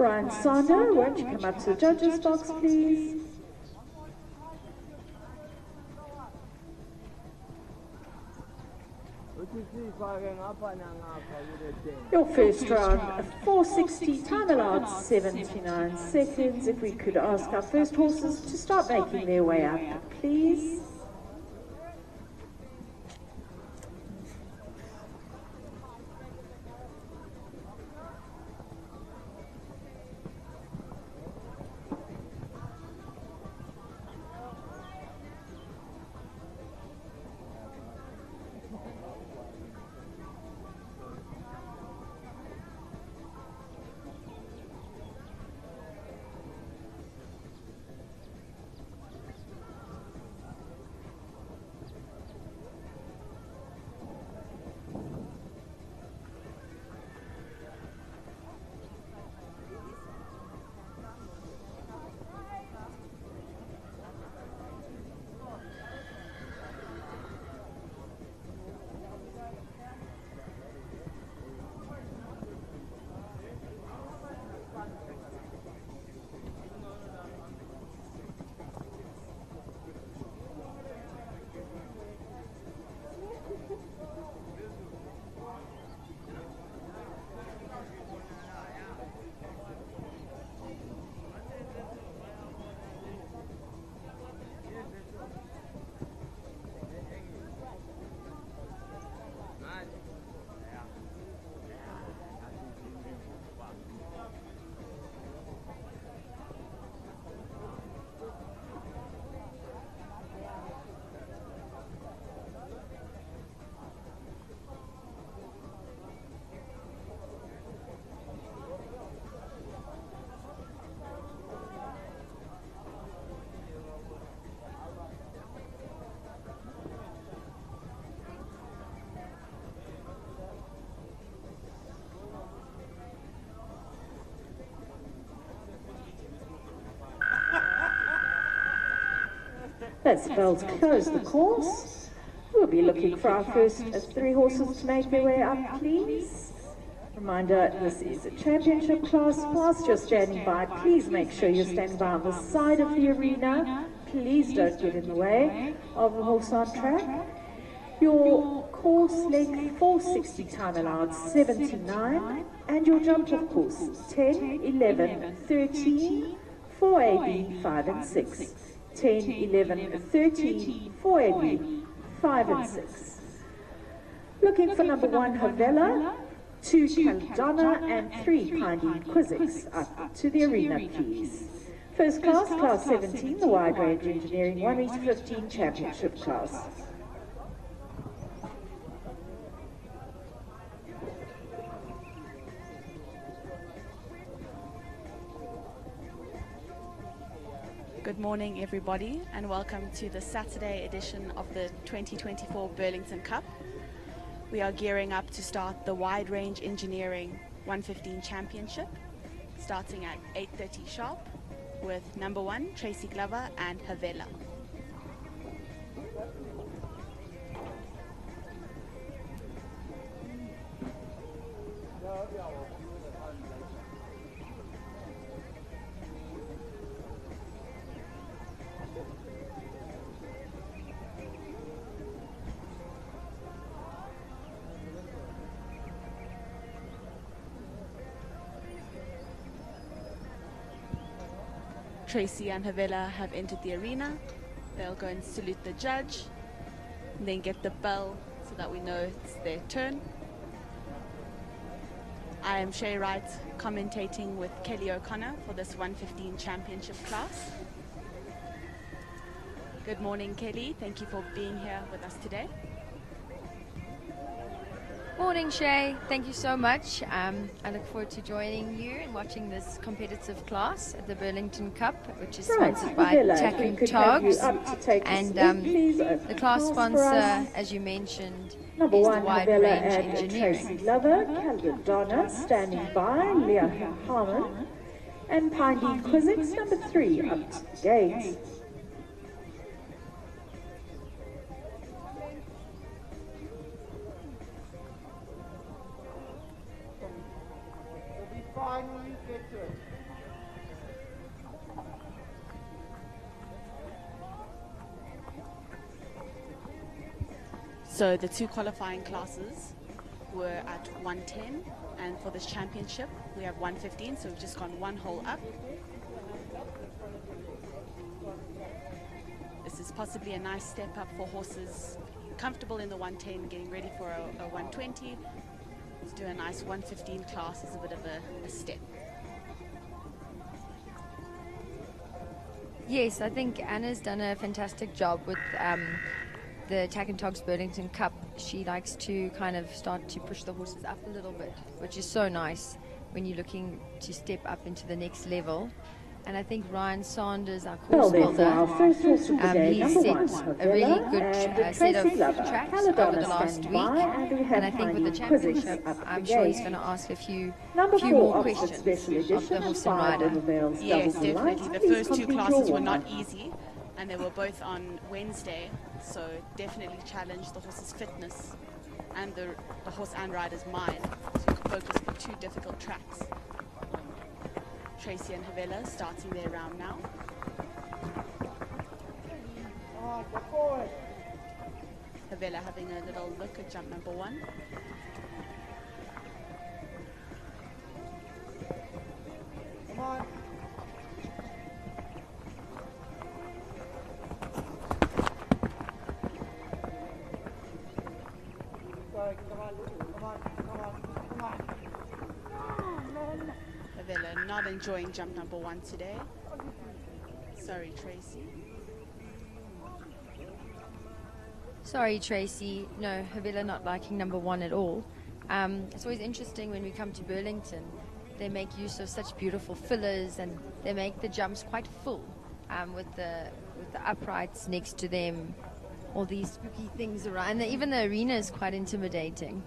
Brian Sander, won't you come up to the judges box, please? Your first round, a 460, time allowed 79 seconds. If we could ask our first horses to start making their way up, please. As bells close the course, we'll be looking for our first 3 horses to make their way up, please. Reminder, this is a championship class. Whilst you're standing by, please make sure you're standing by on the side of the arena. Please don't get in the way of the horse on track. Your course length 460, time allowed 79, and your jump of course 10, 11, 13, 4AB, 5 and 6. 10, 11, 13, 4AB, 5 and 6. Looking for number 1, Havela, 2, Caldana, and 3, Pindy Quizzix. Up to the arena, please. First class, class 17, the wide range engineering 1 meter 15 championship class. Good morning, everybody, and welcome to the Saturday edition of the 2024 Burlington Cup. We are gearing up to start the Wide Range Engineering 115 Championship, starting at 8:30 sharp with number 1, Tracy Glover and Havela. Tracy and Havela have entered the arena. They'll go and salute the judge, and then get the bell so that we know it's their turn. I am Shay Wright, commentating with Kelly O'Connor for this 115 championship class. Good morning, Kelly. Thank you for being here with us today. Morning, Shay. Thank you so much. I look forward to joining you and watching this competitive class at the Burlington Cup, which is sponsored by TACK and TOGS. And the class sponsor, as you mentioned, number is the 1, Wide Havela Range and Engineering. Tracy Glover, Caldana standing by, Leah Harmon, and Pindy Quizzix, number 3, up to the gate. Finally get So the two qualifying classes were at 110, and for this championship we have 115, so we've just gone one hole up. This is possibly a nice step up for horses comfortable in the 110, getting ready for a 120. To do a nice 115 class is a bit of a step. Yes, I think Anna's done a fantastic job with the Tack and TOGS Burlington Cup. She likes to kind of start to push the horses up a little bit, which is so nice when you're looking to step up into the next level. And I think Ryan Sanders, our course builder, he's set a really good set of tracks over the last week. And I think with the championship, I'm sure he's going to ask a few more questions of the horse and rider. Yes, definitely. The first two classes were not easy, and they were both on Wednesday, so definitely challenged the horse's fitness and the horse and rider's mind, so you could focus for two difficult tracks. Tracy and Havela starting their round now. Havela having a little look at jump number 1. Come on. Havela not enjoying jump number 1 today. Sorry, Tracy. Sorry, Tracy. No, Havela not liking number 1 at all. It's always interesting when we come to Burlington. They make use of such beautiful fillers, and they make the jumps quite full with the uprights next to them. All these spooky things around. And even the arena is quite intimidating.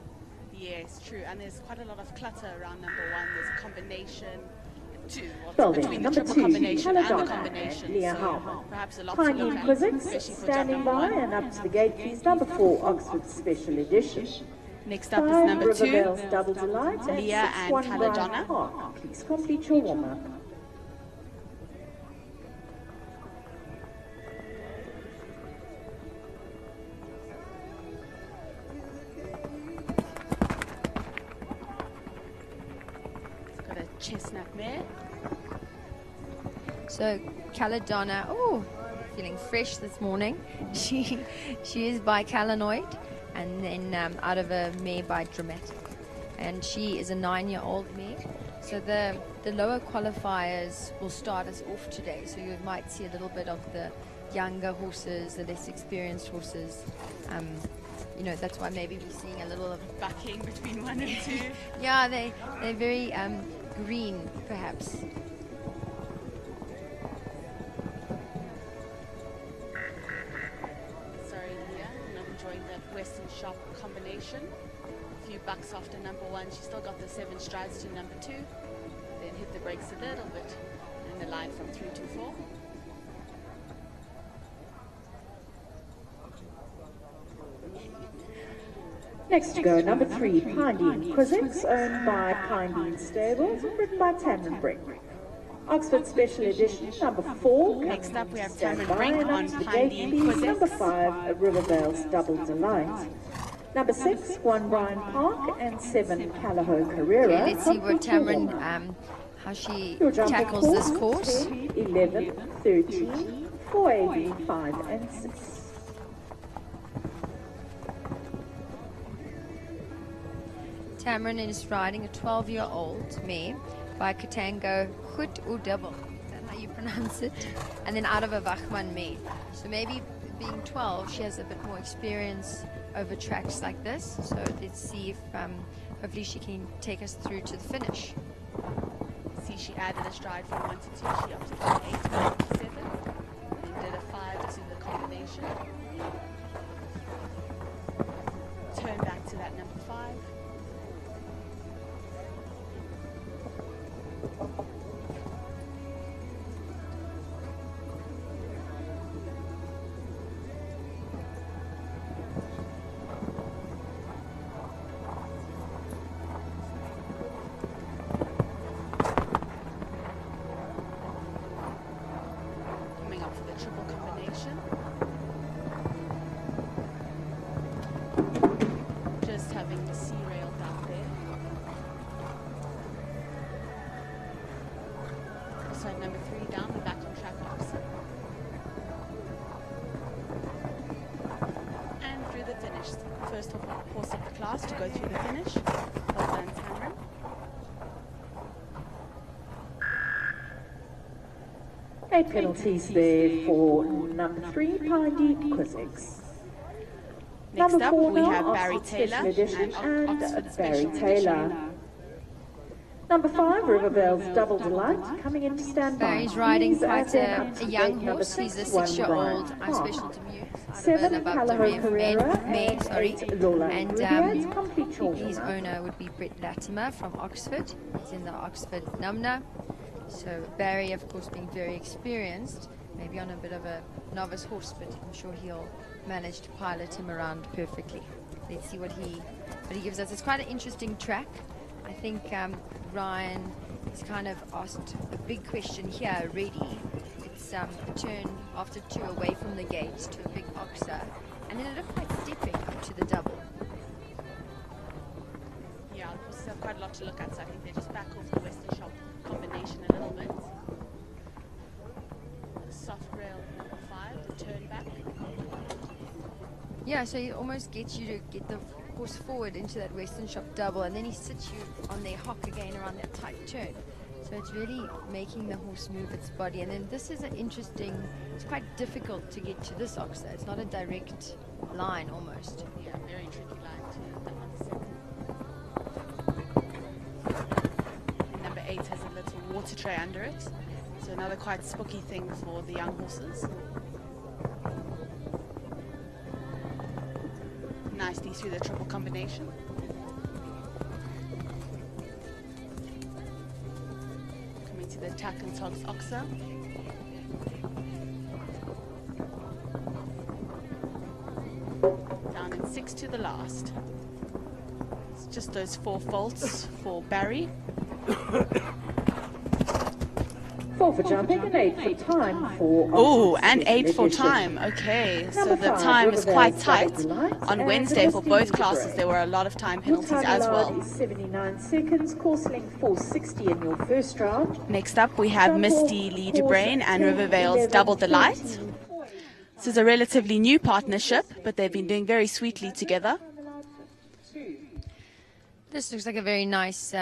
Yes, true. And there's quite a lot of clutter around number 1. There's a combination, between the triple combination and the combination. So perhaps a lot to look at, especially for jump number 1. And up to the gate, please, number 4, Oxford Special Edition. Next up is number 2, Double Delight, Leah and Caladonna. Please complete your warm-up. Got a chestnut mare. So Caladonna, oh, feeling fresh this morning. She is by Calanoid, and then out of a mare by Dramatic, and she is a 9-year-old mare. So the lower qualifiers will start us off today, so you might see a little bit of the younger horses, the less experienced horses. You know, that's why maybe we're seeing a little of Bucking between 1 and 2. yeah, they're very green perhaps. Western Shop combination. A few bucks after number 1. She still got the 7 strides to number 2. Then hit the brakes a little bit in the line from 3 to 4. Next to go, number 3, Podium, Quizzix, owned by Pine Stables, written by Tamron Brink. Oxford Special Edition, number 4. Next up we have Tamron Brink on Pine Quizzix. Number 5, Rivervale's Double Delight. Number 6, 1 Brian Park, and 7 Callahoo Carrera. Okay, let's see what Tamron, how she tackles this course. 11, 13, 480, 5 and 6. Tamron is riding a 12-year-old mare by Katango Goed Udabel. Is that how you pronounce it? And then out of a Wachman mare. So maybe being 12, she has a bit more experience over tracks like this. So let's see if hopefully she can take us through to the finish. See, she added a stride from 1 to 2. She opted for 8 to 7. And did a 5 to the combination. Turn back to that number 5. Just having the C rail down there. Also had number 3 down, the back on track box. And through the finish. First horse of the class to go through the finish. Well done, Cameron. Eight penalties there for number 3, Pindy Quizix. Next Number up, 4 we now, have Barry Oxford Taylor Special Edition and and Oxford Barry Special Taylor. Edition. Number 5, Rivervale's Double Delight, coming in to stand by. Barry's riding Please quite add a in young number horse. He's a 6, 6-year-old Brian special Park. debut. 7, Callao Carrera, May, and sorry. 8, Lola And Rubias, complete short his runner. owner would be Brett Latimer from Oxford. He's in the Oxford Numna. So Barry, of course, being very experienced, maybe on a bit of a novice horse, but I'm sure he'll manage to pilot him around perfectly. Let's see what he gives us. It's quite an interesting track. I think Ryan has kind of asked a big question here already. It's a turn after 2 away from the gate to a big oxer, and then it looked like stepping up to the double. Yeah, of course, there's quite a lot to look at, so I think they just back off the Western Shop combination a little bit. The soft rail number 5, the turn back. Yeah, so he almost gets you to get the horse forward into that Western Shop double, and then he sits you on their hock again around that tight turn. So it's really making the horse move its body. And then this is an interesting, it's quite difficult to get to this oxer. It's not a direct line almost. Yeah, very tricky line to the number 7. And number 8 has a little water tray under it. So another quite spooky thing for the young horses. Nicely through the triple combination. Coming to the Tack and TOGS oxer. Down in 6 to the last. It's just those 4 faults for Barry. 4 for jumping and 8 for time for... Oh, and Special 8 for Edition. time. Okay, so Number the 5, time is quite Rivervale's tight. Double Delight, On and Wednesday for Misty both Leader classes Break. there were a lot of time Your penalties time as allowed well. is 79 seconds, course length 460 in your first round. Next up we have Jump Misty off, Leader course Brain and 10, Rivervale's 11, Double Delight. 13. This is a relatively new partnership, but they've been doing very sweetly together. This looks like a very nice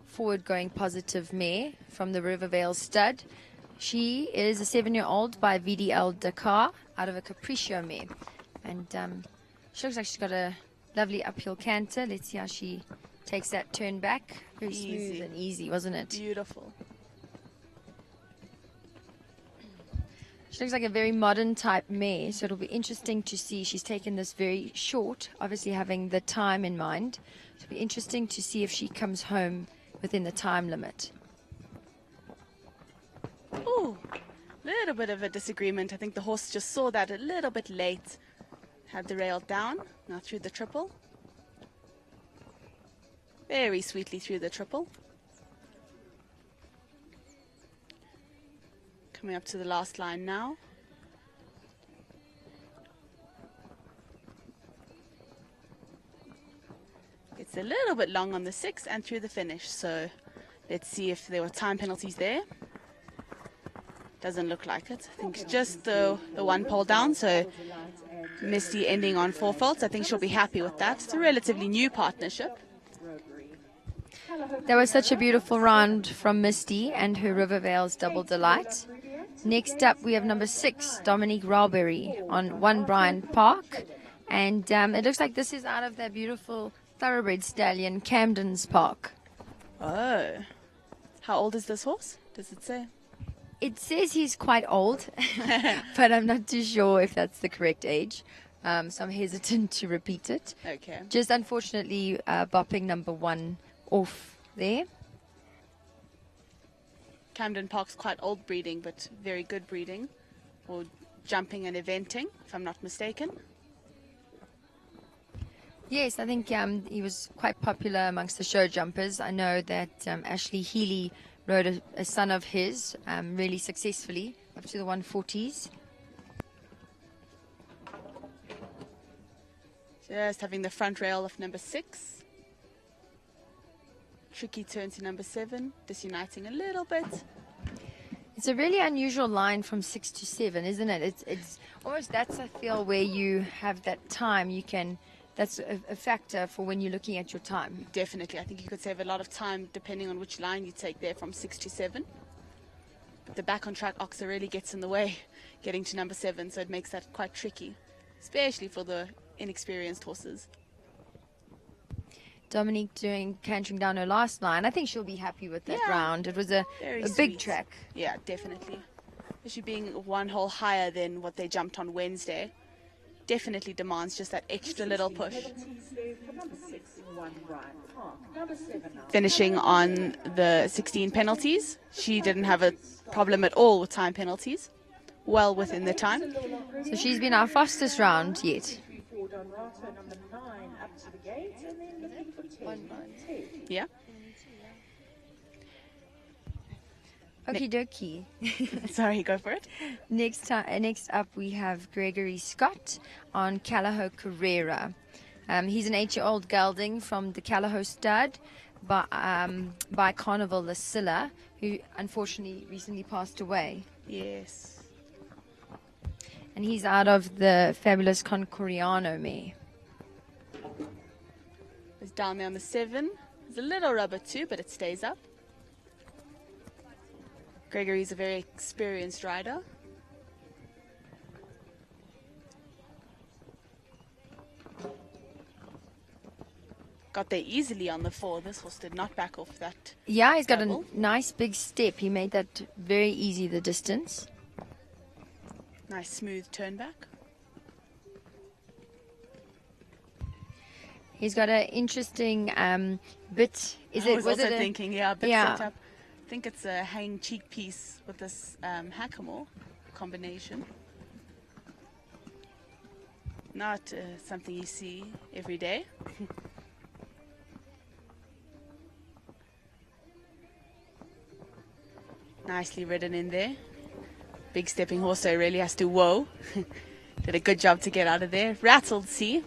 forward-going positive mare from the Rivervale stud. She is a 7-year-old by VDL Dakar out of a Capriccio mare. And she looks like she's got a lovely uphill canter. Let's see how she takes that turn back. Very smooth and easy, wasn't it? Beautiful. She looks like a very modern type mare, so it'll be interesting to see. She's taken this very short, obviously having the time in mind. So it'll be interesting to see if she comes home within the time limit. Ooh, little bit of a disagreement. I think the horse just saw that a little bit late. Had the rail down, now through the triple. Very sweetly through the triple. Coming up to the last line now. It's a little bit long on the 6 and through the finish, so let's see if there were time penalties there. Doesn't look like it. I think it's just the 1 pole down, so Misty ending on 4 faults. I think she'll be happy with that. It's a relatively new partnership. That was such a beautiful round from Misty and her Rivervale's Double Delight. Next up, we have number 6, Dominique Rawberry on 1 Brian Park. And it looks like this is out of that beautiful thoroughbred stallion, Camden's Park. Oh. How old is this horse? Does it say? It says he's quite old, but I'm not too sure if that's the correct age. So I'm hesitant to repeat it. Okay. Just unfortunately bopping number 1 off there. Camden Park's quite old breeding, but very good breeding. Or jumping and eventing, if I'm not mistaken. Yes, I think he was quite popular amongst the show jumpers. I know that Ashley Healy rode a son of his really successfully up to the 140s. Just having the front rail of number 6. Tricky turn to number 7, disuniting a little bit. It's a really unusual line from 6 to 7, isn't it? It's almost, that's, I feel, where you have that time. You can, that's a factor for when you're looking at your time. Definitely. I think you could save a lot of time depending on which line you take there from 6 to 7. But the back on track oxer really gets in the way getting to number 7, so it makes that quite tricky, especially for the inexperienced horses. Dominique cantering down her last line. I think she'll be happy with that round. It was a big track. Yeah, definitely. Especially being one hole higher than what they jumped on Wednesday. Definitely demands just that extra little push. Finishing on the 16 penalties. She didn't have a problem at all with time penalties. Well within the time. So she's been our fastest round yet. Yeah. Okie dokie. Sorry, go for it. Next up we have Gregory Scott on Callao Carrera. He's an 8-year-old gelding from the Callao stud by Carnival Lucilla, who unfortunately recently passed away. Yes. And he's out of the fabulous Concoriano mare. It's down there on the 7. There's a little rubber too, but it stays up. Gregory's a very experienced rider. Got there easily on the 4. This horse did not back off that. Yeah, he's got double. a nice big step. He made that very easy, the distance. Nice smooth turn back. He's got an interesting bit. I was also thinking, yeah, a bit yeah. set up. I think it's a hang cheek piece with this hackamore combination. Not something you see every day. Nicely ridden in there. Big stepping horse, so he really has to whoa. Did a good job to get out of there. Rattled, see.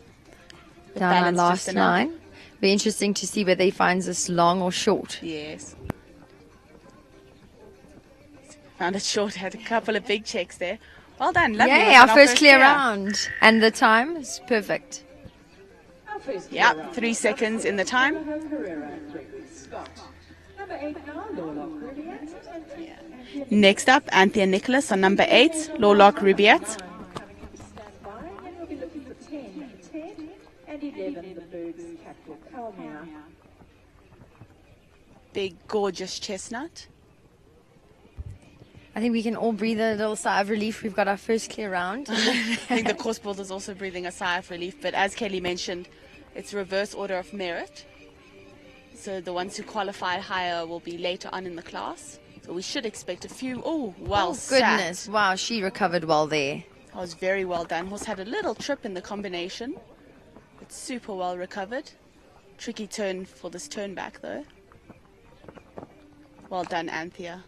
Down our last line. Be interesting to see whether he finds this long or short. Yes. Found it short, had a couple of big checks there. Well done, lovely. Yeah, our first clear round. And the time is perfect. Yeah, 3 seconds in the time. Next up, Anthea Nicholas on number 8, Lawlock Rubiat. Big, gorgeous chestnut. I think we can all breathe a little sigh of relief. We've got our first clear round. I think the course builder is also breathing a sigh of relief, but as Kelly mentioned, it's reverse order of merit. So the ones who qualify higher will be later on in the class. So we should expect a few. Oh, well, goodness. sat. Wow, she recovered well there. That was very well done. Horse had a little trip in the combination. It's super well recovered. Tricky turn for this turn back, though. Well done, Anthea.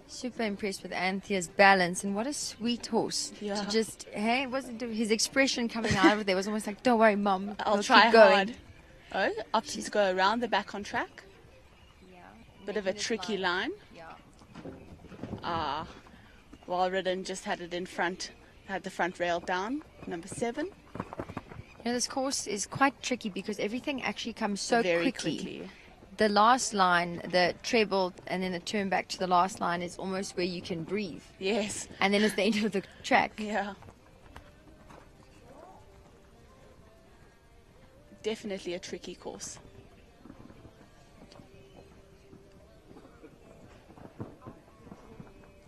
Super impressed with Anthea's balance, and what a sweet horse. Yeah. To just, hey, wasn't his expression coming out of there was almost like, don't worry, Mum, I'll try keep going. hard. Oh, opted to go around the back on track. Yeah. Bit of a tricky line. Yeah. Ah, well ridden, just had it in front, had the front rail down, number 7. You know, this course is quite tricky because everything actually comes so Very quickly. The last line, the treble, and then the turn back to the last line is almost where you can breathe. Yes. And then it's the end of the track. Yeah. Definitely a tricky course.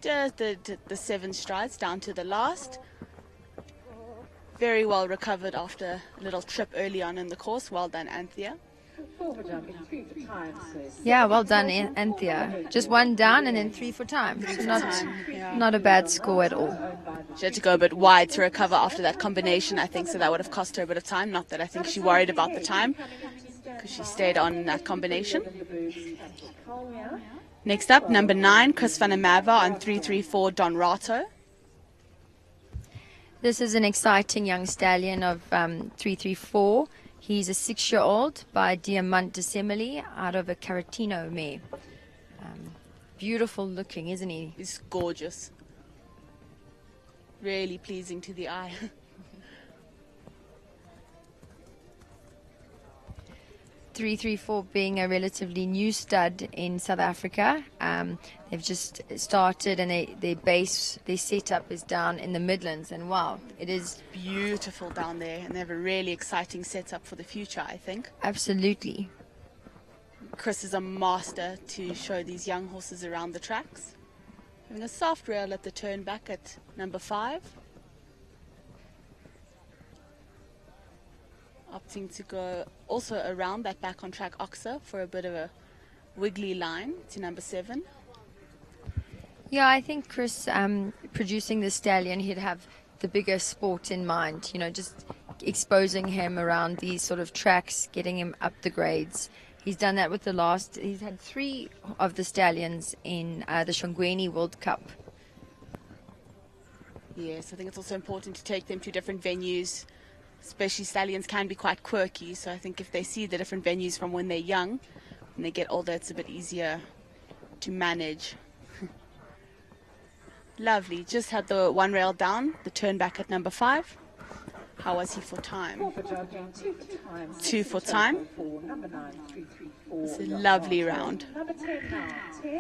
Just the 7 strides down to the last. Very well recovered after a little trip early on in the course. Well done, Anthea. Yeah, well done, Anthea. Just 1 down and then 3 for time. So not a bad score at all. She had to go a bit wide to recover after that combination, I think, so that would have cost her a bit of time. Not that I think she worried about the time, because she stayed on that combination. Next up, number 9, Chris van der Merwe on 334 Don Rato. This is an exciting young stallion of 334. He's a 6-year-old by Diamant de Semele out of a Caratino mare. Beautiful looking, isn't he? He's gorgeous. Really pleasing to the eye. 334 being a relatively new stud in South Africa. They've just started, and their setup is down in the Midlands, and wow, it is Beautiful down there, and they have a really exciting setup for the future, I think. absolutely. Chris is a master to show these young horses around the tracks. Having a soft rail at the turn back at number 5. Opting to go also around that back on track oxer for a bit of a wiggly line to number 7. Yeah, I think Chris, producing the stallion, he'd have the bigger sport in mind, just exposing him around these sort of tracks, getting him up the grades. He's done that with he's had 3 of the stallions in the Shongweni World Cup. Yes, I think it's also important to take them to different venues. Especially stallions can be quite quirky, so I think if they see the different venues from when they're young, when they get older, it's a bit easier to manage. Lovely, just had the one rail down, the turn back at number 5. How was he for time? 2 for time. It's a lovely round.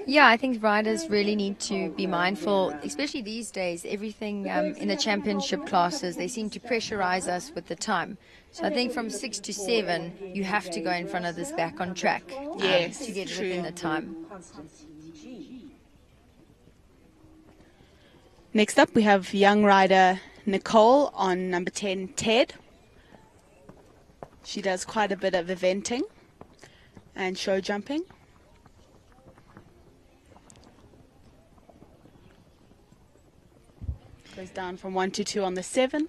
Yeah, I think riders really need to be mindful, especially these days. Everything in the championship classes, they seem to pressurize us with the time. So I think from 6 to 7, you have to go in front of this back on track Yes, to get true. within the time. Next up, we have young rider Nicole on number 10, Ted. She does quite a bit of eventing and show jumping. Goes down from 1 to 2 on the 7.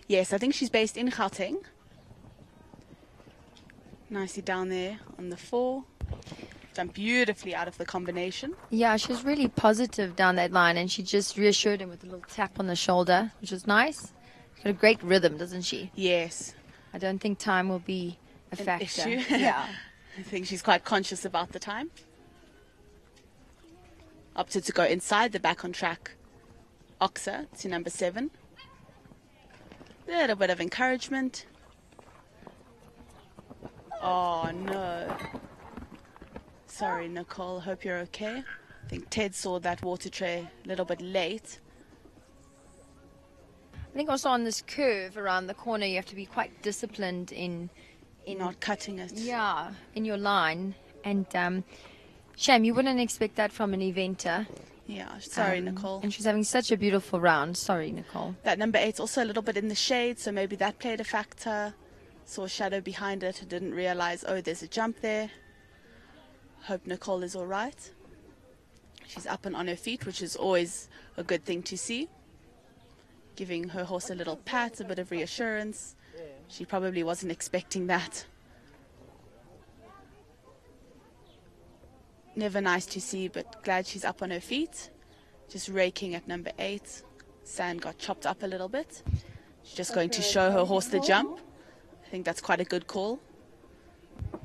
Yes, I think she's based in Gauteng. Nicely down there on the 4. Done beautifully out of the combination. Yeah, she was really positive down that line, and she just reassured him with a little tap on the shoulder, which was nice. She's got a great rhythm, doesn't she? Yes. I don't think time will be a factor. Issue. Yeah. I think she's quite conscious about the time. Opted to go inside the back on track oxer to number 7. Little bit of encouragement. Oh no. Sorry, Nicole. Hope you're okay. I think Ted saw that water tray a little bit late. I think also on this curve around the corner, you have to be quite disciplined in Not cutting it. yeah, in your line. And shame, you wouldn't expect that from an eventer. Yeah, sorry, Nicole. And she's having such a beautiful round. Sorry, Nicole. That number 8's also a little bit in the shade, so maybe that played a factor. Saw a shadow behind it, didn't realize, oh, there's a jump there. Hope Nicole is all right. She's up and on her feet, which is always a good thing to see. Giving her horse a little pat, a bit of reassurance. She probably wasn't expecting that. Never nice to see, but glad she's up on her feet. Just raking at number 8. Sand got chopped up a little bit. She's just going to show her horse the jump. I think that's quite a good call.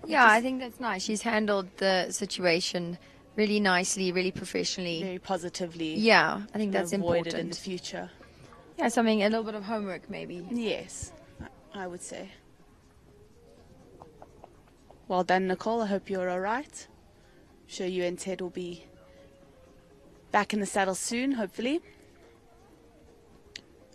Yeah, I think that's nice. She's handled the situation really nicely, really professionally. Very positively. Yeah, I think that's avoid important. it in the future. Yeah, a little bit of homework maybe. Yes, I would say. Well done, Nicole. I hope you're all right. I'm sure you and Ted will be back in the saddle soon, hopefully.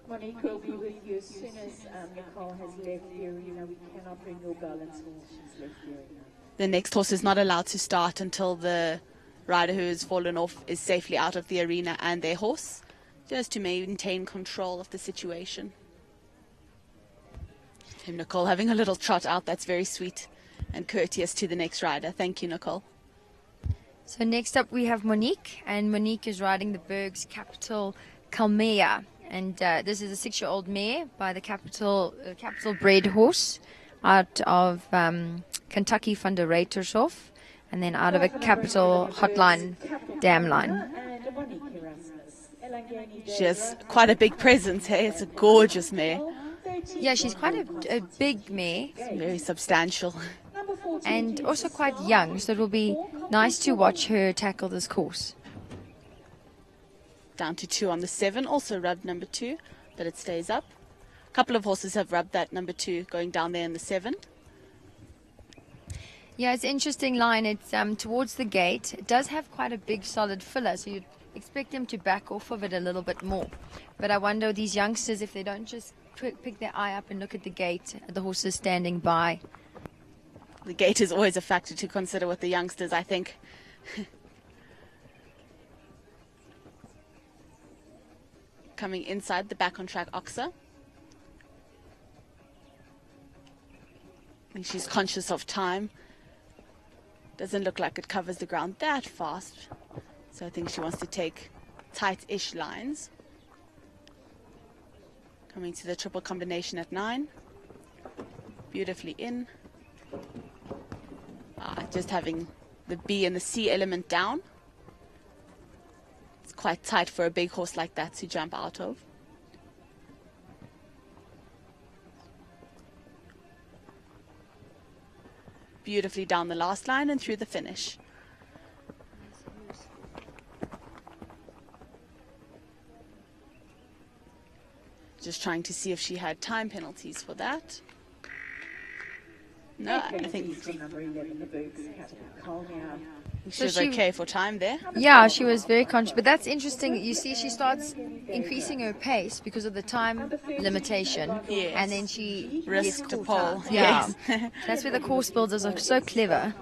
Monique will be with you as soon as Nicole has left the arena. We cannot bring your girl until she's left the arena. The next horse is not allowed to start until the rider who has fallen off is safely out of the arena and their horse, just to maintain control of the situation. And Nicole having a little trot out. That's very sweet and courteous to the next rider. Thank you, Nicole. So next up we have Monique, and Monique is riding the Berg's Capital Kalmea. And this is a 6-year-old mare by the capital bred horse out of Kentucky van der Reitershof. And then out of a capital hotline dam line. She has quite a big presence, hey? It's a gorgeous mare. Yeah, she's quite a big mare. Very substantial. And also quite young, so it will be nice to watch her tackle this course. Down to 2 on the 7, also rubbed number 2, but it stays up. A couple of horses have rubbed that number 2 going down there in the 7. Yeah, it's an interesting line. It's towards the gate. It does have quite a big solid filler, so you'd expect them to back off of it a little bit more. But I wonder, these youngsters, if they don't just pick their eye up and look at the gate, the horses standing by. The gate is always a factor to consider with the youngsters, I think. Coming inside the back on track Oxa. I think she's conscious of time. Doesn't look like it covers the ground that fast. So I think she wants to take tight-ish lines. Coming to the triple combination at 9. Beautifully in. Just having the B and the C element down. It's quite tight for a big horse like that to jump out of. Beautifully down the last line and through the finish. Just trying to see if she had time penalties for that. No, I think she was okay for time there. Yeah, she was very conscious. But that's interesting. You see, she starts increasing her pace because of the time limitation. Yes. And then she Risked a gets pole. caught out. Yeah. Yes. That's where the course builders are so clever.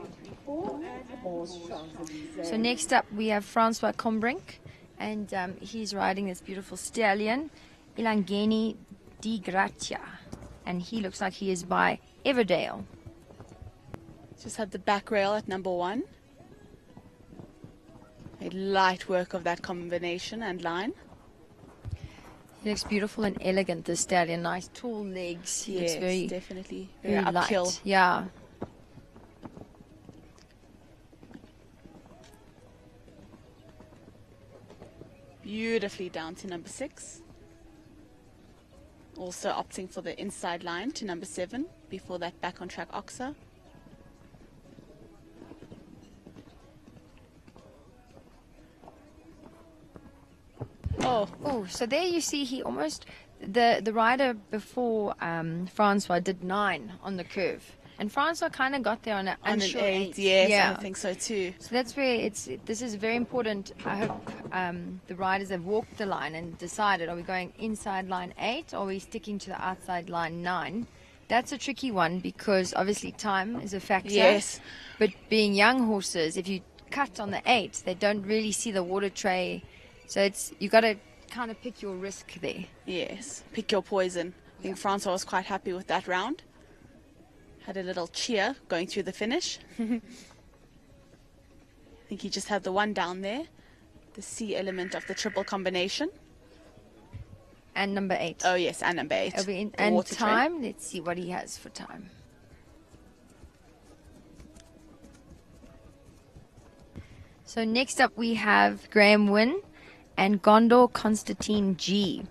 So next up we have Francois Combrink. And he's riding this beautiful stallion, Ilangeni Di Gratia. And he looks like he is by Everdale. Just had the back rail at number 1. A light work of that combination and line. He looks beautiful and elegant, this stallion. Nice tall legs. He looks very, definitely very very uphill. light. Yeah. Beautifully down to number 6. Also opting for the inside line to number 7 before that back on track Oxa. Oh, so there you see he almost, the rider before Francois did 9 on the curve. And Francois kind of got there on an unsure 8. Yes, Yeah. I think so too. So that's where this is very important. I hope the riders have walked the line and decided, are we going inside line 8 or are we sticking to the outside line 9? That's a tricky one because obviously time is a factor. Yes. But being young horses, if you cut on the 8, they don't really see the water tray. So you got to kind of pick your risk there. Yes, pick your poison. I think Francois was quite happy with that round. Had a little cheer going through the finish. I think he just had the 1 down there. The C element of the triple combination. And number 8. Oh yes, and number 8. And water time, tray. let's see what he has for time. So next up we have Graham Wynn and Gondor Constantine G.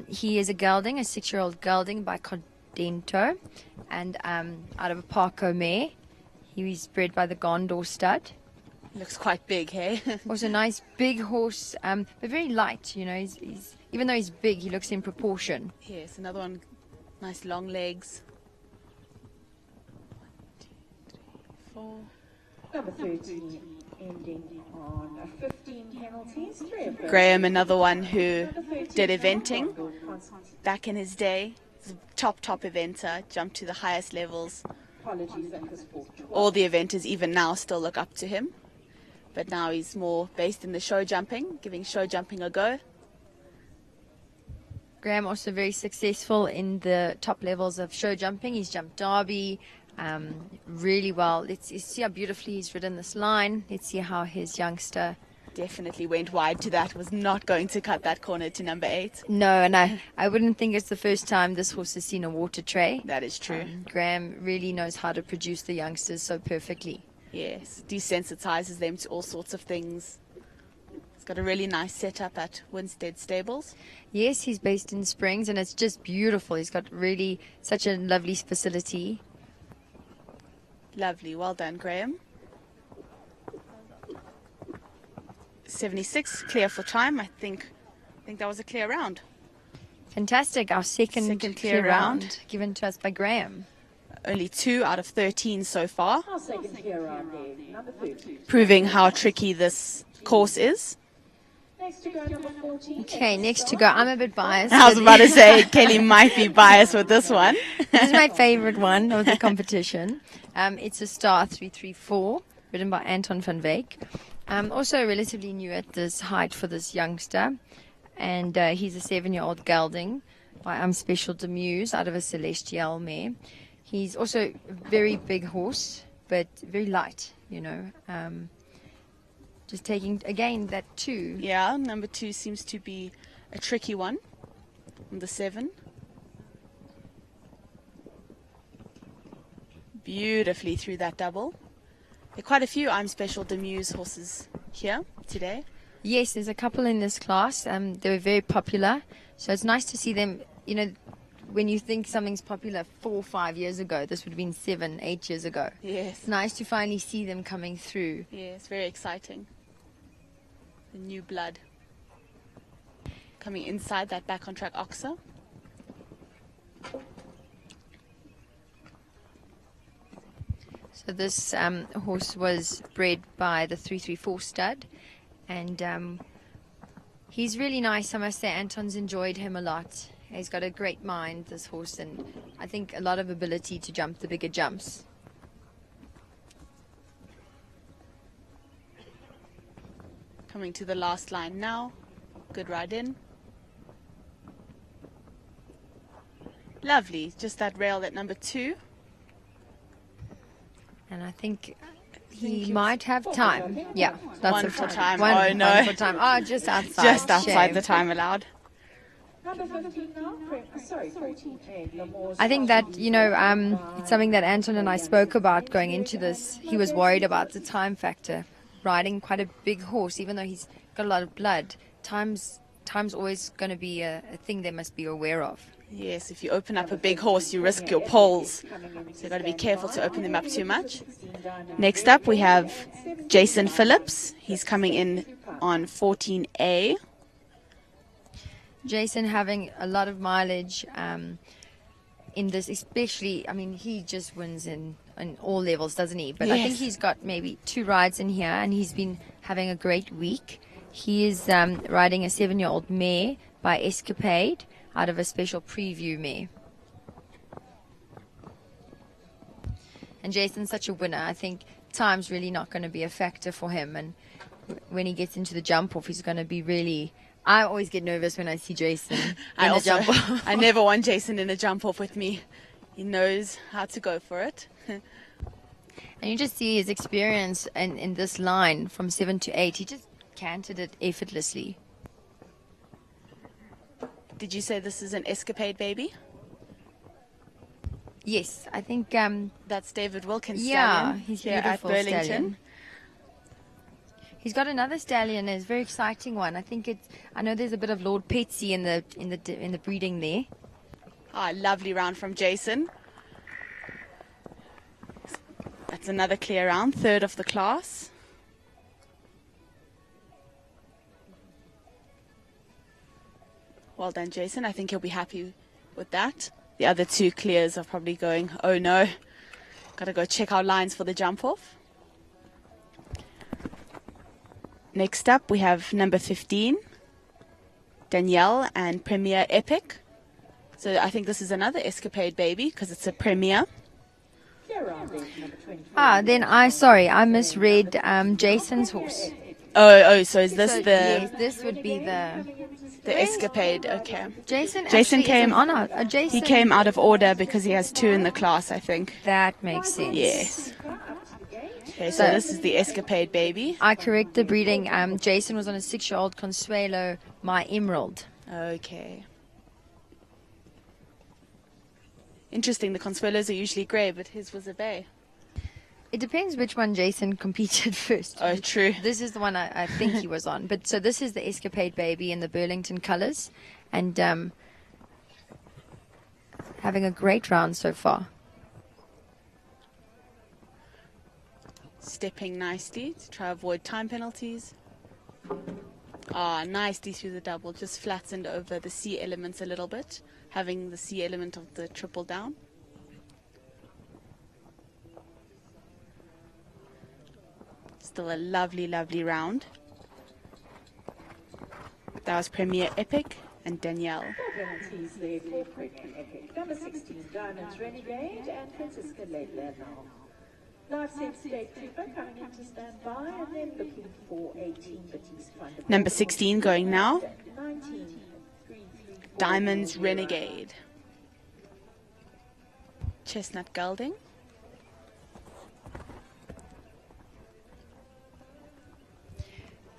He is a gelding, a 6-year-old gelding by Codento, and out of a Parco mare. He was bred by the Gondor stud. Looks quite big, hey? Also a nice big horse, but very light. You know, he's even though he's big, he looks in proportion. Yes, another one. Nice long legs. 1, 2, 3, 4. Number 13, ending on 15 penalties. Graham, another one who did eventing back in his day. He's a top eventer, jumped to the highest levels. All the eventers, even now, still look up to him. But now he's more based in the show jumping, giving show jumping a go. Graham also very successful in the top levels of show jumping. He's jumped Derby really well. Let's see how beautifully he's ridden this line. Let's see how his youngster definitely went wide to that. Was not going to cut that corner to number 8. No, and I wouldn't think it's the first time this horse has seen a water tray. That is true. Graham really knows how to produce the youngsters so perfectly. Yes, desensitizes them to all sorts of things. It's got a really nice setup at Winstead Stables. Yes, he's based in Springs, and it's just beautiful. He's got really such a lovely facility. Lovely, well done, Graham. 76, clear for time. I think that was a clear round. Fantastic. Our second clear round given to us by Graham. Only 2 out of 13 so far, Our second clear round there, number 30. proving how tricky this course is. Next to go, number 14. Okay, next to go. I'm a bit biased. I was about to say, Kelly might be biased with this one. This is my favorite one of the competition. It's a Star 334, written by Anton van Wyk. Also relatively new at this height for this youngster. And he's a 7-year-old gelding by Special Demuse out of a Celestial mare. He's also a very big horse, but very light, you know. Just taking, again, that 2. Yeah, number 2 seems to be a tricky one on the 7. Beautifully through that double. There are quite a few Special Demuse horses here today. Yes, there's a couple in this class. They were very popular. So it's nice to see them, you know, when you think something's popular 4 or 5 years ago, this would have been 7, 8 years ago. Yes. It's nice to finally see them coming through. Yes, very exciting. The new blood. Coming inside that back on track oxer. So this horse was bred by the 334 stud. And he's really nice, I must say. Anton's enjoyed him a lot. He's got a great mind, this horse, and I think a lot of ability to jump the bigger jumps. Coming to the last line now. Good ride in. Lovely. Just that rail at number 2. And I think he might have time. Yeah, lots One of for time. time. Oh, no. One for time. Oh, just outside. Just outside Shame. the time allowed. Number 15 now. Sorry, 14. I think that, you know, it's something that Anton and I spoke about going into this. He was worried about the time factor. Riding quite a big horse, even though he's got a lot of blood, time's always going to be a thing they must be aware of. Yes, if you open up a big horse, you risk your poles. So you've got to be careful to open them up too much. Next up, we have Jason Phillips. He's coming in on 14A. Jason having a lot of mileage in this, especially, I mean, he just wins in all levels, doesn't he? But I think he's got maybe 2 rides in here, and he's been having a great week. He is riding a 7-year-old mare by Escapade out of a special preview mare. And Jason's such a winner. I think time's really not going to be a factor for him. And when he gets into the jump off, he's going to be really... I always get nervous when I see Jason in the jump off. I never want Jason in a jump off with me. He knows how to go for it. And you just see his experience in this line from 7 to 8. He just canted it effortlessly. Did you say this is an Escapade baby? Yes, I think... That's David Wilkins' yeah, stallion he's here at beautiful Burlington. stallion. He's got another stallion, a very exciting one. I think it's... I know there's a bit of Lord Petsy in the breeding there. Ah, lovely round from Jason. That's another clear round, 3rd of the class. Well done, Jason. I think he'll be happy with that. The other 2 clears are probably going, oh no, got to go check our lines for the jump off. Next up, we have number 15, Danielle and Premier Epic. So I think this is another Escapade baby because it's a Premier. Then I misread Jason's horse. Oh, so is this Yes, this would be the Escapade? Okay. Jason came on out. Jason. He came out of order because he has 2 in the class, I think. That makes sense. Yes. Okay, so this is the Escapade baby. I correct the breeding. Jason was on a 6-year-old Consuelo, my Emerald. Okay. Interesting, the Consuelos are usually grey, but his was a bay. It depends which one Jason competed first. Oh, true. This is the one I think he was on. But so this is the Escapade Baby in the Burlington colors, and having a great round so far. Stepping nicely to try to avoid time penalties. Nicely through the double, just flattened over the C elements a little bit, having the C element of the triple down. Still a lovely, lovely round. That was Premier Epic and Danielle. Penalties there for Premier Epic. Number 16, Diamonds Renegade and Francisca Laidlaw now. Live set State Trooper coming in to stand by and then looking for 18 Batiste Fund. Number 16 going now. 19, Diamonds Renegade. Chestnut Gelding.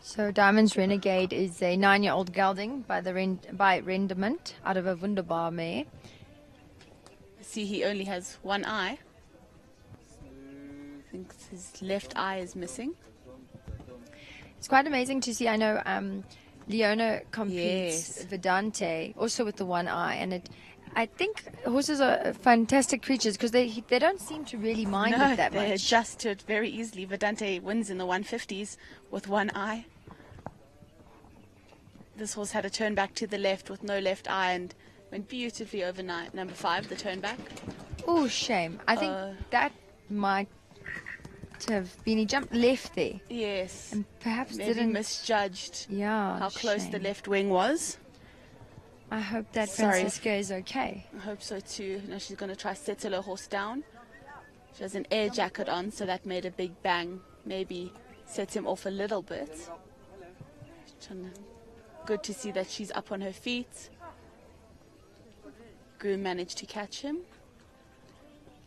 So Diamonds Renegade is a 9-year-old gelding by Rendement out of a Wunderbar mare. See, he only has one eye. I think his left eye is missing. It's quite amazing to see. I know Leona competes, Yes. Vedante, also with the one eye. And I think horses are fantastic creatures because they don't seem to really mind it that they much. adjust to it very easily. Vedante wins in the 150s with one eye. This horse had a turn back to the left with no left eye and went beautifully over number 5, the turn back. Oh, shame. I think that might have been, he jumped left there. Yes. And perhaps Maybe didn't misjudged Yeah, how close the shame. left wing was. I hope that Sorry. Francisca is okay. I hope so too. Now she's going to try to settle her horse down. She has an air jacket on, so that made a big bang. Maybe set him off a little bit. Good to see that she's up on her feet. Groom managed to catch him.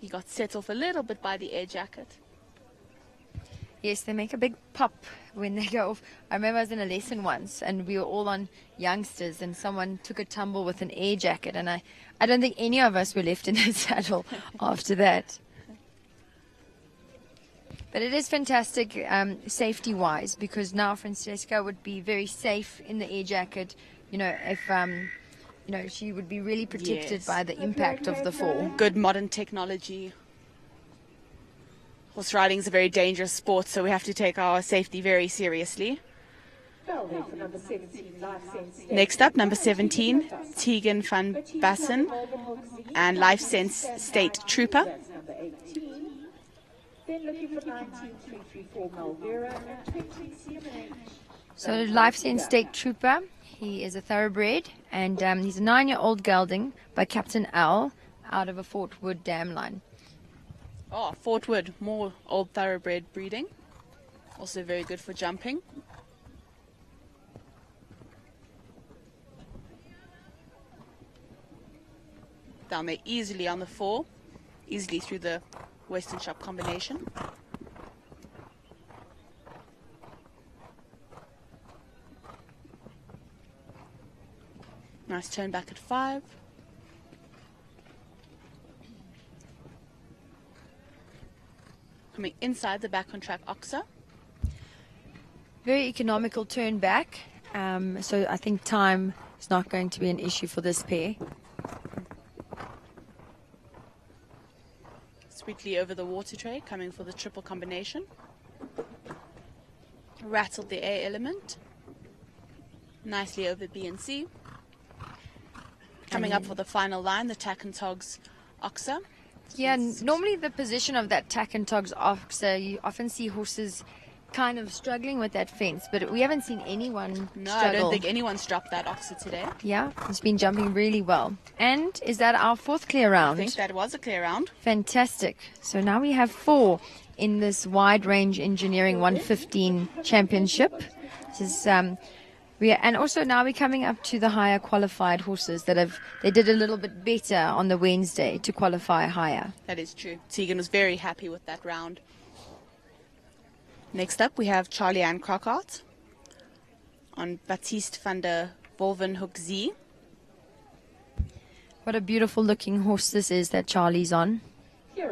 He got set off a little bit by the air jacket. Yes, they make a big pop when they go off. I remember I was in a lesson once and we were all on youngsters and someone took a tumble with an air jacket and I don't think any of us were left in the saddle after that. But it is fantastic safety-wise because now Francesca would be very safe in the air jacket. You know, if she would be really protected Yes. by the impact of the fall. Good modern technology. Horse riding is a very dangerous sport, so we have to take our safety very seriously. Bell there for number 17, Life Sense State Next up, number Trooper. 17, Tegan van Bassen and Life Sense State Trooper. That's number 18. Then looking for 19, 334 Malvera and 20 CMH. So Life Sense State Trooper, he is a thoroughbred and he's a 9-year-old gelding by Captain Al out of a Fort Wood dam line. Oh, Fort Wood, more old thoroughbred breeding. Also very good for jumping. Down there easily on the 4, easily through the Western Shop combination. Nice turn back at 5. Coming inside the back on track Oxa. Very economical turn back, so I think time is not going to be an issue for this pair. Sweetly over the water tray, coming for the triple combination. Rattled the A element. Nicely over B and C. Coming up for the final line, the Tack and Togs Oxa. Yeah, normally the position of that Tack and Togs Oxa, you often see horses kind of struggling with that fence, but we haven't seen anyone No, struggle. I don't think anyone's dropped that Oxa today. Yeah, he's been jumping really well. And is that our 4th clear round? I think that was a clear round. Fantastic. So now we have 4 in this wide range engineering 115 championship. This is and also now we're coming up to the higher qualified horses they did a little bit better on the Wednesday to qualify higher. That is true. Tegan was very happy with that round. Next up, we have Charlie Ann Crockart on Baptiste van der Wolvenhoek-Zee. What a beautiful looking horse this is that Charlie's on. Yeah,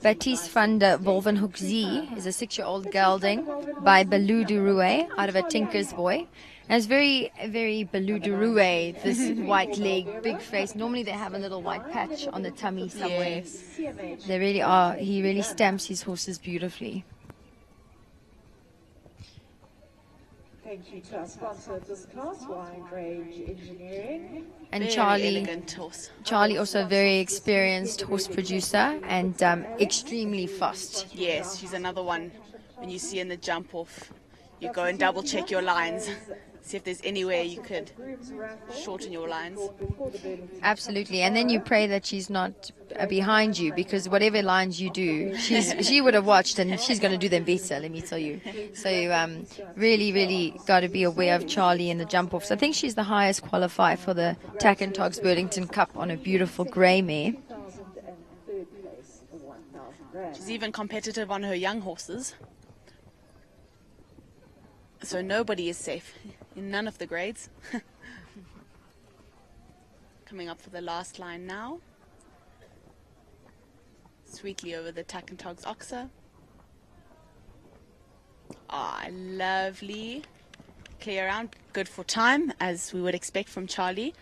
Baptiste van der Wolvenhoek Z is a 6-year-old gelding by Baloo Durue out of a Tinker's Boy. And it's very, very Baloo Durue, this white leg, big face. Normally they have a little white patch on the tummy somewhere. Yes. They really are. He really stamps his horses beautifully. Thank you to our sponsor of this class, Wide Range Engineering. And Very Charlie, elegant horse. Charlie also a very experienced horse producer and extremely fast. Yes, she's another one. When you see in the jump off, you go and double check your lines. See if there's any way you could shorten your lines. Absolutely, and then you pray that she's not behind you, because whatever lines you do, she would have watched and she's going to do them better, let me tell you. So really, really got to be aware of Charlie in the jump offs. I think she's the highest qualifier for the TAC and TOGS Burlington Cup on a beautiful grey mare. She's even competitive on her young horses. So nobody is safe in none of the grades. Coming up for the last line now. Sweetly over the TAC and TOGS Oxer. Ah, lovely. Clear around, good for time, as we would expect from Charlie,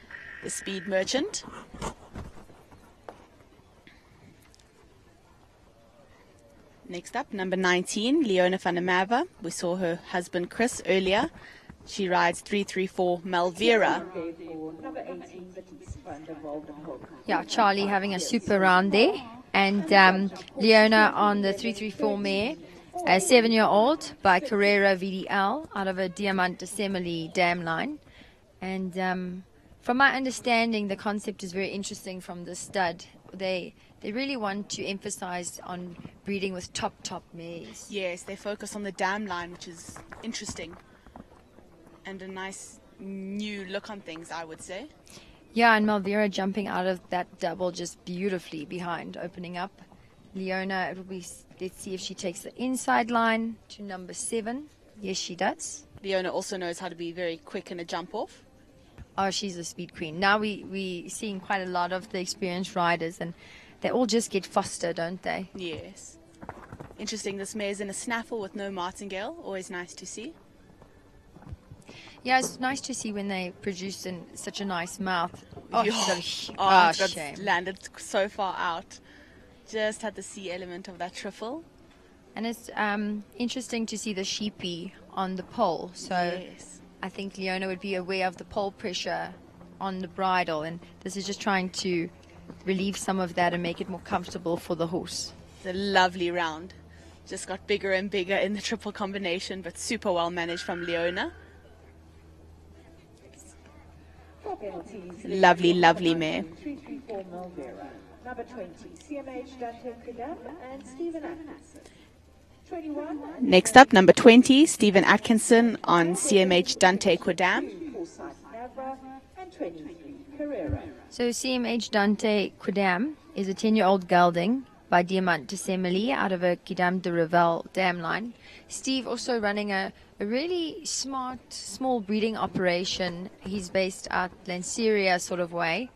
the speed merchant. Next up, number 19, Leona van der Merwe. We saw her husband Chris earlier. She rides 334 Malvera. Yeah, Charlie having a super round there. And Leona on the 334 mare, a 7-year-old by Carrera VDL out of a Diamant de Semele dam line. And from my understanding, the concept is very interesting from the stud. They really want to emphasize on breeding with top mares. Yes, they focus on the dam line, which is interesting. And a nice new look on things, I would say. Yeah, and Malvera jumping out of that double just beautifully behind, opening up. Leona, it will be, let's see if she takes the inside line to number 7. Yes, she does. Leona also knows how to be very quick in a jump off. Oh, she's a speed queen. Now we seeing quite a lot of the experienced riders, and they all just get faster, don't they? Yes. Interesting, this mare's in a snaffle with no martingale. Always nice to see. Yeah, it's nice to see when they produce in such a nice mouth. Oh, she's got Oh, a it got shame. landed so far out. Just had the C element of that trifle. And it's interesting to see the sheepy on the pole. So Yes. I think Leona would be aware of the pole pressure on the bridle, and this is just trying to relieve some of that and make it more comfortable for the horse. It's a lovely round. Just got bigger and bigger in the triple combination, but super well managed from Leona. Lovely, lovely mare. 334 Malvera. Number 20, CMH Dante Kidam and Stephen Atkinson. 21. Next up, number 20, Stephen Atkinson on CMH Dante Quidam. Forsyth Navra and 23 Carrera. So CMH Dante Quidam is a 10-year-old gelding by Diamant de Semele out of a Quidam de Revel dam line. Steve also running a really smart, small breeding operation. He's based out Lanceria sort of way.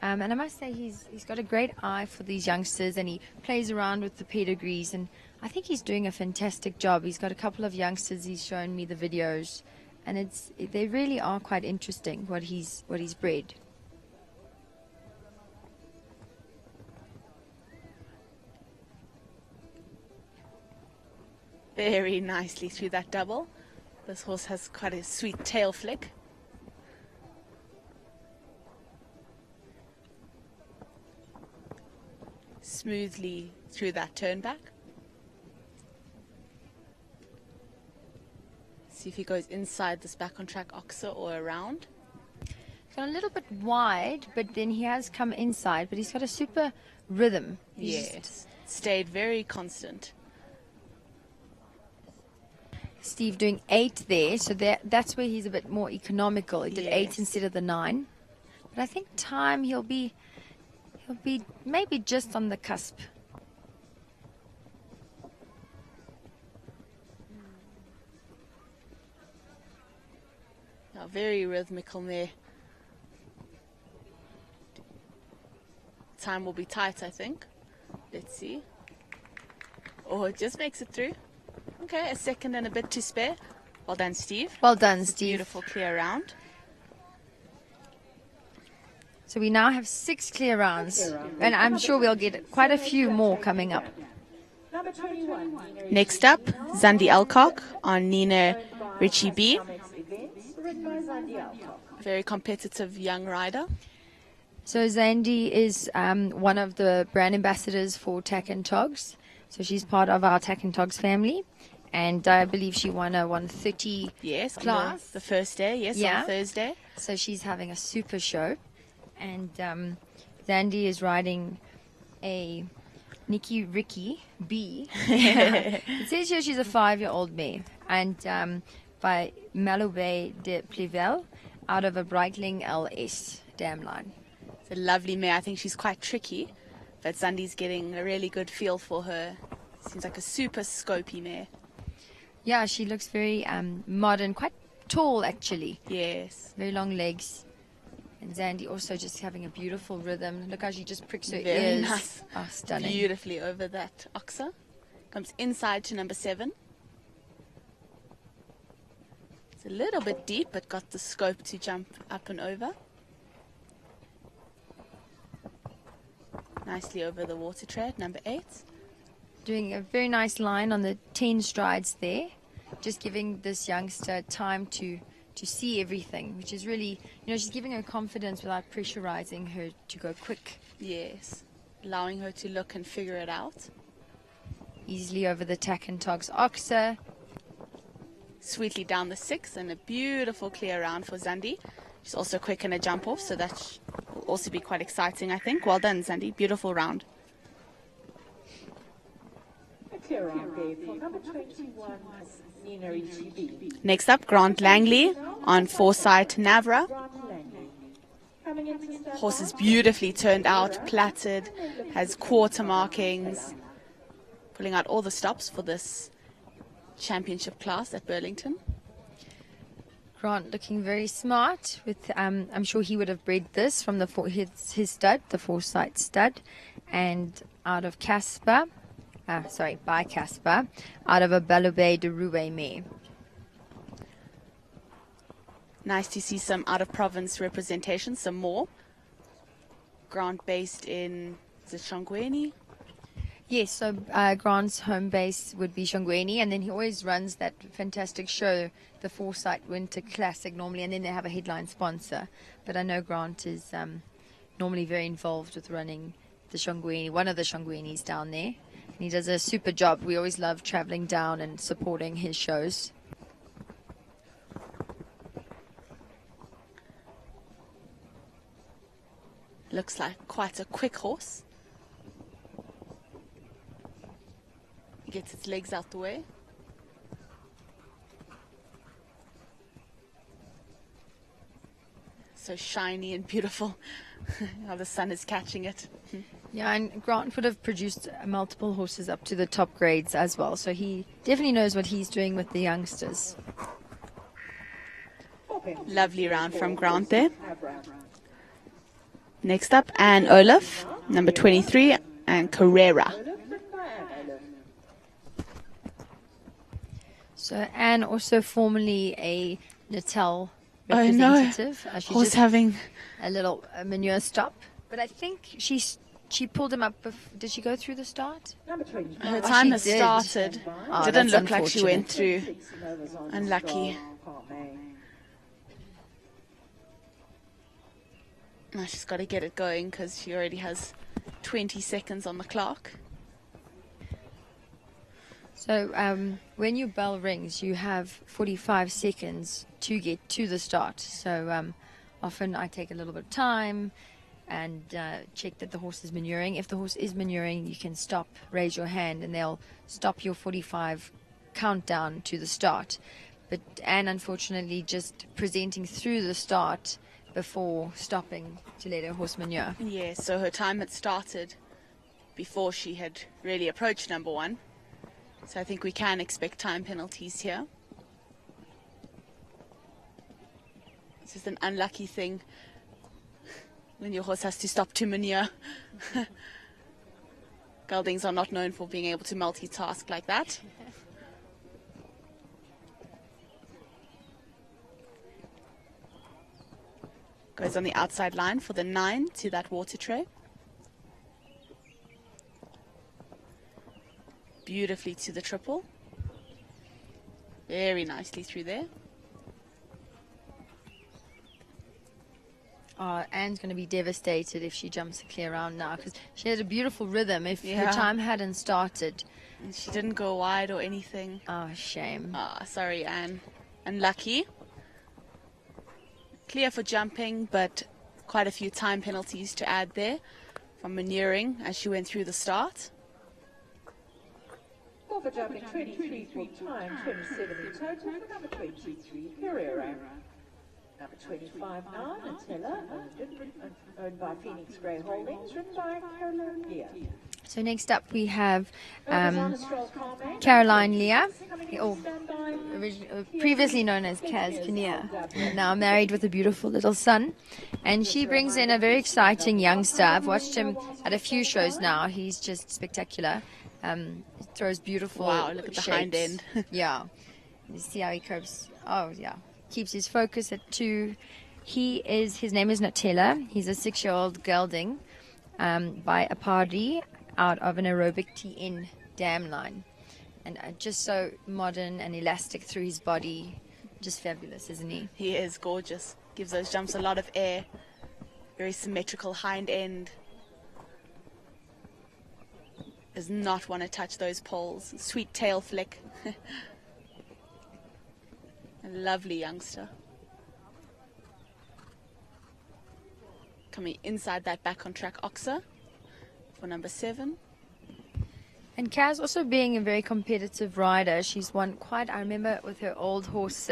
And I must say he's got a great eye for these youngsters, and he plays around with the pedigrees, and I think he's doing a fantastic job. He's got a couple of youngsters, he's shown me the videos, and they really are quite interesting what he's bred. Very nicely through that double. This horse has quite a sweet tail flick. Smoothly through that turn back. See if he goes inside this back on track oxer or around. Got a little bit wide, but then he has come inside, but he's got a super rhythm. Yes, stayed very constant. Steve doing 8 there, so that's where he's a bit more economical. He did 8 Yes. instead of the 9. But I think time he'll be maybe just on the cusp. Now, very rhythmical there. Time will be tight, I think. Let's see. Oh, it just makes it through. Okay, a second and a bit to spare. Well done, Steve. Well done, It's a Steve. beautiful clear round. So we now have 6 clear rounds, and I'm sure we'll get quite a few more coming up. Number 21. Next up, Zandi Alcock on Nina Richie B. Ridden by Zandi Alcock. Very competitive young rider. So Zandi is one of the brand ambassadors for TAC and TOGS. So she's part of our TAC and TOGS family. And I believe she won a 130 Yes, class. on the first day, yes, Yeah. on Thursday. So she's having a super show. And Zandi is riding a Nikki Ricky B. It says here she's a 5-year-old mare. And by Malobé de Plevel out of a Breitling LS dam line. It's a lovely mare. I think she's quite tricky, but Zandi's getting a really good feel for her. Seems like a super scopy mare. Yeah, she looks very modern, quite tall actually. Yes. Very long legs. And Zandi also just having a beautiful rhythm. Look how she just pricks her Very ears. nice. Oh, stunning. Beautifully over that oxa. Comes inside to number 7. It's a little bit deep, but got the scope to jump up and over. Nicely over the water tread, number 8. Doing a very nice line on the 10 strides there. Just giving this youngster time to see everything, which is really, she's giving her confidence without pressurizing her to go quick. Yes. Allowing her to look and figure it out. Easily over the TAC and TOGS oxa. Sweetly down the 6 and a beautiful clear round for Zandi. She's also quick in a jump off, so that will also be quite exciting, I think. Well done, Zandi. Beautiful round. A clear round there for number 21, Nina Richie B. Next up, Grant Langley on Foresight Navra. Grant Langley. Coming into start Horse is beautifully turned out, platted, has quarter markings. Pulling out all the stops for this championship class at Burlington. Grant looking very smart. With I'm sure he would have bred this from his stud, the Foresight stud, and out of Casper. By Casper, out of a Balubé de Rouet mare. Nice to see some out-of-province representation, some more. Grant based in, is it Shangweni? Yes, so Grant's home base would be Shangweni, and then he always runs that fantastic show, the Foresight Winter Classic normally, and then they have a headline sponsor. But I know Grant is normally very involved with running the Shangweni, one of the Shangwenis down there. And he does a super job. We always love traveling down and supporting his shows. Looks like quite a quick horse. Gets its legs out the way. So shiny and beautiful. How the sun is catching it. Yeah, and Grant would have produced multiple horses up to the top grades as well. So he definitely knows what he's doing with the youngsters. Lovely round from Grant there. Next up, Anne Olaf, number 23, and Carrera. So Anne also formerly a Natal Oh no, representative. She horse just having a little manure stop. But I think she pulled him up. Did she go through the start? her time she has did. started. Oh, Didn't that's look like she went through. unfortunate. Unlucky. Now she's got to get it going because she already has 20 seconds on the clock. So when your bell rings, you have 45 seconds to get to the start. So often I take a little bit of time and check that the horse is manuring. If the horse is manuring, you can stop, raise your hand, and they'll stop your 45 countdown to the start. But Anne, unfortunately, just presenting through the start before stopping to let her horse manure. Yeah, so her time had started before she had really approached number 1. So I think we can expect time penalties here. It's just an unlucky thing when your horse has to stop to manure. Got Geldings are not known for being able to multitask like that. Goes on the outside line for the 9 to that water tray. Beautifully to the triple. Very nicely through there. Anne's going to be devastated if she jumps a clear round now, because she had a beautiful rhythm. If her time hadn't started. And she didn't go wide or anything. Oh, shame. Sorry, Anne. Unlucky. Clear for jumping, but quite a few time penalties to add there from maneuvering as she went through the start. Well, for jumping 23 full time, 27 in total for number 23, Pereira. Number 25, Nutella, owned by Phoenix Grey Holdings, written by Caroline Leah. So next up we have Caroline Leah, previously known as Kaz Kinnear, now married with a beautiful little son. And she brings in a very exciting youngster. I've watched him at a few shows now. He's just spectacular. He throws beautiful look at the shapes. hind end. Yeah. You see how he copes. Oh, yeah. Keeps his focus at 2. His name is Nutella. He's a 6-year-old gelding by a party out of an aerobic TN dam line. And just so modern and elastic through his body. Just fabulous, isn't he? He is gorgeous. Gives those jumps a lot of air. Very symmetrical hind end. Does not want to touch those poles. Sweet tail flick. A lovely youngster. Coming inside that back on track oxer for number 7. And Kaz also being a very competitive rider. She's won quite, I remember with her old horse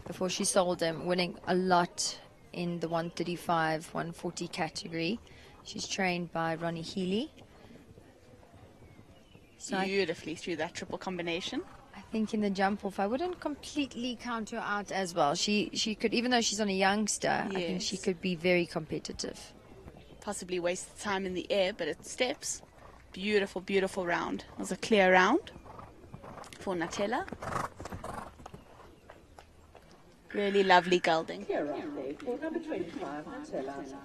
before she sold him, winning a lot in the 135, 140 category. She's trained by Ronnie Healy. So beautifully through that triple combination. I think in the jump off, I wouldn't completely count her out as well. She could, even though she's on a youngster, yes. I think she could be very competitive. Possibly waste time in the air, but it steps. Beautiful, beautiful round. It was a clear round for Nutella. Really lovely gelding. Clear round there for number 25, Nutella.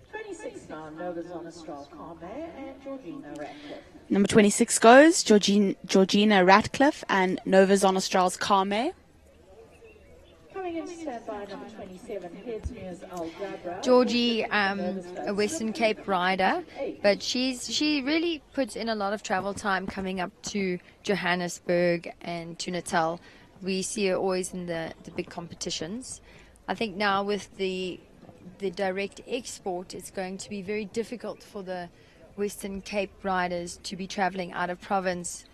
26 now, Nova's on Austral Carme and Georgina Ratcliffe. Number 26 goes Georgina Ratcliffe and Nova's on Austral's Carme. Coming in to stand by number 27, Headsmere's Al Dabra. Georgie, a Western Cape rider, but she really puts in a lot of travel time coming up to Johannesburg and to Natal. We see her always in the big competitions. I think now with the direct export, it's going to be very difficult for the Western Cape riders to be traveling out of province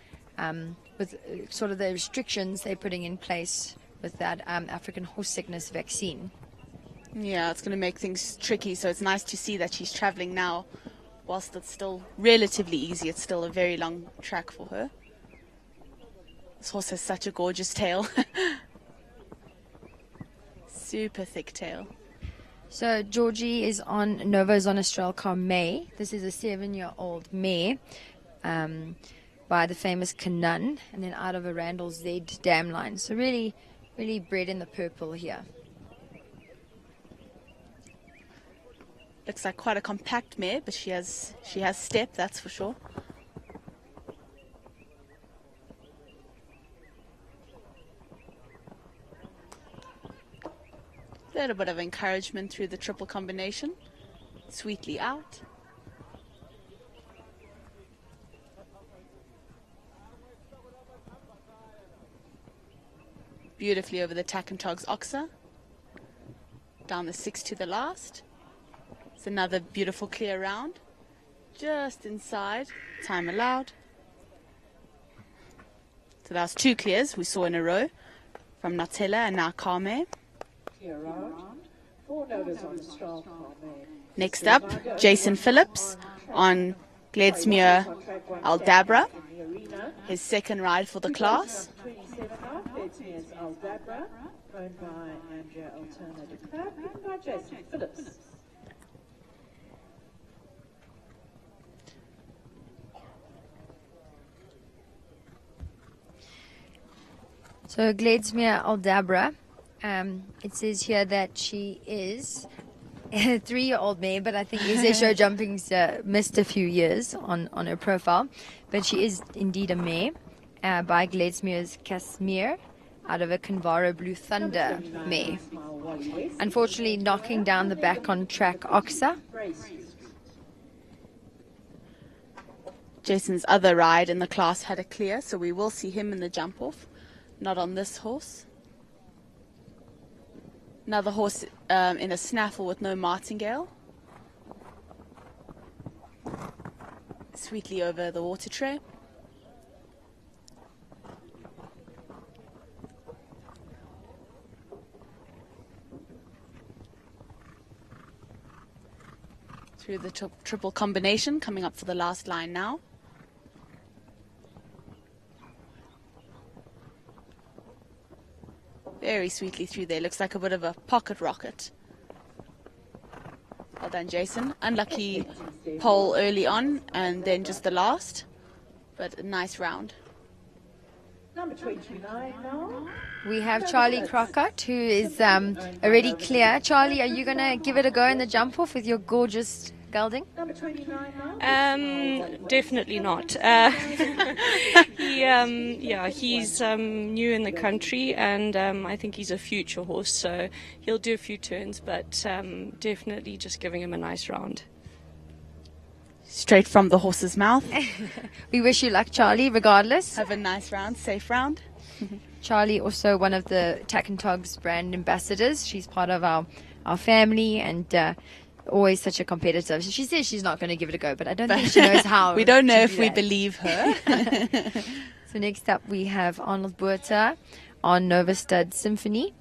with sort of the restrictions they're putting in place with that African horse sickness vaccine. Yeah, it's going to make things tricky, so it's nice to see that she's traveling now whilst it's still relatively easy. It's still a very long track for her. This horse has such a gorgeous tail. Super thick tail. So Georgie is on Nova's on Austral Carme. This is a 7-year-old mare by the famous Canaan, and then out of a Randall Z dam line. So really bred in the purple here. Looks like quite a compact mare, but she has step, that's for sure. A little bit of encouragement through the triple combination. Sweetly out. Beautifully over the tack and togs oxer. Down the 6 to the last. It's another beautiful clear round. Just inside. Time allowed. So that was 2 clears we saw in a row from Nutella and now Carme. Next up, Jason Phillips on Gledsmuir Aldabra, his second ride for the class. So Gledsmere Aldabra, it says here that she is a 3-year-old mare, but I think SA Show Jumping's missed a few years on her profile. But she is indeed a mare by Gledsmere's Casimir out of a Convaro Blue Thunder mare. Unfortunately, knocking down the back on track Oxa. Jason's other ride in the class had a clear, so we will see him in the jump off. Not on this horse. Another horse in a snaffle with no martingale. Sweetly over the water tray. Through the triple combination, coming up for the last line now. Very sweetly through there. Looks like a bit of a pocket rocket. Well done, Jason. Unlucky pole early on and then just the last. But a nice round. Number 29 now. We have Charlie Crockett, who is already clear. Charlie, are you going to give it a go in the jump off with your gorgeous gelding? Number 29 now. Definitely not. He's new in the country, and I think he's a future horse, so he'll do a few turns, but definitely just giving him a nice round. Straight from the horse's mouth. We wish you luck, Charlie, regardless. Have a nice round, safe round. Charlie, also one of the TACK and TOGS brand ambassadors. She's part of our family and always such a competitor. She says she's not going to give it a go, but I don't think she knows how. We don't know if we that. believe her. So next up we have Arnold Buerta on Nova Stud Symphony.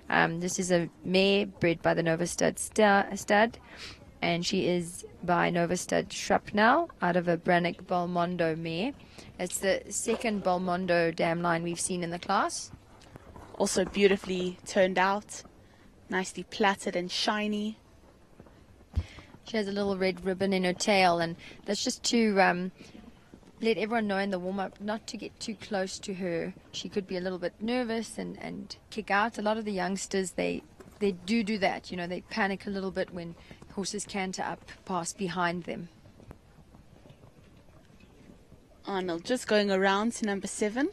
This is a mare bred by the Nova Stud stud, and she is by Nova Stud Shrapnel out of a Brannock Belmondo mare. It's the second Belmondo dam line we've seen in the class. Also beautifully turned out, nicely plaited and shiny. She has a little red ribbon in her tail, and that's just to let everyone know in the warm-up not to get too close to her. She could be a little bit nervous and kick out. A lot of the youngsters, they do that. You know, they panic a little bit when horses canter up past behind them. Arnold just going around to number 7.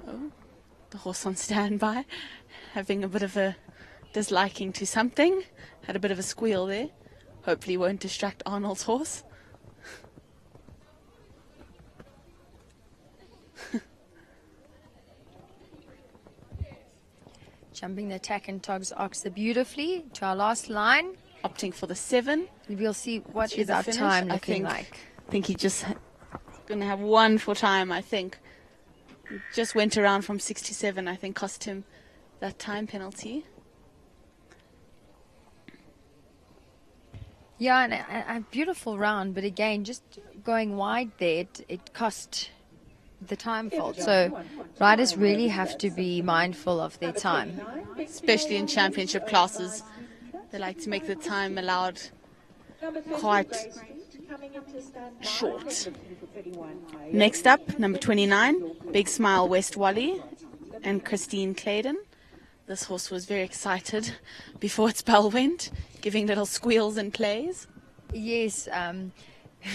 Oh, the horse on standby, having a bit of a disliking to something. Had a bit of a squeal there. Hopefully won't distract Arnold's horse. Jumping the TACK and TOGS Oxa beautifully to our last line. Opting for the 7. We'll see what Through is the our finish, time looking like. I think he just going to have one for time, I think. Just went around from 67, I think cost him that time penalty. Yeah, and a beautiful round, but again, just going wide there, it cost the time fault. So riders really have to be mindful of their time. Especially in championship classes. They like to make the time allowed quite short. Next up, number 29, Big Smile West Wally and Christine Claydon. This horse was very excited before its bell went, giving little squeals and plays. Yes,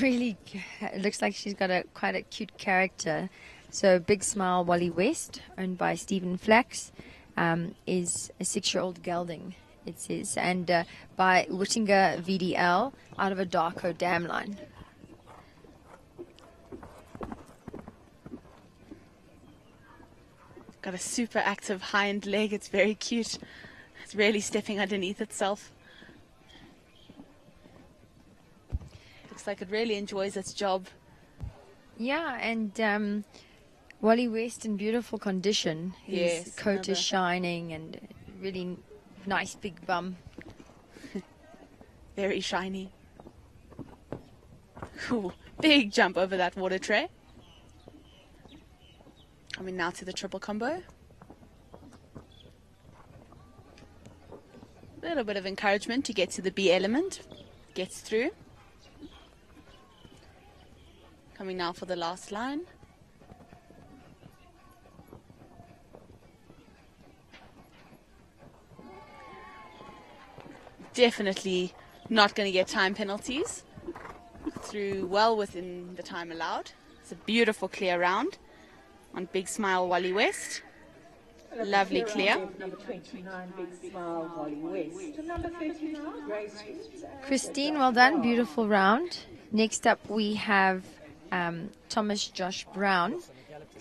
really, it looks like she's got quite a cute character. So Big Smile Wally West, owned by Stephen Flax, is a 6-year-old gelding, it says, and by Whittinger VDL out of a Darko dam line. Got a super active hind leg. It's very cute. It's really stepping underneath itself. Looks like it really enjoys its job. Yeah, and Wally West in beautiful condition. His coat is shining and really nice big bum. Very shiny. Ooh, big jump over that water tray. Coming now to the triple combo. A little bit of encouragement to get to the B element. Gets through. Coming now for the last line. Definitely not going to get time penalties. Through well within the time allowed. It's a beautiful clear round on Big Smile Wally West. Lovely clear. Number 29, Big Smile, Wally West. Number 39, Grace Street. Christine, well done. Beautiful round. Next up we have Thomas Josh Brown,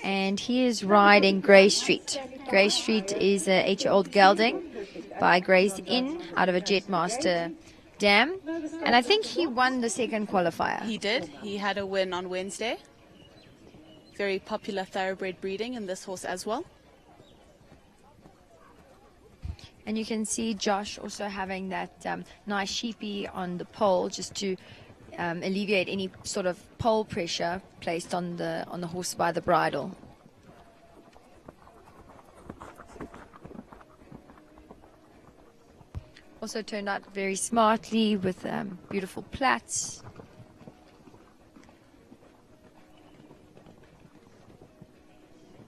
and he is riding Grey Street. Grey Street is a 8-year-old gelding by Gray's Inn out of a Jetmaster dam, and I think he won the second qualifier. He did. He had a win on Wednesday. Very popular thoroughbred breeding in this horse as well. And you can see Josh also having that nice sheepy on the pole, just to alleviate any sort of pole pressure placed on the horse by the bridle. Also turned out very smartly with beautiful plaits.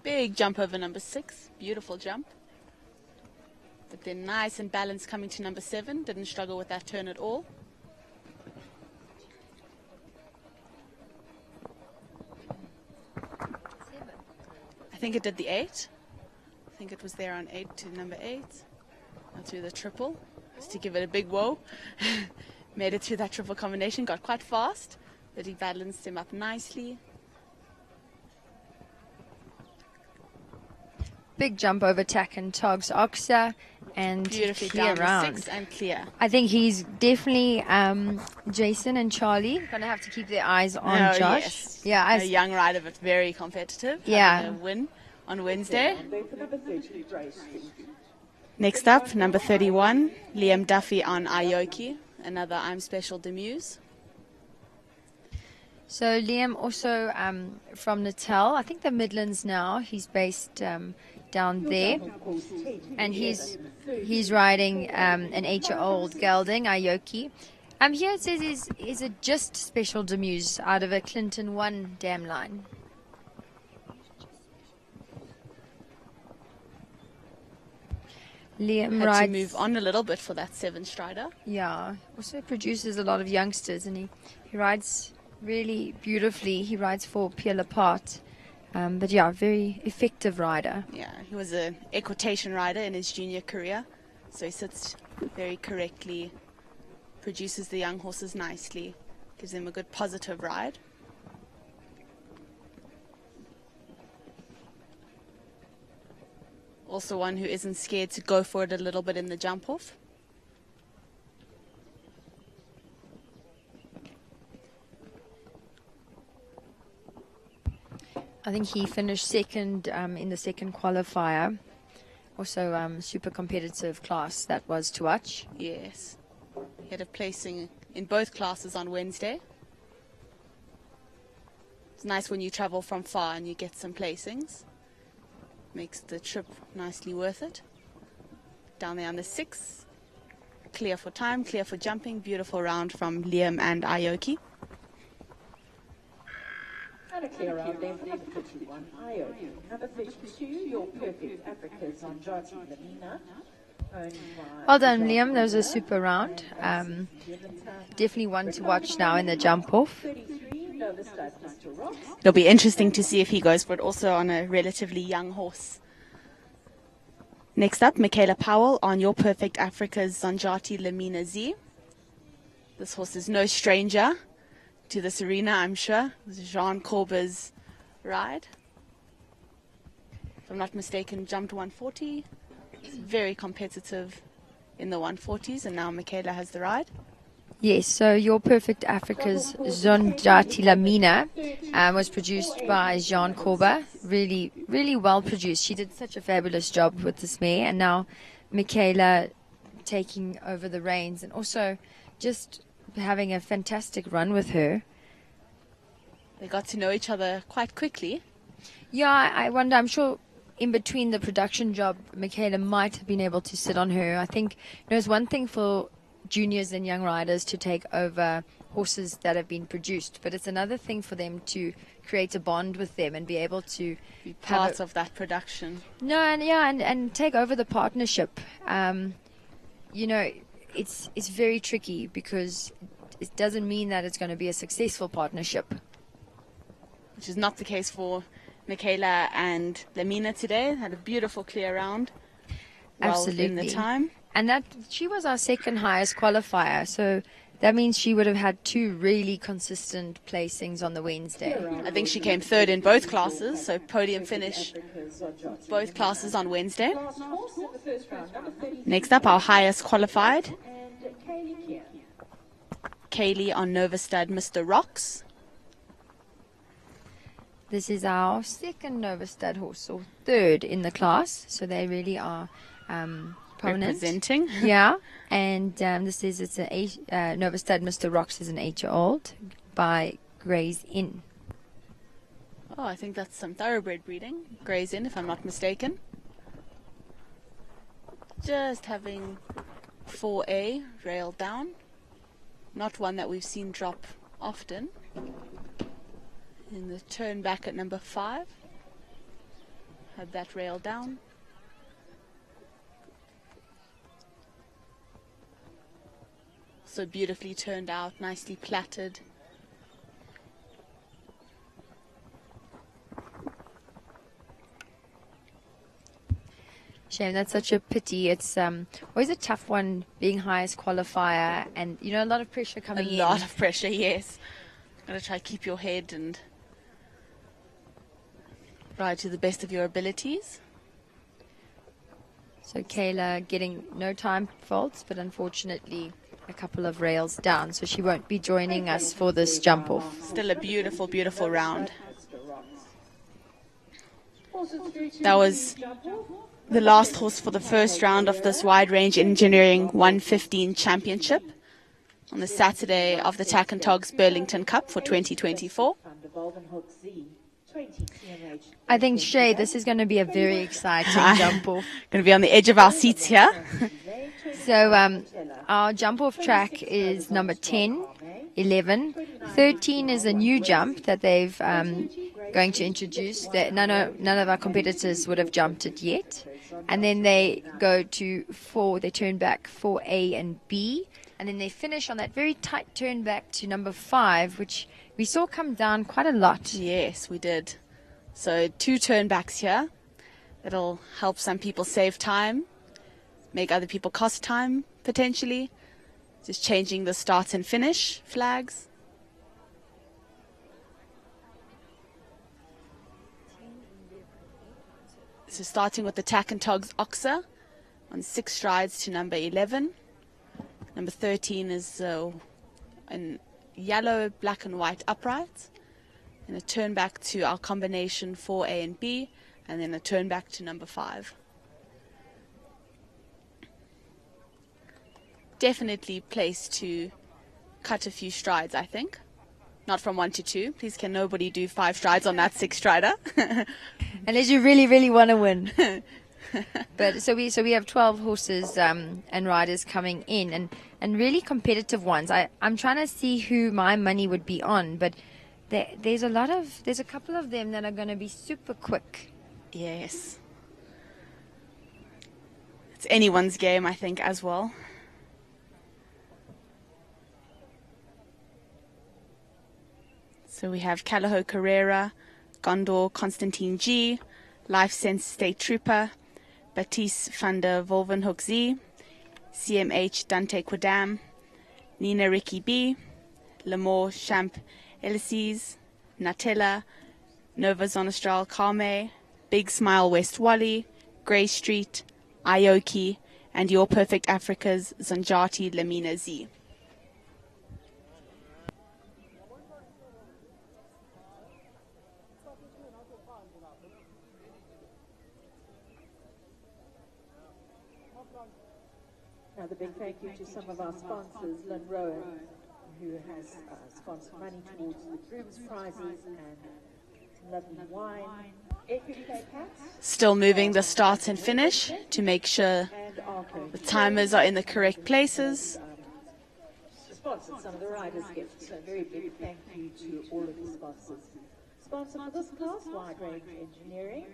Big jump over number 6. Beautiful jump. But then nice and balanced coming to number 7. Didn't struggle with that turn at all. I think it did the 8. I think it was there on 8 to number 8. Now through the triple, just to give it a big whoa. Made it through that triple combination, got quite fast, but he balanced him up nicely. Big jump over Tack and TOGS Oxa, and Beautifully clear down round. the 6 and clear. I think he's definitely Jason and Charlie gonna have to keep their eyes on Oh, Josh. yes. Yeah, A young rider, but very competitive. Yeah. Having a win on Wednesday. Number 30, Grace Street. Next up, number 31, Liam Duffy on Aoki. Another I'm Special Demuse. So Liam also from Natal, I think the Midlands now. He's based down there, and he's riding an 8-year-old gelding, Aoki. Here it says is a just Special Demuse out of a Clinton 1 dam line. Liam Had rides. to move on a little bit for that 7 strider. Yeah, also produces a lot of youngsters, and he rides really beautifully. He rides for Pierre Lapart. But yeah, very effective rider. Yeah, he was an equitation rider in his junior career, so he sits very correctly, produces the young horses nicely, gives them a good positive ride. Also one who isn't scared to go for it a little bit in the jump off. I think he finished second in the second qualifier. Also super competitive class that was to watch. Yes. He had a placing in both classes on Wednesday. It's nice when you travel from far and you get some placings. Makes the trip nicely worth it. Down there on the 6. Clear for time, clear for jumping. Beautiful round from Liam and Aoki. And a clear round there for number 51, Aoki. Number 32, Your Perfect Africa's on Jati Lamina. Well done, Liam. That was a super round. Definitely one to watch now in the jump off. It'll be interesting to see if he goes for it also on a relatively young horse. Next up, Michaela Powell on Your Perfect Africa's Zanjati Lamina Z. This horse is no stranger to this arena, I'm sure. This is Jean Corber's ride. If I'm not mistaken, jumped 140. It's very competitive in the 140s, and now Michaela has the ride. Yes, so Your Perfect Africa's Zonjati Lamina was produced by Jean Corber. Really, really well produced. She did such a fabulous job with this mare, and now Michaela taking over the reins and also just having a fantastic run with her. They got to know each other quite quickly. Yeah, I wonder, I'm sure in between the production job, Michaela might have been able to sit on her. I think it's one thing for juniors and young riders to take over horses that have been produced, but it's another thing for them to create a bond with them and be able to be part of that production. No, and take over the partnership. You know, it's very tricky because it doesn't mean that it's going to be a successful partnership. Which is not the case for Michaela and Lamina today. Had a beautiful clear round. Absolutely. Well within the time. And that she was our second highest qualifier, so that means she would have had 2 really consistent placings on the Wednesday. I think she came third in both classes, so podium finish both classes on Wednesday. Next up, our highest qualified, Kaylee on Nova Stud Mr. Rocks. This is our second Nova Stud horse, or third in the class, so they really are prominent. Representing. Yeah, and this is Nova Stud Mr. Rocks is an 8-year-old by Gray's Inn. Oh, I think that's some thoroughbred breeding. Gray's Inn, if I'm not mistaken. Just having 4A railed down. Not one that we've seen drop often. In the turn back at number 5. Had that railed down. So beautifully turned out, nicely plaited. Shame, that's such a pity. It's always a tough one being highest qualifier, and you know, a lot of pressure coming in. A lot of pressure, yes. Gotta try to keep your head and ride to the best of your abilities. So Kayla getting no time faults, but unfortunately a couple of rails down, so she won't be joining us for this jump off. Still a beautiful, beautiful round. That was the last horse for the first round of this Wide Range Engineering 115 Championship on the Saturday of the TAC and TOGS Burlington Cup for 2024. I think, Shay, this is going to be a very exciting jump off. Going to be on the edge of our seats here. So our jump off track is number 10, 11, 13 is a new jump that they've going to introduce. That none of our competitors would have jumped it yet. And then they go to 4, they turn back 4A and B, and then they finish on that very tight turn back to number 5, which we saw come down quite a lot. Yes, we did. So 2 turn backs here. It'll help some people save time, make other people cost time, potentially. Just changing the start and finish flags. So starting with the TAC and TOGS Oxa on 6 strides to number 11. Number 13 is in yellow, black and white uprights. And a turn back to our combination 4A and B, and then a turn back to number 5. Definitely placed to cut a few strides, I think. Not from 1 to 2. Please, can nobody do 5 strides on that 6-strider? Unless you really, really want to win. But so we have 12 horses and riders coming in, and really competitive ones. I'm trying to see who my money would be on, but there's a couple of them that are going to be super quick. Yes. It's anyone's game, I think, as well. So we have Calaho Carrera, Gondor Constantine G, Life Sense State Trooper, Baptiste van der Wolvenhoek Z, CMH Dante Quidam, Nina Ricky B, Lamore Champ Elysees, Natella, Nova Zonastral Carme, Big Smile West Wally, Grey Street, Aoki, and Your Perfect Africa's Zanjati Lamina Z. Another big thank you to some of our sponsors, Lynn Rowan, who has sponsored money towards the groom's prizes and lovely wine. Still moving the start and finish to make sure the timers are in the correct places. sponsored some of the riders' gifts. So a very big thank you to all of the sponsors. Sponsor for this class, Wide Range Engineering.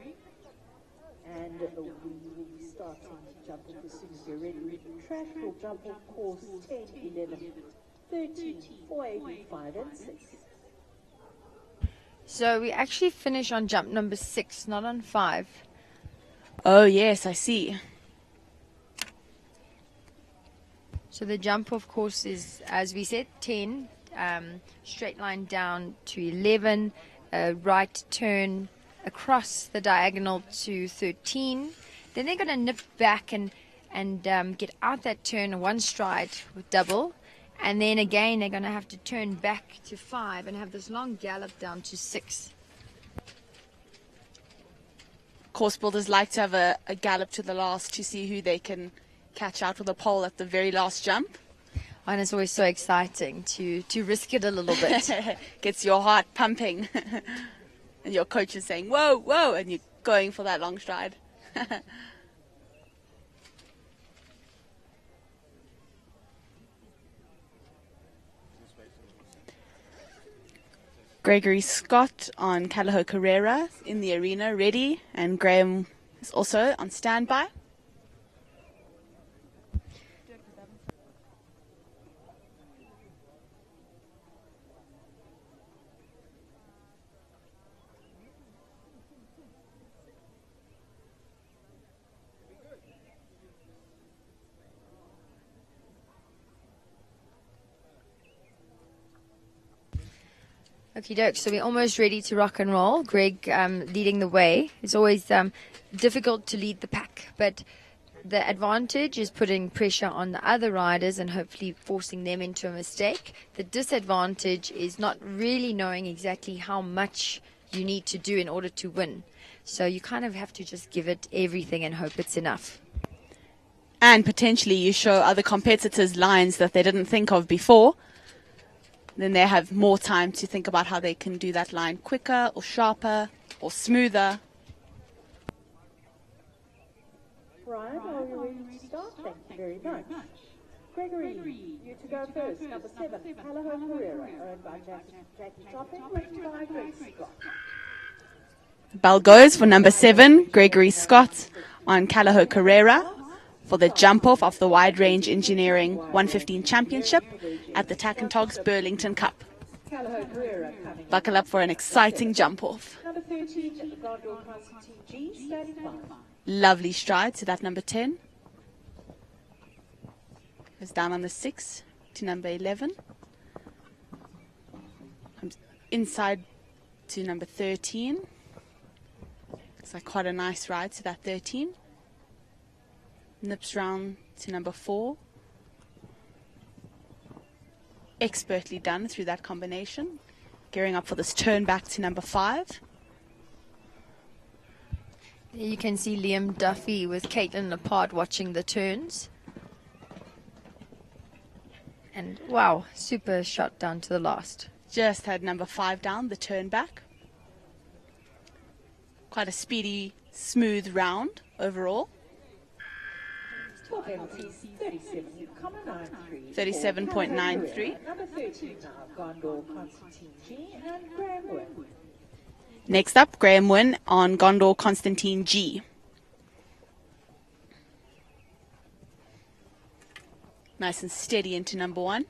And we will be starting to jump off as soon as you're ready. Track will jump off course 10, 11, 13, 4, 8, 5, and 6. So we actually finish on jump number 6, not on 5. Oh, yes, I see. So the jump off course is, as we said, 10, straight line down to 11, right turn across the diagonal to 13. Then they're going to nip back and get out that turn one stride with double. And then again, they're going to have to turn back to 5 and have this long gallop down to 6. Course builders like to have a gallop to the last to see who they can catch out with a pole at the very last jump. And it's always so exciting to risk it a little bit. Gets your heart pumping. And your coach is saying, whoa, whoa, and you're going for that long stride. Gregory Scott on Callao Carrera in the arena, ready, and Graham is also on standby. Okie doke, so we're almost ready to rock and roll. Greg leading the way. It's always difficult to lead the pack, but the advantage is putting pressure on the other riders and hopefully forcing them into a mistake. The disadvantage is not really knowing exactly how much you need to do in order to win. So you kind of have to just give it everything and hope it's enough. And potentially you show other competitors lines that they didn't think of before. Then they have more time to think about how they can do that line quicker or sharper or smoother. Ryan, are you ready to start? Thank you very much. Gregory, you to go first. Number 7, Callao Carrera, owned by Jackie Topping, with Gregory Scott. Bell goes for number 7, Gregory Scott on Callao Carrera for the jump off of the Wide Range Engineering 115 Championship at the TAC and TOGS Burlington Cup. Buckle up for an exciting jump off. Number 13, Gondor Constantine G, standing by. Lovely stride to that number 10. Goes down on the 6 to number 11. Comes inside to number 13. Looks like quite a nice ride to that 13. Nips round to number 4. Expertly done through that combination. Gearing up for this turn back to number 5. You can see Liam Duffy with Caitlin apart watching the turns. And wow, super shot down to the last. Just had number 5 down, the turn back. Quite a speedy, smooth round overall. 37.93. Number 13 now, Gondor Constantine G and Graham Wynn. Next up, Graham Wynn on Gondor Constantine G. Nice and steady into number 1.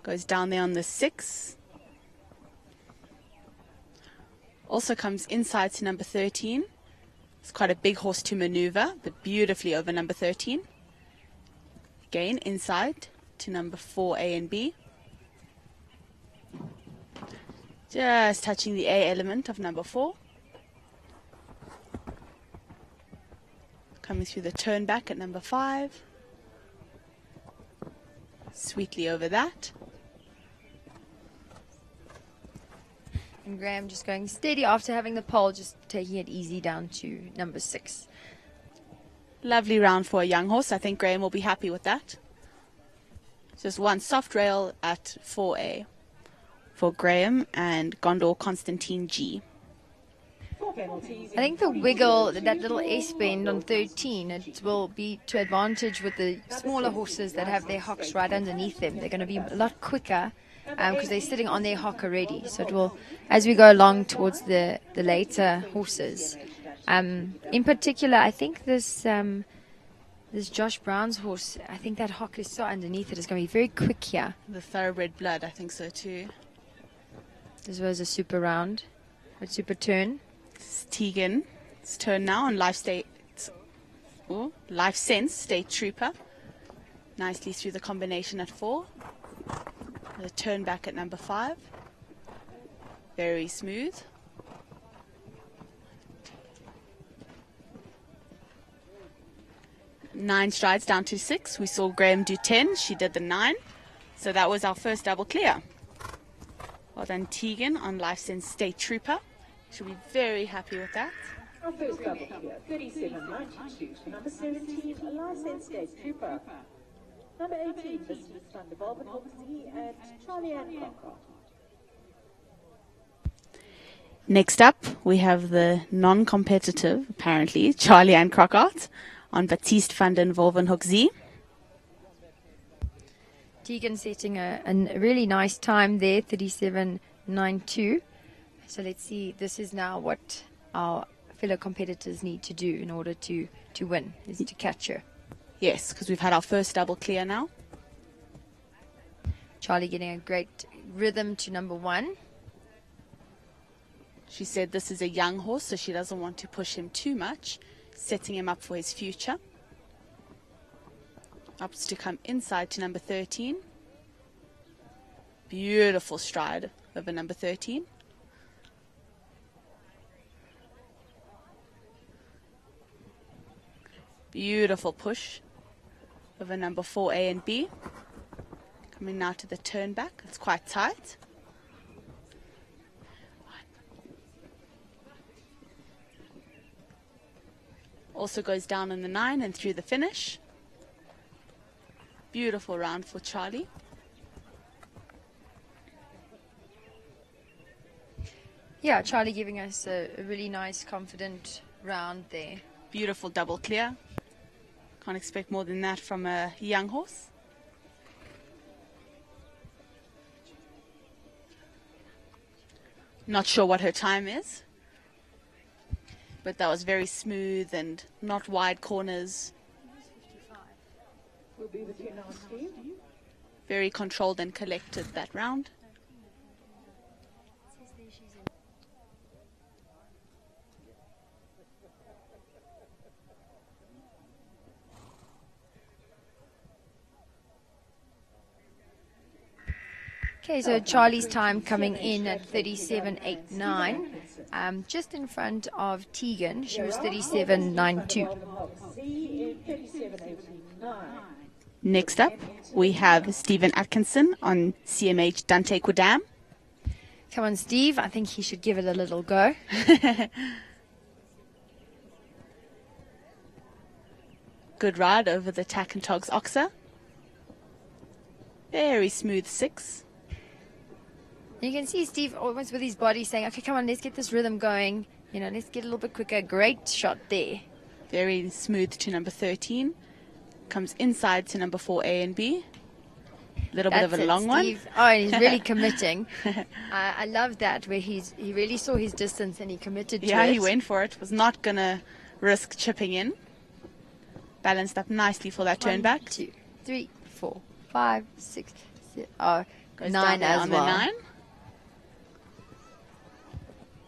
Goes down there on the 6. Also comes inside to number 13. It's quite a big horse to maneuver, but beautifully over number 13. Again, inside to number 4, A and B. Just touching the A element of number 4. Coming through the turn back at number 5. Sweetly over that. And Graham just going steady after having the pole, just taking it easy down to number 6. Lovely round for a young horse. I think Graham will be happy with that. Just one soft rail at 4A for Graham and Gondor Constantine G. Penalties. I think the wiggle, that little S bend on 13, it will be to advantage with the smaller horses that have their hocks right underneath them. They're going to be a lot quicker because they're sitting on their hock already. So it will, as we go along towards the later horses. In particular, I think this Josh Brown's horse, I think that hock is so underneath it. It's going to be very quick here. The thoroughbred blood, I think so too. This was a super round, a super turn. It's Tegan's turn now on Life Sense State Trooper. Nicely through the combination at 4. The turn back at number 5. Very smooth. Nine strides down to 6. We saw Graham do 10. She did the 9. So that was our first double clear. Well done, Tegan, on Life Sense State Trooper. She'll be very happy with that. Our first double clear, 37.92 for number 17, Life Sense State Trooper. Number 18, Mr. Thunder Volvin Hoxie and Charlie Ann Crocker. Next up, we have the non-competitive, apparently, Charlie Ann Crockart on Baptiste van den Wolvenhoek-Zee. Tegan setting a really nice time there, 37.92. So let's see, this is now what our fellow competitors need to do in order to win, is to catch her. Yes, because we've had our first double clear now. Charlie getting a great rhythm to number 1. She said this is a young horse, so she doesn't want to push him too much, setting him up for his future. Ups to come inside to number 13. Beautiful stride over number 13. Beautiful push over number 4A and B. Coming now to the turn back. It's quite tight. Also goes down in the 9 and through the finish. Beautiful round for Charlie. Yeah, Charlie giving us a really nice, confident round there. Beautiful double clear. Can't expect more than that from a young horse. Not sure what her time is, but that was very smooth and not wide corners. We'll be with you now, Steve. Very controlled and collected that round. Okay, so Charlie's time coming in at 37.89, just in front of Tegan. She was 37.92. Next up, we have Stephen Atkinson on CMH Dante Quidam. Come on, Steve. I think he should give it a little go. Good ride over the Tack and TOGS Oxa. Very smooth 6. You can see Steve almost with his body saying, okay, come on, let's get this rhythm going. You know, let's get a little bit quicker. Great shot there. Very smooth to number 13. Comes inside to number 4A and B. A little bit of a long Steve. one. Oh, and he's really committing. I love that, where he really saw his distance and he committed to it. Yeah, he went for it. Was not going to risk chipping in. Balanced up nicely for that turn back. 1, 2, 3, 4, 5, 6, 7, Goes 9 down as on well. The 9.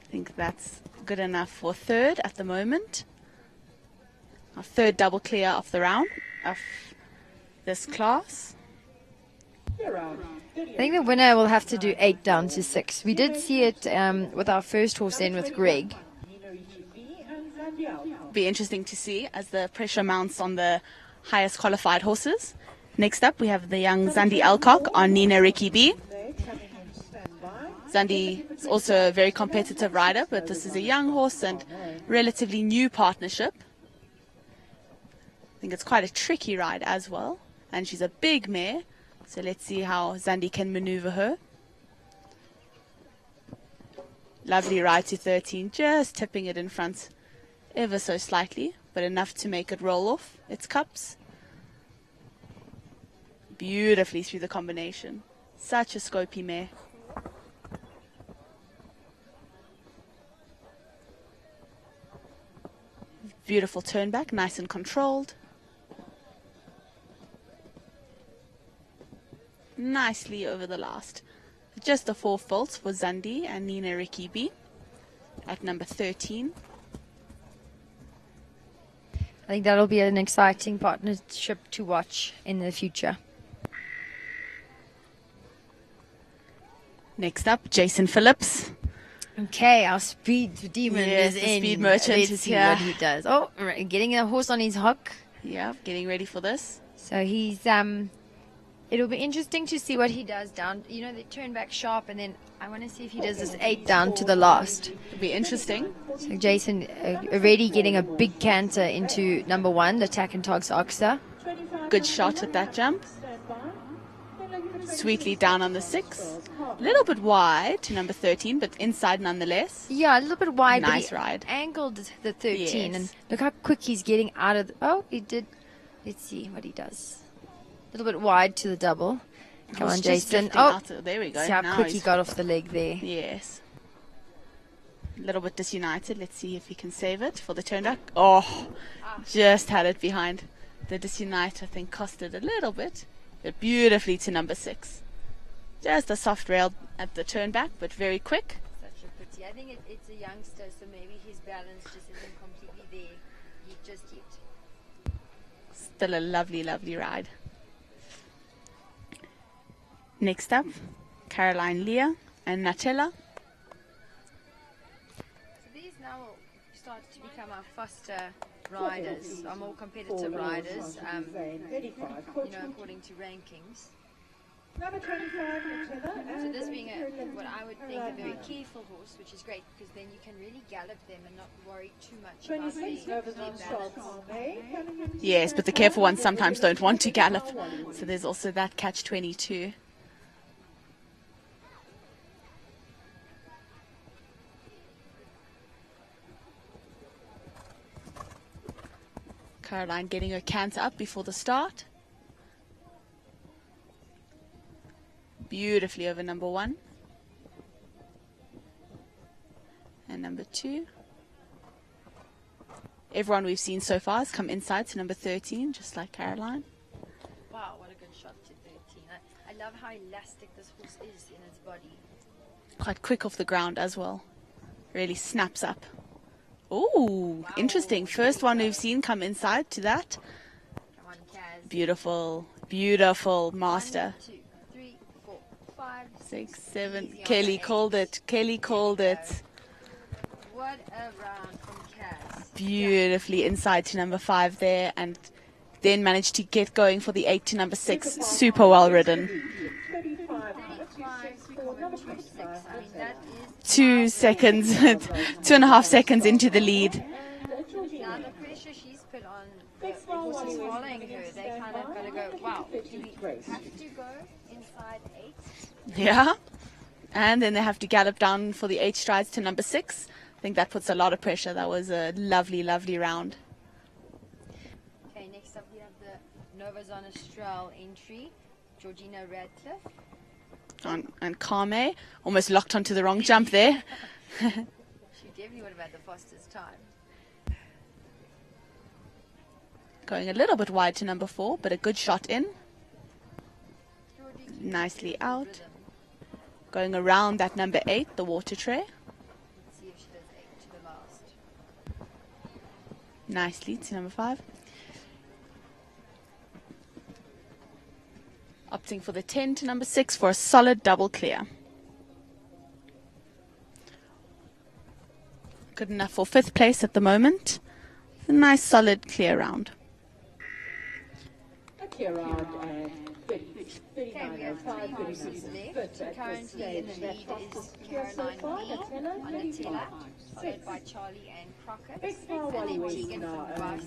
I think that's good enough for third at the moment. Our third double clear of the round of this class. I think the winner will have to do 8 down to 6. We did see it with our first horse in with Greg. Be interesting to see as the pressure mounts on the highest qualified horses. Next up, we have the young Zandi Alcock on Nina Ricky B. Zandi is also a very competitive rider, but this is a young horse and relatively new partnership. I think it's quite a tricky ride as well. And she's a big mare, so let's see how Zandi can maneuver her. Lovely ride to 13, just tipping it in front ever so slightly, but enough to make it roll off its cups. Beautifully through the combination. Such a scopy mare. Beautiful turn back, nice and controlled. Nicely over the last. Just the 4 faults for Zandi and Nina Ricky B at number 13. I think that'll be an exciting partnership to watch in the future. Next up, Jason Phillips. Okay, our speed demon Yes, is the in. speed merchant Let's is see here. what he does. Oh, getting a horse on his hook. Yeah, getting ready for this. So he's it'll be interesting to see what he does down. You know, they turn back sharp, and then I want to see if he does this 8 down to the last. It'll be interesting. So Jason already getting a big canter into number 1, the Tack and TOGS Oxer. Good shot at that jump. Sweetly down on the 6. A little bit wide to number 13, but inside nonetheless. Yeah, a little bit wide. Nice but he ride. Angled the 13, Yes. and look how quick he's getting out of. Oh, he did. Let's see what he does. A little bit wide to the double. Come on, Just Jason. drifting Oh, out. There we go. see how Now quick he he's- got off the leg there. Yes. A little bit disunited. Let's see if he can save it for the turn back. Oh, just had it behind. The disunite, I think, cost it a little bit. But beautifully to number 6. Just a soft rail at the turn back, but very quick. Such a pity. I think it's a youngster, so maybe his balance just isn't completely there just yet. Still a lovely, lovely ride. Next up, Caroline Leah and Natella. So these now will start to become our faster riders, our more competitive riders, according to rankings. Number 25, Nutella. So this being what I would think a very careful horse, which is great because then you can really gallop them and not worry too much about 26, their balance. Yes, but the careful ones sometimes don't want to gallop. So there's also that catch-22. Caroline getting her canter up before the start. Beautifully over number 1. And number 2. Everyone we've seen so far has come inside to number 13, just like Caroline. Wow, what a good shot to 13. I love how elastic this horse is in its body. Quite quick off the ground as well. Really snaps up. Ooh, interesting. First one we've seen come inside to that. Come on, Kaz. Beautiful, beautiful master. 1, 2, 3, 4, 5, 6, 7. Easy on Kelly the called it. Kelly called it. What a round from Kaz. Beautifully inside to number 5 there, and then managed to get going for the 8 to number 6. Super well ridden. 35.26. I mean, that is 2 seconds, 2.5 seconds into the lead. now the pressure she's put on the horses following her. They kind of got to go, wow, do we have to go inside 8? Yeah. And then they have to gallop down for the 8 strides to number 6. I think that puts a lot of pressure. That was a lovely, lovely round. Okay, next up we have the Novazon Astral entry, Georgina Radcliffe. And Kame almost locked onto the wrong jump there. She definitely would have had the fastest time. Going a little bit wide to number 4, but a good shot in. Nicely out. Going around that number 8, the water tray. Let's see if she does 8 to the last. Nicely to number 5. Opting for the 10 to number 6 for a solid double clear. Good enough for 5th place at the moment. A nice solid clear round. Okay, round Okay, we have 3 horses left. Currently in the lead is Caroline Lee on Nutella, followed by Charlie and Crockett, and then Tegan from Bus.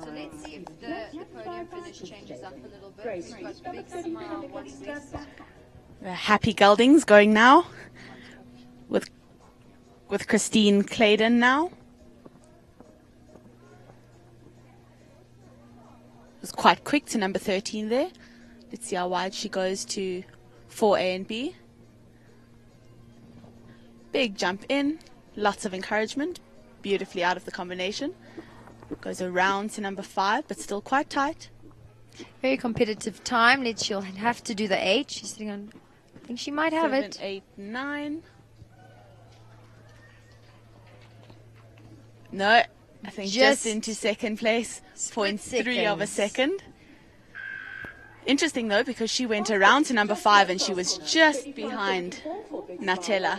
So let's see if the podium finish changes up a little bit. We've got Big Smile, Wally West. The Happy Geldings going now with with Christine Claydon now. It was quite quick to number 13 there. Let's see how wide she goes to 4A and B. Big jump in, lots of encouragement, beautifully out of the combination. Goes around to number 5, but still quite tight. Very competitive time. She'll have to do the 8. She's sitting on, I think she might have 7, it. 8, 9. No, I think just into second place. 0.3 of a second. Interesting though, because she went around to number 5 and she was just behind Natella.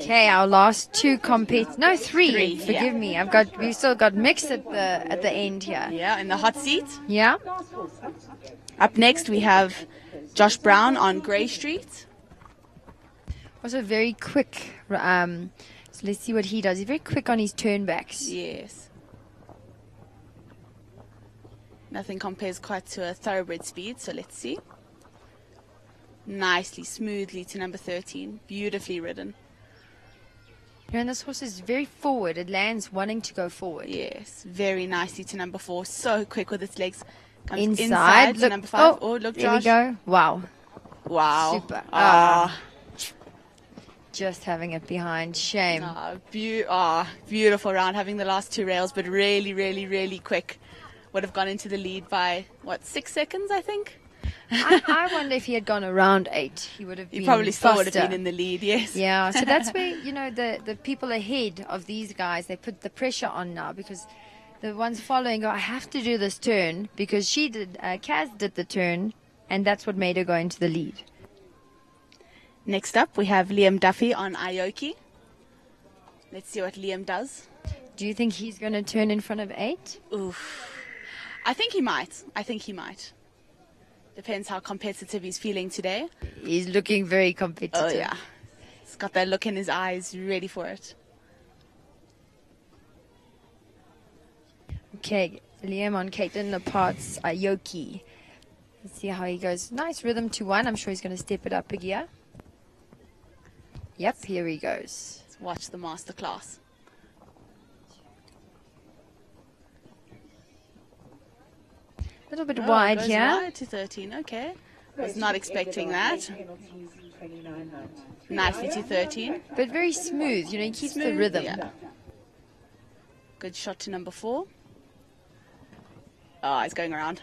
Okay, our last 2 three. Forgive me. We've still got Mix at the end here. Yeah, in the hot seat. Yeah. Up next we have Josh Brown on Grey Street. Also very quick. So let's see what he does. He's very quick on his turnbacks. Yes. Nothing compares quite to a thoroughbred speed, so let's see. Nicely, smoothly to number 13. Beautifully ridden. And this horse is very forward. It lands wanting to go forward. Yes, very nicely to number 4. So quick with its legs. Comes Inside to look, number 5. Oh, look, there Josh. we go. Wow. Wow. Super. Ah. Just having it behind. Shame. Beautiful round, having the last 2 rails, but really, really, really quick. Would have gone into the lead by, 6 seconds, I think? I wonder if he had gone around 8, he would have been He probably still would have faster. been in the lead, yes. Yeah, so that's where, the people ahead of these guys, they put the pressure on now because the ones following go, I have to do this turn because Kaz did the turn and that's what made her go into the lead. Next up, we have Liam Duffy on Aoki. Let's see what Liam does. Do you think he's going to turn in front of 8? Oof. I think he might. Depends how competitive he's feeling today. He's looking very competitive. Oh, yeah. He's got that look in his eyes, ready for it. Okay, Liam on Caitlin Lapart's Aoki. Let's see how he goes. Nice rhythm to 1. I'm sure he's going to step it up a gear. Yep, here he goes. Let's watch the masterclass. A little bit wide here. Wide to 13, okay. Was not expecting that. Nicely to 13. But very smooth, he keeps the rhythm. Yeah. Good shot to number 4. Oh, he's going around.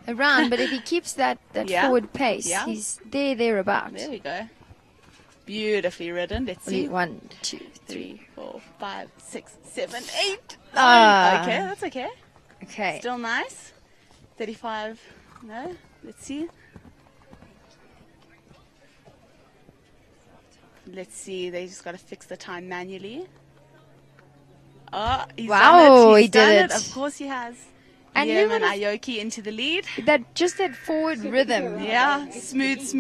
Around, but if he keeps that forward pace, Yeah. he's thereabouts. There we go. Beautifully ridden. Let's see. 1, 2, 3, 4, 5, 6, 7, 8. Ah. Okay, that's okay. Okay. Still nice. 35. No, let's see. Let's see. They just got to fix the time manually. Oh, he's done it. He did it. Of course he has. And Liam and Aoki into the lead. That forward rhythm. Yeah, smooth.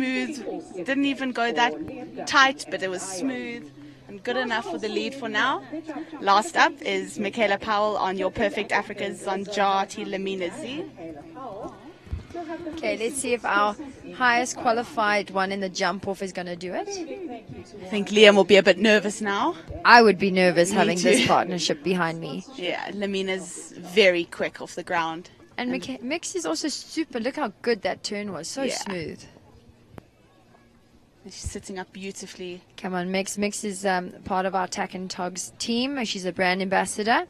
Didn't even go that tight, but it was smooth and good enough for the lead for now. Last up is Michaela Powell on Your Perfect Africa's Zanjati Laminazi. Okay, let's see if our highest qualified one in the jump off is going to do it. I think Liam will be a bit nervous now. I would be nervous having too. this partnership behind me. Yeah, Lamina's very quick off the ground. And Mix is also super. Look how good that turn was. So Yeah. smooth. She's sitting up beautifully. Come on, Mix. Mix is part of our TAC and TOGS team. She's a brand ambassador.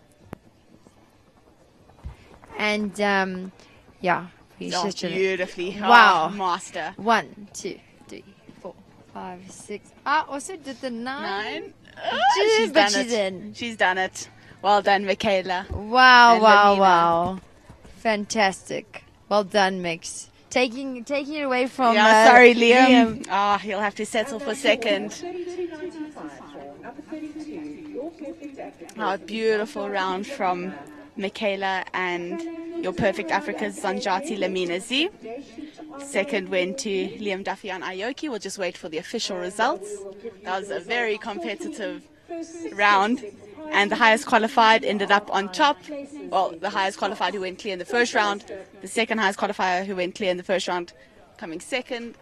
And, yeah. Oh, beautifully. Wow. Oh, master. 1, 2, 3, 4, 5, 6. Also did the 9. She's but done she's it. in. She's done it. Well done, Michaela. Wow, And wow, Lamina. wow. Fantastic. Well done, Mix. Taking it away from Sorry, Liam. He'll have to settle for second. Beautiful round from Michaela and Your Perfect Africa's Zanjati Laminazi. Second went to Liam Duffy on Aoki. We'll just wait for the official results. That was a very competitive round. And the highest qualified ended up on top. Well, the highest qualified who went clear in the first round. The second highest qualifier who went clear in the first round coming second.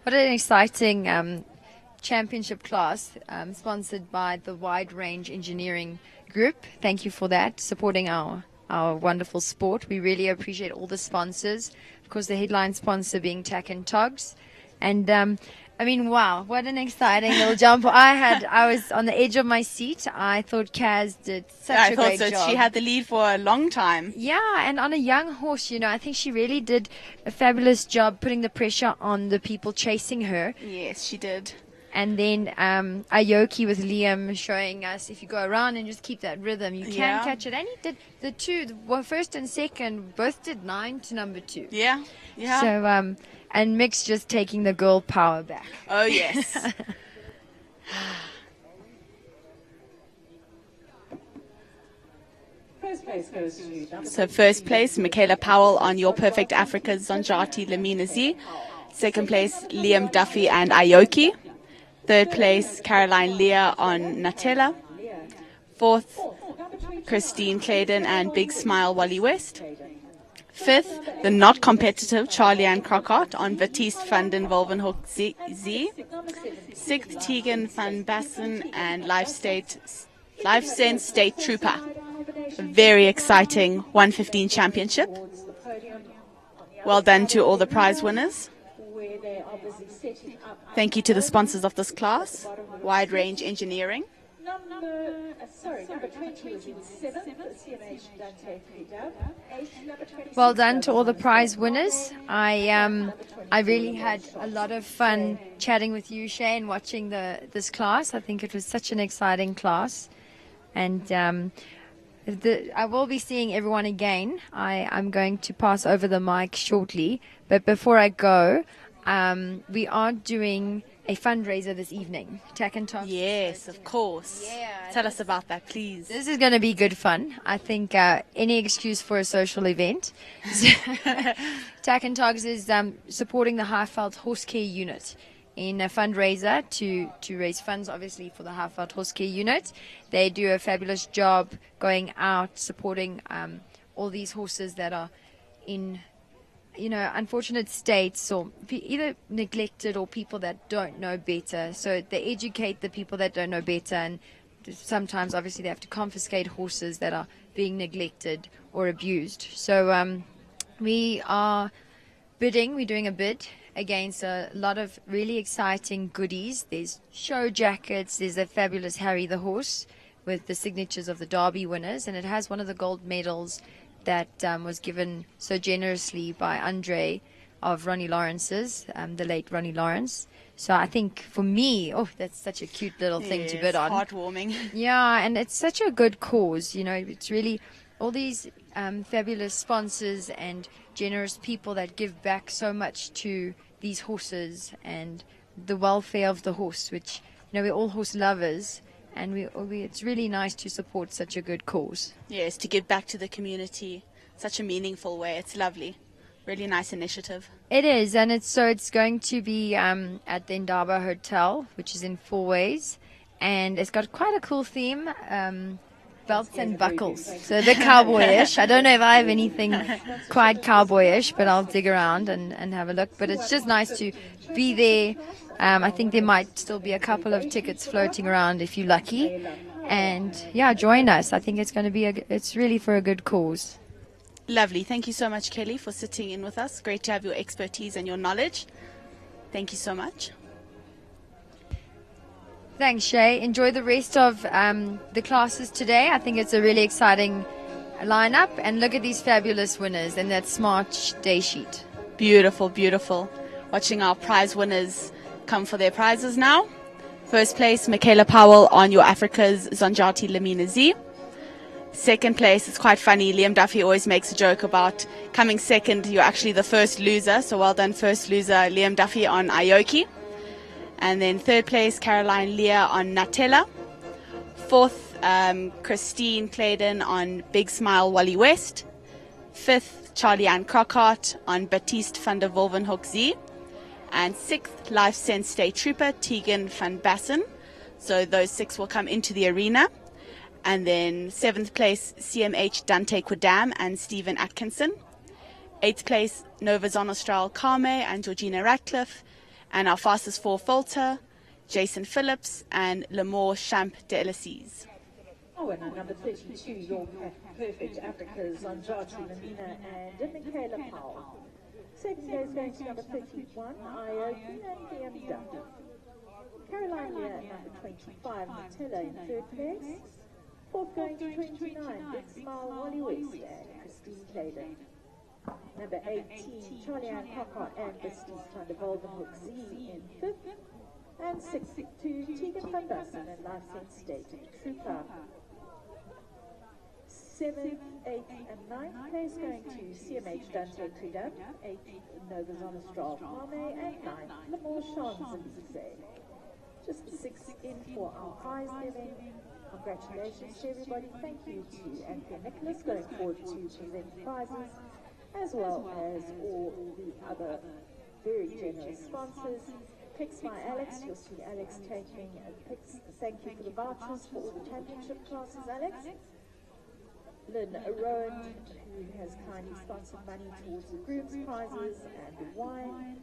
What an exciting championship class sponsored by the Wide Range Engineering Group. Thank you for that, supporting our wonderful sport. We really appreciate all the sponsors. Of course, the headline sponsor being TACK and TOGS. And I mean, wow, what an exciting little jump. I was on the edge of my seat. I thought Kaz did such a great job. She had the lead for a long time. Yeah, and on a young horse, you know, I think she really did a fabulous job putting the pressure on the people chasing her. Yes, she did. And then Ayoki with Liam showing us if you go around and just keep that rhythm, you can catch it. And he did the two, first and second, both did 9 to number 2. Yeah, yeah. So, and Mick's just taking the girl power back. Oh, yes. First place goes to So first place, Michaela Powell on Your Perfect Africa, Zonjati Lamina Z. Second place, Liam Duffy and Ayoki. Third place, Caroline Leah on Natella. Fourth, Christine Claydon and Big Smile Wally West. Fifth, the not competitive Charlie Ann Crockart on Batiste van den Wolvenhoek Z. Sixth, Tegan van Bassen and Life Sense State Trooper. A very exciting 115 championship. Well done to all the prize winners. Thank you to the sponsors of this class, Wide Range Engineering. Number 20 was in 7th, CMH Dante Podium. Well done to all the prize winners. I really had a lot of fun chatting with you, Shay, and watching this class. I think it was such an exciting class. And I will be seeing everyone again. I'm going to pass over the mic shortly. But before I go, we are doing a fundraiser this evening. TACK and TOGS. Yes, of course. Yeah, Tell us about that, please. This is going to be good fun. I think any excuse for a social event. TACK and TOGS is supporting the Highveld Horse Care Unit in a fundraiser to raise funds, obviously, for the Highveld Horse Care Unit. They do a fabulous job going out, supporting all these horses that are in unfortunate states, or either neglected or people that don't know better. So they educate the people that don't know better, and sometimes obviously they have to confiscate horses that are being neglected or abused. So we're doing a bid against a lot of really exciting goodies. There's show jackets, there's a fabulous Harry the horse with the signatures of the Derby winners, and it has one of the gold medals that was given so generously by Andre of Ronnie Lawrence's, the late Ronnie Lawrence. So I think for me, that's such a cute little thing to bid on. Heartwarming. Yeah, and it's such a good cause. It's really all these fabulous sponsors and generous people that give back so much to these horses and the welfare of the horse, which, we're all horse lovers. And it's really nice to support such a good cause. Yes, to give back to the community, such a meaningful way. It's lovely. Really nice initiative. It is, and it's going to be at the Indaba Hotel, which is in Four Ways, and it's got quite a cool theme, belts and buckles. So the cowboyish. I don't know if I have anything quite cowboyish, but I'll dig around and have a look. But it's just nice to be there. I think there might still be a couple of tickets floating around if you're lucky. And join us. I think it's going to be it's really for a good cause. Lovely. Thank you so much, Kelly, for sitting in with us. Great to have your expertise and your knowledge. Thank you so much. Thanks, Shay. Enjoy the rest of the classes today. I think it's a really exciting lineup. And look at these fabulous winners and that smart day sheet. Beautiful, beautiful. Watching our prize winners come for their prizes now. First place, Michaela Powell on Your Africa's Zonjati Lamina Z. Second place, it's quite funny, Liam Duffy always makes a joke about coming second, you're actually the first loser. So well done, first loser, Liam Duffy on Ayoki. And then third place, Caroline Leah on Natella. Fourth, Christine Claydon on Big Smile Wally West. Fifth, Charlie Ann Crockart on Batiste van der Wolvenhoek Z. And sixth, Life Sense State Trooper, Tegan van Bassen. So those 6 will come into the arena. And then 7th place, CMH Dante Quidam and Stephen Atkinson. 8th place, Nova Zonostral Kame and Georgina Ratcliffe. And our fastest 4 Falter, Jason Phillips, and Lamore Champ de Elysees. Oh, and number 32, your perfect Africa's Anjati Lamina and Michaela Powell. Second place going to number 31, Ioki and Liam Duff. Caroline Lear at number 25, Matilla in third place. Fourth going to 29, Big Smile Wally West and Christine Caden. Number 18, Charlie Ann Cocker and Baptiste van der Voldenhoek Z in fifth. And 6th to Tegan van Bussen and License State Trooper. 7th, 8th and 9th place going to CMH Dante Prida, 8th Novazona Strahl Palme and 9th Lamore Champs-Élysées. Just the 6th in for our prize giving. Congratulations to everybody. Thank you to Anthony and Nicholas going forward to present prizes, as well as all the other very generous sponsors. Picks by Alex, you'll see Alex taking picks. Thank you for the vouchers for all the championship classes, Alex. Lynn Rowan, who has kindly sponsored money towards the groom's prizes and wine.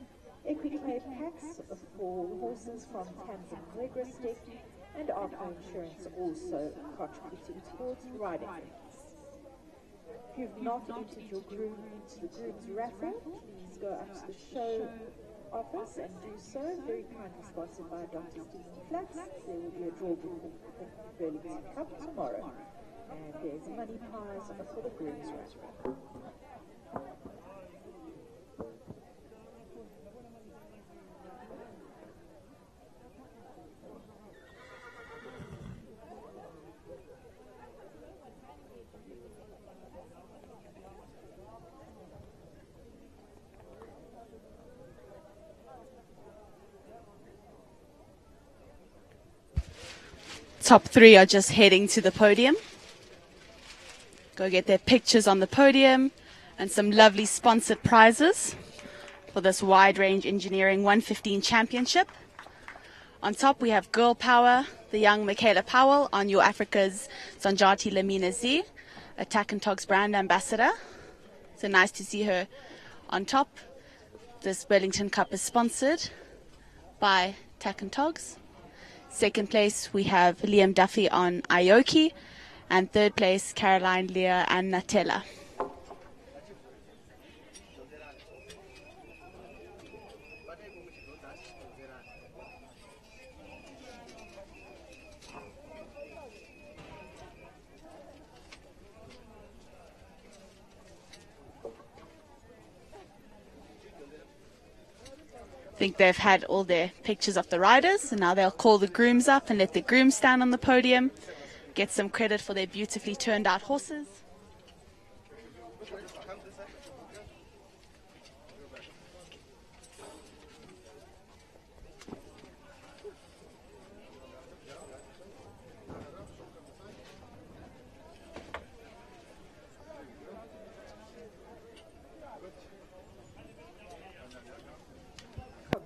Equicare packs for horses from Tamsin Gregor Stick, and Arco Insurance also contributing towards riding fees. If you've not entered your groom into the groom's raffle, please go up to the show office and do so. Very kindly sponsored by Dr. Stephen Flax. There will be a draw before the Burlington Cup tomorrow. And there's a money prize for the groom's raffle. Top three are just heading to the podium. Go get their pictures on the podium and some lovely sponsored prizes for this wide range engineering 115 championship. On top we have Girl Power, the young Michaela Powell on Your Africa's Zanjati Lamina Z, a TAC and TOGS brand ambassador. So nice to see her on top. This Burlington Cup is sponsored by TAC and TOGS. Second place, we have Liam Duffy on Ioki. And third place, Caroline Lear and Natella. I think they've had all their pictures of the riders, and now they'll call the grooms up and let the grooms stand on the podium, get some credit for their beautifully turned out horses.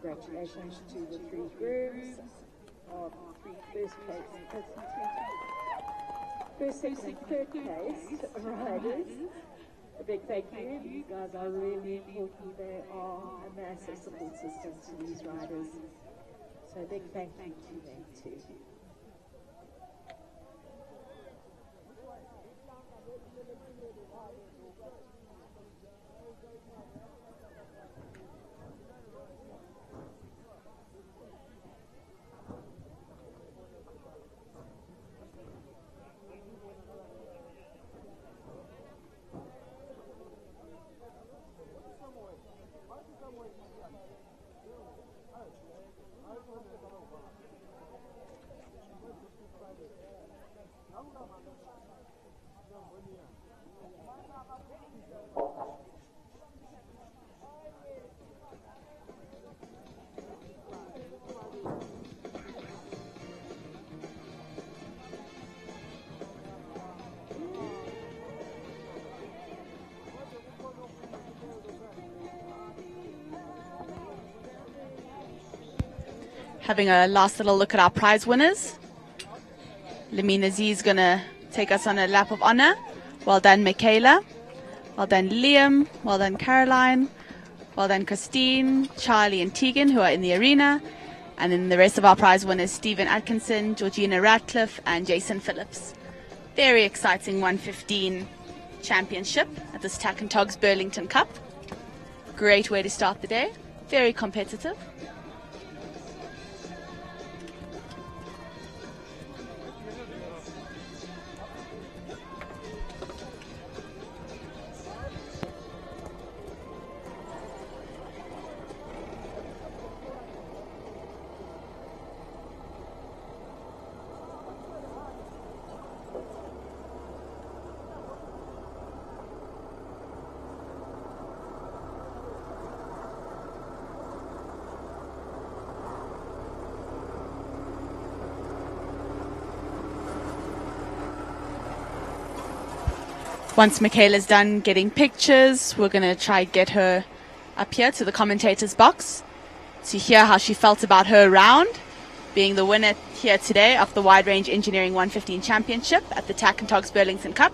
Congratulations to the three grooms of three first, second and third place riders. A big thank you. These guys are really important. They are a massive support system to these riders. So a big thank you to them too. Having a last little look at our prize winners. Lamina Z is going to take us on a lap of honor. Well done, Michaela. Well done, Liam. Well done, Caroline. Well done, Christine, Charlie and Tegan, who are in the arena. And then the rest of our prize winners, Stephen Atkinson, Georgina Radcliffe, and Jason Phillips. Very exciting 115 championship at this TAC and TOGS Burlington Cup. Great way to start the day. Very competitive. Once Michaela's done getting pictures, we're going to try get her up here to the commentator's box to hear how she felt about her round, being the winner here today of the Wide Range Engineering 115 Championship at the TAC and TOGS Burlington Cup.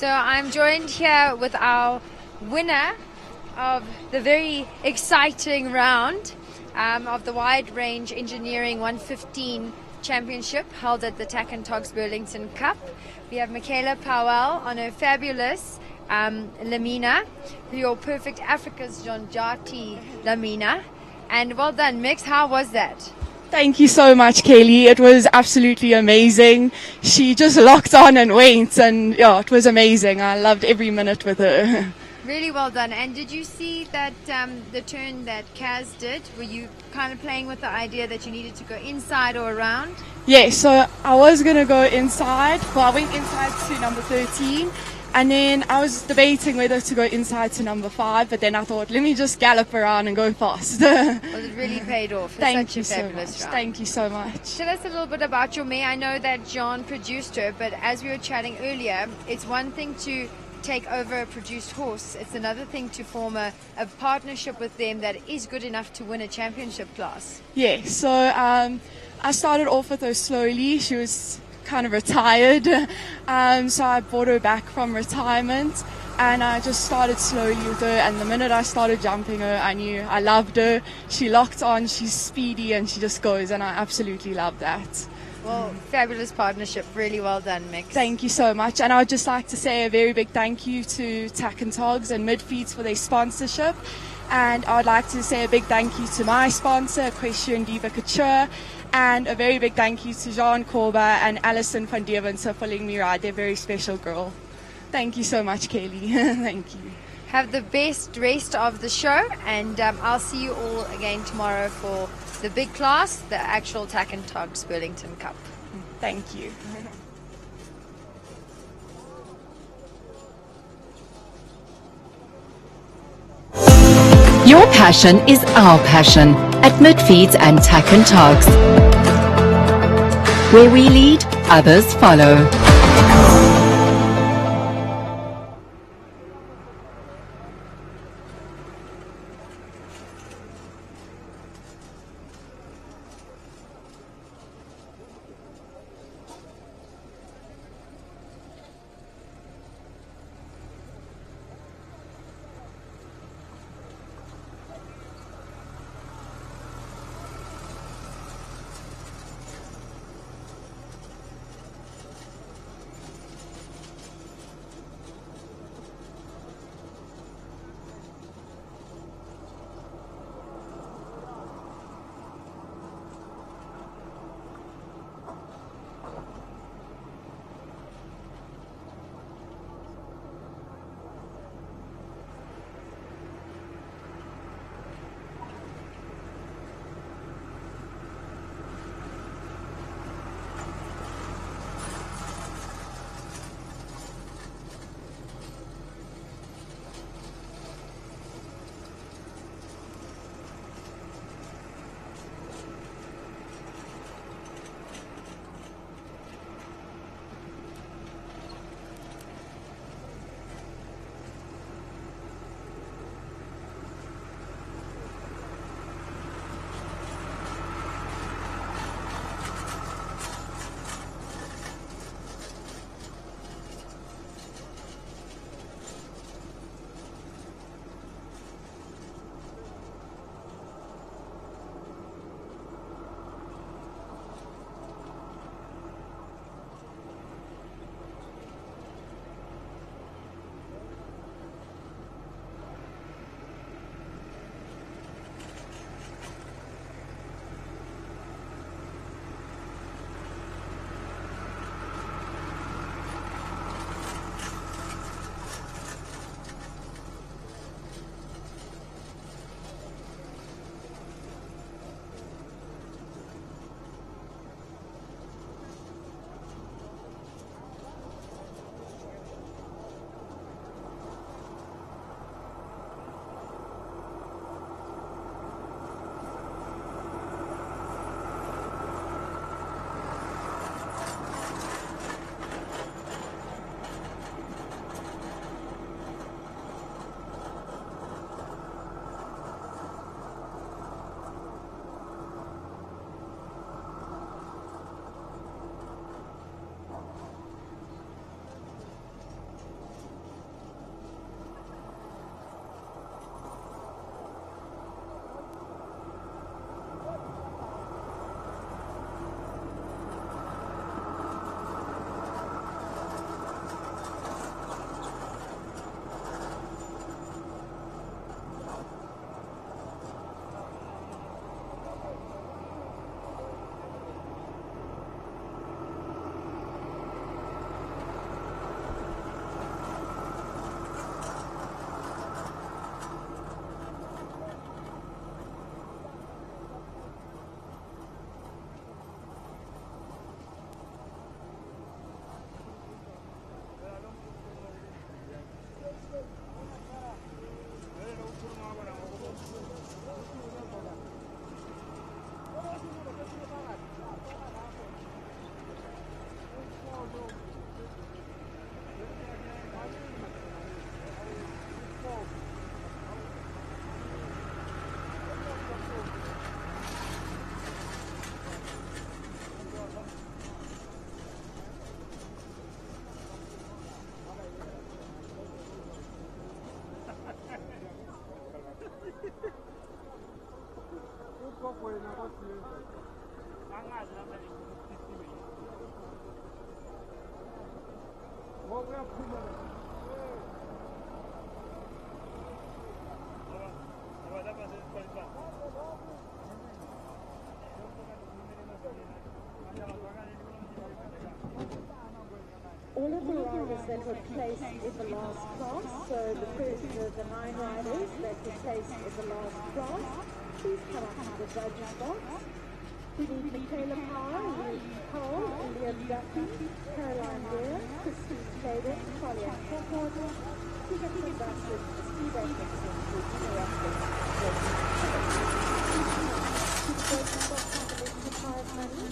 So I'm joined here with our winner of the very exciting round of the Wide Range Engineering 115 Championship held at the TAC and TOGS Burlington Cup. We have Michaela Powell on her fabulous Lamina, your Perfect Africa's John Jati Lamina. And well done, Mix. How was that? Thank you so much, Kaylee. It was absolutely amazing. She just locked on and went, and yeah, it was amazing. I loved every minute with her. Really well done. And did you see that the turn that Kaz did? Were you kind of playing with the idea that you needed to go inside or around? Yeah, so I was going to go inside. Well, I went inside to number 13. And then I was debating whether to go inside to number 5, but then I thought, let me just gallop around and go fast. Well, it really paid off. Thank you so much. Round. Thank you so much. Tell us a little bit about your mare. I know that John produced her, but as we were chatting earlier, it's one thing to take over a produced horse. It's another thing to form a partnership with them that is good enough to win a championship class. Yeah, so I started off with her slowly. She was kind of retired, so I brought her back from retirement, and I just started slowly with her, and the minute I started jumping her, I knew I loved her. She locked on, she's speedy, and she just goes, and I absolutely love that. Well, fabulous partnership. Really well done, Mix. Thank you so much, and I would just like to say a very big thank you to TAC and TOGS and Midfeeds for their sponsorship. And I would like to say a big thank you to my sponsor, Equestrian Diva Couture, and a very big thank you to Jean Corba and Alison van Deventer for letting me ride. They're a very special girl. Thank you so much, Kaylee. Thank you. Have the best rest of the show, and I'll see you all again tomorrow for the big class, the actual TAC and TOGS Burlington Cup. Thank you. Your passion is our passion at Midfeeds and TAC and TOGS. Where we lead, others follow. All of the riders that were placed in the last class, so the 9 riders that were placed in the last class, please come up to the judges box. We need Michaela Power, Liam Duffy, Caroline Deere, Christine Caden, Talia Coppard, who have conducted speed accidents with interactive to the judges box competition of prize money.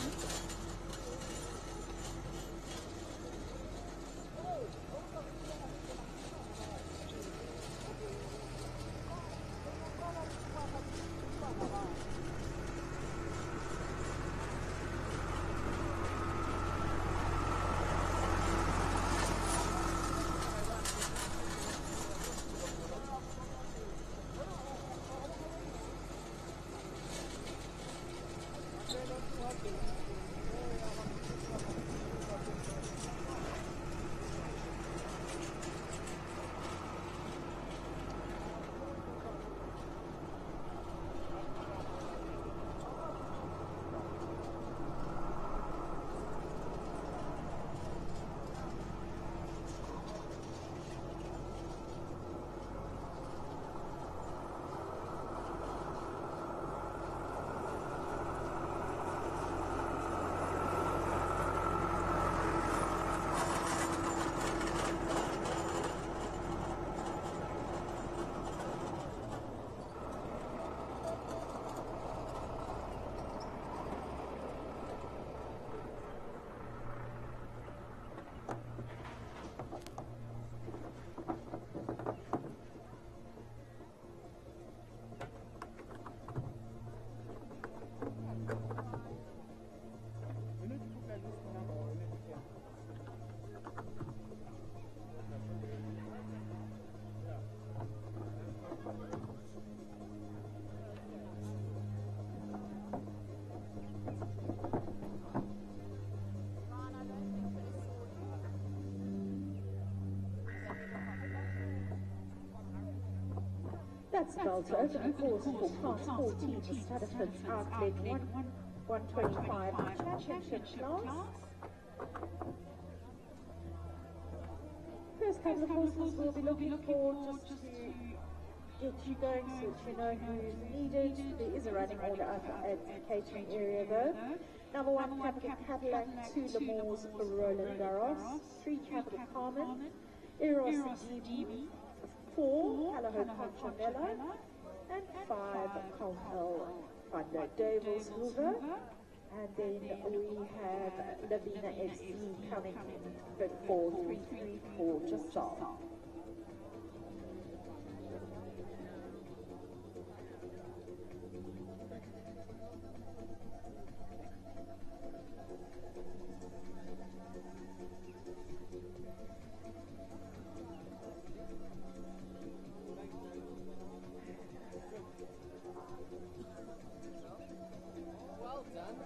That's Delta over the course for Class 14, the Staddeford's Outlet 125 Championship class. First couple of horses we'll be looking for just to get you going so that you know who's needed. There is a running order at the catering area though. Number 1, Capital Cadillac, 2 Lemurs for Roland Garros, 3 Capital Carmen, Eros DB, 4 Callahone Conchamelo, and 5 Colmel Thunder Devils Hoover. And then we have Lavina FC coming in for 4-3-3-4 just off. Well done.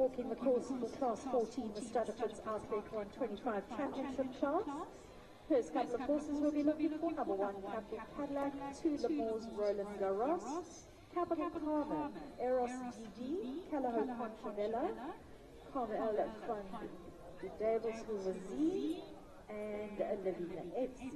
walking the course for Class 14, the Studderford's Outback 125 Championship class. First couple of horses will be looking for number 1, Capital Cadillac, 2, Lemore's Roland Garros, Capital Carmen, Eros DD, Calaho Conchavella, Carmel van de Devils Houvazie, and Lavina FC.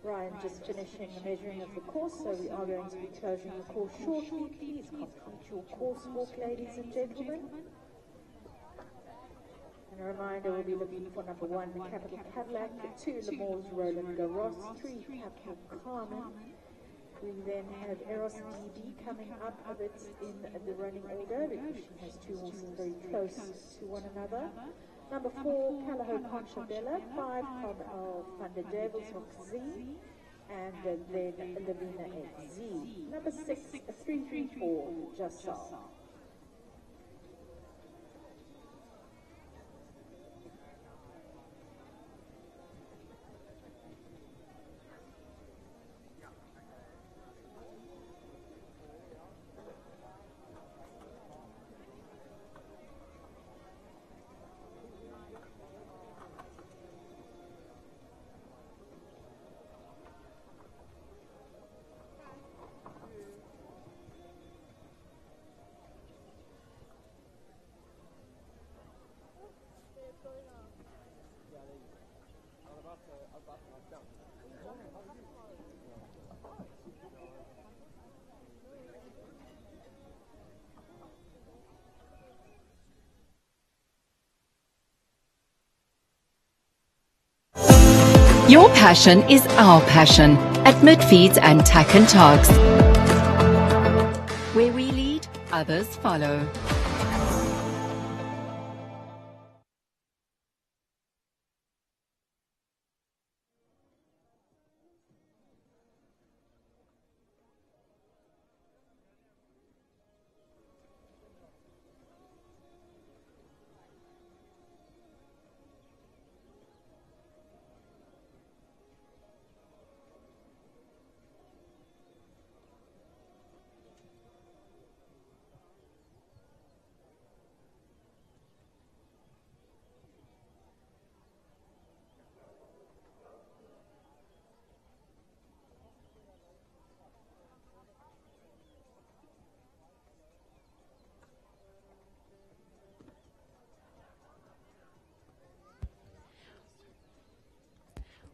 Ryan just finishing the measuring of the course, so we are going to be closing the course shortly. Please complete your course walk, ladies and gentlemen. And a reminder, we'll be looking for number 1, the Capital Cadillac, 2, Lemore's Roland Garros, 3, Capital Carmen. We then have Eros DB coming up a bit in the running order because she has 2 horses very close to one another. Number 4, Calaho Conchavella, 5, Carmel van de Devils Houvazie, and then Lavina FZ. Number 6, 334, Jassal. Your passion is our passion at Midfeeds and Tack and TOGS. Where we lead, others follow.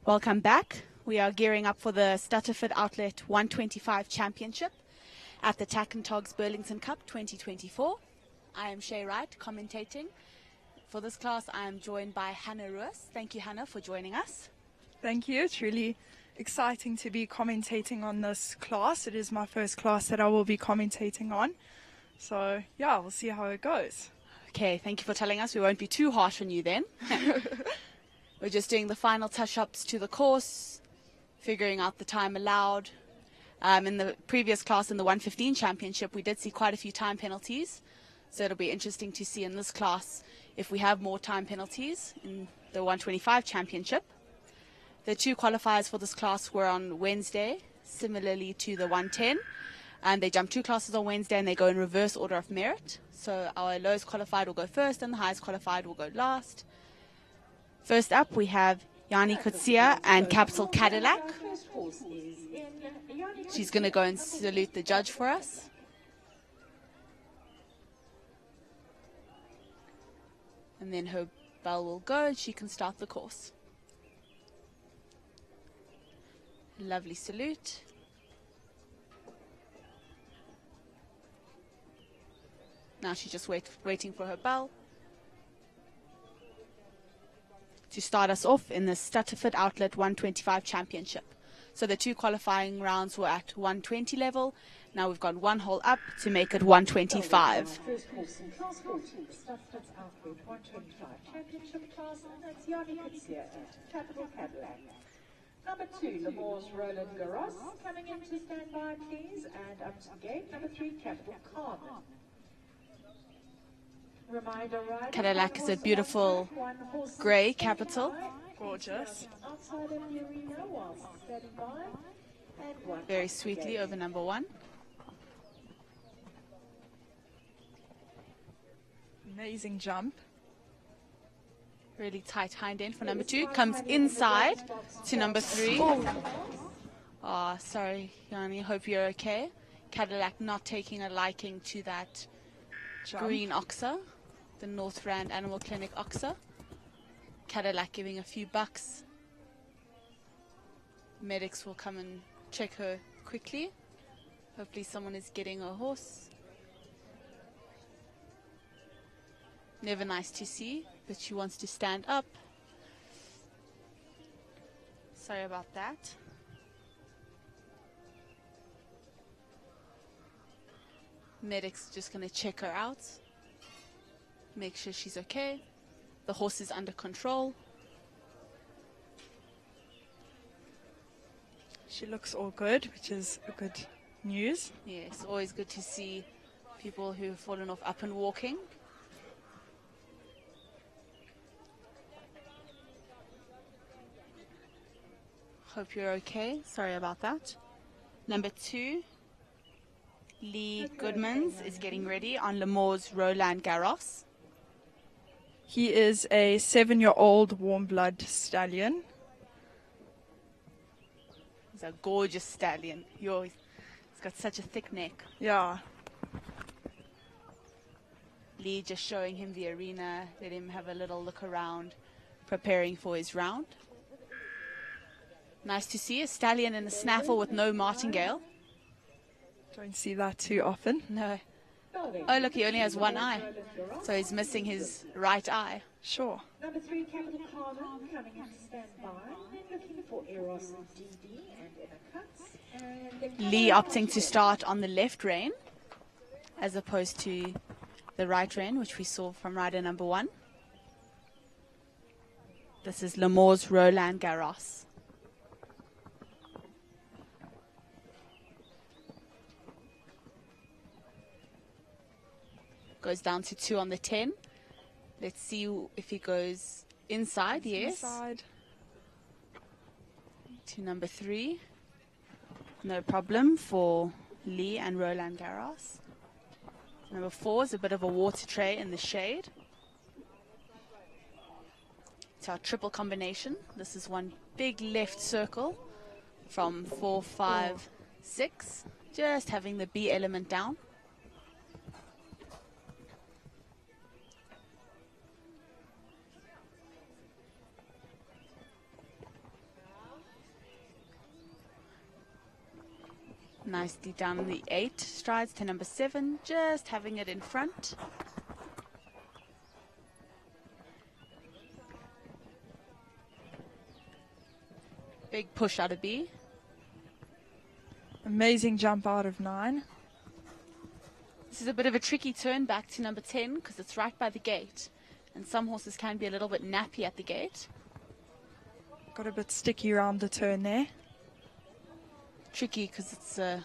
Welcome back. We are gearing up for the Stutterford Outlet 125 Championship at the Tack and TOGS Burlington Cup 2024. I am Shay Wright, commentating. For this class, I am joined by Hannah Roos. Thank you, Hannah, for joining us. Thank you. It's really exciting to be commentating on this class. It is my first class that I will be commentating on. So, yeah, we'll see how it goes. Okay, thank you for telling us. We won't be too harsh on you then. We're just doing the final touch-ups to the course, figuring out the time allowed. In the previous class, in the 115 Championship, we did see quite a few time penalties. So it'll be interesting to see in this class if we have more time penalties in the 125 Championship. The two qualifiers for this class were on Wednesday, similarly to the 110. And they jump two classes on Wednesday and they go in reverse order of merit. So our lowest qualified will go first and the highest qualified will go last. First up, we have Yani Kutsia and Capital Cadillac. She's going to go and salute the judge for us. And then her bell will go and she can start the course. Lovely salute. Now she's just waiting for her bell to start us off in the Stutterford Outlet 125 Championship. So the two qualifying rounds were at 120 level. Now we've got one hole up to make it 125. First horse in class 14, Stutterford Outlet 125 Championship class, and that's Yani Kutsia at Capital Cadillac. Number 2, Lemoore's Roland Garros, coming in to stand by, please, and up to the gate. Number 3, Capital Carmen. Cadillac is a beautiful grey Capital. Gorgeous. Very sweetly over number 1. Amazing jump. Really tight hind end for number 2. Comes inside to number 3. Oh, sorry, Yanni. Hope you're okay. Cadillac not taking a liking to that green oxer, the North Rand Animal Clinic oxer. Cadillac giving a few bucks. Medics will come and check her quickly. Hopefully someone is getting a horse. Never nice to see, but she wants to stand up. Sorry about that. Medic's just going to check her out. Make sure she's okay. The horse is under control. She looks all good, which is a good news. Yes, always good to see people who've fallen off up and walking. Hope you're okay. Sorry about that. Number 2, Lee Goodmans is getting ready on Lemoore's Roland Garros. He is a 7-year-old warm blood stallion. He's a gorgeous stallion. He's got such a thick neck. Yeah. Lee just showing him the arena, let him have a little look around, preparing for his round. Nice to see a stallion in a snaffle with no martingale. Don't see that too often. No. Oh, look, he only has one eye. So he's missing his right eye. Sure. Number 3, Capital Carmen, coming in to stand by. Then looking for Eros and DD and Emma Cuts. And Lee opting to start on the left rein as opposed to the right rein, which we saw from rider number 1. This is L'Amour's Roland Garros. Goes down to 2 on the 10. Let's see if he goes inside. Yes. Inside. To number 3. No problem for Lee and Roland Garros. Number 4 is a bit of a water tray in the shade. It's our triple combination. This is one big left circle from 4, 5, 6. Just having the B element down. Nicely down the 8 strides to number 7, just having it in front. Big push out of B. Amazing jump out of 9. This is a bit of a tricky turn back to number 10 because it's right by the gate. And some horses can be a little bit nappy at the gate. Got a bit sticky around the turn there. Tricky because it's a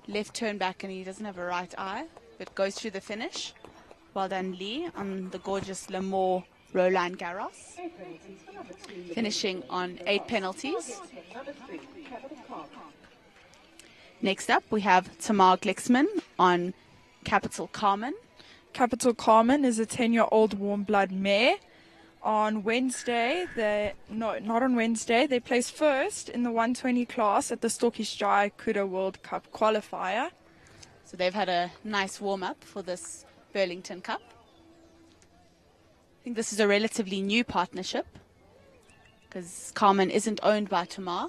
left turn back and he doesn't have a right eye, but goes through the finish. Well done, Lee, on the gorgeous L'Amour Roland Garros. Finishing on 8 penalties. Next up, we have Tamar Glixman on Capital Carmen. Capital Carmen is a 10-year-old warm blood mare. On Wednesday, not on Wednesday, they placed first in the 120 class at the Stockish Dry Kuda World Cup qualifier. So they've had a nice warm-up for this Burlington Cup. I think this is a relatively new partnership because Carmen isn't owned by Tamar.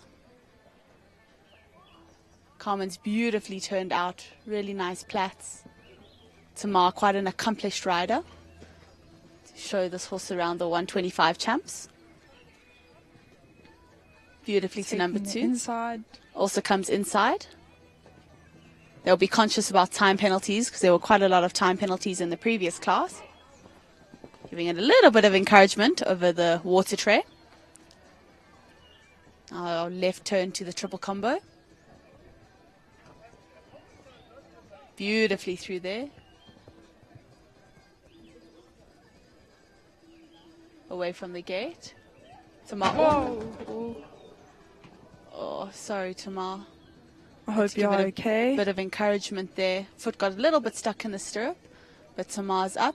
Carmen's beautifully turned out, really nice plats. Tamar, quite an accomplished rider. Show this horse around the 125 champs. Beautifully to number 2. Inside. Also comes inside. They'll be conscious about time penalties because there were quite a lot of time penalties in the previous class. Giving it a little bit of encouragement over the water tray. Our left turn to the triple combo. Beautifully through there. Away from the gate. Tamar. Oh, sorry, Tamar. I hope you're okay. Bit of encouragement there. Foot got a little bit stuck in the stirrup, but Tamar's up.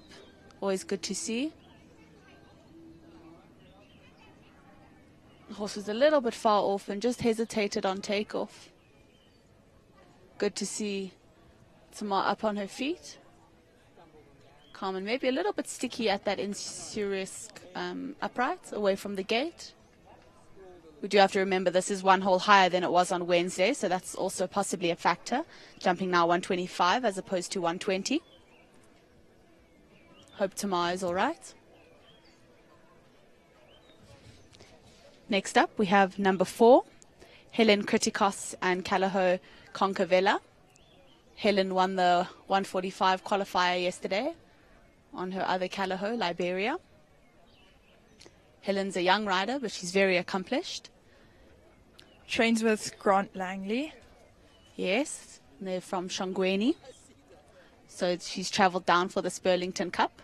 Always good to see. The horse was a little bit far off and just hesitated on takeoff. Good to see Tamar up on her feet. Carmen maybe a little bit sticky at that insurious upright away from the gate. We do have to remember this is one hole higher than it was on Wednesday, so that's also possibly a factor. Jumping now 125 as opposed to 120. Hope Tamar is all right. Next up, we have number 4, Helen Kritikos and Callahoo Concavella. Helen won the 145 qualifier yesterday on her other Callahoo, Liberia. Helen's a young rider, but she's very accomplished. Trains with Grant Langley. Yes, they're from Shongweni. So she's travelled down for this Burlington Cup.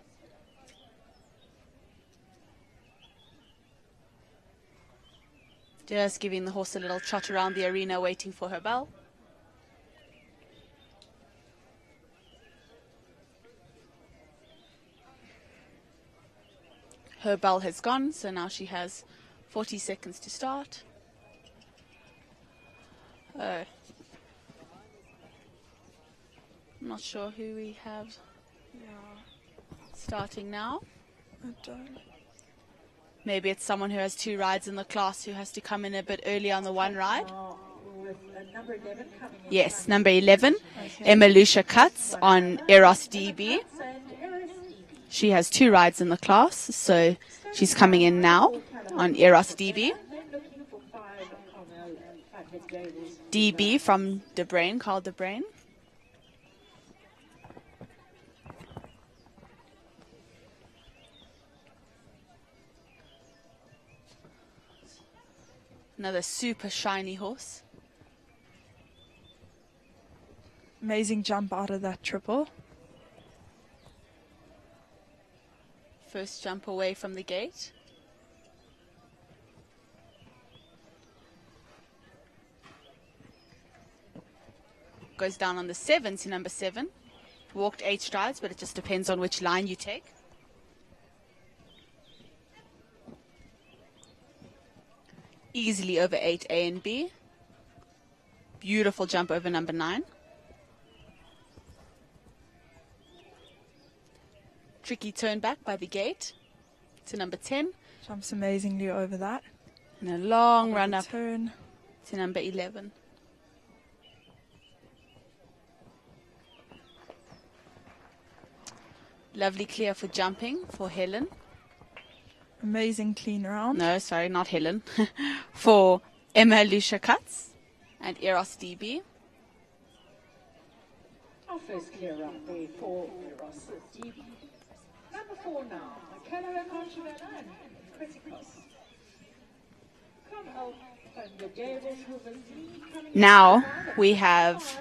Just giving the horse a little trot around the arena, waiting for her bell. Her bell has gone, so now she has 40 seconds to start. I'm not sure who we have starting now. I don't. Maybe it's someone who has 2 rides in the class who has to come in a bit early on the one ride. With an Yes, number 11, Emma Lucia Cuts on Eros DB. She has 2 rides in the class, so she's coming in now on Eros DB. DB from De Bruin, Carl De Bruin. Another super shiny horse. Amazing jump out of that triple. First jump away from the gate. Goes down on the 7 to number 7. Walked 8 strides, but it just depends on which line you take. Easily over 8 A and B. Beautiful jump over number 9. Tricky turn back by the gate to number 10. Jumps amazingly over that. And a long run up Turn. to number 11. Lovely clear for jumping for Helen. Amazing clean round. No, sorry, not Helen. For Emma Lucia Cuts and Eros DB. Our first clear round there for Eros DB. Number 4 now, Makala Conchivella and Criticos. Now we have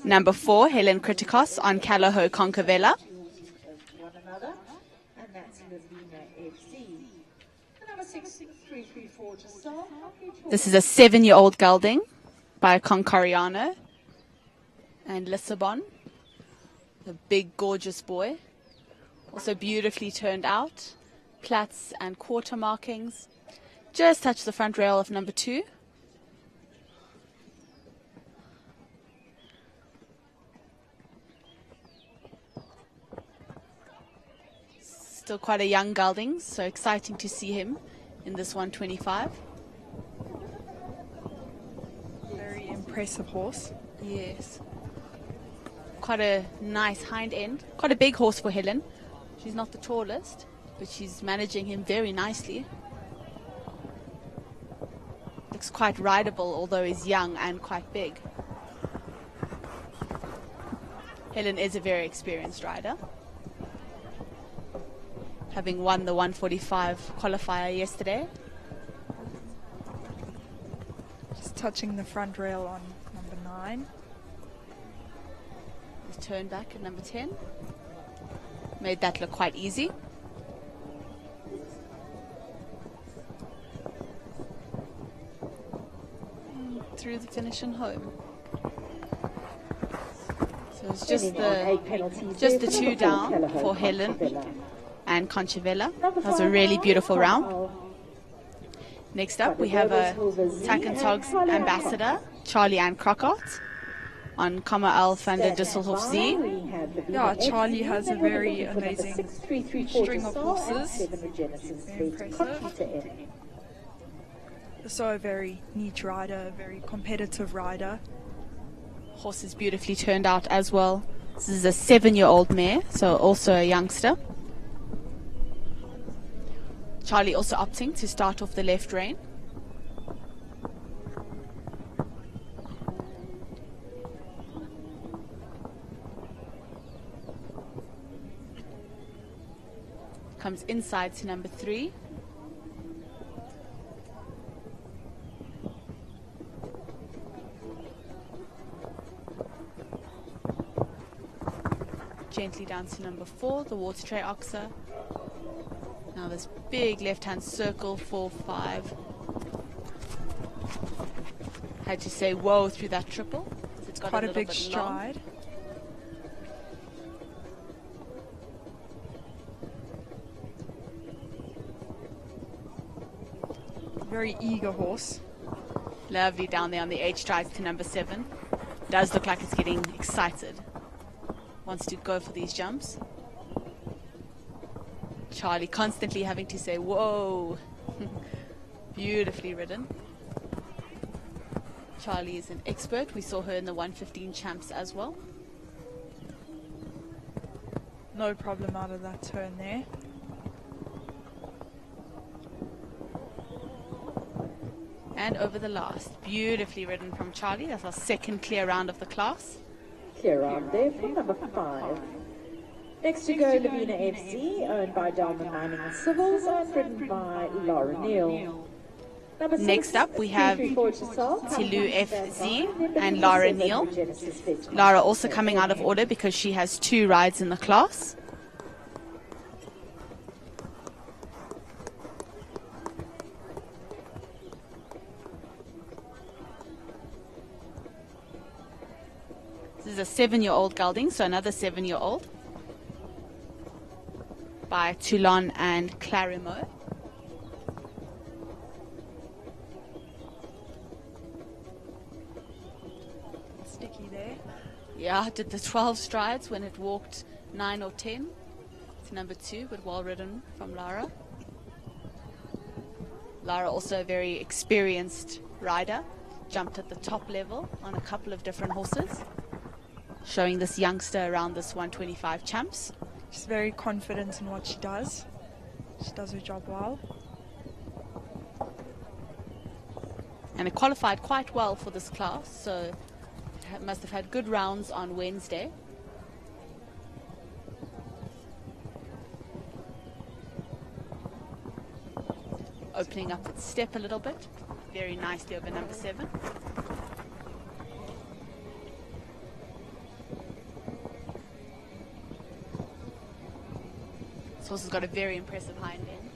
number 4, Helen Criticos on Calaho Concavella. This is a 7-year-old gelding by Concoriano and Lissabon. A big, gorgeous boy. Also beautifully turned out. Plats and quarter markings. Just touch the front rail of number 2. Still quite a young gelding, so exciting to see him in this 125. Very impressive horse. Yes. Quite a nice hind end. Quite a big horse for Helen. She's not the tallest, but she's managing him very nicely. Looks quite rideable, although he's young and quite big. Helen is a very experienced rider, having won the 145 qualifier yesterday. Just touching the front rail on number 9. He's turned back at number 10. Made that look quite easy. Through the finish and home. So it's just the 2 down for Helen and Conchavella. That was a really beautiful round. Next up we have a Tack and Togs ambassador, Charlie Ann Crockart on Komma L van der Düsseldorf Z. Yeah, Charlie has a very amazing string of horses. Very impressive. Also a very neat rider, a very competitive rider. Horse is beautifully turned out as well. This is a 7-year-old mare, so also a youngster. Charlie also opting to start off the left rein. Comes inside to number 3. Gently down to number 4, the water tray oxer. Now this big left-hand circle, 4-5. Had to say whoa through that triple. It's got Quite a a big bit stride. Very eager horse. Lovely down there on the 8 strides to number 7. Does look like it's getting excited. Wants to go for these jumps. Charlie constantly having to say, whoa. Beautifully ridden. Charlie is an expert. We saw her in the 115 champs as well. No problem out of that turn there. And over the last. Beautifully ridden from Charlie. That's our second clear round of the class. Clear round there for number 5. Next to go, Lavina FC, owned by Dalman Mining and Civils, and ridden by Laura Neal. Next up, we have Tilu FZ and Lara Neal. Lara also coming out of order because she has 2 rides in the class. This is a 7-year-old gelding, so another 7-year-old by Toulon and Clarimo. Sticky there. Yeah, did the 12 strides when it walked 9 or 10 to number 2, but well ridden from Lara. Lara also a very experienced rider, jumped at the top level on a couple of different horses, showing this youngster around this 125 champs. She's very confident in what she does. She does her job well. And it qualified quite well for this class, so it must have had good rounds on Wednesday. Opening up its step a little bit, very nicely over number 7. This horse has got a very impressive hind end.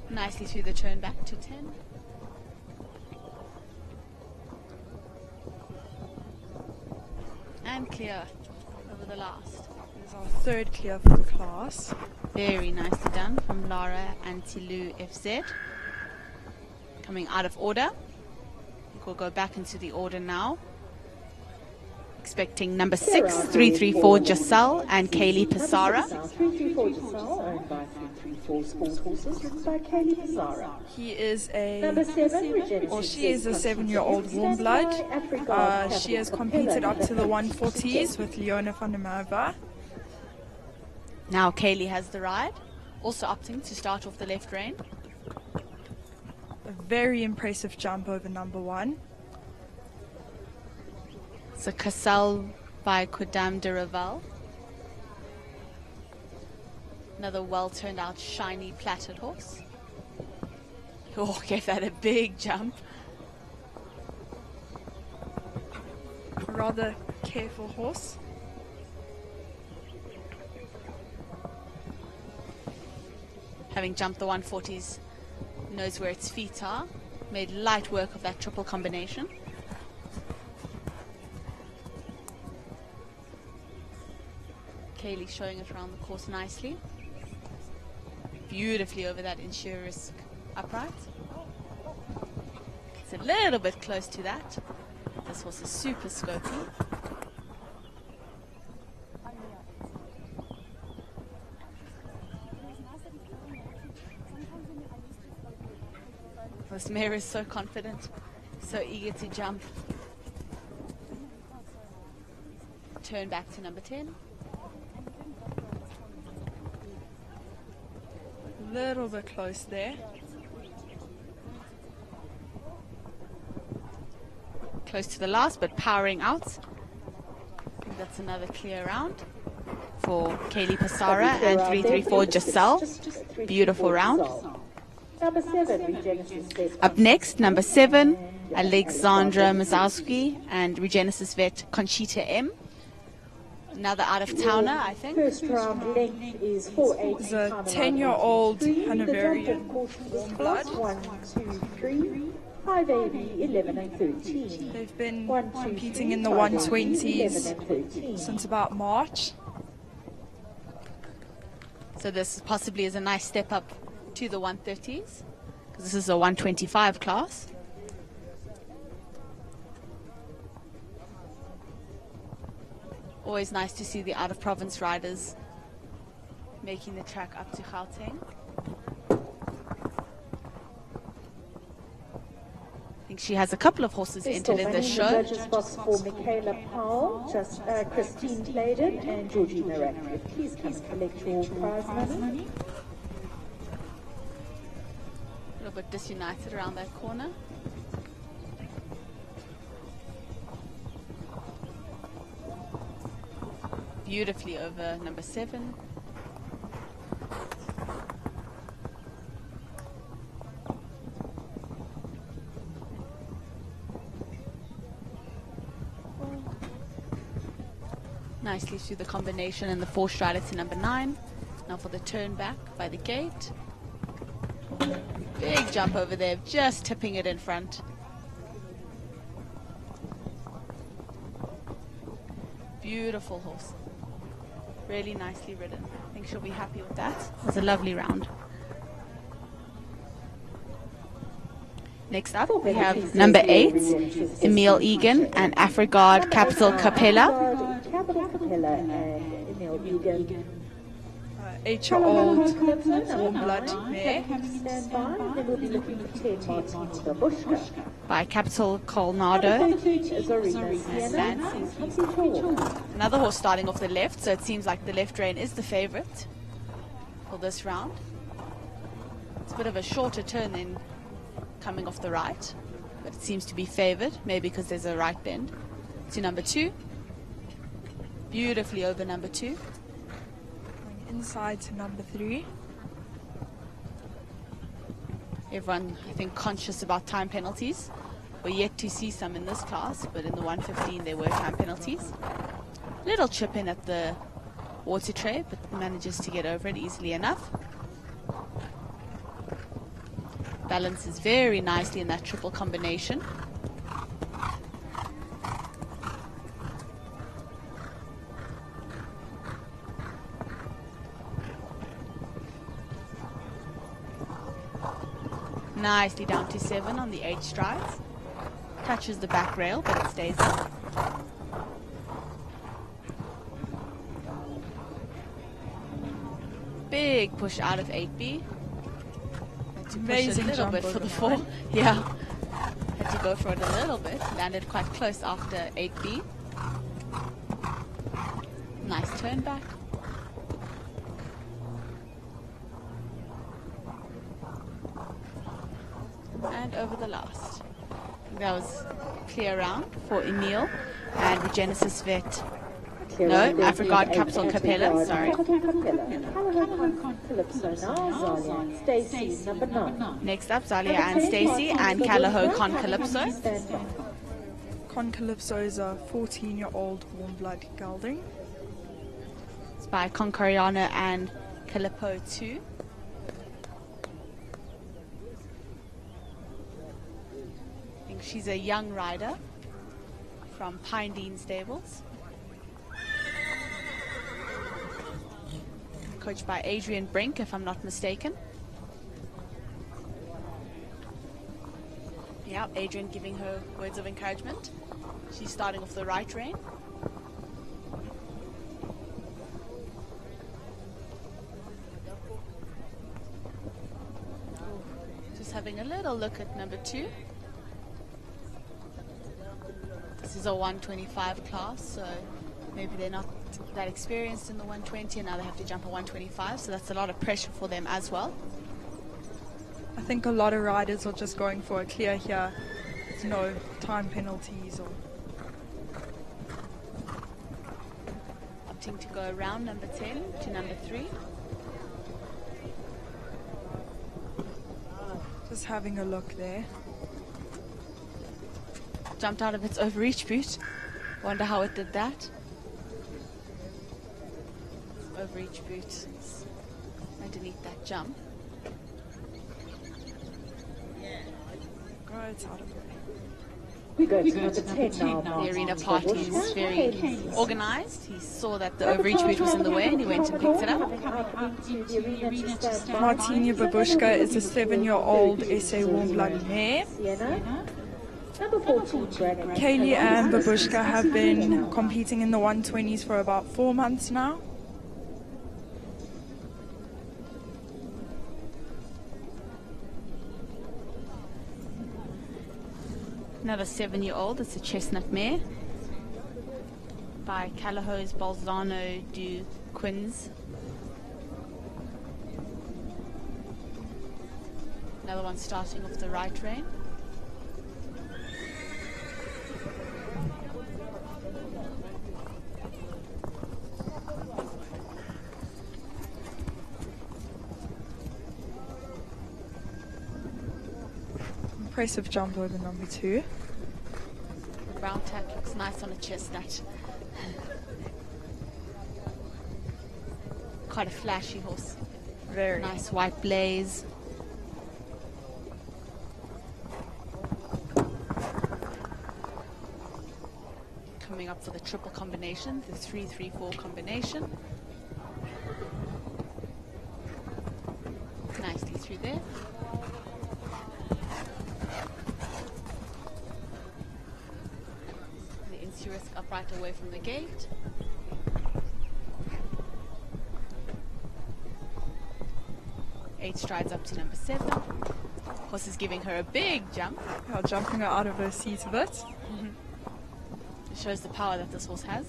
Nicely through the turn back to 10. And clear over the last. This is our 3rd clear for the class. Very nicely done from Lara and Tilu FZ. Coming out of order. We'll go back into the order now. Expecting number 6, 334 Giselle and Kaylee Pisara. 334 Giselle, owned by 334 Sports Horses, ridden by Kaylee Pisara. He is a, Number 7, or she is a 7-year-old warm blood. She has competed up to the 140s with Leona van der Merwe. Now Kaylee has the ride, also opting to start off the left rein. A very impressive jump over number 1. It's a Cassel by Quidam de Raval. Another well turned out shiny platted horse. Oh, gave that a big jump. A rather careful horse. Having jumped the 140s, knows where its feet are. Made light work of that triple combination. Kaylee showing it around the course nicely. Beautifully over that Insure-Risk upright. It's a little bit close to that. This horse is super scopy. This mare is so confident, so eager to jump. Turn back to number 10. Little bit close there. Close to the last, but powering out. I think that's another clear round for Kaylee Pisara and 334 Giselle. Beautiful round. Number 7, Regenesis. Up next, number 7, Alexandra Mazowski and Regenesis vet Conchita M. Another out-of-towner, I think. First round length is 4-8. It's a 10-year-old Hanoverian warm blood. 1, 2, 3, 5 AB, 11 and 13. They've been 1, 2, competing 3, in the 5 AB, 120s 11 and 13. since about March. So this possibly is a nice step up to the 130s, because this is a 125 class. Always nice to see the out-of-province riders making the track up to Gauteng. I think she has a couple of horses entered in this show. Judges box for Michaela Powell, Christine Clayden and Georgina Ratcliffe. Please come and collect your prize money. A little bit disunited around that corner. Beautifully over number 7. Nicely through the combination and the 4-strider to number 9. Now for the turn back by the gate. Big jump over there, just tipping it in front. Beautiful horse. Really nicely ridden. I think she'll be happy with that. It was a lovely round. Next up, we have number 8, Emil Egan and Afrigard Capital Capella. Capital Capella and Emil Egan. 8-year-old warm blood mare. Stand by, and then we'll be looking for 10 Martin Babushka. By Capital Colnado. Another horse starting off the left, so it seems like the left rein is the favorite for this round. It's a bit of a shorter turn than coming off the right, but it seems to be favored, maybe because there's a right bend. To number 2. Beautifully over number 2. Inside to number 3. Everyone, I think, conscious about time penalties. We're yet to see some in this class, but in the 115 there were time penalties. Little chip in at the water tray, but manages to get over it easily enough. Balances very nicely in that triple combination. Nicely down to 7 on the 8 strides. Touches the back rail, but it stays up. Big push out of 8B. Had to push a little bit for the 4. Yeah. Had to go for it a little bit. Landed quite close after 8B. Nice turn back. And over the last. That was clear round for Emil and the Genesis Vet. No, Afrigard Capital Capella, sorry. Next up, Zalia and Stacey and Calaho Con Calypso. Con Calypso is a 14-year-old warm blood gelding. It's by Concoriana and Calippo 2. She's a young rider from Pine Dean Stables. Coached by Adrian Brink, if I'm not mistaken. Yeah, Adrian giving her words of encouragement. She's starting off the right rein. Just having a little look at number 2. This is a 125 class, so maybe they're not that experienced in the 120 and now they have to jump a 125, so that's a lot of pressure for them as well. I think a lot of riders are just going for a clear here. There's no time penalties or... Opting to go around number 10 to number 3. Just having a look there. Jumped out of its overreach boot. Wonder how it did that. Overreach boot underneath that jump. Right out of the way. We go to number 10 now. The arena party is very organized. He saw that the overreach boot was in the way and he went and picked it up. Martina Babushka is a 7-year-old SA warm blood mare. Number 14, Kaylee and Babushka have been competing in the 120s for about 4 months now. Another 7-year-old. It's a chestnut mare by Callahow's Bolzano du Quins. Another one starting off the right rein. Impressive jump over number 2. The brown tack looks nice on a chestnut. Quite a flashy horse. Very nice white blaze. Coming up for the triple combination, the 3-3-4 combination. Nicely through there. Risk upright away from the gate. Eight strides up to number 7. Horse is giving her a big jump. Yeah, jumping her out of her seat a bit. It shows the power that this horse has.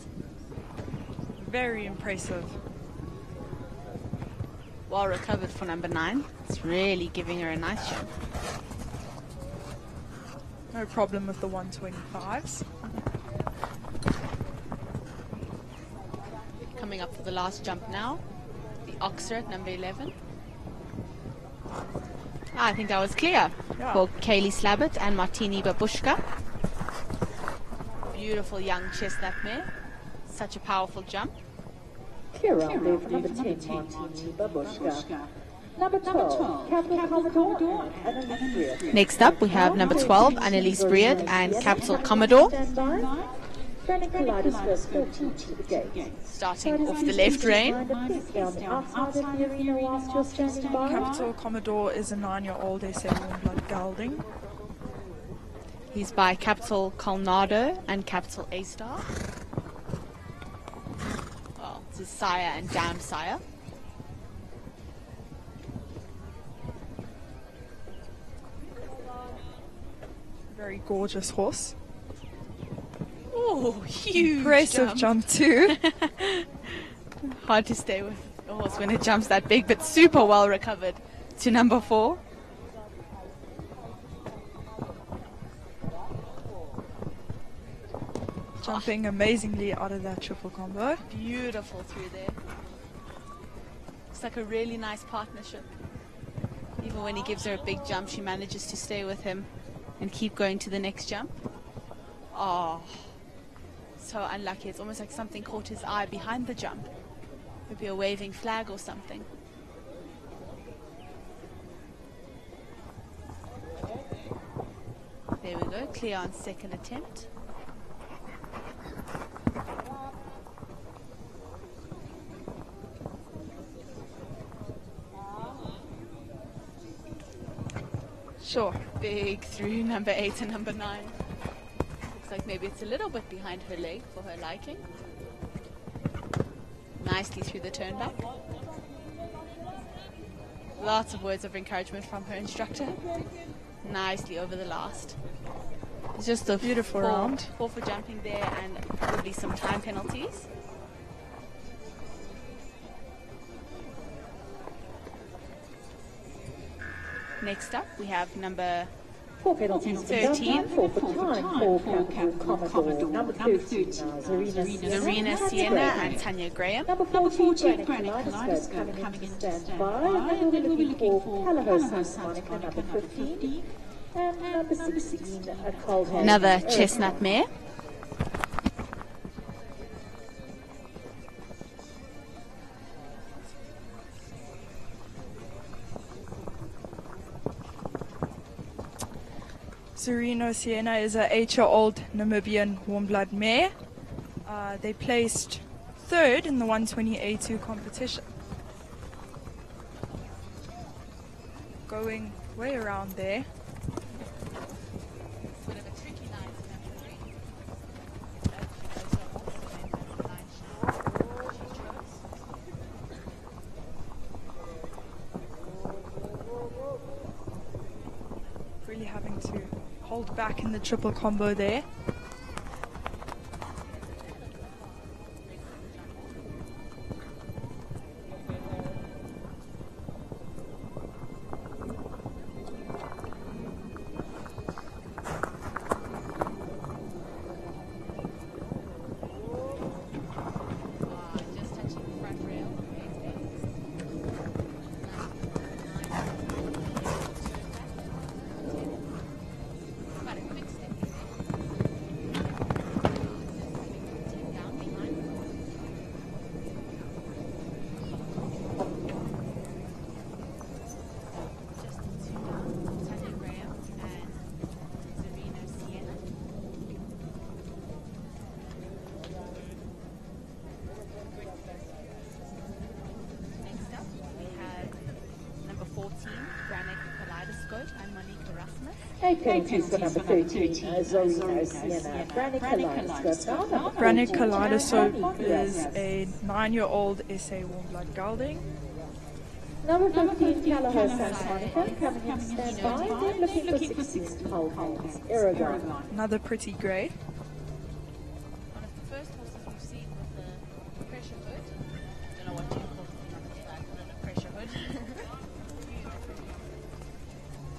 Very impressive. Well recovered for number 9. It's really giving her a nice jump. No problem with the 125s. Coming up for the last jump now, the Oxer at number 11. I think that was clear for Kaylee Slabbert and Martini Babushka. Beautiful young chestnut mare. Such a powerful jump. Clear out there for number 10, Martini Babushka. Number 12, Capital Commodore and Annalise Breed. Next up we have number 12, Annalise Breed and Capital Commodore. Starting off the left rein. Capital Commodore is a 9-year-old SA warm blood gelding. He's by Capital Colnado and Capital A-Star. Well, it's his sire and dam sire. Very gorgeous horse. Oh, huge impressive jump too. Hard to stay with a horse when it jumps that big, but super well recovered to number 4. Jumping amazingly out of that triple combo. Beautiful through there. It's like a really nice partnership. Even when he gives her a big jump, she manages to stay with him and keep going to the next jump. Oh, so unlucky. It's almost like something caught his eye behind the jump. Maybe a waving flag or something. There we go, clear on second attempt. Sure. Big through number 8 and number 9. Looks like maybe it's a little bit behind her leg for her liking. Nicely through the turn back. Lots of words of encouragement from her instructor. Nicely over the last. It's just a beautiful round. 4 for jumping there and probably some time penalties. Next up, we have number 4 penalties 13. 4 for time for Capital Commodore. Number 13, Zarina Sienna and Tanya Graham. Number 14, Kaleidoscope coming in to stand by. And then we'll be looking for Callahow's Monica, number 15. And number 16, a cold hand. Another chestnut mare. Zarina Sienna is a 8-year-old Namibian warm blood mare. They placed 3rd in the 120A2 competition. Going way around there. Really having to hold back in the triple combo there. Penalties for number 13, Zorino Sienna. Granite Kaleidoscope is a 9-year-old SA warm blood gelding. Number 15, Callahoo Santa Monica, coming in standby. Then looking for 16, Whole Hands, Aragon. Another pretty grey. One of the first horses we've seen with the pressure hood. I don't know what you call it, a pressure hood.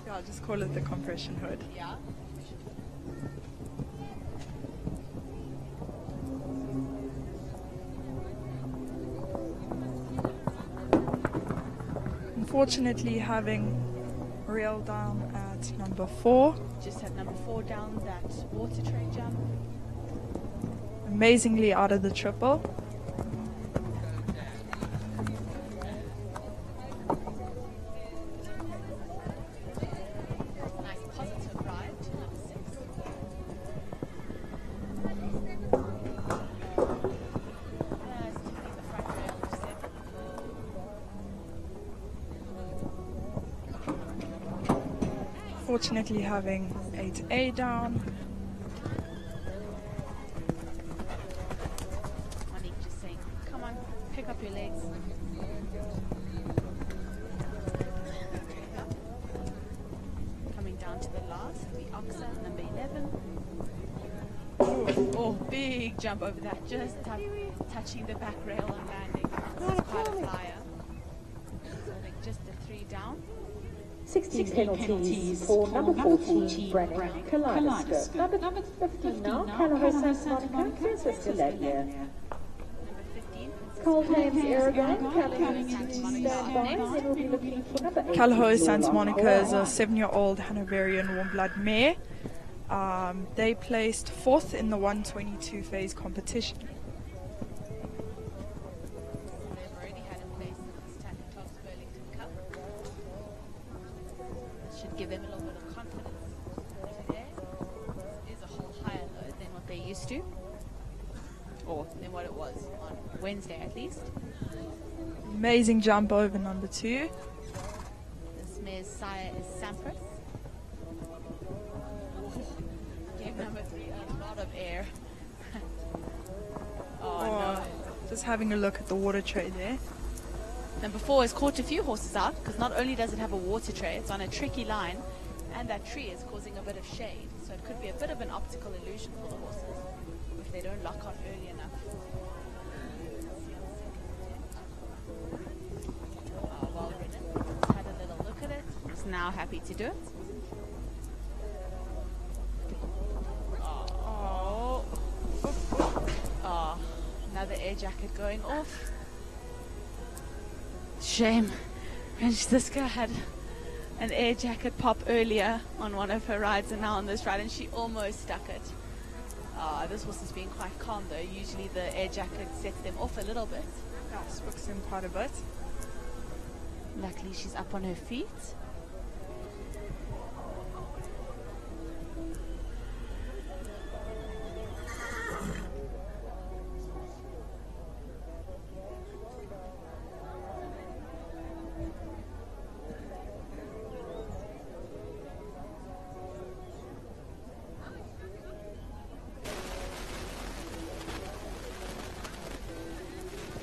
Yeah, I'll just call it the compression hood. Yeah. Unfortunately, having rail down at number 4. Just had number 4 down that water tray jump. Amazingly out of the triple. Nice positive ride to number 6. The front rail of 7. Fortunately, having 8A down. Monique just saying, come on, pick up your legs. Coming down to the last, the Oxa, number 11. Oh, big jump over that, just touching the back rail and landing. This is quite a flyer. So I think just the 3 down. 16 penalties for number 14, Brennan Kaleidoscope. Number 15 now, Callahoo Santa Monica, Francisco Ladia. Number 15. Cold Hands Aragon coming in standby, and then we'll be looking for number 8. Callahoo Santa Monica is a 7-year-old Hanoverian warm blood mare. They placed 4th in the 122 phase competition. They've already had a place in this TOGS Burlington Cup. That should give them a little bit of confidence today. It is a whole higher load than what they used to, or than what it was on Wednesday at least. Amazing jump over number 2. This mare's sire is Sampras. Gave number 3 a lot of air. Oh no. Just having a look at the water tray there. Number 4 has caught a few horses out because not only does it have a water tray, it's on a tricky line, and that tree is causing a bit of shade. So it could be a bit of an optical illusion for the horses if they don't lock on early enough. Oh, well ridden. Just had a little look at it. Is now happy to do it. Oh, another air jacket going off. Shame. Francisca had an air jacket pop earlier on one of her rides and now on this ride, and she almost stuck it. This horse has been quite calm though. Usually the air jacket sets them off a little bit. That spooks him quite a bit. Luckily she's up on her feet.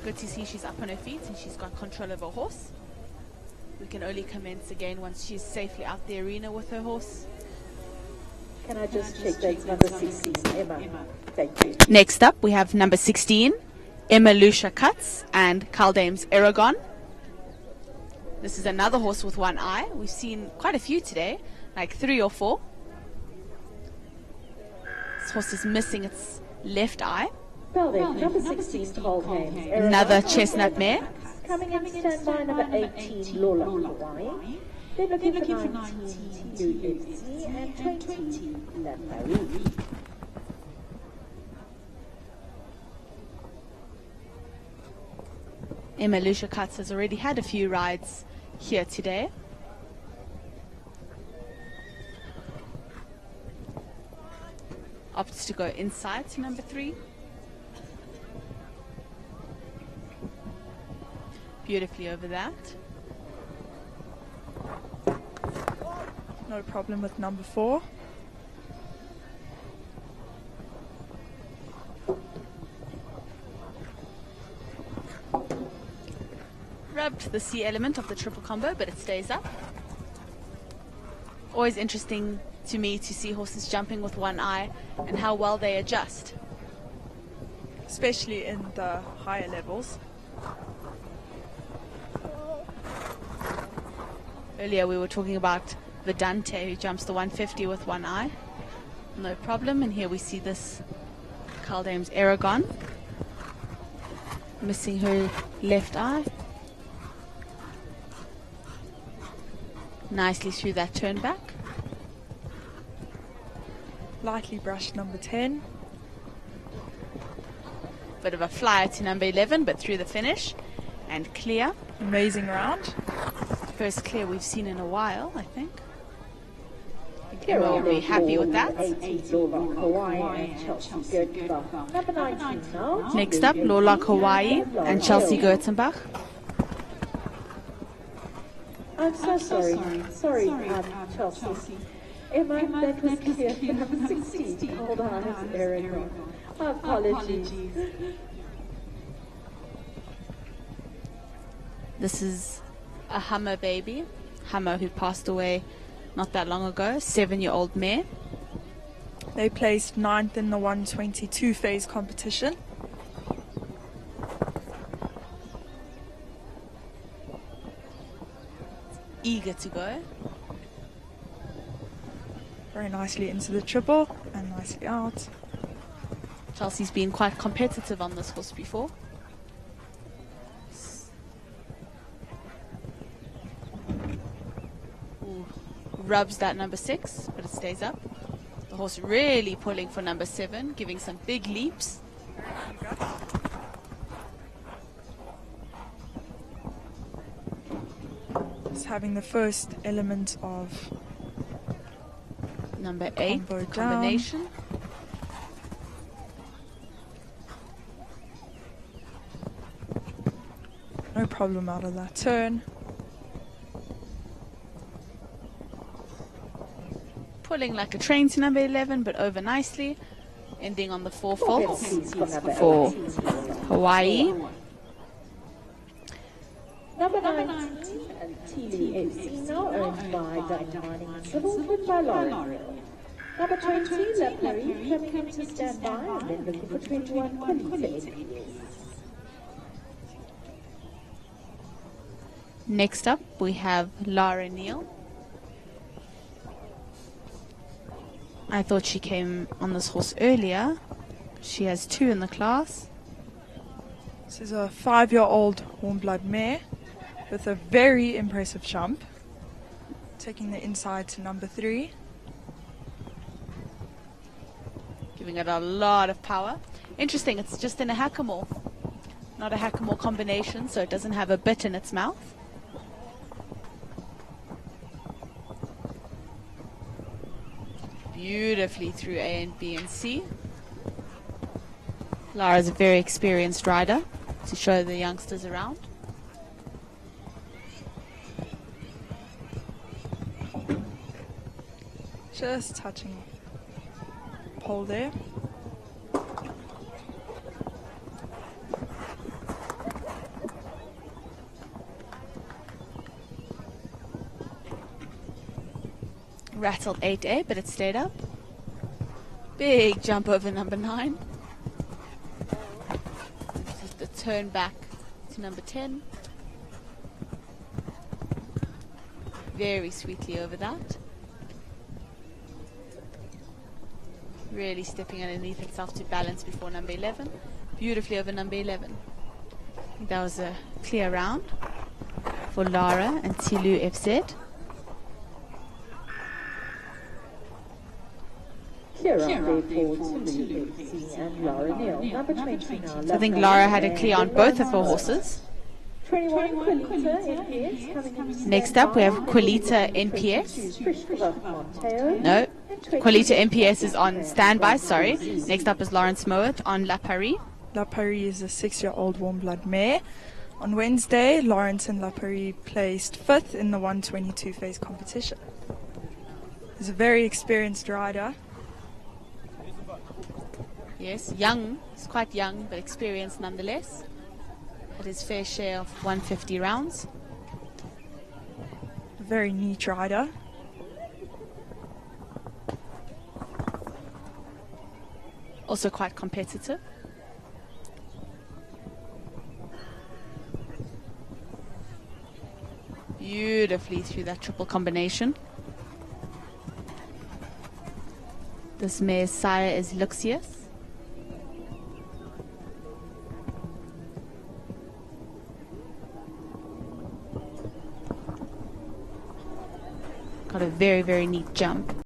Good to see she's up on her feet and she's got control of her horse. We can only commence again once she's safely out the arena with her horse. Can I just check that's number 16, Emma? Thank you. Next up, we have number 16, Emma Lucia Cuts and Caldame's Aragon. This is another horse with one eye. We've seen quite a few today, like 3 or 4. This horse is missing its left eye. Building, number 16, Caldame's Aragon. Another chestnut mare. Coming in standby, number 18, Lola Hawaii. They're looking for 19, UFC, and 20, La Paris. Emma Lucia Cuts has already had a few rides here today. Opts to go inside to number 3. Beautifully over that. No problem with number 4. Rubbed the C element of the triple combo, but it stays up. Always interesting to me to see horses jumping with one eye and how well they adjust. Especially in the higher levels. Earlier we were talking about the Dante who jumps the 150 with one eye. No problem. And here we see this Caldame's Aragon missing her left eye. Nicely through that turn back. Lightly brushed number 10. Bit of a flyer to number 11, but through the finish and clear. Amazing round. First clear we've seen in a while, I think. Emma will be happy with that. Next up, Lola Hawaii and Chelsea Gertenbach. I'm so sorry. Sorry, Chelsea. Emma, that was clear for number 16. Hold on, it's Aragon. Apologies. This is a Hummer baby. Hummer who passed away not that long ago, 7-year-old mare. They placed 9th in the 122 phase competition. Eager to go. Very nicely into the triple and nicely out. Chelsea's been quite competitive on this horse before. Ooh, rubs that number 6, but it stays up. The horse really pulling for number 7, giving some big leaps. Just having the first element of number 8, the combination. No problem out of that turn. Pulling like a train to number 11, but over nicely. Ending on the 4 faults for Hawaii. Number 19, Tilly FC, now owned by Diamond Civil with by Lauren. Number 20, La Paris, coming in to stand by, and then looking for 21, qualifiers. Next up, we have Lara Neal. I thought she came on this horse earlier. She has 2 in the class. This is a 5-year-old warm blood mare with a very impressive jump. Taking the inside to number 3. Giving it a lot of power. Interesting, it's just in a hackamore. Not a hackamore combination, so it doesn't have a bit in its mouth. Beautifully through A and B and C. Lara's a very experienced rider to show the youngsters around. Just touching pole there. Rattled 8A, but it stayed up. Big jump over number 9. Just a turn back to number 10. Very sweetly over that. Really stepping underneath itself to balance before number 11. Beautifully over number 11. I think that was a clear round for Lara and Tilu FZ. Clear round there for Tilu FC and Lara Neal. Number 20 now. So I think Lara had a clear on both of her horses. 21 Qualita NPS coming in. Next up we have Qualita NPS. Monteo. No, Qualita NPS is on standby, sorry. Next up is Lawrence Mowat on La Paris. La Paris is a 6-year-old warm blood mare. On Wednesday, Lawrence and La Paris placed 5th in the 122 phase competition. He's a very experienced rider. Yes, young. He's quite young, but experienced nonetheless. At his fair share of 150 rounds. A very neat rider. Also quite competitive. Beautifully through that triple combination. This mare's sire is Luxius. Got a very, very neat jump.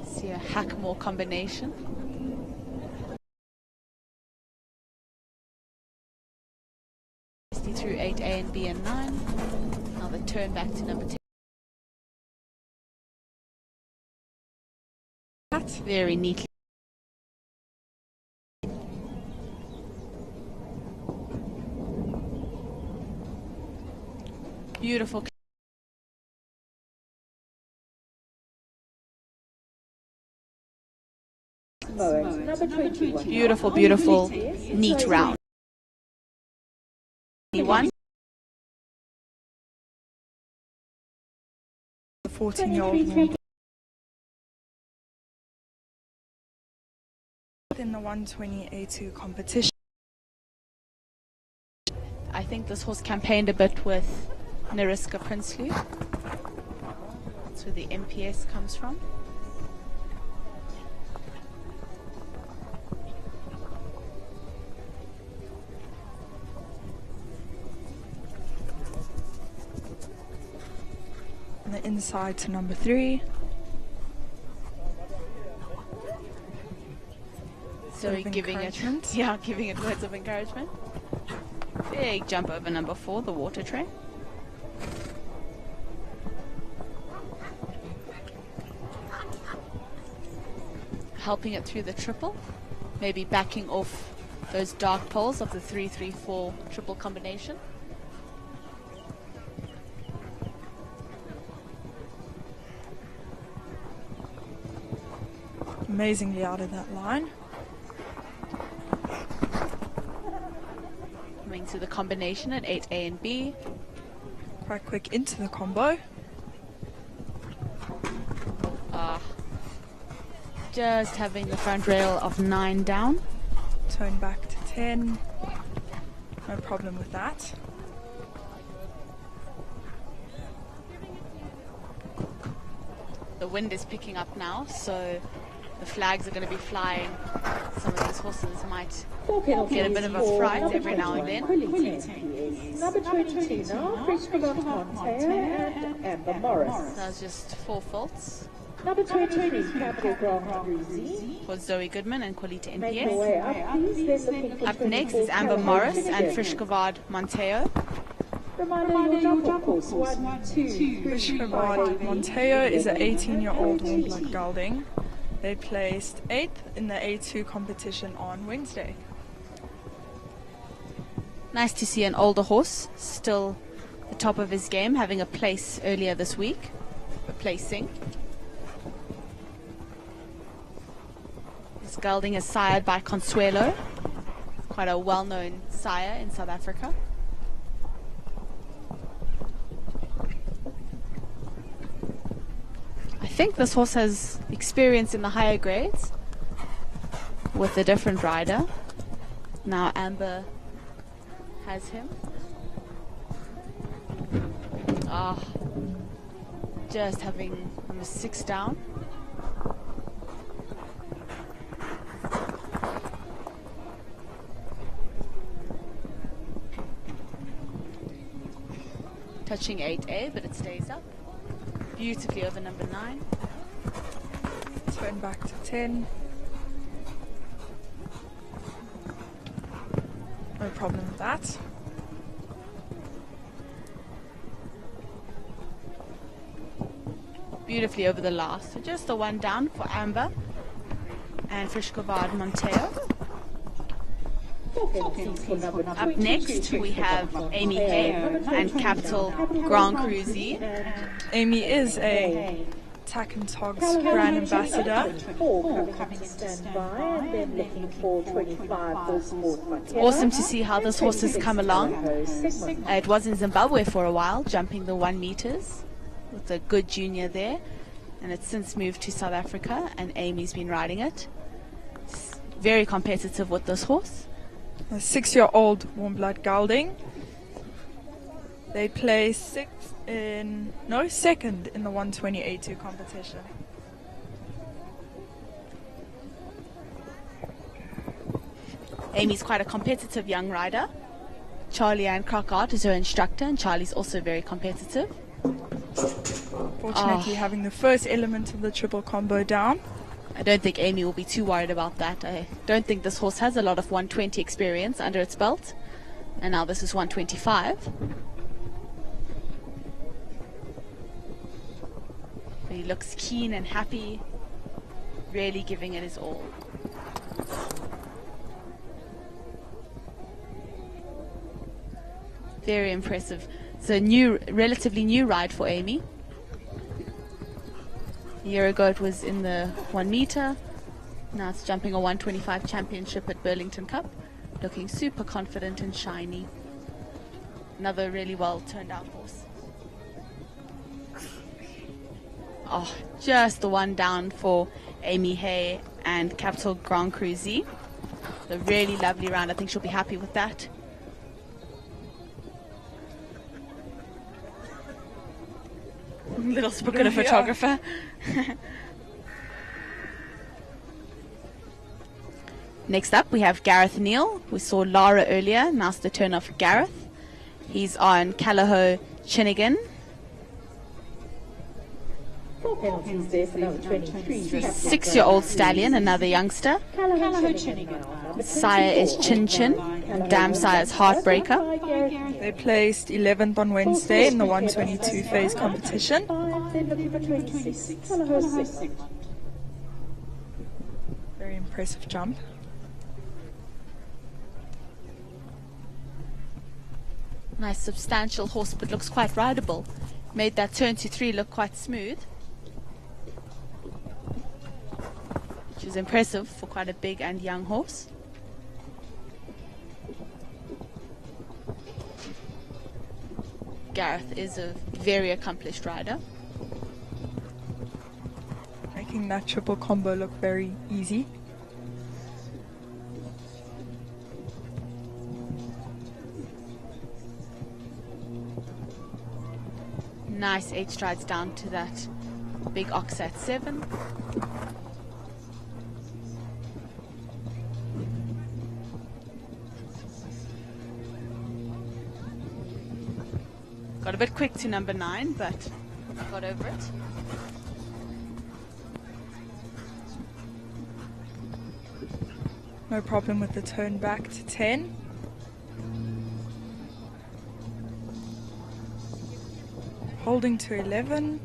See a Hackmore combination. Through 8A and B and 9. Now the turn back to number 10. Very neatly. Beautiful. Number 21. Beautiful, beautiful, neat round. 1. The 14-year-old warm in the 120 A2 competition. I think this horse campaigned a bit with Nariska Princely. That's where the MPS comes from. On the inside to number 3. So giving it, yeah, giving it words of encouragement. Big jump over number 4, the water tray. Helping it through the triple, maybe backing off those dark poles of the 3-3-4 triple combination. Amazingly out of that line. Coming to the combination at 8A and B. Quite quick into the combo. Just having the front rail of 9 down. Turn back to 10. No problem with that. The wind is picking up now, so the flags are going to be flying. Some of these horses might get a bit of a fright every now and then. Number 22 now, Freshcroft Monteo and Amber Morris. That was just 4 faults. Number 23, Capital Grand Cruzy. For Zoe Goodman and Qualita Make your way up, NPS. please. Then looking for Up next is Amber Morris and Freshcroft Monteo. Reminder, your jump course 1, 2, 3, 5. Monteo is an 18-year-old warm blood gelding. They placed 8th in the A2 competition on Wednesday. Nice to see an older horse still the top of his game, having a place earlier this week. A placing. This gelding is sired by Consuelo, quite a well-known sire in South Africa. I think this horse has experience in the higher grades with a different rider. Now Amber has him. Just having number 6 down. Touching 8A, but it stays up. Beautifully over number 9. Turn back to 10. No problem with that. Beautifully over the last. So just the 1 down for Amber and Frischkovard Monteo. Up next we have Amy Hay and Capital Grand Cruzy. Amy is a TAC and TOGS brand ambassador. Awesome to see how this horse has come along. It was in Zimbabwe for a while, jumping the 1 meters with a good junior there, and it's since moved to South Africa, and Amy's been riding it. It's very competitive with this horse. A 6-year-old warm blood gelding. They play second in the 120A2 competition. Amy's quite a competitive young rider. Charlie Ann Crockart is her instructor, and Charlie's also very competitive. Fortunately, having the first element of the triple combo down. I don't think Amy will be too worried about that. I don't think this horse has a lot of 120 experience under its belt. And now this is 125. But he looks keen and happy, really giving it his all. Very impressive. It's a relatively new ride for Amy. A year ago it was in the 1 meter. Now it's jumping a 125 championship at Burlington Cup. Looking super confident and shiny. Another really well turned out horse. Just the 1 down for Amy Hay and Capital Grand Cruzy. A really lovely round. I think she'll be happy with that. Little spook of a photographer. Next up we have Gareth Neal. We saw Lara earlier. Now it's the turn of Gareth. He's on Callagho Chinnigan. 6-year-old stallion, another youngster. Sire is Chin Chin. Dam Sire is Heartbreaker. They placed 11th on Wednesday in the 122 phase competition. Very impressive jump. Nice substantial horse, but looks quite rideable. Made that turn to 3 look quite smooth, which is impressive for quite a big and young horse. Gareth is a very accomplished rider. Making that triple combo look very easy. Nice 8 strides down to that big ox at 7. Got a bit quick to number 9, but got over it. No problem with the turn back to 10. Holding to 11.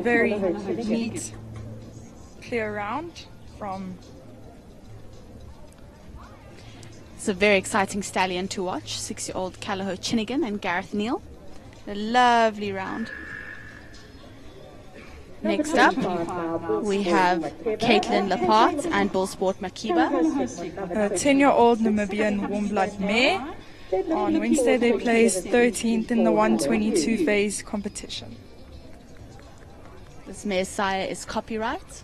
Very neat, clear round from. It's a very exciting stallion to watch. 6-year-old Callagho Chinnigan and Gareth Neal. A lovely round. Next up, we have Caitlin Lapart and Bullsport Makiba. A 10-year-old Namibian warm blood mare. On Wednesday they placed 13th in the 122 phase competition. This mare's sire is Copyright.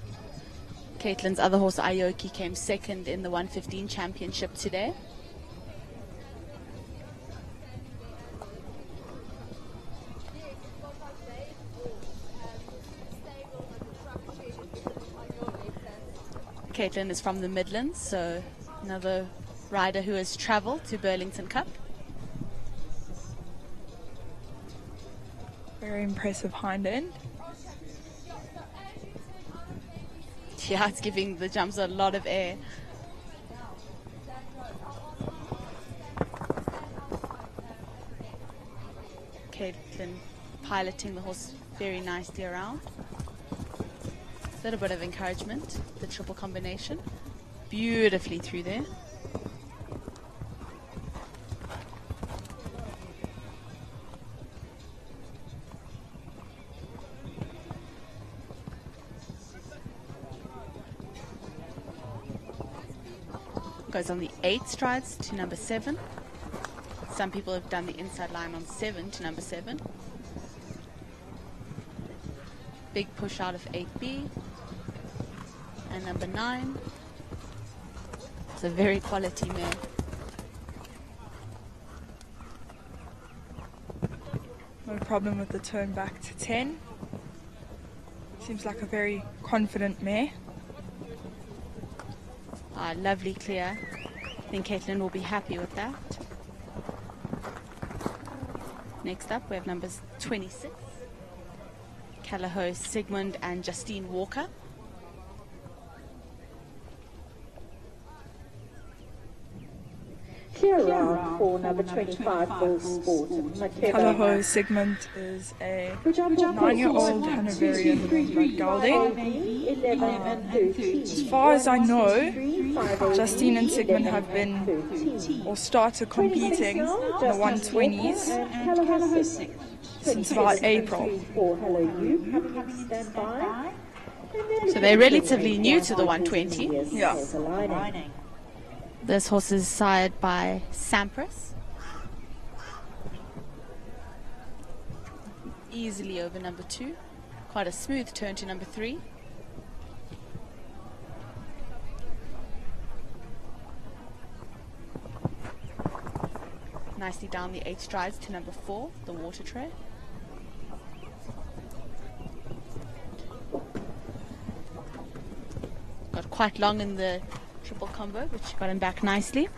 Caitlin's other horse, Aoki, came second in the 115 championship today. Caitlin is from the Midlands, so another rider who has travelled to Burlington Cup. Very impressive hind end. Yeah, it's giving the jumps a lot of air. Caitlin piloting the horse very nicely around. A little bit of encouragement, the triple combination. Beautifully through there. Goes on the 8 strides to number 7. Some people have done the inside line on 7 to number 7. Big push out of 8B. And number 9. It's a very quality mare. No problem with the turn back to 10. Seems like a very confident mare. Lovely clear. I think Caitlin will be happy with that. Next up we have numbers 26. Callagho, Sigmund and Justine Walker. Clear round for number 25, Bull Sport. Callagho Sigmund is a 9-year-old Hanoverian blood gelding. As far as I know, Justine and Sigmund have been or started competing in the 120s since about April. So they're relatively new to the 120. Yeah. This horse is sired by Sampras. Easily over number 2. Quite a smooth turn to number 3. Nicely down the 8 strides to number 4, the water tray. Got quite long in the triple combo, which got him back nicely.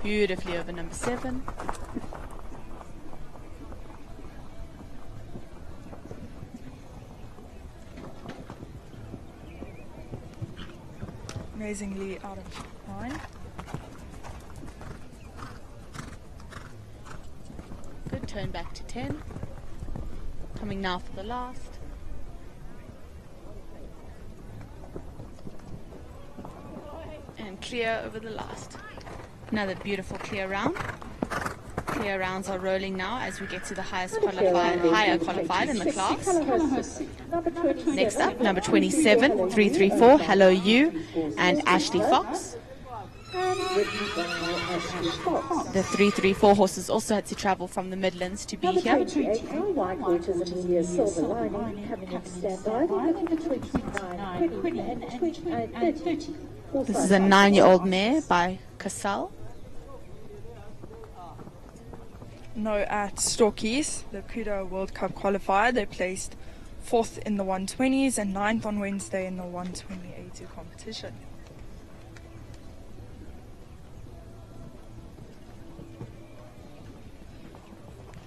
Beautifully over number 7. Amazingly out of line. Good turn back to 10. Coming now for the last. And clear over the last. Another beautiful clear round. Clear rounds are rolling now as we get to the higher qualified in the class. Next up, number 27, 334, Hello You, and Ashley Fox. The 334 horses also had to travel from the Midlands to be here. This is a 9-year-old mare by Casal. No, at Storkies, the Kudo World Cup qualifier, they placed 4th in the 120s and 9th on Wednesday in the 120 A2 competition.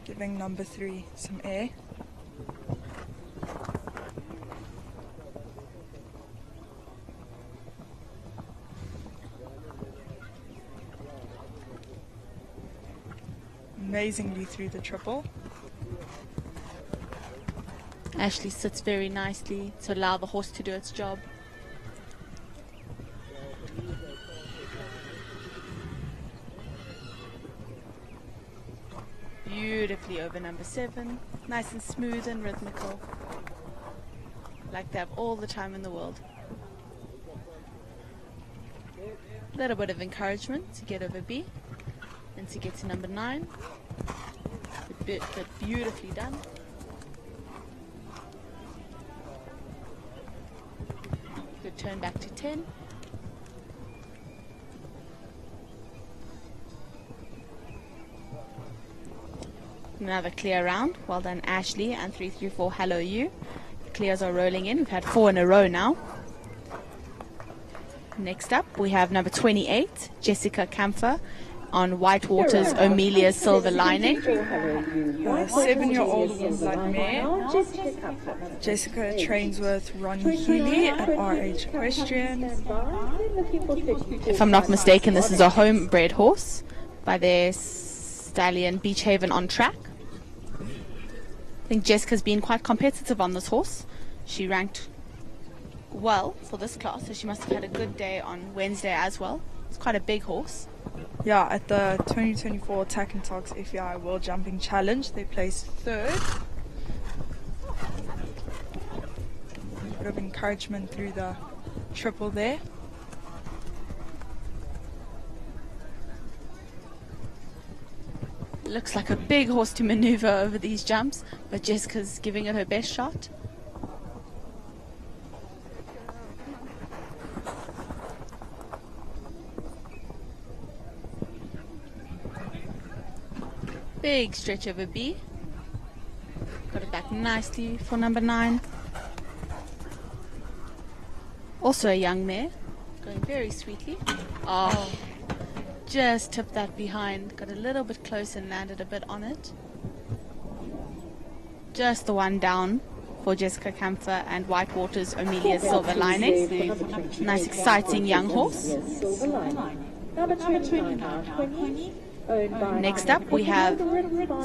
Giving number 3 some air. Amazingly through the triple. Ashley sits very nicely to allow the horse to do its job. beautifully over number 7. Nice and smooth and rhythmical. Like they have all the time in the world. A little bit of encouragement to get over B and to get to number 9. But beautifully done. Good turn back to 10. Another clear round. Well done, Ashley and 334. Hello, you. The clears are rolling in. We've had 4 in a row now. Next up, we have number 28, Jessica Camphor, on Whitewater's Amelia's Silver Lining. 7-year-old warm blood mare. Jessica trains with Ronnie Healy at RH Equestrian. If I'm not mistaken, this is a homebred horse by their stallion Beachhaven on track. I think Jessica's been quite competitive on this horse. She ranked well for this class, so she must have had a good day on Wednesday as well. It's quite a big horse. Yeah, at the 2024 TAC and TOGS FEI World Jumping Challenge, they placed 3rd. A bit of encouragement through the triple there. Looks like a big horse to maneuver over these jumps, but Jessica's giving it her best shot. Big stretch over B. Got it back nicely for number 9. Also a young mare, going very sweetly. Oh. Just tipped that behind, got a little bit close and landed a bit on it. Just the one down for Jessica Camphor and Whitewater's Amelia's Silver Lining. Nice exciting young horse. Next up we have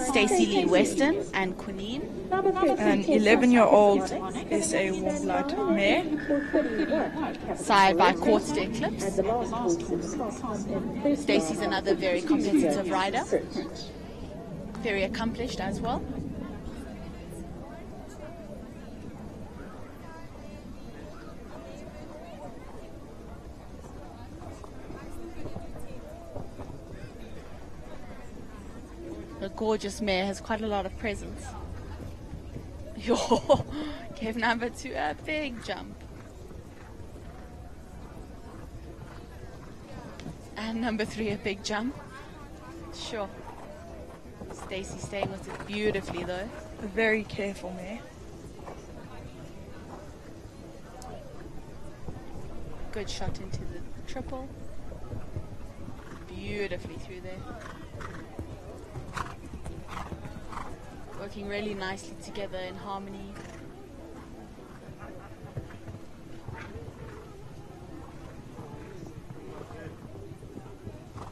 Stacey Lee Weston and Quinine. An 11-year-old SA warm blood mare. Sired by Quartz Eclipse. Stacey's another very competitive rider. Very accomplished as well. A gorgeous mare, has quite a lot of presence. Yo, gave number 2 a big jump. And number 3 a big jump. Sure. Stacey staying with it beautifully though. A very careful mare. Good shot into the triple. Beautifully through there. Working really nicely together in harmony.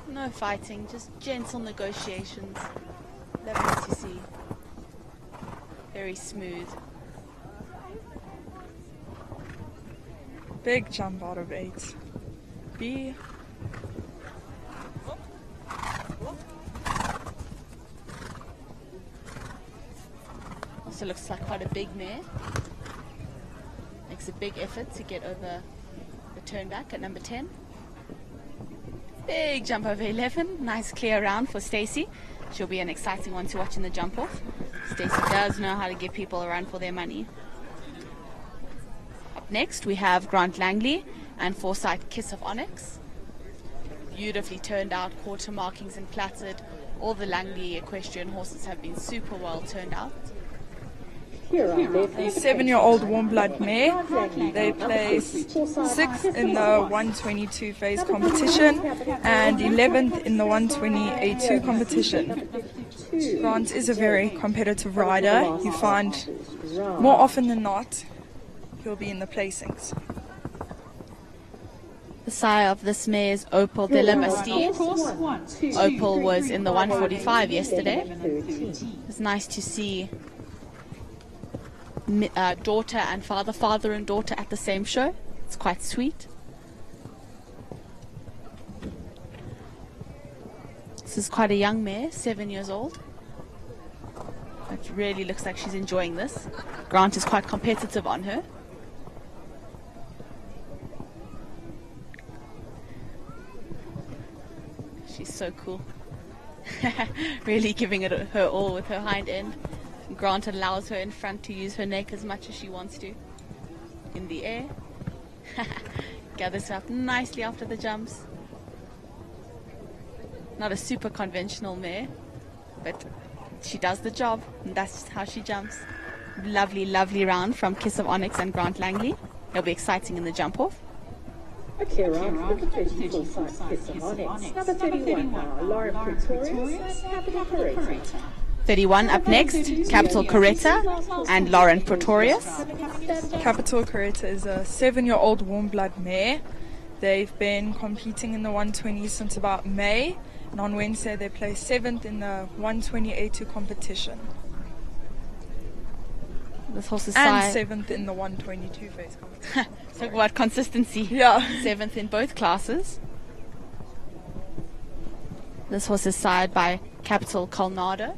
No fighting, just gentle negotiations. Lovely to see. Very smooth. Big jump out of 8. B. Also looks like quite a big mare. Makes a big effort to get over the turn back at number 10. Big jump over 11. Nice clear round for Stacey. She'll be an exciting one to watch in the jump off. Stacey does know how to give people a run for their money. Up next we have Grant Langley and Foresight Kiss of Onyx. Beautifully turned out, quarter markings and platted. All the Langley equestrian horses have been super well turned out. The 7-year-old warm blood mare. They placed 6th in the 122 phase competition and 11th in the 120 A2 competition. Grant is a very competitive rider. You find more often than not he'll be in the placings. The sire of this mare is Opal de la Bastille. Opal was in the 145 yesterday. It's nice to see daughter and father and daughter at the same show. It's quite sweet. This is quite a young mare, 7 years old. It really looks like she's enjoying this. Grant is quite competitive on her. She's so cool. Really giving it her all with her hind end. Grant allows her in front to use her neck as much as she wants to. In the air. Gathers her up nicely after the jumps. Not a super conventional mare, but she does the job, and that's how she jumps. Lovely, lovely round from Kiss of Onyx and Grant Langley. It'll be exciting in the jump off. Okay, round number 34 side Kiss of Onyx. Number 31 now, Lauren Pretorius, Capital Coretta. 31 up next, Capital Coretta and Lauren Pretorius. Capital Coretta is a 7-year-old warm blood mare. They've been competing in the 120 since about May, and on Wednesday they placed 7th in the 120 A2 competition. This horse is and 7th in the 122 phase competition. Talk about consistency. Yeah. 7th in both classes. This horse is sired by Capital Colnado.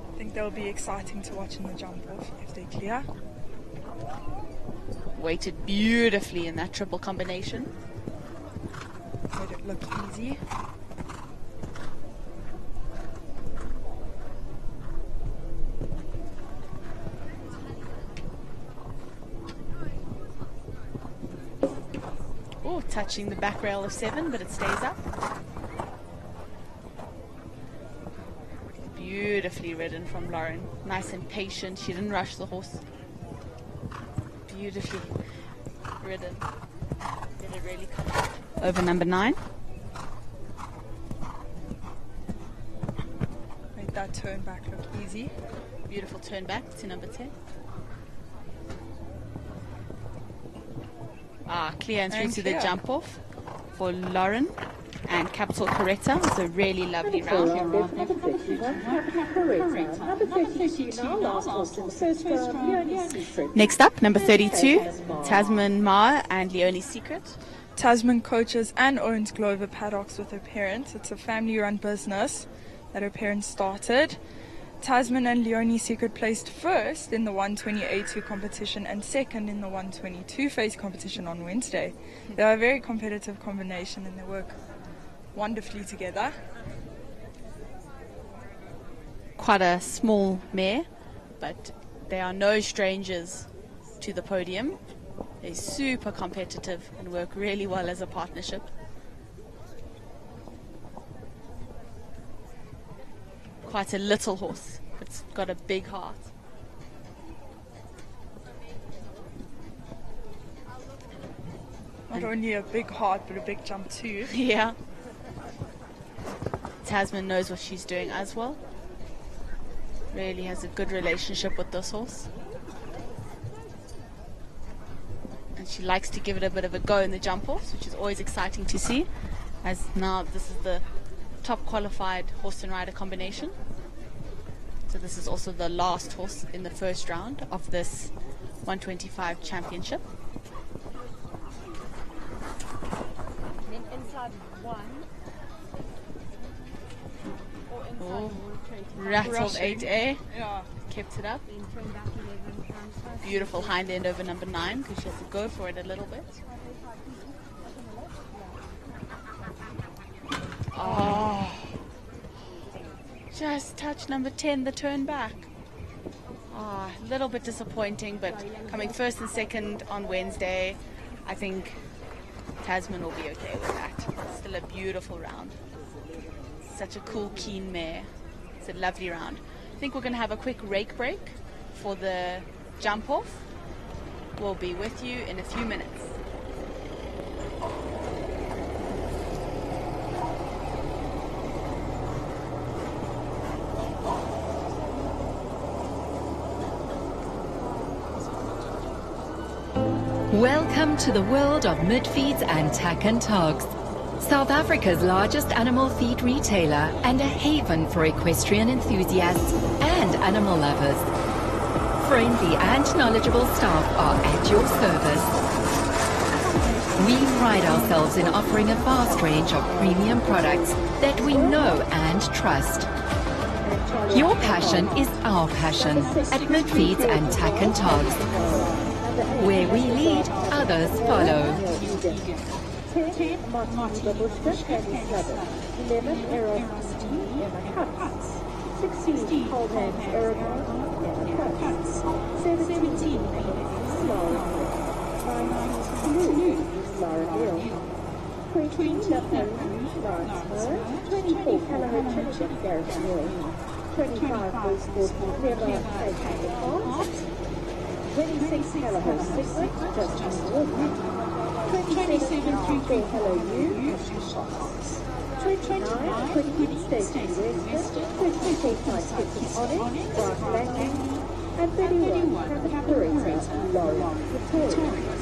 I think they'll be exciting to watch in the jump off if they clear. Weighted beautifully in that triple combination. Made it look easy. Oh, touching the back rail of 7, but it stays up. Beautifully ridden from Lauren. Nice and patient. She didn't rush the horse. Beautifully ridden. Did it really come out? Over number 9. Made that turn back look easy. Beautiful turn back to number 10. Clear and through to the jump off for Lauren and Capital Coretta. It's a really lovely round. Number 31, Capital Coretta. Number 32 now, last horse in the first round, Leonie's Secret. Next up, number 32, Tasman Ma and Leonie's Secret. Tasman coaches and owns Glover paddocks with her parents. It's a family-run business that her parents started. Tasman and Leonie's Secret placed first in the 120 A2 competition and second in the 122 phase competition on Wednesday. They are a very competitive combination and they work wonderfully together. Quite a small mare, but they are no strangers to the podium. They're super competitive and work really well as a partnership. Quite a little horse. It's got a big heart. Not only a big heart, but a big jump too. Yeah. Tasman knows what she's doing as well. Really has a good relationship with this horse. And she likes to give it a bit of a go in the jump offs, which is always exciting to see, as now this is the top qualified horse and rider combination. So this is also the last horse in the first round of this 125 championship. Then inside one. Oh, rattled 8A. Yeah. Kept it up. Then turn back 11. Beautiful hind end over number 9 because she has to go for it a little bit. Oh, just touch number 10, the turn back. A little bit disappointing, but coming first and second on Wednesday, I think Tasman will be okay with that. Still a beautiful round. Such a cool, keen mare. It's a lovely round. I think we're going to have a quick rake break for the jump off. We'll be with you in a few minutes. Welcome to the world of mid-feeds and tack and togs. South Africa's largest animal feed retailer and a haven for equestrian enthusiasts and animal lovers. Friendly and knowledgeable staff are at your service. We pride ourselves in offering a vast range of premium products that we know and trust. Your passion is our passion at Midfeeds and Tack and Togs. Where we lead, others follow. 10, Martin Babushka, Candy Slabber. 11, Eros Emma Cuts. 16, Cold Hands, Aragon, Emma Cuts. 17, Laura. 19, Blue, Laura Gill. 20, Lafayette, Lawrence Moore. 24, Callahoo Chinchin, Gareth Moore. 25, Boysport, Never Taking the Cards. 26, Callahoo Signet, Justice Walker. 27, 34, Hello You, 29, 20, Stacey Weston, 24, 5, Skipton Onyx, Brian Landing, and 31, Hannah Purita, Laurie Victoria.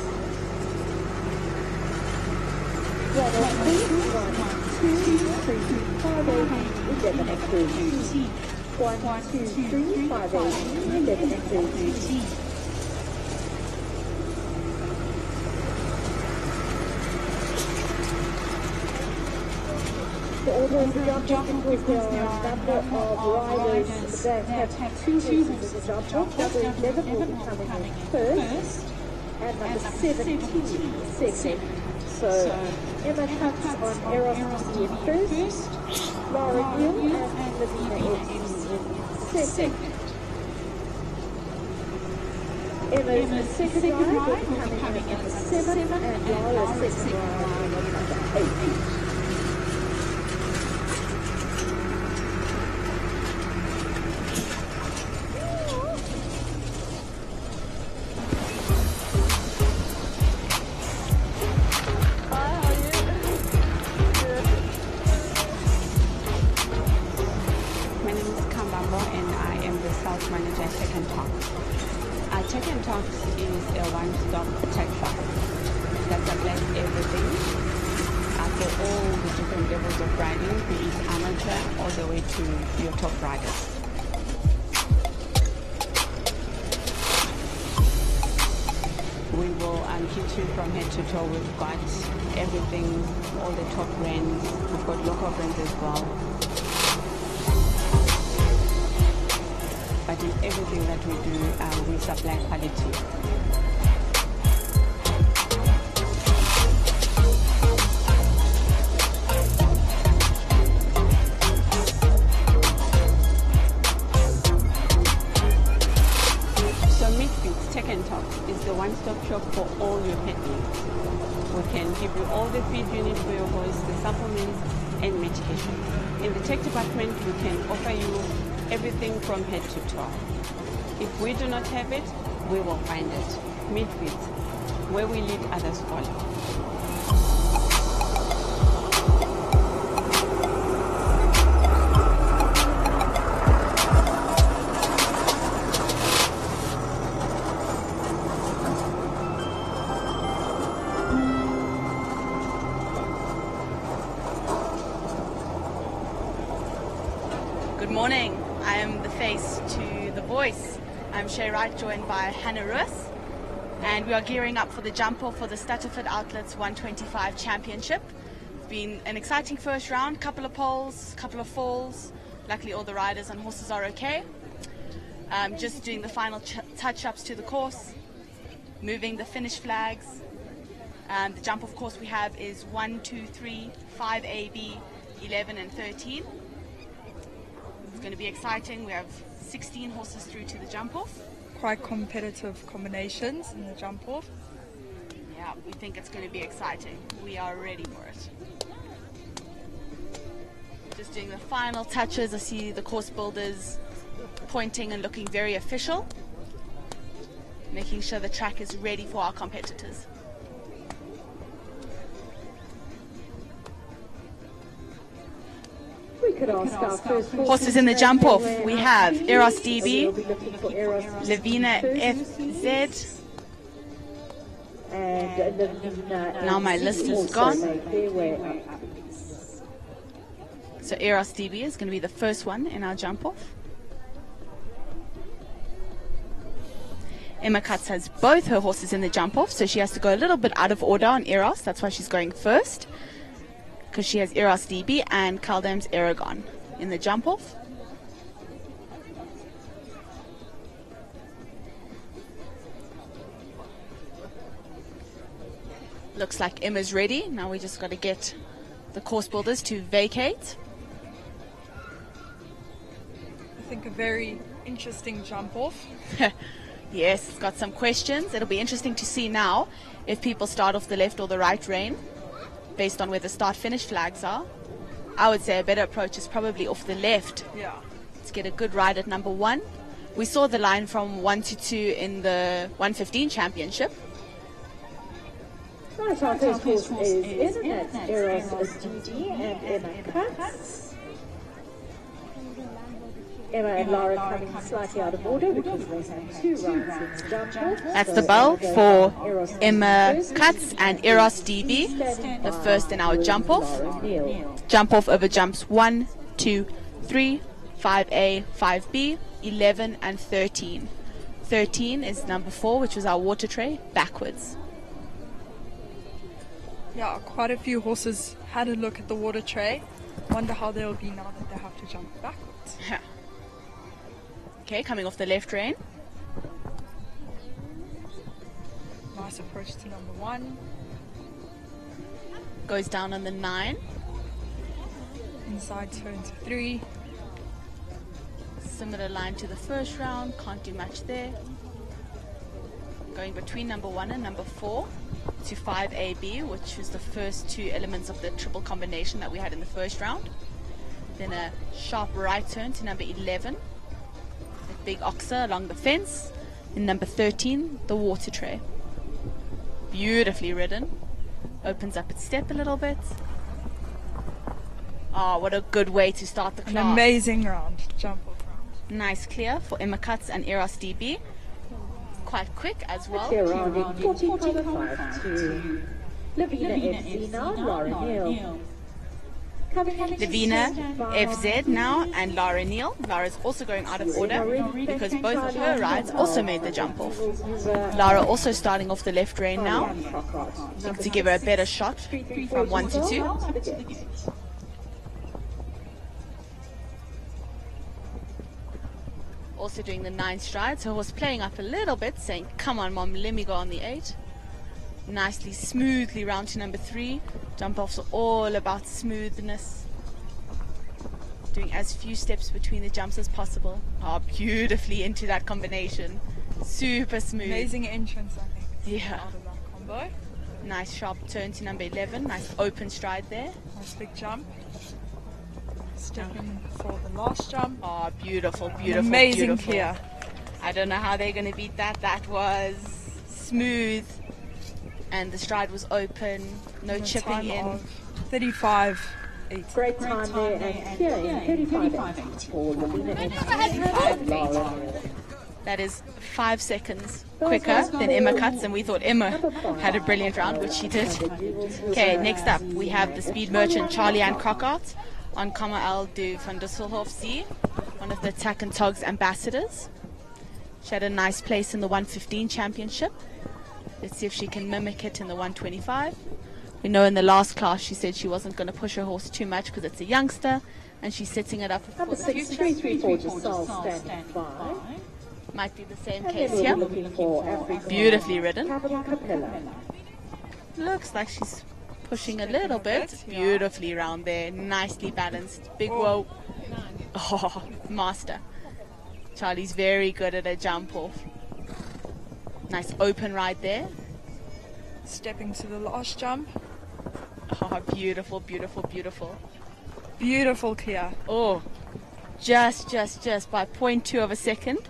Ronald Booth, 1, 2, 3, 5, 8, 11 and 13. 1, 2, 3, 5, 8, 11 and 13. The order of the jump because there are a number of riders that have two horses in the jump off. Number 11 will be coming in first, and number 17 second. So Emma Cuts on Eros in first, Laura Gill and Lavina Edson in second. Emma's second ride will be coming in at number 7, and Laura's second ride at number 8. From head to toe, we've got everything, all the top brands, we've got local brands as well. But in everything that we do, we supply quality. Is the one-stop shop for all your pet needs. We can give you all the feed you need for your horse, the supplements and medication. In the tech department, we can offer you everything from head to toe. If we do not have it, we will find it. Midfeeds, where we lead, others follow. Good morning. I am the face to the voice. I'm Shay Wright, joined by Hannah Russ, and we are gearing up for the jump off for the Stutterford Outlets 125 Championship. It's been an exciting first round, couple of poles, couple of falls. Luckily all the riders and horses are okay. Just doing the final touch-ups to the course, moving the finish flags. The jump off course we have is 1, 2, 3, 5AB, 11 and 13. It's going to be exciting. We have 16 horses through to the jump off. Quite competitive combinations in the jump off. Yeah, we think it's going to be exciting. We are ready for it. Just doing the final touches. I see the course builders pointing and looking very official, making sure the track is ready for our competitors. We could ask our first horses in the jump off. We have Eros DB, Lavina FZ, and now my list is gone. So Eros DB is going to be the first one in our jump off. Emma Katz has both her horses in the jump off, so she has to go a little bit out of order on Eros. That's why she's going first, because she has Eros DB and Kaldam's Aragon in the jump off. Looks like Emma's ready. Now we just got to get the course builders to vacate. I think a very interesting jump off. Yes, it's got some questions. It'll be interesting to see now if people start off the left or the right rein based on where the start-finish flags are. I would say a better approach is probably off the left. Yeah. Let's get a good ride at number 1. We saw the line from 1 to 2 in the 115 championship. Right, our first horse is in, that's Eros SGD and Emma Katz. Emma and Lara coming slightly out of order because they have 2 rides in the jump off. That's the bell for Emma Katz and Eros DB, the first in our jump off. Jump off over jumps 1, 2, 3, 5A, 5B, 11 and 13. 13 is number 4, which was our water tray, backwards. Yeah, quite a few horses had a look at the water tray. Wonder how they'll be now that they have to jump backwards. Yeah. Okay, coming off the left rein. Nice approach to number 1. Goes down on the 9. Inside turn to 3. Similar line to the first round, can't do much there. Going between number 1 and number 4 to 5AB, which was the first 2 elements of the triple combination that we had in the first round. Then a sharp right turn to number 11. A big oxer along the fence. And number 13, the water tray. Beautifully ridden. Opens up its step a little bit. Oh, what a good way to start the class. An amazing round, jump off round. Nice clear for Emma Katz and Eros DB. Quite quick as well. Clear rounding 14.5 to Lavina FZ now, Laura Neal. Lavina FZ now and Lara Neal. Lara's also going out of order because both of her rides also made the jump off. Lara also starting off the left rein now, to give her a better shot from 1 to 2. Also doing the 9 strides. Her horse playing up a little bit, saying, come on mom, let me go on the 8. Nicely, smoothly round to number 3. Jump offs are all about smoothness. Doing as few steps between the jumps as possible. Oh, beautifully into that combination. Super smooth. Amazing entrance, I think. Yeah. Out of that combo. Nice sharp turn to number 11. Nice open stride there. Nice big jump. Stepping for the last jump. Oh, beautiful, beautiful, amazing beautiful. clear. I don't know how they're going to beat that. That was smooth. And the stride was open. No chipping in. 35.8. Great time there and clear in 35.8 for Lavina FZ. Laura. That is 5 seconds quicker than Emma Katz, and we thought Emma had a brilliant round, which she did. Okay, next up we have the speed merchant Charlie Ann Crockart on Kamal du van Dusselhof Z, one of the TAC and TOGS ambassadors. She had a nice place in the 115 championship. Let's see if she can mimic it in the 125. We know in the last class she said she wasn't going to push her horse too much because it's a youngster, and she's setting it up for Number the 6, future. 334, Giselle standing by. Might be the same And case then here. we're looking for Africa. Beautifully ridden. Capella. Looks like she's pushing a little bit. Beautifully round there. Nicely balanced. Big whoa. Oh, master. Charlie's very good at a jump off. Nice open ride there. Stepping to the last jump. Oh, beautiful, beautiful, beautiful. Beautiful clear. Oh, just by 0.2 of a second.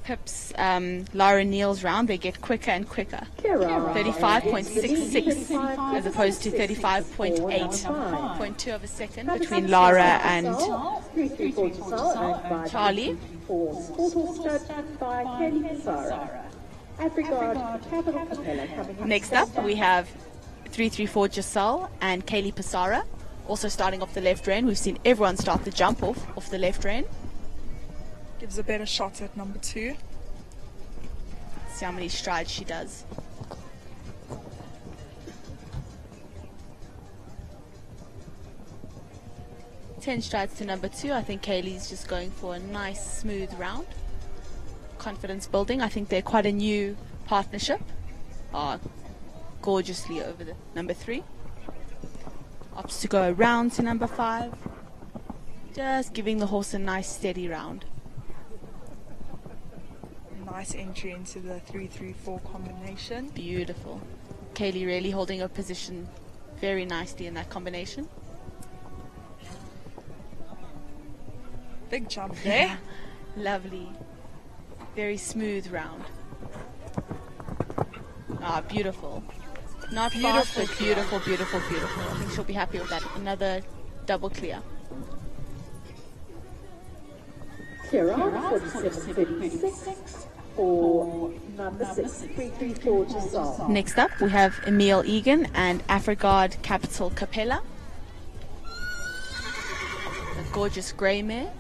Pips Lara Neal's round, they get quicker and quicker. 35.66 as opposed to 35.8. 0.2 of a second between Lara and Charlie. Next up we have 334 Giselle and Kaylee Passara, Also starting off the left rein. We've seen everyone start the jump off the left rein. Gives a better shot at number 2. See how many strides she does. Ten strides to number 2. I think Kaylee's just going for a nice smooth round. Confidence building. I think they're quite a new partnership. Gorgeously over the number 3. Opts to go around to number 5. Just giving the horse a nice steady round. Nice entry into the 3-3-4 combination. Beautiful. Kaylee really holding her position very nicely in that combination. Big jump there. Lovely. Very smooth round. Beautiful. Not fast, but beautiful, beautiful, beautiful. I think she'll be happy with that. Another double clear. Clear on 47.36 for number 6, 334 to solve. Next up, we have Emil Egan and Afrigard Capital Capella. A gorgeous grey mare.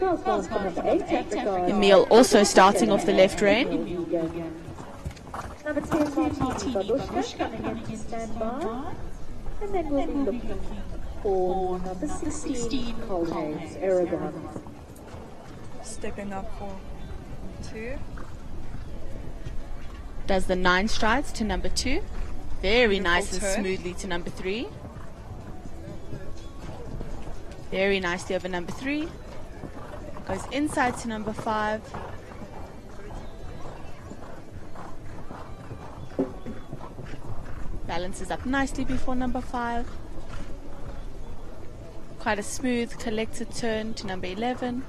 Emil also starting off the left rein. Number 10, Martini Babushka coming in to stand by. And then we'll be looking for number 16, Colhane's Aragon. Stepping up for 2. Does the 9 strides to number 2. Very nice and turn. smoothly to number 3. Very nicely over number 3. Goes inside to number 5. Balances up nicely before number 5. Quite a smooth collected turn to number 11.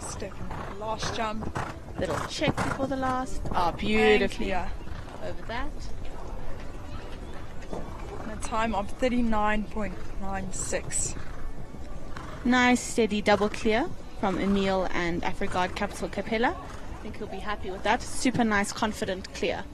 Stepping for the last jump. Little check before the last. Beautifully over that. And a time of 39.96. Nice steady double clear from Emil and Afrigard Capital Capella. I think he'll be happy with that. Super nice, confident clear.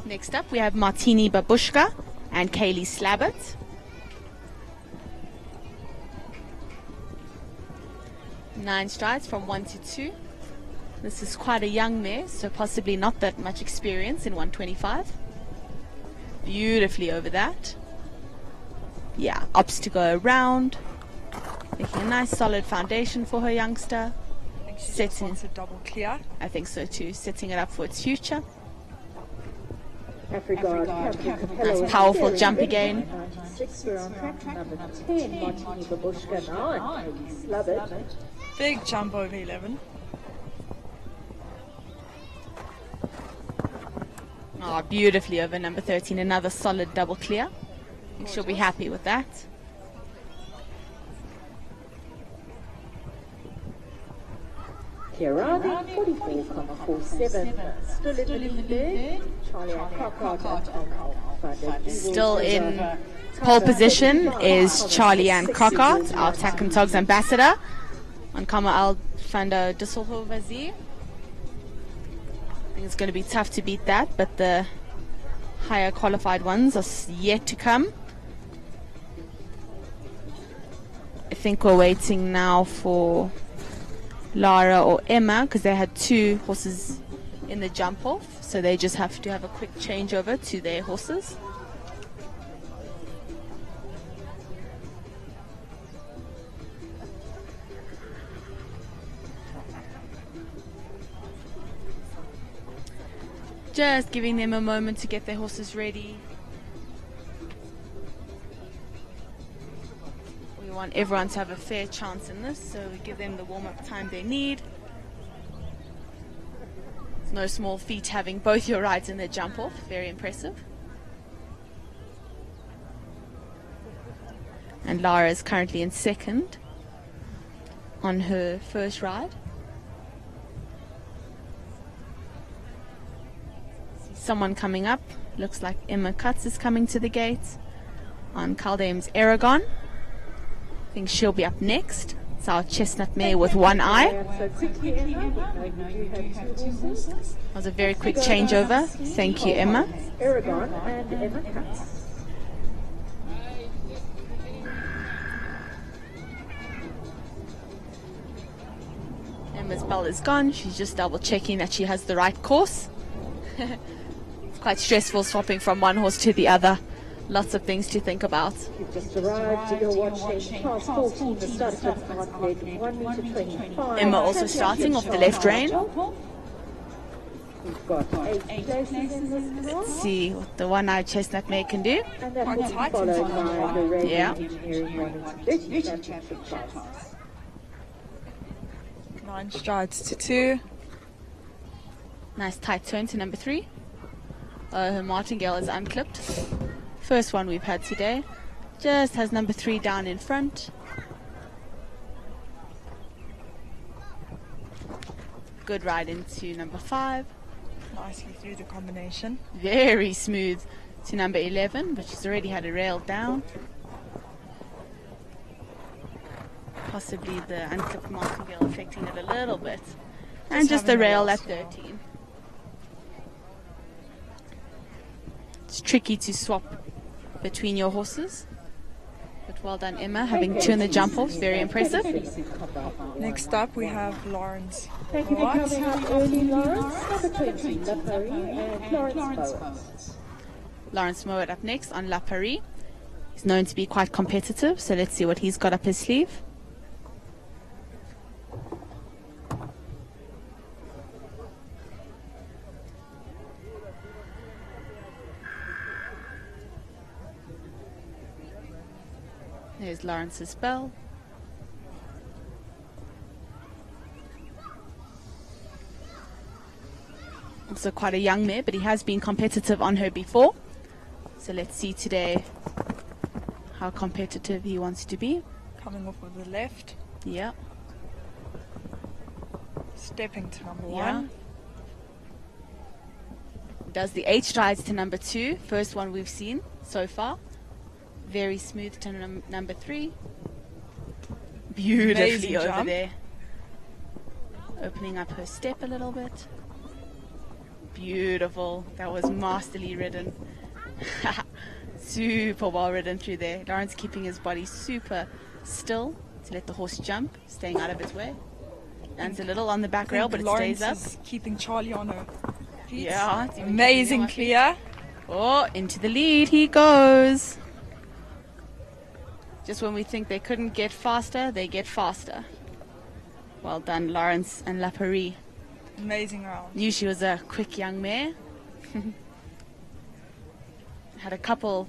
Next up, we have Martini Babushka and Kaylee Slabbert. 9 strides from 1 to 2. This is quite a young mare, so possibly not that much experience in 125. Beautifully over that. Yeah, opts to go around. Making a nice solid foundation for her youngster. I think she just wants a double clear. I think so too, setting it up for its future. Nice powerful jump again. 96, we're on track. Number 10, Martini Babushka, 9, Kaylee Slabbert. Big jump over 11. Beautifully over number 13. Another solid double clear. I think she'll be happy with that. Kirani, 44.47. Still in the lead there. Charlie and Still in pole position is Charlie Ann Crockart, our TAC and TOGS ambassador. On Kamal van der Disselhoven. I think it's going to be tough to beat that, but the higher qualified ones are yet to come. I think we're waiting now for Lara or Emma, because they had 2 horses in the jump off, so they just have to have a quick changeover to their horses. Just giving them a moment to get their horses ready. We want everyone to have a fair chance in this, so we give them the warm-up time they need. It's no small feat having both your rides in their jump off. Very impressive. And Lara is currently in second on her first ride. someone coming up. Looks like Emma Cutts is coming to the gate on Caldame's Aragon. I think she'll be up next. It's our chestnut mare with one eye. That was a very quick changeover. Thank you, Emma. Aragon and Emma Cutts. Emma's bell is gone. She's just double checking that she has the right course. It's quite stressful swapping from one horse to the other. Lots of things to think about. You've just arrived. You're watching class 14, the start of start leg, 1 meter 25. Emma also starting off the left rein. We've got 8 places in this class. Let's see what the one-eyed chestnut mare can do. And that will be followed by the Red Engineering 1 meter 30 championship class. 9 strides to 2. Nice tight turn to number 3. Her martingale is unclipped. First one we've had today. Just has number 3 down in front. Good ride into number 5. Nicely through the combination. Very smooth to number 11, but she's already had a rail down. Possibly the unclipped martingale affecting it a little bit. And just the rail at 13. It's tricky to swap between your horses. But well done, Emma, having 2 in the jump off. Very impressive. Next up we have Lawrence. Thank you for coming up early, Lawrence. Number 20, La Paris and Lawrence Bowen. Lawrence Mowat up next on La Paris. He's known to be quite competitive, so let's see what he's got up his sleeve. There's Lawrence's bell. Also quite a young mare, but he has been competitive on her before. So let's see today how competitive he wants to be. Coming off of the left. Yeah. Stepping to number 1. Yeah. Does the 8 strides to number 2. First one we've seen so far. Very smooth to number 3. Beautifully Amazing over jump. there. Opening up her step a little bit. Beautiful. That was masterly ridden. Super well ridden through there. Lawrence keeping his body super still to let the horse jump, staying out of its way. Lands a little on the back rail, but it Lawrence stays up. is keeping Charlie on her feet. Yeah. it's even Amazing keeping him on clear. her feet. Oh, into the lead he goes. Just when we think they couldn't get faster, they get faster. Well done, Lawrence and La Paris. Amazing round. Knew she was a quick young mare. Had a couple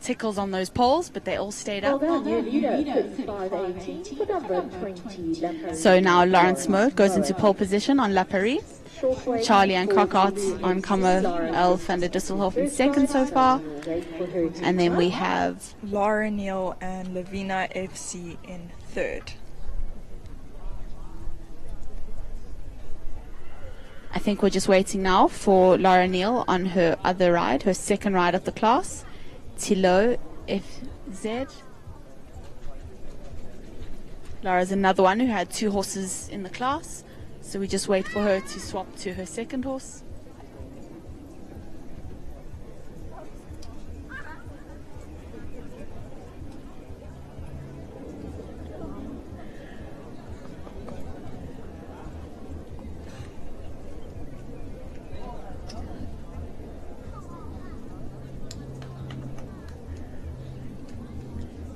tickles on those poles, but they all stayed up. Well done, your leader, 35-18 for number 20, La Paris. So now Lawrence Mo goes into pole position on La Paris. Charlie and Crockart on Como Elf and the Disselhoff in second so far. And then we have Laura Neal and Lavina FC in third. I think we're just waiting now for Laura Neal on her other ride, her second ride of the class. Tilo FZ. Laura's another one who had 2 horses in the class. So we just wait for her to swap to her second horse.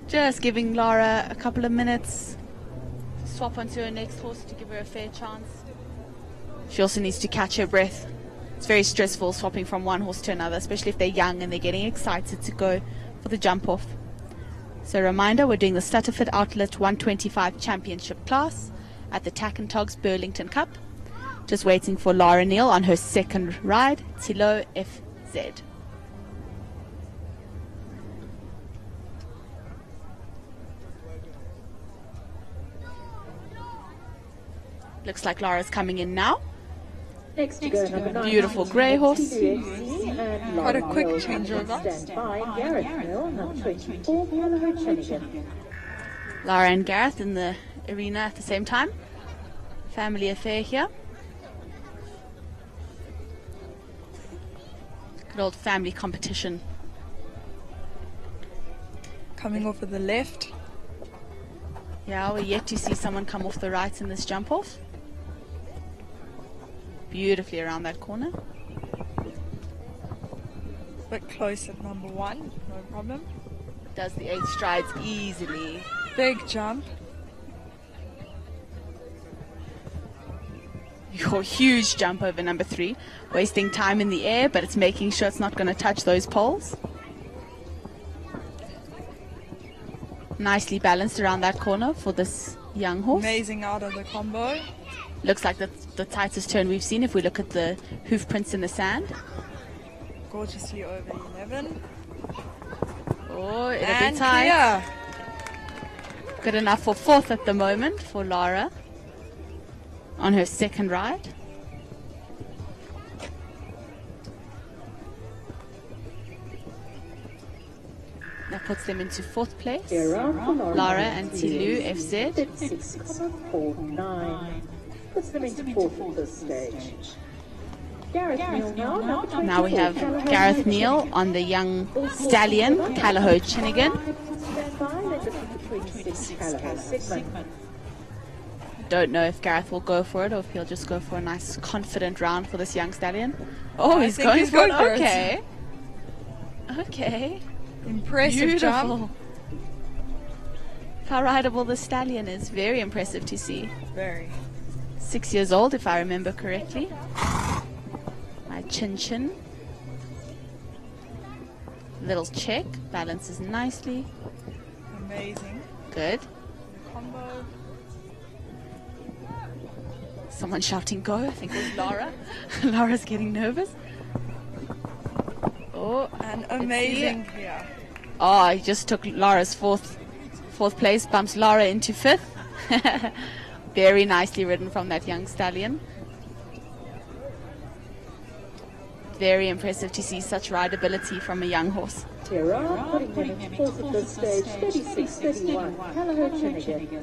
Just giving Laura a couple of minutes to swap onto her next horse to give her a fair chance. She also needs to catch her breath. It's very stressful swapping from one horse to another, especially if they're young and they're getting excited to go for the jump off. So a reminder, we're doing the Stutterford Outlet 125 Championship class at the TAC and TOGS Burlington Cup. Just waiting for Laura Neal on her second ride, Tilo FZ. Looks like Laura's coming in now. Next to go, number 9. Beautiful grey horse. Quite a quick changeover. Stand by, Gareth Mill, number 24, Callaway Chinigan. Lara and Gareth in the arena at the same time. Family affair here. Good old family competition. Coming off of the left. Yeah, we're yet to see someone come off the right in this jump off. Beautifully around that corner. Bit close at number 1, no problem. Does the 8 strides easily. Big jump. Your huge jump over number 3. Wasting time in the air, but it's making sure it's not going to touch those poles. Nicely balanced around that corner for this young horse. Amazing out of the combo. Looks like that's the tightest turn we've seen if we look at the hoof prints in the sand. Gorgeously over 11. Oh, it'll And be tight. clear. Good enough for 4th at the moment for Lara on her second ride. That puts them into 4th place. Lara and Tilu FZ. 6,49. Puts them into 4th at this stage. Gareth Neal now, number 24. Now we have Gareth Neal on the young stallion, Callaway Chinigan. Stand by, let the 26 Callaway segment. Don't know if Gareth will go for it or if he'll just go for a nice confident round for this young stallion. Oh, he's going for it. Okay. Okay. Impressive jump. How rideable the stallion is. Very impressive to see. Very. 6 years old, if I remember correctly. My chin. Little check. Balances nicely. Amazing. Good. Combo. Someone shouting go. I think it was Lara. Lara's getting nervous. Oh, and amazing here. Oh, he just took Lara's fourth place, bumps Lara into 5th. Very nicely ridden from that young stallion. Very impressive to see such rideability from a young horse. Tira, putting them into 4th at this stage, 36-31, Callaway Chinigan.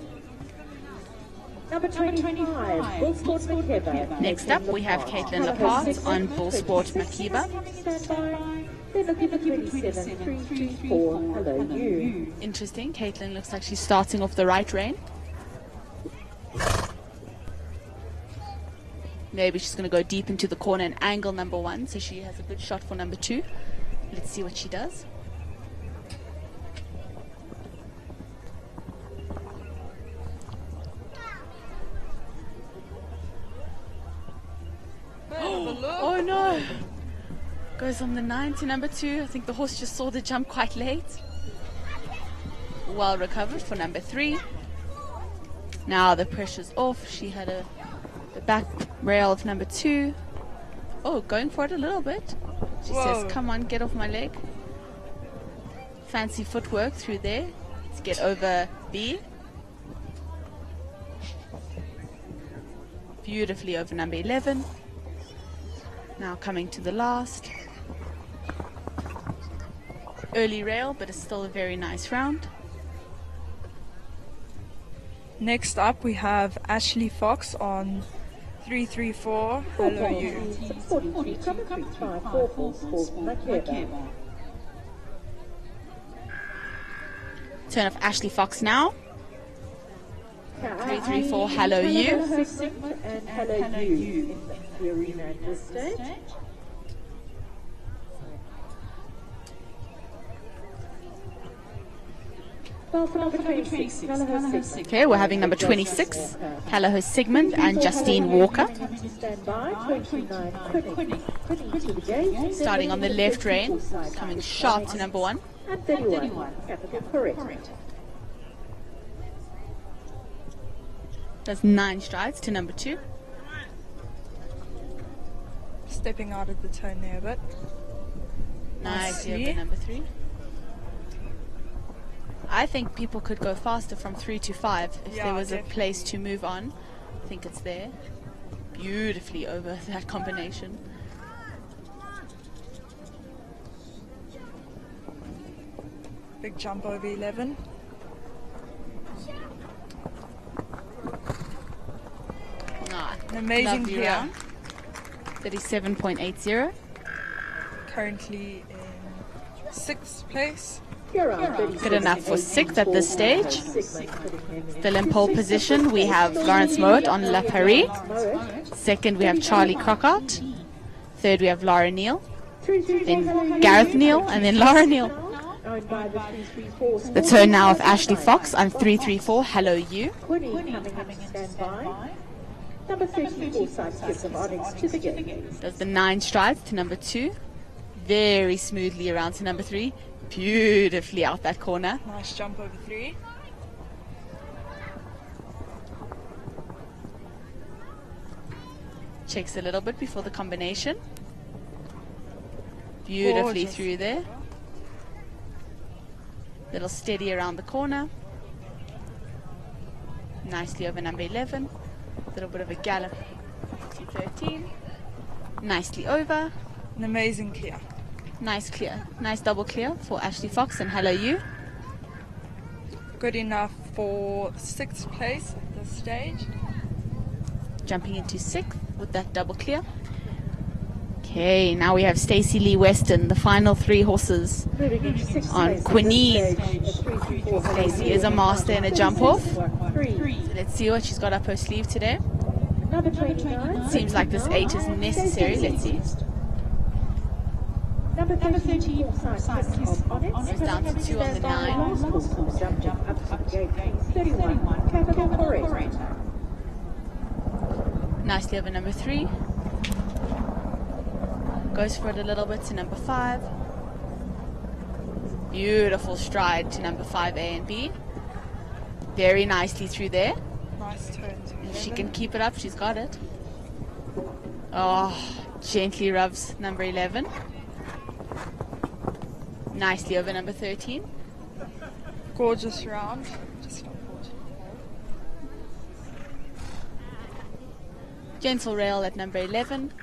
Number 25, Bull Sport Makeba. Next up, we have Caitlin Lepart on Bull Sport Makeba. Then look at the 27, 334, Hello You. Interesting, Caitlin looks like she's starting off the right rein. Maybe she's going to go deep into the corner and angle number 1, so she has a good shot for number 2. Let's see what she does. Oh no! Goes on the 9 to number 2. I think the horse just saw the jump quite late. Well recovered for number 3. Now the pressure's off. She had the back rail of number 2. Oh, going for it a little bit. She says, come on, get off my leg. Fancy footwork through there to get over B. Beautifully over number 11. Now coming to the last. Early rail, but it's still a very nice round. Next up we have Ashley Fox on 334, Hello You. Turn of Ashley Fox now. 334, Hello You. And Hello You in the arena at this stage. Well, for number 26, Okay, we're having number 26, Callaway Sigmund and Justine Walker. Stand by, 29, quitting to the gate. Starting on the left rein, coming sharp to number 1. And 31, capital correct. Does 9 strides to number 2. Stepping out of the turn there a bit. Nice over number 3. I think people could go faster from 3 to 5 if there was a place to move on. I think it's there. Beautifully over that combination. Big jump over 11. An amazing Lovely clear. round. 37.80. Currently in 6th place. Good enough for 6th at this stage. Still in pole position, we have Lawrence Moet on La Paris. 2nd, we have Charlie Crockart. 3rd, we have Laura Neal. Then Gareth Neal, and then Laura Neal. The turn now of Ashley Fox on 334, Hello You. Number 34, Kiss of Onyx to the gate. Does the 9 strides to number 2. Very smoothly around to number 3. Beautifully out that corner. Nice jump over 3. Checks a little bit before the combination. Beautifully Gorgeous. through there. Little steady around the corner. Nicely over number 11. Little bit of a gallop to 13. Nicely over. An amazing clear. Nice clear. Nice double clear for Ashley Fox and Hello You. Good enough for 6th place at this stage. Jumping into 6th with that double clear. Okay, now we have Stacey Lee Weston, the final 3 horses on Quinine. Stacey is a master in a jump off. So let's see what she's got up her sleeve today. Seems like this 8 is necessary. Let's see. Number 13, It's down to 2 on the 9. 31, Capital Correct. Nicely over number 3. Goes for it a little bit to number 5. Beautiful stride to number 5, A and B. Very nicely through there. Nice turn. If she can keep it up, she's got it. Oh, gently rubs number 11. Nicely over number 13. Gorgeous round. Just unfortunate. Gentle rail at number 11,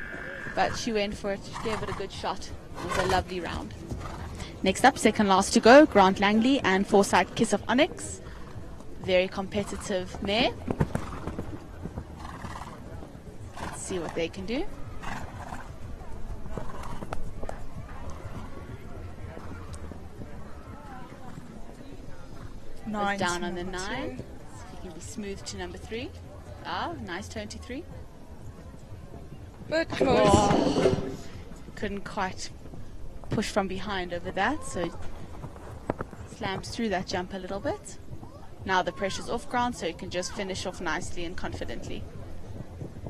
but she went for it. She gave it a good shot. It was a lovely round. Next up, second last to go, Grant Langley and Foresight Kiss of Onyx. Very competitive mare. Let's see what they can do. Goes down on the 9. See if he can be smooth to number 3. Ah, nice turn to 3. But close. Oh, couldn't quite push from behind over that, so slams through that jump a little bit. Now the pressure's off Grant, so he can just finish off nicely and confidently.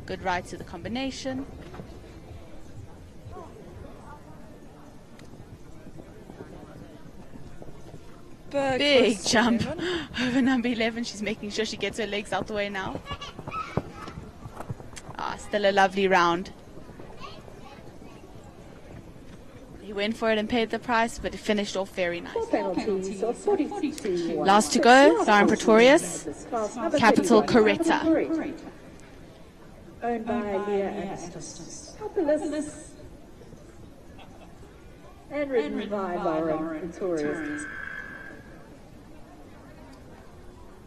Good ride to the combination. But Big close to jump 11. over number 11. She's making sure she gets her legs out the way now. Ah, still a lovely round. He went for it and paid the price, but it finished off very nice. Last to go, Lauren Pretorius, Capital Coretta. Owned by Leah Anastas. Populous. And written by Lauren Pretorius.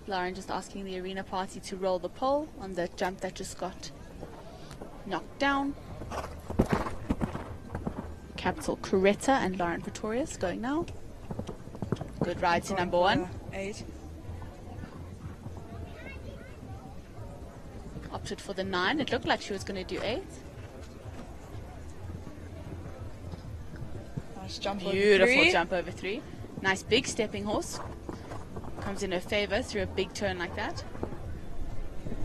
Lauren just asking the arena party to roll the pole on the jump that just got knocked down. Capital Coretta and Lauren Pretorius going now. Good ride to number 1. 8. Opted for the 9. It looked like she was going to do 8. Nice jump Beautiful over 3. jump over 3. Nice big stepping horse. Comes in her favor through a big turn like that.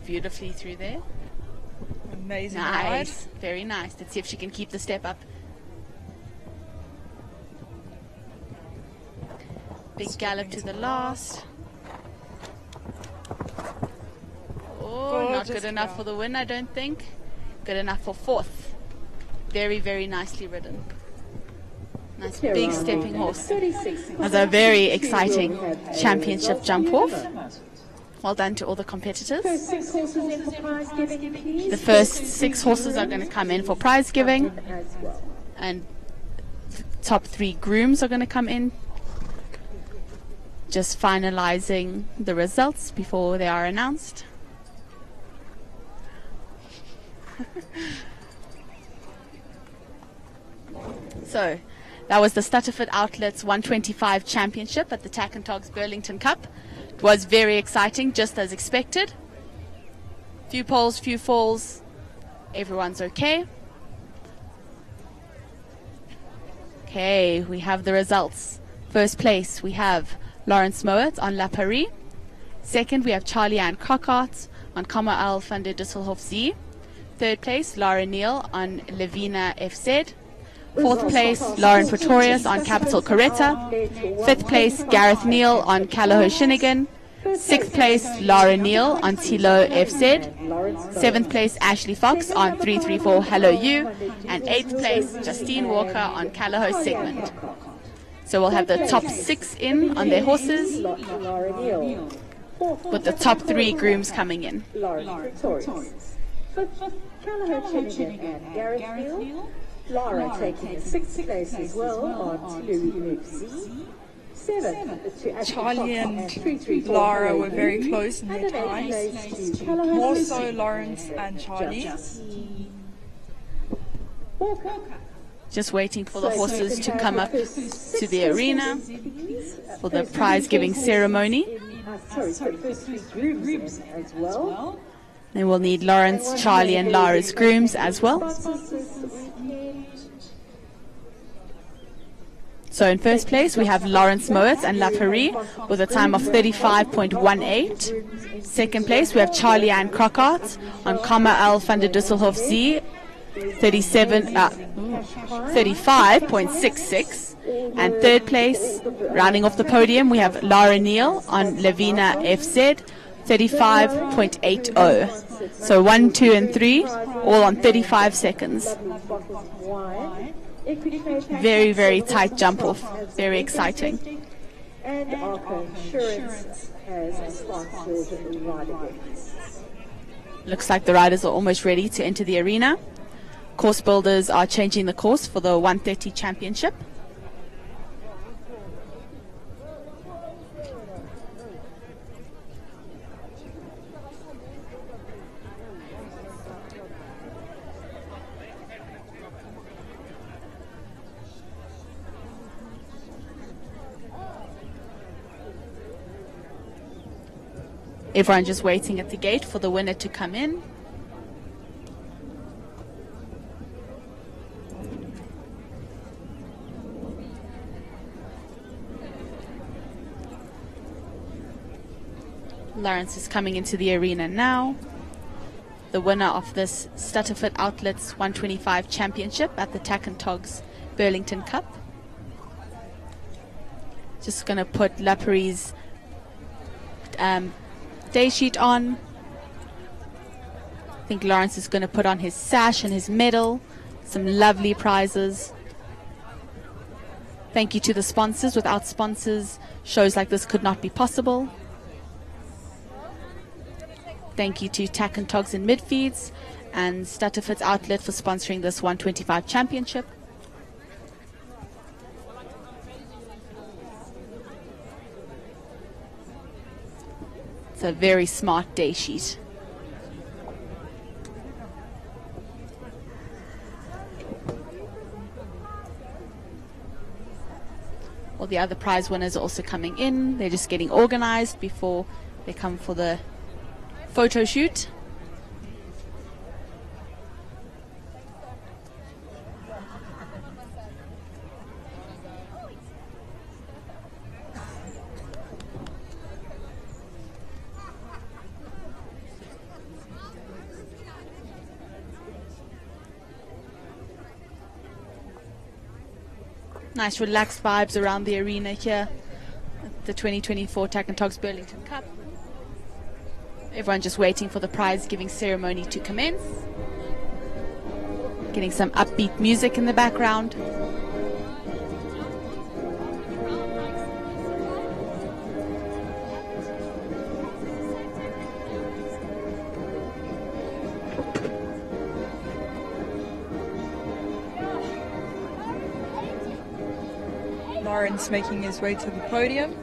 Beautifully through there. Amazing Nice. ride. Very nice. Let's see if she can keep the step up. Big gallop to the last. Oh, not Gorgeous good enough gallop. for the win, I don't think. Good enough for 4th. Very, very nicely ridden. Nice big stepping horse. That's a very exciting championship jump off. Well done to all the competitors. First 6 horses in for prize giving, please. The first 6 horses are going to come in for prize giving, As well. and the top 3 grooms are going to come in. Just finalizing the results before they are announced. So, that was the Stutterford Outlets 125 Championship at the Tack and Togs Burlington Cup. It was very exciting, just as expected. Few poles, few falls. Everyone's okay. Okay, we have the results. First place, we have Lawrence Moet on La Paris. Second, we have Charlie Ann Crockart on Komma L van der Dusselhof Z. Third place, Laura Neal on Levina FZ. Fourth place, Lauren Pretorius on Capital Coretta. Fifth place, Gareth Neal on Callagho Shinigan. Sixth place, Laura Neal on Tilo FZ. Seventh place, Ashley Fox on 334 Hello You. And eighth place, Justine Walker on Callagho Segment. So we'll have the top 6 in on their horses, with the top 3 grooms coming in. Callagho Shinigan and Gareth Neal. Laura taking 6th place as well on Tilo FC. 7th to Charlie and Laura were very close in their times. More so Lawrence and Charlie. Just waiting for the horses to come up to the arena for the prize giving ceremony. Sorry, so first 3 grooms as well. Then we'll need Lawrence, Charlie and Laura's grooms as well. So in first place we have Lawrence Moet and La Paris with a time of 35.18. Second place we have Charlie Ann Crockart on Komma L van der Dusselhof Z, 35.66. And third place, rounding off the podium, we have Laura Neal on Levina FZ, 35.80. So 1, 2 and 3 all on 35 seconds. Very, very tight jump off. Very exciting. And Arco Insurance has sponsored the rider gates. Looks like the riders are almost ready to enter the arena. Course builders are changing the course for the 130 championship. Everyone just waiting at the gate for the winner to come in. Lawrence is coming into the arena now. The winner of this Stutterford Outlets 125 Championship at the Tack and Togs Burlington Cup. Just going to put La Paris' day sheet on. I think Lawrence is going to put on his sash and his medal. Some lovely prizes. Thank you to the sponsors. Without sponsors, shows like this could not be possible. Thank you to Tack and Togs and Midfeeds and Stutterford's Outlet for sponsoring this 125 championship. It's a very smart day sheet. All the other prize winners are also coming in. They're just getting organized before they come for the photo shoot. Nice relaxed vibes around the arena here at the 2024 Tack and Togs Burlington Cup. Everyone just waiting for the prize giving ceremony to commence. Getting some upbeat music in the background. Lawrence making his way to the podium.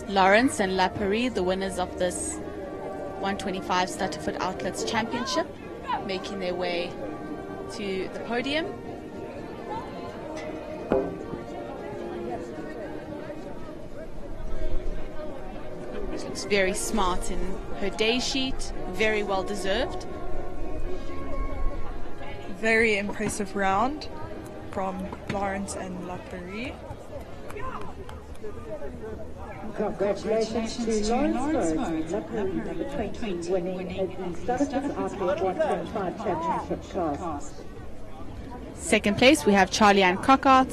Lawrence and La Paris, the winners of this 125 Stutterfoot Outlets Championship, making their way to the podium. She looks very smart in her day sheet, very well deserved. Very impressive round from Lawrence and La Paris. Congratulations to Lawrence Rhodes, La Paris, number 20, winning the Stutterfoot Outlet 125 Championship class. Second place, we have Charlie Ann Crockhart.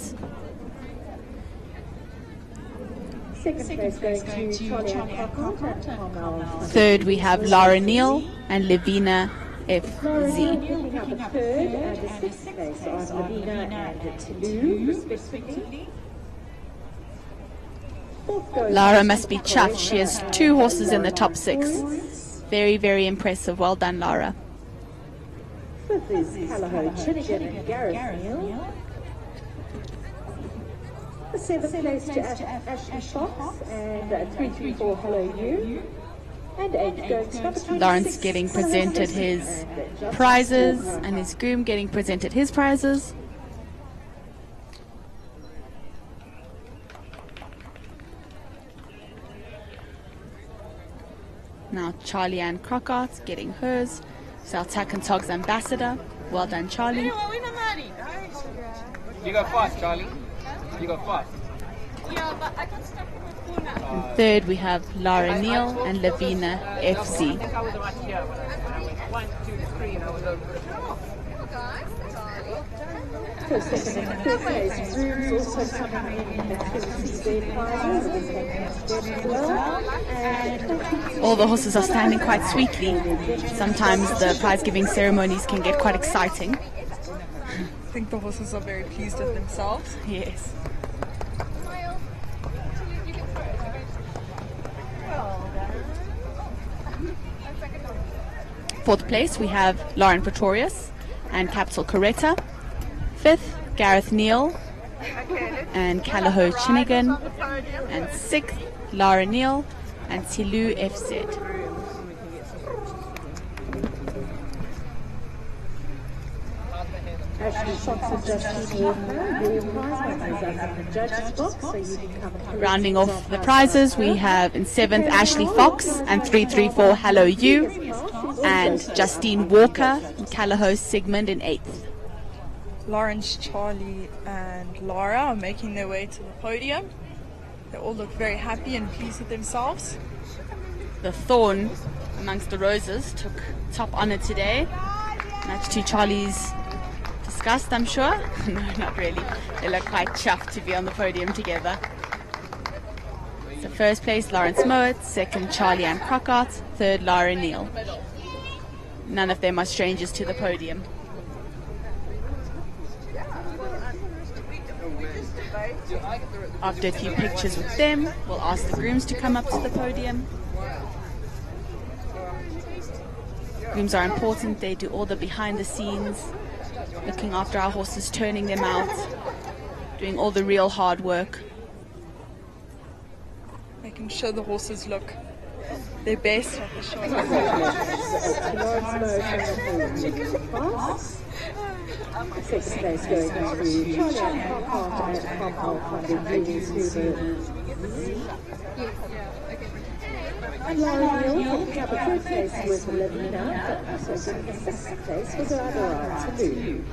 Second place going to Charlie Ann Crockhart and Carmel. Third, we have Laura Neal and Levina Laura Neal FZ. picking up a third and a sixth place on Levina and Toulouse, respectively. Lara must be chuffed. She has 2 horses in the top 6. Very, very impressive. Well done, Lara. Fifth is Callahoo Chinigan and Gareth Neal. The seventh place to Ashley Fox and 334 Hello You. And 8 going to number 26. Lawrence getting presented his prizes and his groom getting presented his prizes. Now Charlie Ann Crockhart getting hers. It's our Tack and Togs ambassador. Well done, Charlie. You go fast, Charlie. You go fast. Yeah, but I can stop with my phone now. And third, we have Lara Neal and Lavina FZ. I think I was about here when I went 1, 2, 3 and I was over the top. First, second, and third place. Grooms also coming in at their prizes. And All the horses are standing quite sweetly. Sometimes the prize giving ceremonies can get quite exciting. I think the horses are very pleased with themselves. Yes. Fourth place, we have Lauren Pretorius and Capital Coretta. Fifth, Gareth Neal and Callahoo Chinigan. And sixth, Lara Neal and Tilu FZ. Ashley Fox and Justine Walker, your prize winners up in the judges' box, so you can come and Rounding off the prizes, we have in 7th Ashley Fox and 334 Hello You, and Justine Walker and Callahoo Sigmund in 8th. Lawrence, Charlie and Lara are making their way to the podium. They all look very happy and pleased with themselves. The thorn amongst the roses took top honor today, much to Charlie's disgust, I'm sure. No, not really. They look quite chuffed to be on the podium together. So first place, Lawrence Mowat. Second, Charlie Ann Crockhart. Third, Lara Neal. None of them are strangers to the podium. After a few pictures with them, we'll ask the grooms to come up to the podium. Grooms are important. They do all the behind the scenes, looking after our horses, turning them out, doing all the real hard work. Making sure the horses look their best at the show. Sixth place going to Charlie Ann Crockhart and Carmel from the juniors who and Lara Neal picking up a third place with Lavina, but also getting a sixth place was Adora Toulouse.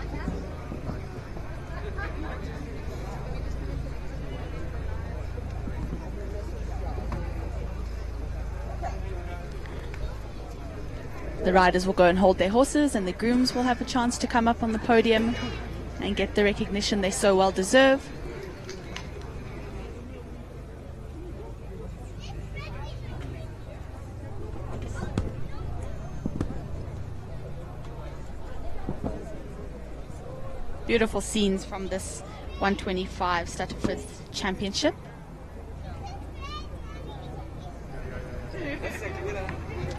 The riders will go and hold their horses, and the grooms will have a chance to come up on the podium and get the recognition they so well deserve. Beautiful scenes from this 125 Stutterford Championship.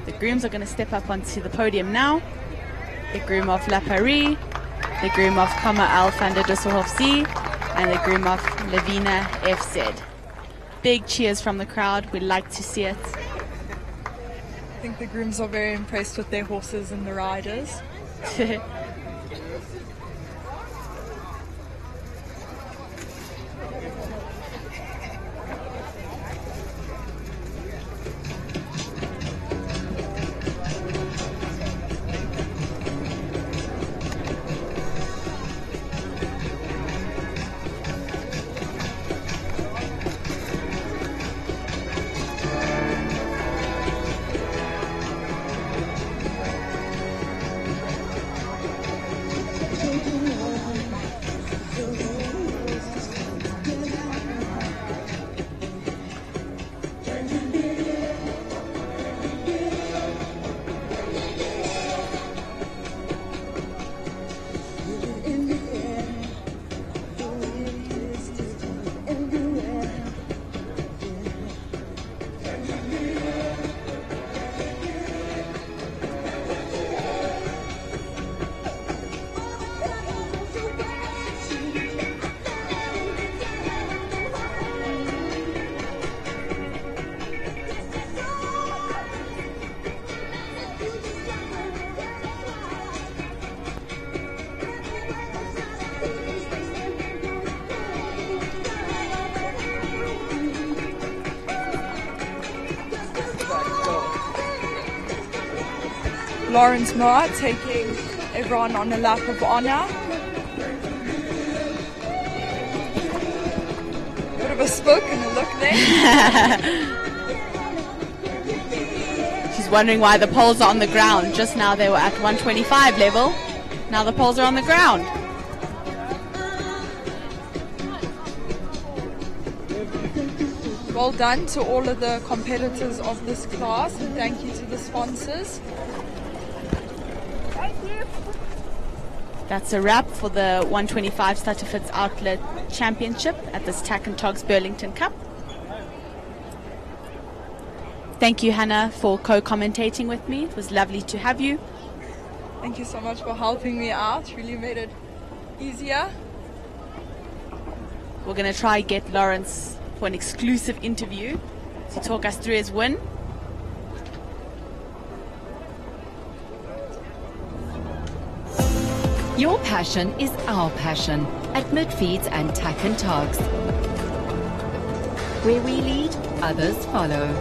The grooms are going to step up onto the podium now. The groom of La Paris, the groom of Kammer Al van der Dusselhof Z, and the groom of Lavina FZ. Big cheers from the crowd. We'd like to see it. I think the grooms are very impressed with their horses and the riders. Lawrence Moore taking everyone on a lap of honour. Bit of a spook and a look there. She's wondering why the poles are on the ground. Just now they were at 125 level. Now the poles are on the ground. Well done to all of the competitors of this class, and thank you to the sponsors. That's a wrap for the 125 Stutterford's Outlet Championship at this TAC and TOGS Burlington Cup. Thank you, Hannah, for co-commentating with me. It was lovely to have you. Thank you so much for helping me out. Really made it easier. We're going to try get Lawrence for an exclusive interview to talk us through his win. Your passion is our passion at Midfeeds and TAC and TOGS. Where we lead, others follow.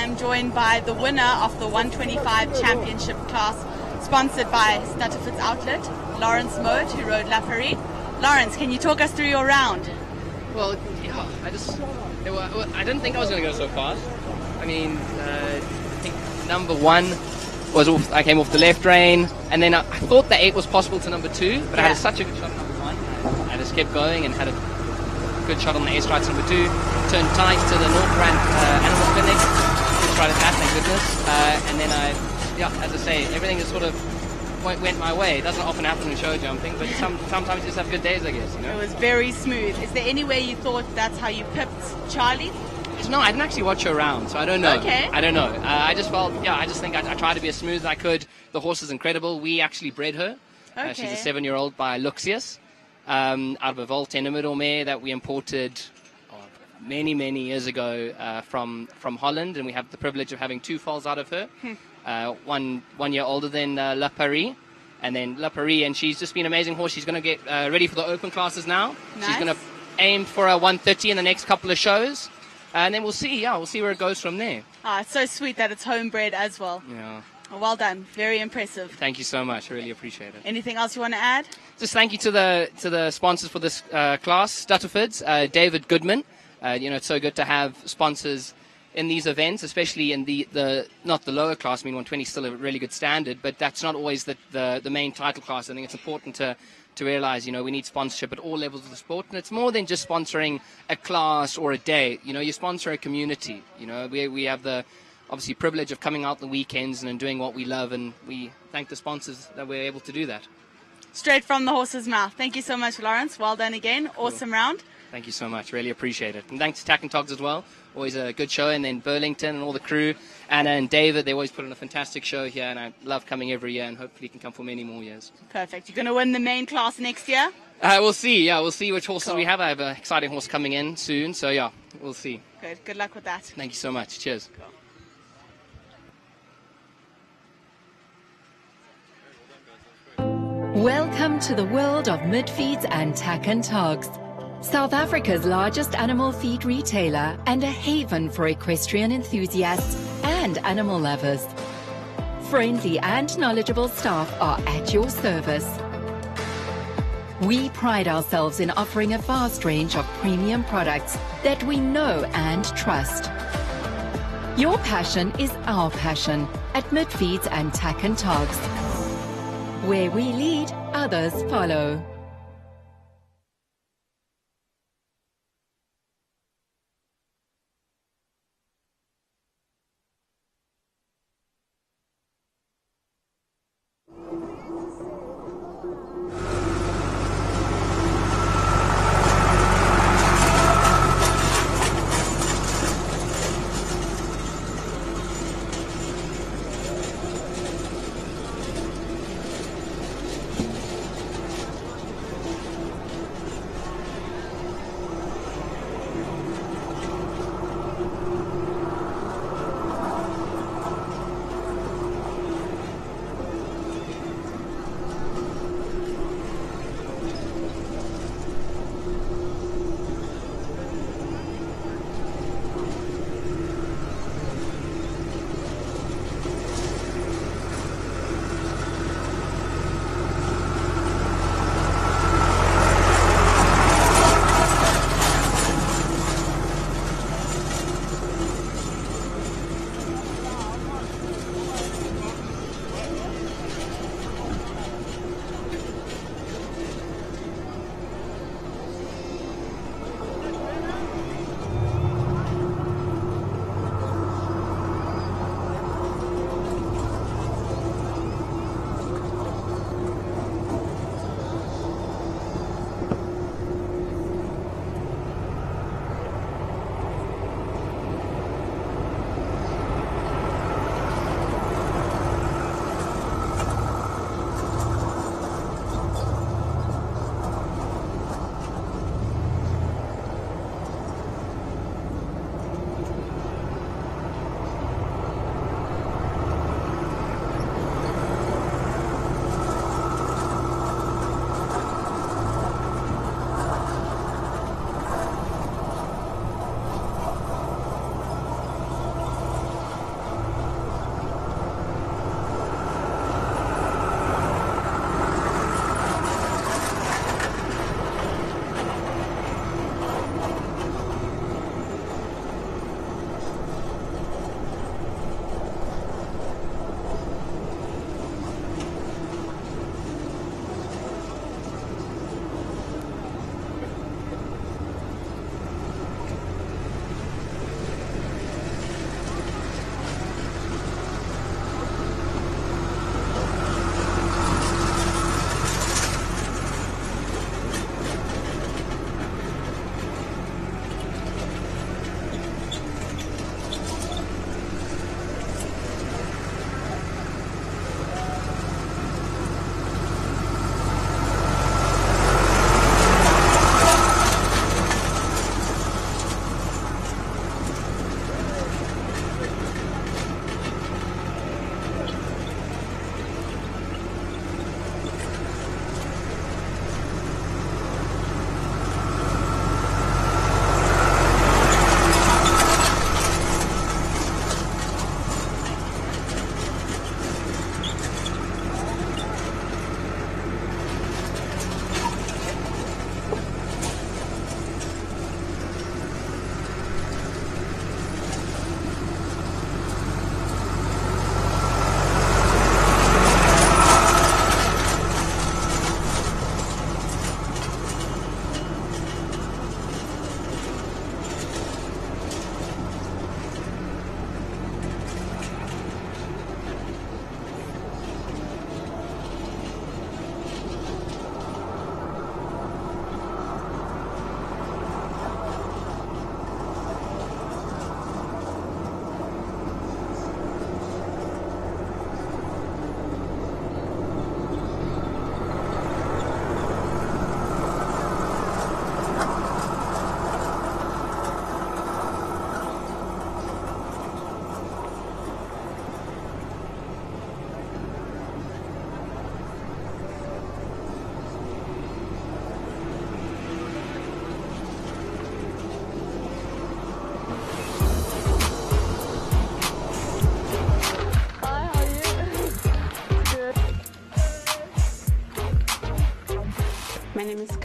I am joined by the winner of the 125 championship class, sponsored by Stutterford's Outlet, Lawrence Moat, who rode La Paris. Lawrence, can you talk us through your round? Well, yeah, I didn't think I was going to go so fast. I mean, I think number 1 was I came off the left rein, and then I thought the 8 was possible to number 2, but I had such a good shot at number 1. I just kept going and had a good shot on the air strikes number 2. Turned tight to the North Rand Animal Clinic. Good try to that, thank goodness. And then as I say, everything is sort of went my way. It doesn't often happen in show jumping, but sometimes you just have good days, I guess. You know? It was very smooth. Is there any way you thought that's how you pipped Charlie? No, I didn't actually watch her around, so I don't know. Okay. I don't know. I just felt, I just think I tried to be as smooth as I could. The horse is incredible. We actually bred her. Okay. She's a 7-year-old by Luxius, out of a Volt in a middle mare that we imported many, many years ago from Holland, and we have the privilege of having 2 foals out of her. One year older than La Paris, and then La Paris, and she's just been an amazing horse. She's going to get ready for the open classes now. Nice. She's going to aim for a 130 in the next couple of shows. And then we'll see, we'll see where it goes from there. It's so sweet that it's homebred as well. Yeah. Well done. Very impressive. Thank you so much. I really appreciate it. Anything else you want to add? Just thank you to the sponsors for this class, Stutterford's, David Goodman. It's so good to have sponsors in these events, especially in the not the lower class. I mean, 120 is still a really good standard, but that's not always the main title class. I think it's important to realize, we need sponsorship at all levels of the sport, and it's more than just sponsoring a class or a day. You sponsor a community. We have the obviously privilege of coming out the weekends and doing what we love, and we thank the sponsors that we're able to do that. Straight from the horse's mouth. Thank you so much, Lawrence. Well done again. Awesome round. Thank you so much. Really appreciate it. And thanks to Tack and Togs as well. Always a good show. And then Burlington and all the crew. Anna and David, they always put on a fantastic show here. And I love coming every year, and hopefully you can come for many more years. Perfect. You're going to win the main class next year? We'll see. Yeah, we'll see which horses we have. I have an exciting horse coming in soon. So, yeah, we'll see. Good. Good luck with that. Thank you so much. Cheers. Welcome to the world of mid-feeds and tack and togs. South Africa's largest animal feed retailer and a haven for equestrian enthusiasts and animal lovers. Friendly and knowledgeable staff are at your service. We pride ourselves in offering a vast range of premium products that we know and trust. Your passion is our passion at Midfeeds and Tack and Togs. Where we lead, others follow.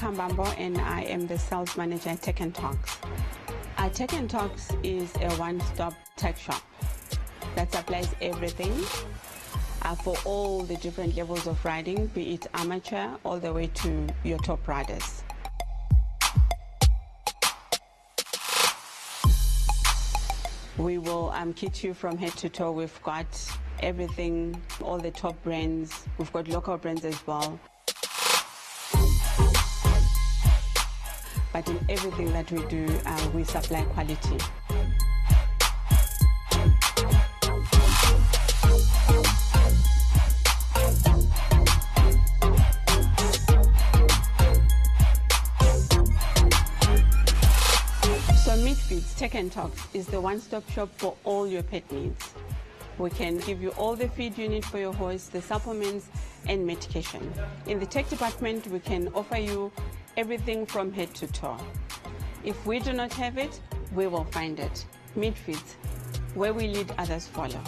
Kambambo, and I am the sales manager at TOGS. TOGS is a one-stop tech shop that supplies everything for all the different levels of riding, be it amateur all the way to your top riders. We will kit you from head to toe. We've got everything, all the top brands. We've got local brands as well. But in everything that we do, we supply quality. TOGS is the one-stop shop for all your pet needs. We can give you all the feed you need for your horse, the supplements and medication. In the tech department, we can offer you everything from head to toe. If we do not have it, we will find it. Midfeeds, where we lead, others follow.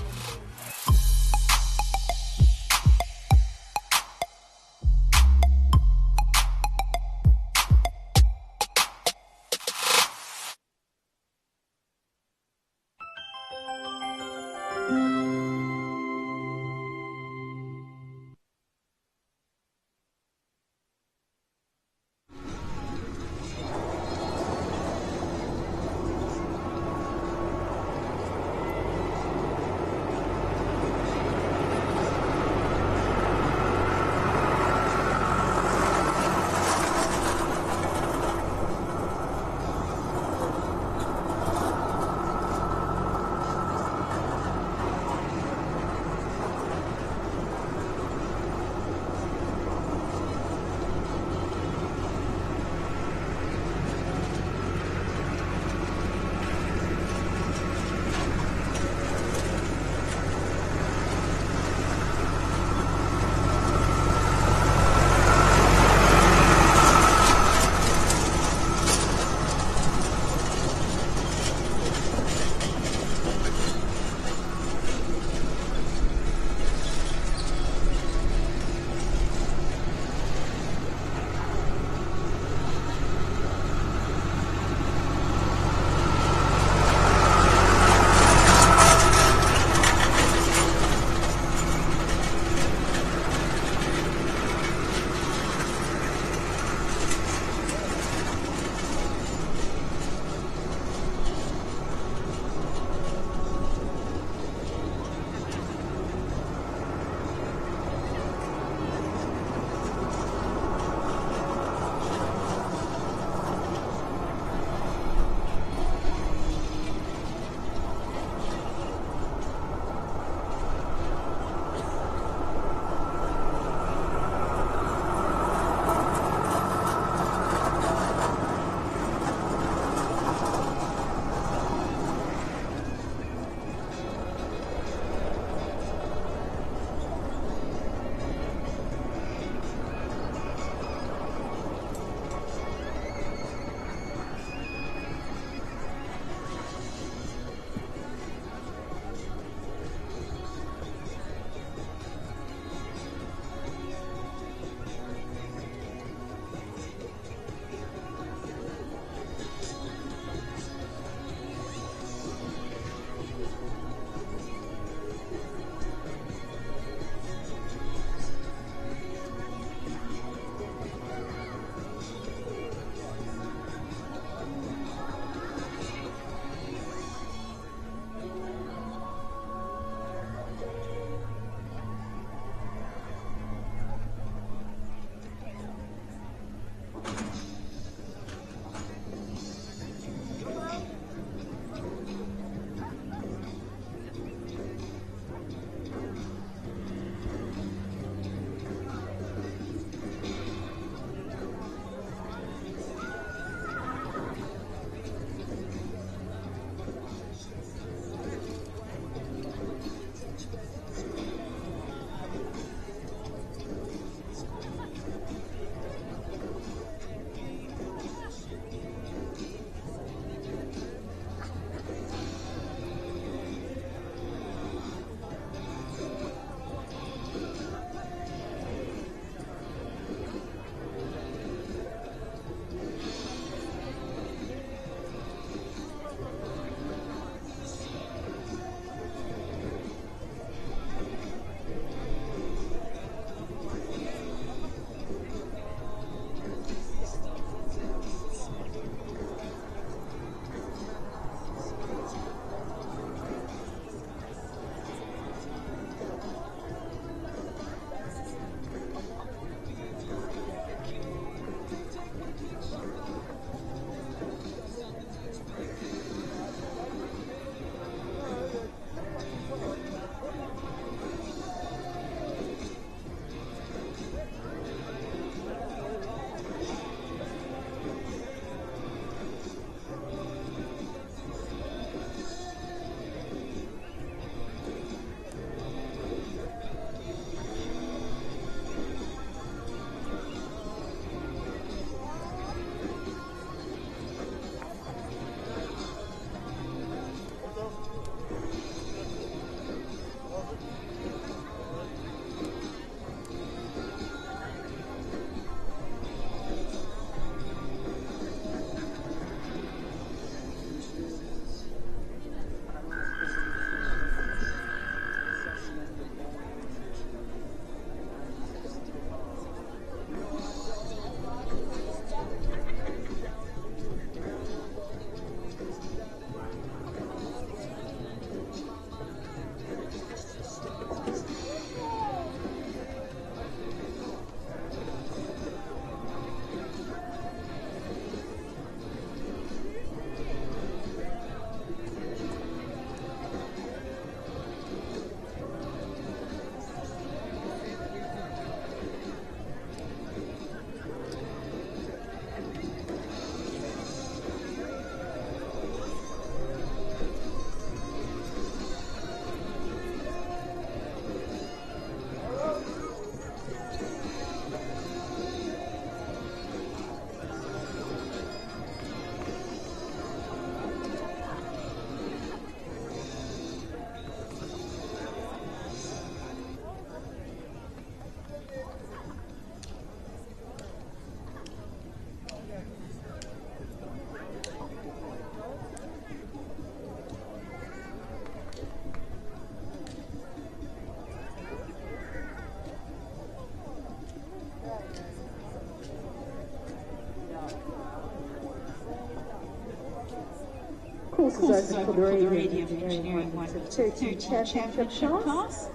course is open for the Radio Engineering 113 Championship class.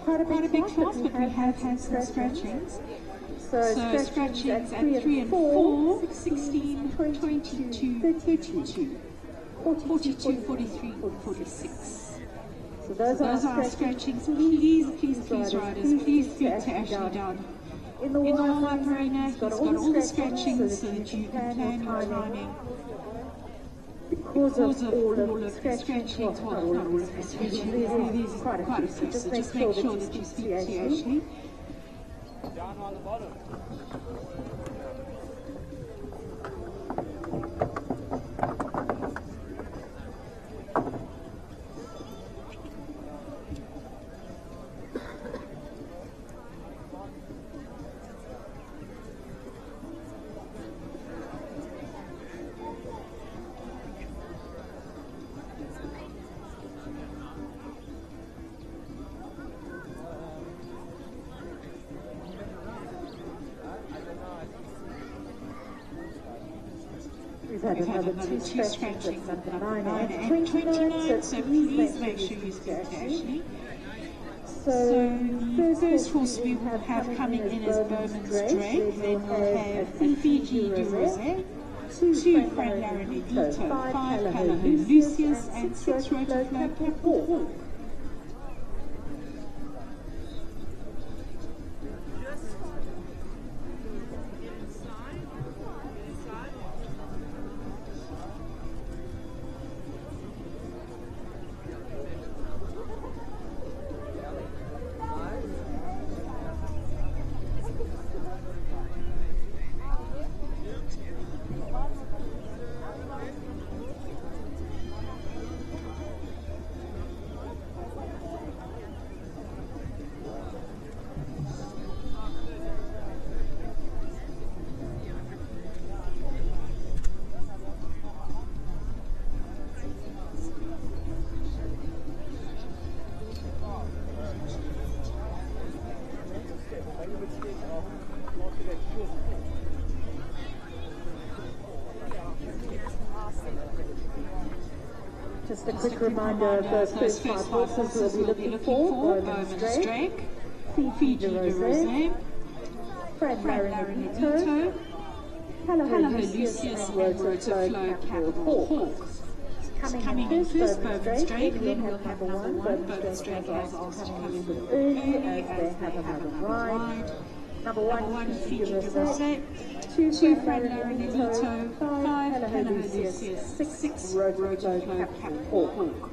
Quite a big class, but we have had some scratchings. So scratchings at 3 and 4, 16, 22, 32, 42, 43, 46. So those are scratchings. Please riders, please speak to Ashley down in the wildlife arena. He's got all the scratchings so that you can plan your timing. Because of all of the scratchings, well, not all of the scratchings, there's quite a few, so just make sure that you speak to Ashley. Down on the bottom. We've had another two scratchings at number 9 and 29, so please make sure you speak to Ashley. So the first horse we will have coming in is Bowman's Drake, then we'll have Fiji du Rosé, 2 Fran Laranidito, 5 Callahoo Lucius, and 6 Rotoflow Capor. Just a quick reminder of those first 5 horses we'll be looking for: Bowman's Drake, Fiji du Rosé, Fran Laranidito, Callahoo Lucius, and Rotoflow Capor. Coming in first, Bowman's Drake, then we'll have number 1. Bowman's Drake has asked to come in with early as they have another ride. Number 1, Fiji du Rosé, 2 Fran Laranidito, 5 Callahoo Lucius, 6 Rotoflow Capor.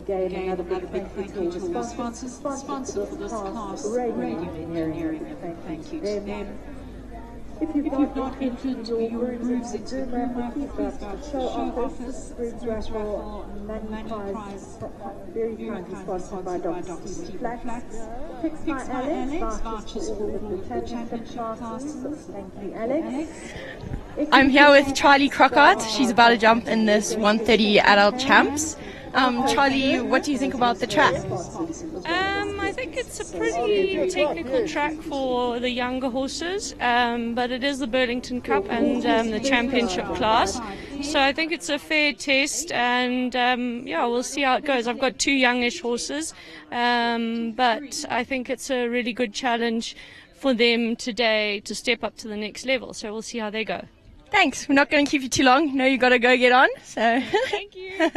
Again, another big thank you to all the sponsors for this class, Radio Engineering. Thank you to them. If you've not entered your grooves into the groomer, please go up to the show office. Grooves raffle money prize, very kindly sponsored by Dr. Steve Flax. Picks by Alex, vouchers for all the championship classes. Thank you, Alex. I'm here with Charlie Crockart. She's about to jump in this 130 adult champs. Charlie, what do you think about the track? I think it's a pretty technical track for the younger horses, but it is the Burlington Cup and the championship class. So I think it's a fair test, and yeah, we'll see how it goes. I've got two youngish horses, but I think it's a really good challenge for them today to step up to the next level. So we'll see how they go. Thanks. We're not going to keep you too long. No, you got to go get on. So thank you.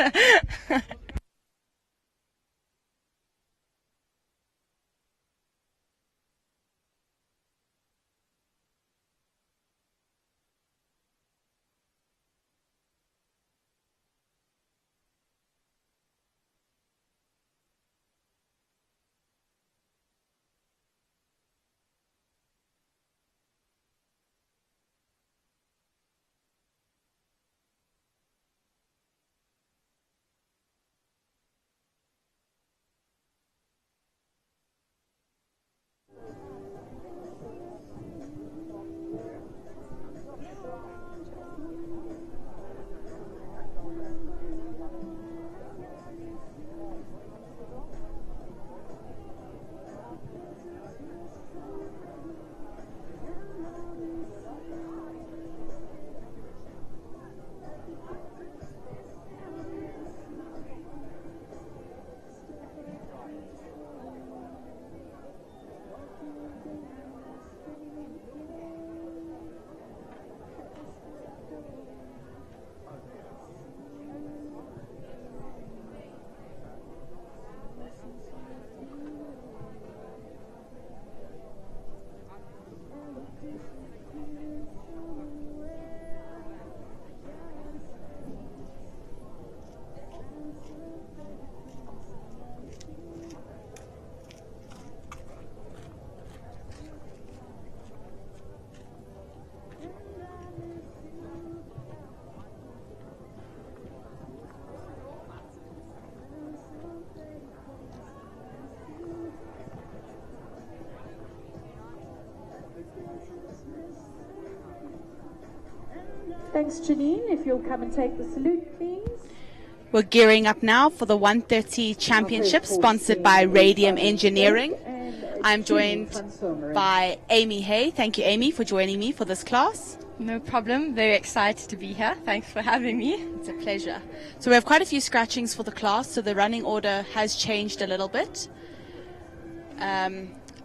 Thanks, Janine. If you'll come and take the salute, please. We're gearing up now for the 130 Championship, sponsored by Radium Engineering. I'm joined by Amy Hay. Thank you, Amy, for joining me for this class. no problem. Very excited to be here. Thanks for having me. It's a pleasure. So we have quite a few scratchings for the class, so the running order has changed a little bit.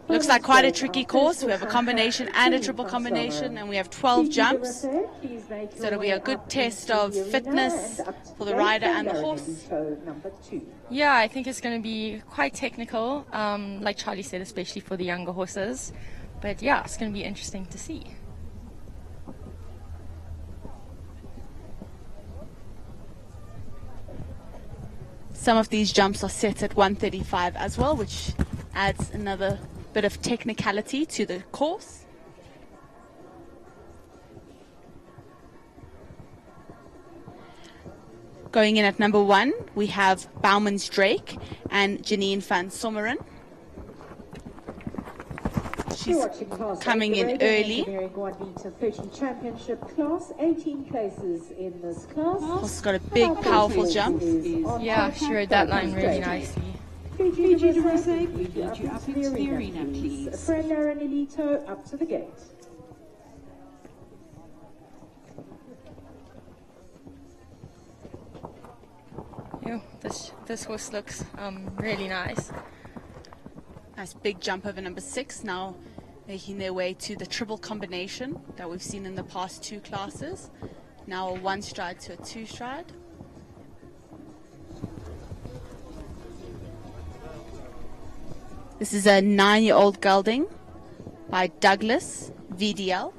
Looks like quite a tricky course. We have a combination and a triple combination, and we have 12 jumps. So it'll be a good test of fitness for the rider and the horse. Yeah, I think it's going to be quite technical, like Charlie said, especially for the younger horses. But yeah, it's going to be interesting to see. Some of these jumps are set at 135 as well, which adds another bit of technicality to the course. Going in at number 1, we have Bauman's Drake and Janine van Sommeren. She's coming in early. Championship class, 18 places in this class. Horse got a big, powerful jump. Yeah, she rode that line really nicely. Fiji USA, we need you up to the arena, please. Frenda and Elito up to the gate. Yeah, this horse looks really nice. Nice big jump over number 6, now making their way to the triple combination that we've seen in the past 2 classes. Now a 1 stride to a 2 stride. This is a 9-year-old gelding by Douglas VDL.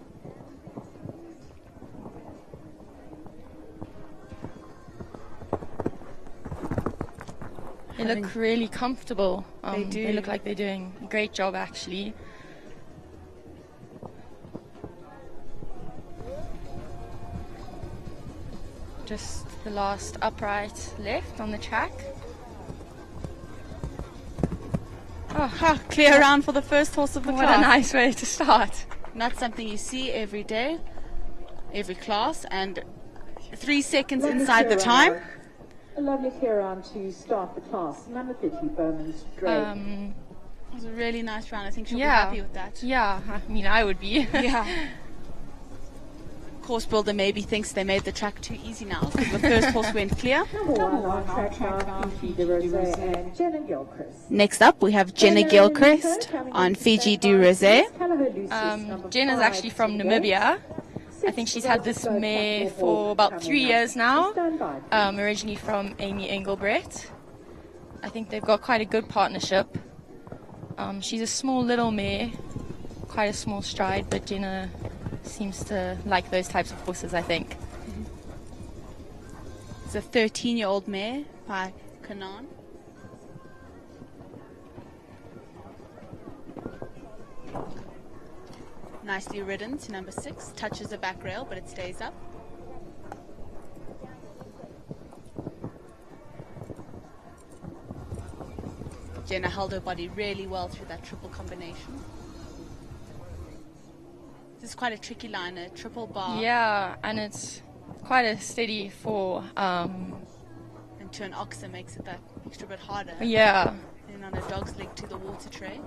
They look really comfortable. They do. They look like they're doing a great job, actually. Just the last upright left on the track. Oh, clear round for the first horse of the class. What a nice way to start. Not something you see every day, every class, and 3 seconds inside the time. A lovely clear round to start the class. Number 30, Bowman's Drake. It was a really nice round. I think she'll be happy with that. Yeah, I mean, I would be. Yeah. Course builder maybe thinks they made the track too easy now because the first horse went clear. Number 1 on track now, Fiji de Rosé and Jenna Gilchrist. Next up, we have Jenna Gilchrist on Fiji du Rosé. Jenna's actually from Namibia. I think she's had this mare for about 3 years now, originally from Amy Engelbrett. I think they've got quite a good partnership. She's a small little mare, quite a small stride, but Jenna seems to like those types of horses, I think. It's a 13-year-old mare by Kanan. Nicely ridden to number 6, touches the back rail, but it stays up. Jenna held her body really well through that triple combination. This is quite a tricky line, a triple bar. Yeah, and it's quite a steady 4. And to an oxer makes it that extra bit harder. Yeah. And on a dog's leg to the water tray.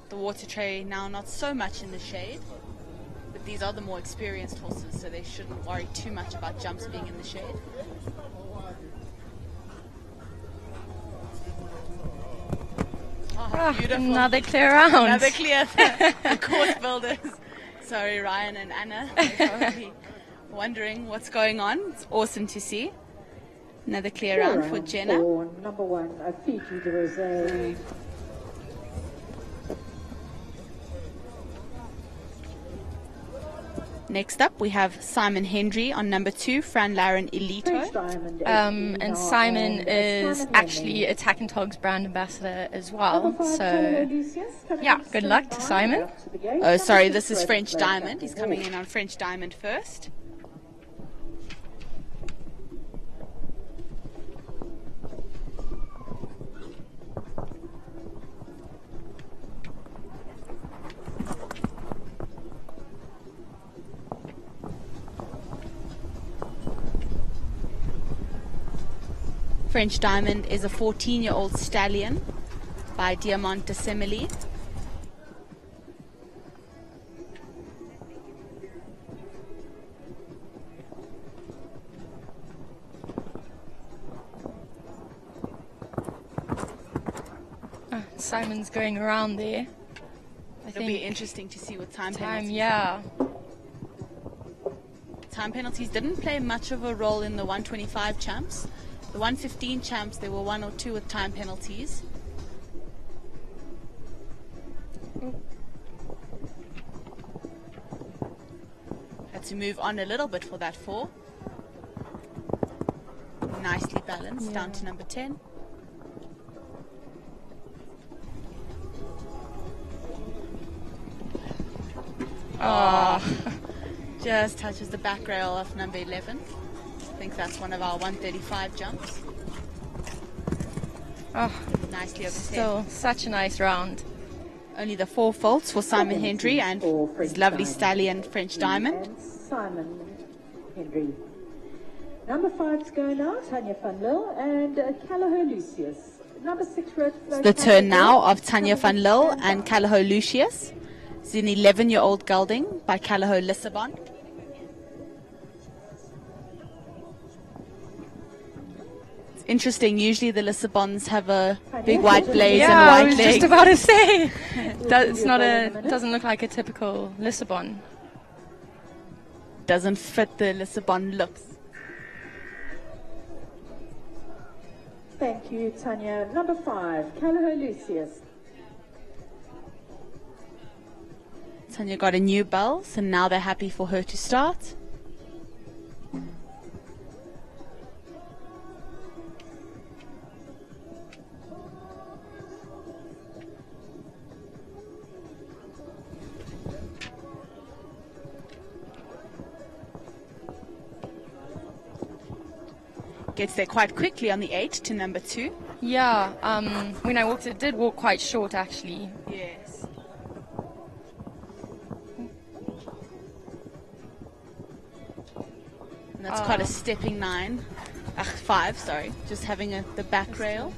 The water tray now not so much in the shade, but these are the more experienced horses, so they shouldn't worry too much about jumps being in the shade. Oh, beautiful. Another clear round. Another clear. The course builders. Sorry, Ryan and Anna. They're probably wondering what's going on. It's awesome to see. Another clear round for Jenna. Number 1, Fiji de Rosé. Next up, we have Simon Hendry on number 2, Fran Laren Elito. And Simon is actually a Tack and Togs brand ambassador as well. So, yeah, good luck to Simon. Oh, sorry, this is French Diamond. He's coming in on French Diamond first. French Diamond is a 14-year-old stallion by Diamant de Semele. Simon's going around there. It'll be interesting to see what time penalties. Yeah. Time penalties didn't play much of a role in the 125 champs. The 115 champs, there were 1 or 2 with time penalties. Had to move on a little bit for that 4. Nicely balanced, down to number 10. Just touches the back rail of number 11. I think that's one of our 135 jumps. Nicely over Still such a nice round. Only the 4 faults for Simon Hendry and his lovely stallion French Diamond. Simon Hendry. Number 5's going now, Tanya van Lille and Callagher Lucius. Number 6 It's the turn now of Tanya van Lille and Callagher Lucius. It's an 11-year-old gelding by Callagher Lissabon. Interesting, usually the Lissabons have a big white blaze and white legs. I was just about to say. Doesn't look like a typical Lissabon. Doesn't fit the Lissabon looks. Thank you, Tanya. Number 5, Callagher Lucius. Tanya got a new bell, so now they're happy for her to start. Gets there quite quickly on the 8 to number 2. Yeah, when I walked, it did walk quite short actually. Yes. And that's quite a stepping 5, sorry. Just having the back rail.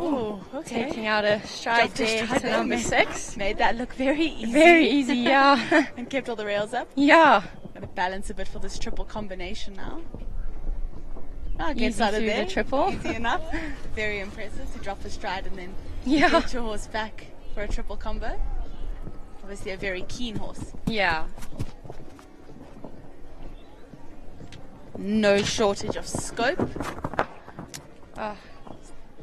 Oh, okay. Taking out a stride there to number 6. Made that look very easy. Very easy, yeah. And kept all the rails up. Yeah. Got to balance a bit for this triple combination now. Gets Easy out of through there. the triple. Easy enough. Very impressive to drop the stride and then get your horse back for a triple combo. Obviously a very keen horse. Yeah. No shortage of scope.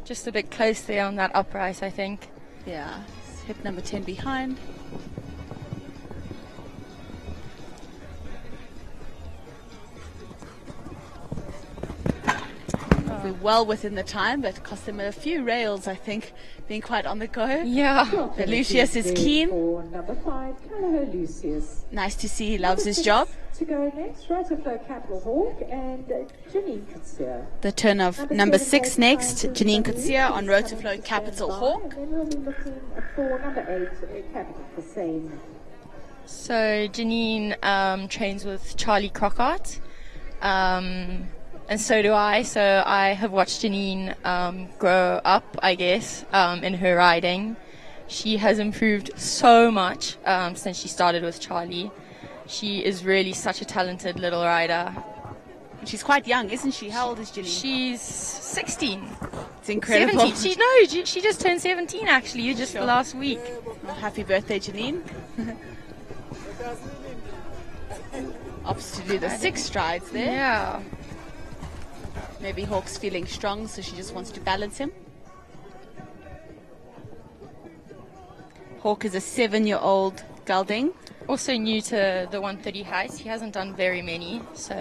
Just a bit close there on that upright, I think. Yeah. Hip number 10 behind. We're well within the time, but cost them a few rails, I think, being quite on the go. Yeah. But Lucius is keen. Number 5, Callagher Lucius. Nice to see he loves his job. To go next, Rotoflow Capital Hawk and Janine Kutsia. The turn of number 6 next, Janine Kutsia on Rotoflow Capital Hawk. And then we'll be looking for number 8, Capital Hussein. So Janine trains with Charlie Crockart. And so do I. So I have watched Janine grow up, I guess, in her riding. She has improved so much since she started with Charlie. She is really such a talented little rider. She's quite young, isn't she? How old is Janine? She's 16. It's incredible. 17. She just turned 17 actually, just the last week. Well, happy birthday, Janine. Opts to do the 6 strides there. Yeah. Maybe Hawk's feeling strong, so she just wants to balance him. Hawk is a 7-year-old gelding. Also new to the 130 heights. He hasn't done very many, so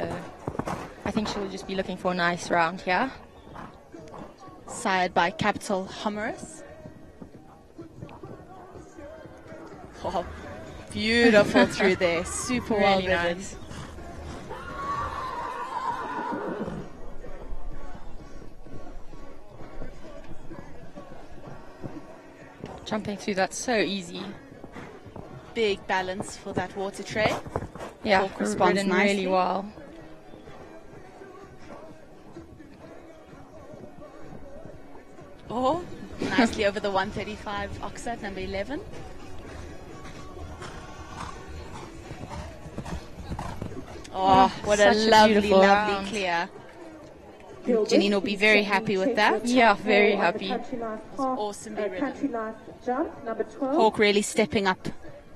I think she'll just be looking for a nice round here. Sired by Capital Humorous. Oh, beautiful through there. Super Really well ridden. nice. Jumping through that so easy. Big balance for that water tray. Yeah, Hawk responds ridden nicely. really well. Oh, nicely over the 135 Oxat, number 11. Oh, what a Such a lovely, beautiful lovely round. clear. Janine will be very happy with that. Yeah, very happy. Awesomely ridden. Country Life Jump, number 12. Hawk really stepping up.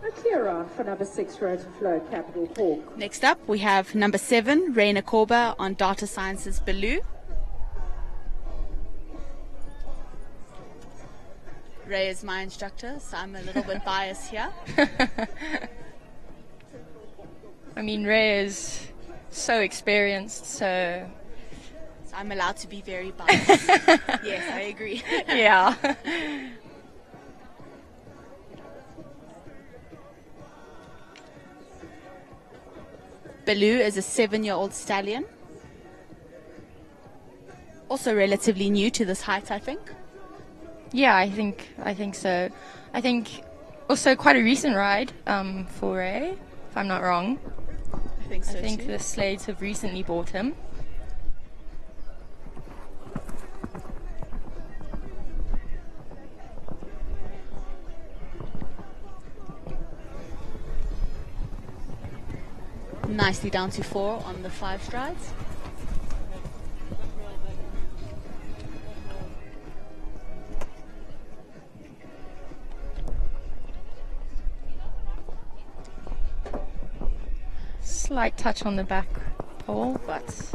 A clear round for number 6, Rotoflow Capital Hawk. Next up, we have number 7, Raina Korba on Data Sciences Baloo. Ray is my instructor, so I'm a little bit biased here. I mean, Ray is so experienced, so I'm allowed to be very biased. Yes, I agree. yeah. Baloo is a 7-year-old stallion. Also relatively new to this height, I think. Yeah, I think so. I think also quite a recent ride for Ray, if I'm not wrong. I think so I think too. the Slades have recently bought him. Nicely down to 4 on the 5 strides. Slight touch on the back pole, but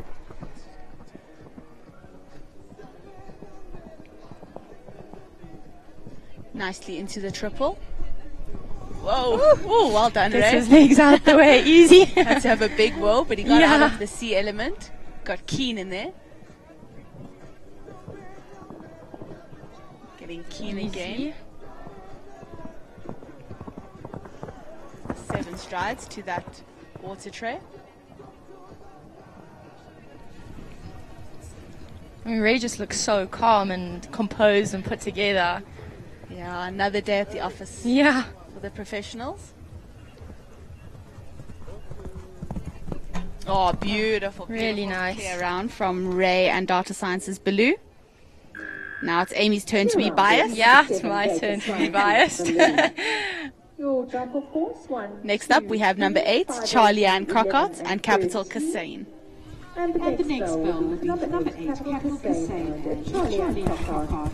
Nicely into the triple. Whoa! Oh, well done, gets Ray. his legs out the way easy. Had to have a big whoa, but he got Yeah. out of the C element. Got keen in there. Getting keen again. 7 strides to that water tray. I mean, Ray just looks so calm and composed and put together. Yeah, another day at the office. Yeah. For the professionals. Oh, beautiful. Really nice. Clear round from Ray and Data Science's Baloo. Now it's Amy's turn to be biased. Yeah, it's my turn to be biased. Next up, we have number 8, Charlie Ann Crockart and Capital Cassane. And the next bell will be number 8, Capital Cassane, Charlie Ann Crockart.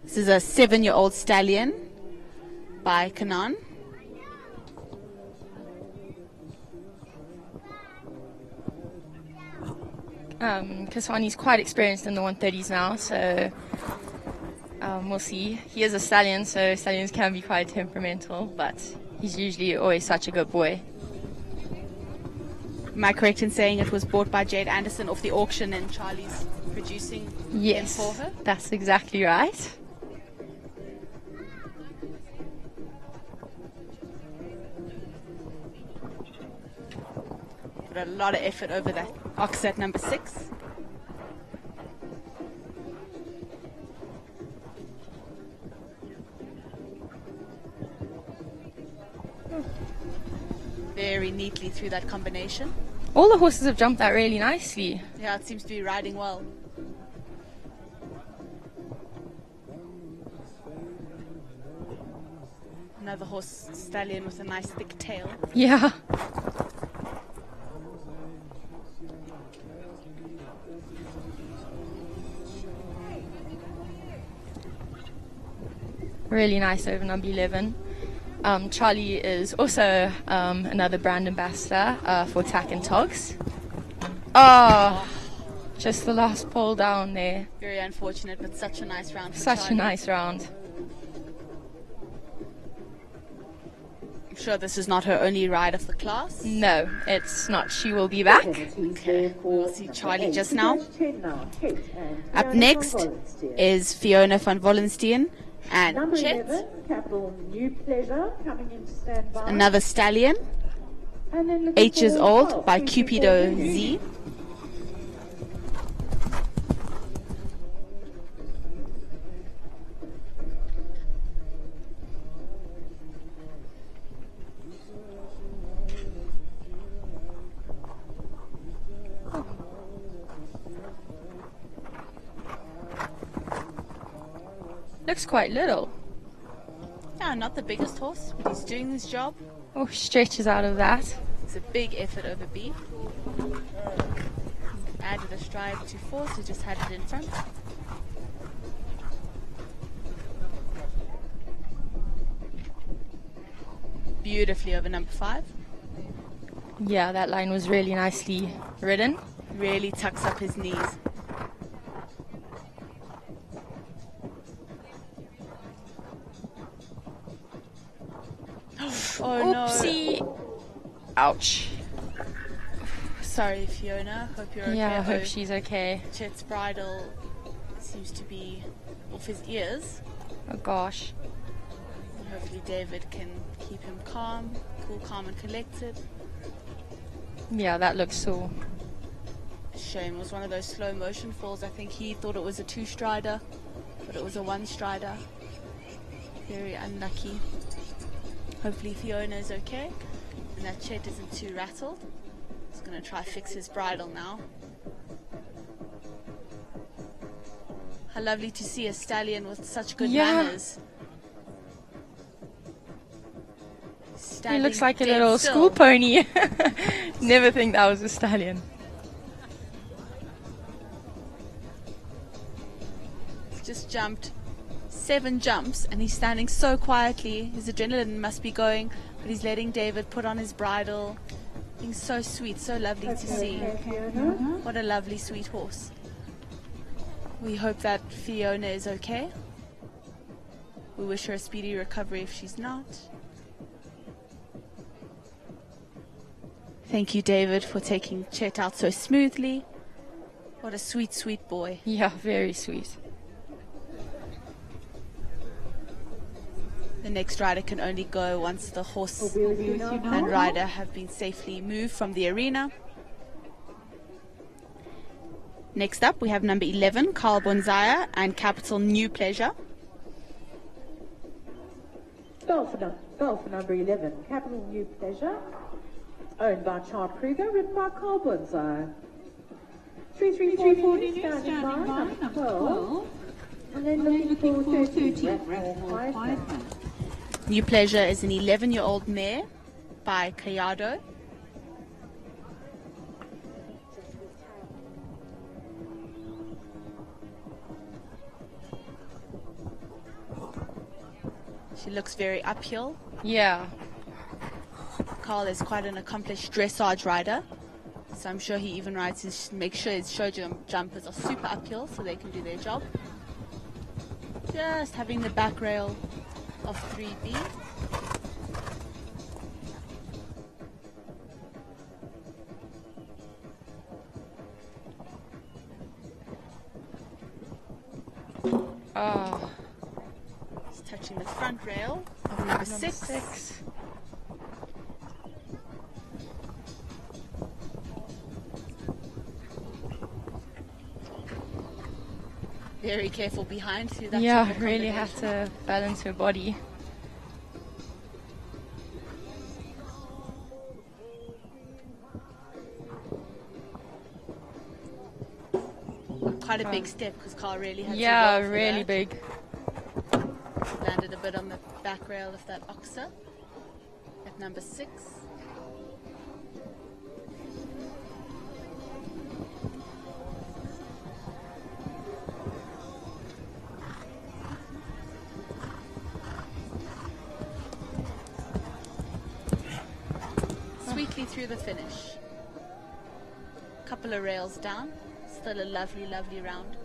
This is a 7-year-old stallion by Kanan. Kaswani's quite experienced in the 130s now, so we'll see. He is a stallion, so stallions can be quite temperamental, but he's usually always such a good boy. Am I correct in saying it was bought by Jade Anderson off the auction and Charlie's producing them for her? That's exactly right. Put a lot of effort over that ox at number 6. Very neatly through that combination. All the horses have jumped that really nicely. Yeah, it seems to be riding well. Another horse stallion with a nice thick tail. Yeah. Really nice over number 11. Charlie is also another brand ambassador for TAC and TOGS. Oh, just the last pull down there. Very unfortunate, but such a nice round for Such Charlie. a nice round. I'm sure this is not her only ride of the class. No, it's not. She will be back. Okay, we'll see Charlie just now. Up next is Fiona van Wallenstein and Chet. Another stallion, 8 years old, by Cupido Z. Looks quite little. Yeah, not the biggest horse, but he's doing his job. Oh, stretches out of that. It's a big effort over B. Added a stride to 4, so just had it in front. Beautifully over number 5. Yeah, that line was really nicely ridden. Really tucks up his knees. Oh Oopsie. no. Ouch. Sorry, Fiona. Hope you're okay. Yeah, I hope she's okay. Chet's bridle seems to be off his ears. Oh gosh. And hopefully David can keep him calm, cool, calm and collected. Yeah, that looks so. Shame, it was one of those slow motion falls. I think he thought it was a 2-strider, but it was a 1-strider. Very unlucky. Hopefully Fiona's okay and that Chet isn't too rattled. He's going to try fix his bridle now. How lovely to see a stallion with such good manners. He looks like a little school pony. Never think that was a stallion. He's just jumped 7 jumps and he's standing so quietly. His adrenaline must be going, but he's letting David put on his bridle. Being so sweet, so lovely to see. What a lovely, sweet horse. We hope that Fiona is okay. We wish her a speedy recovery if she's not. Thank you, David, for taking Chet out so smoothly. What a sweet, sweet boy. Yeah, very sweet. The next rider can only go once the horse and rider have been safely moved from the arena. Next up, we have number 11, Carl Bonzaya and Capital New Pleasure. Goal for number 11, Capital New Pleasure, owned by Chart Kruger, ridden by Carl Bonzaya. 3-3-4 standing by, number 12, and then looking for 13, New Pleasure is an 11-year-old mare by Callado. She looks very uphill. Yeah. Carl is quite an accomplished dressage rider, so I'm sure he even makes sure his show jumpers are super uphill so they can do their job. Just having the back rail of 3B. Oh. Just touching the front rail of number 6. Very careful behind through that. Yeah, really have to balance her body. Quite a big step because Carl really had yeah, to go for really that. big. Landed a bit on the back rail of that oxer at number 6. Sweetly through the finish. Couple of rails down. Still a lovely, lovely round.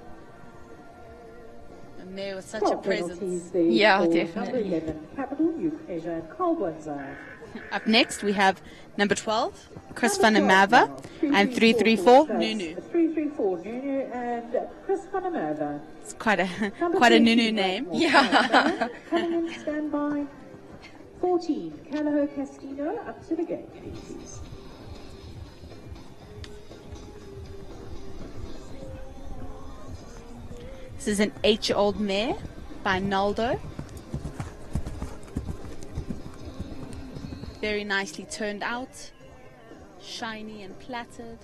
And there was such a presence. Yeah, definitely. Number 11, Capital New Pleasure and Carl Bonzaya. Up next we have number 12, Chris van der Merwe, and 334 Nunu. 334 Nunu and Chris van der Merwe. It's quite a Nunu name. Yeah. Coming in, stand by. 14, Callao Castillo, up to the gate, please. This is an 8-year-old mare by Naldo. Very nicely turned out, shiny and plaited.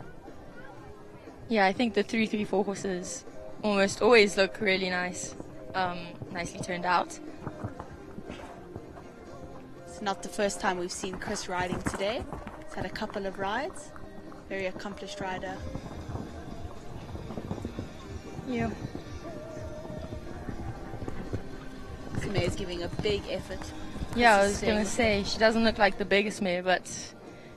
Yeah, I think the 334 horses almost always look really nice, nicely turned out. It's not the first time we've seen Chris riding today. He's had a couple of rides. Very accomplished rider. Yeah. This mare is giving a big effort. Yeah, I was gonna say she doesn't look like the biggest mare, but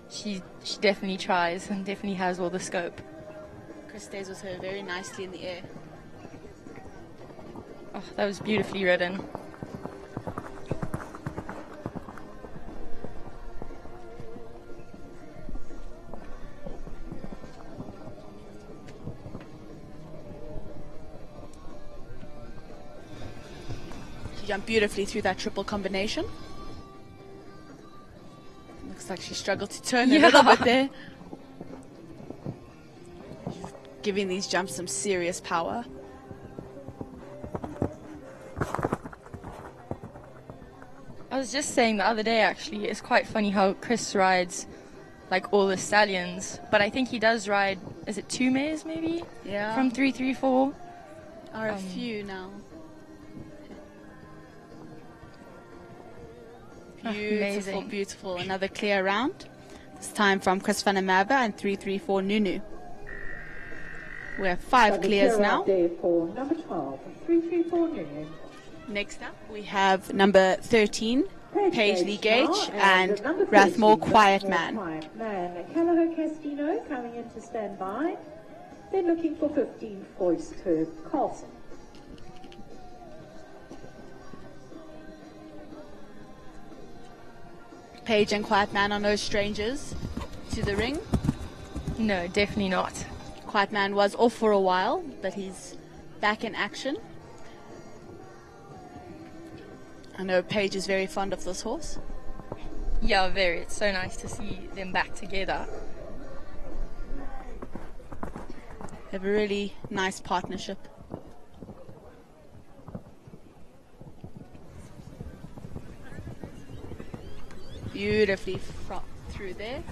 she definitely tries and definitely has all the scope. Chris stays with her very nicely in the air. Oh, that was beautifully ridden. She jumped beautifully through that triple combination. Looks like she struggled to turn a little bit there. She's giving these jumps some serious power. I was just saying the other day, actually, it's quite funny how Chris rides like all the stallions, but I think he does ride, is it 2 mares maybe? Yeah. From 334? Are a few now. Beautiful, amazing. beautiful. Another clear round. This time from Chris van der Merwe and 334 Nunu. We have 5 clears now. There for number 12, 334 Nunu. Next up, we have number 13, Paisley Gage, and number Rathmore 13, Quiet Rathmore Man. Quiet Man. Callao Castillo coming in to stand by. They're looking for 15, Foyster Carlson. Page and Quiet Man are no strangers to the ring. No, definitely not. Quiet Man was off for a while, but he's back in action. I know Paige is very fond of this horse. Yeah, very. It's so nice to see them back together. They have a really nice partnership. Beautifully through there.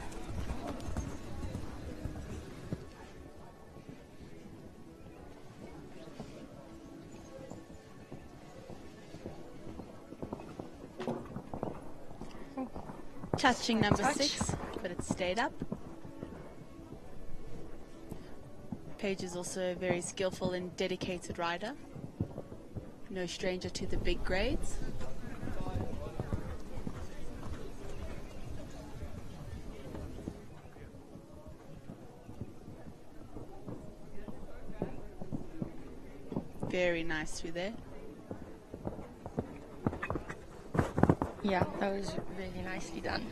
Touching number 6, but it stayed up. Paige is also a very skillful and dedicated rider. No stranger to the big grades. Very nice through there. Yeah, that was really nicely done.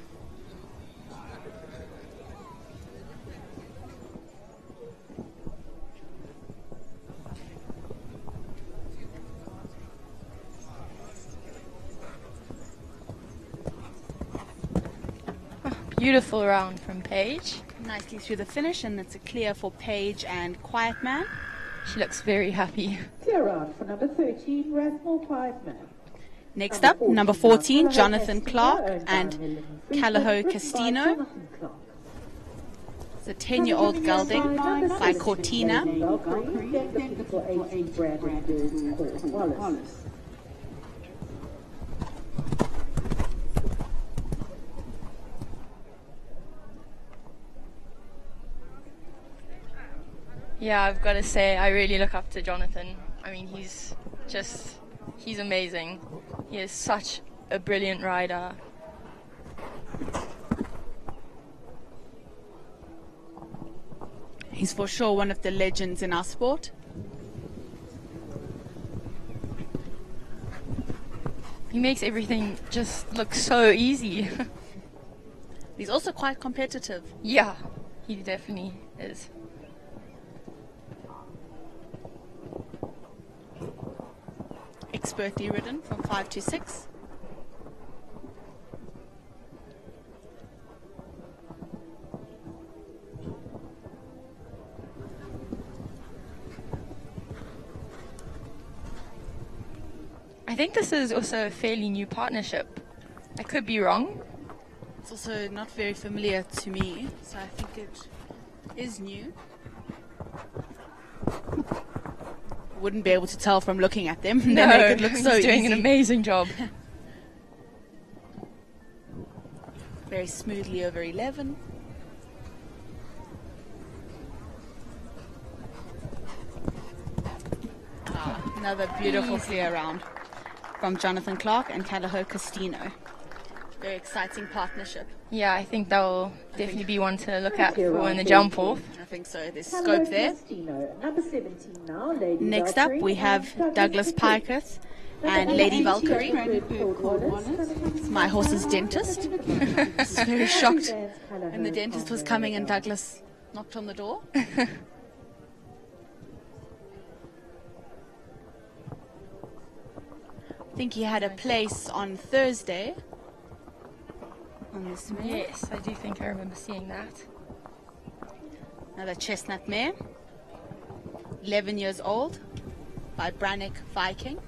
Beautiful round from Paige. Nicely through the finish, and it's a clear for Paige and Quiet Man. She looks very happy. Clear round for number 13, Rathmore Quiet Man. Next up, number 14, Jonathan Clark and Callahoo Castino. It's a 10-year-old gelding by Cortina. Yeah, I've got to say, I really look up to Jonathan. I mean, he's amazing. He is such a brilliant rider. He's for sure one of the legends in our sport. He makes everything just look so easy. He's also quite competitive. Yeah, he definitely is. Expertly ridden from 5 to 6. I think this is also a fairly new partnership. I could be wrong. It's also not very familiar to me, so I think it is new. Wouldn't be able to tell from looking at them. They make it look so he's doing easy. an amazing job. Very smoothly over 11. Another beautiful clear round from Jonathan Clark and Callahoo Castino. Very exciting partnership. Yeah, I think that will definitely be one to look at for in the jump off. I think so. There's scope there. Next up, we have Douglas Piketh and Lady Valkyrie. It's my horse's dentist. I was very shocked when the dentist was coming and Douglas knocked on the door. I think he had a place on Thursday. On this mare. Yes, I do think I remember seeing that. Another chestnut mare, 11 years old, by Brannick Viking.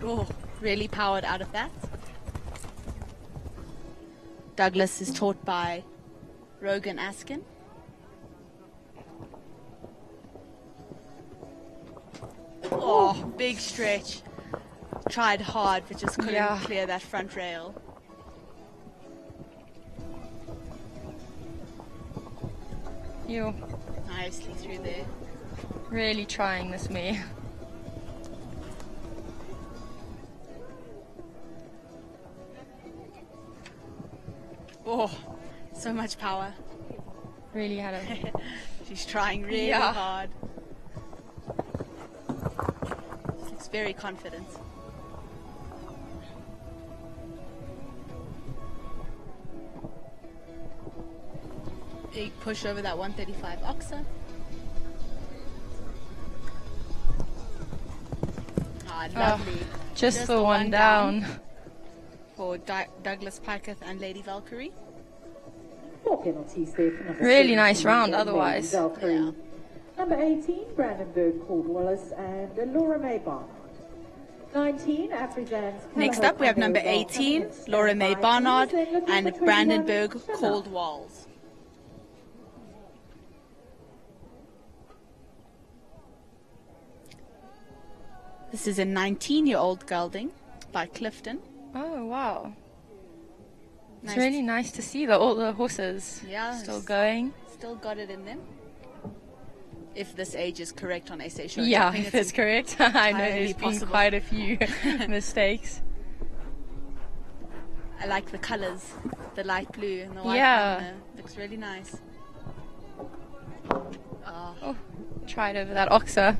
Oh, really powered out of that. Douglas is taught by Rogan Askin. Oh, big stretch. Tried hard, but just couldn't clear that front rail. You nicely through there. Really trying this mare. Oh, so much power. Really had a... She's trying really hard. She looks very confident. Big push over that 135 oxa. Lovely. Just for one down. For Douglas Piketh and Lady Valkyrie. 4 penalties there for number Really 17, nice round Lady otherwise. Valkyrie. Yeah. Number 18, Brandenburg Caldwallace and Laura May Barnard. 19, Afrizan's Next up, we have number 18, Laura May Barnard and Brandenburg Caldwalls. This is a 19-year-old gelding by Clifton. Oh, wow. It's Nice. really nice to see all the horses still going. Still got it in them. If this age is correct on SA Show. Yeah, I think if it's correct. I know entirely there's been possible. quite a few mistakes. I like the colours, the light blue and the white. Yeah. Looks really nice. Oh, tried over that oxer.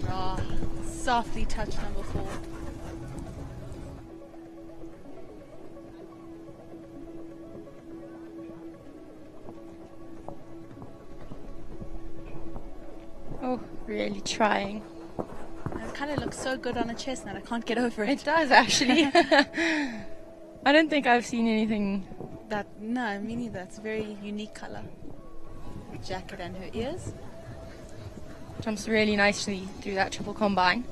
Oh, softly touch number 4. Oh, really trying. It kind of looks so good on a chestnut. I can't get over it. It does actually. I don't think I've seen anything. No, me neither. It's a very unique color. Jacket and her ears. Jumps really nicely through that triple combine.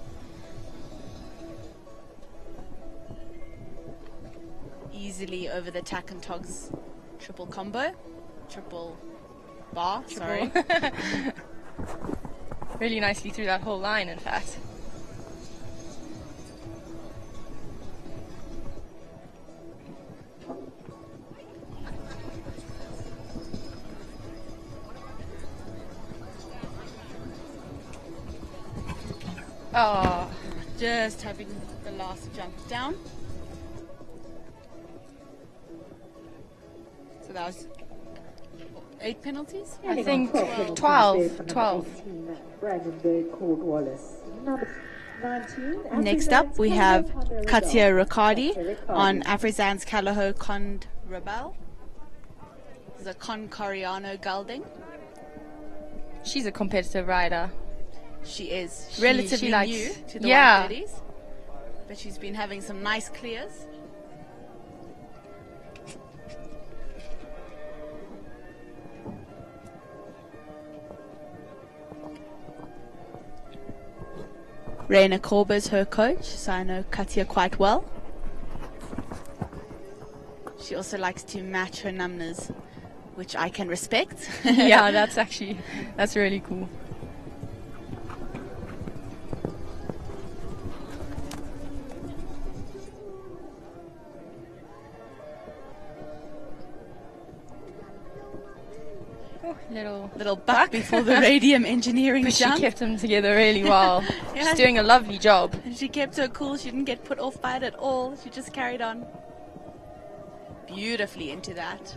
Easily over the tack and togs triple combo. Triple bar, sorry. Really nicely through that whole line, in fact. Oh, Just having the last jump down. So that was 8 penalties? I think 12. Brandenburg Caldwallallace. Number 19. Next up, we have Katia Riccardi on Afrizan's Callahoo Cond Rebel. This is a Con Coriano gelding. She's a competitive rider. She is She relatively likes- new to the yeah. 130s, but she's been having some nice clears. Raina Korber's her coach, so I know Katia quite well. She also likes to match her numbers, which I can respect. Yeah, that's really cool. Oh, little buck before the radium engineering But jump. she kept them together really well. Yeah. She's doing a lovely job. And she kept her cool. She didn't get put off by it at all. She just carried on beautifully into that.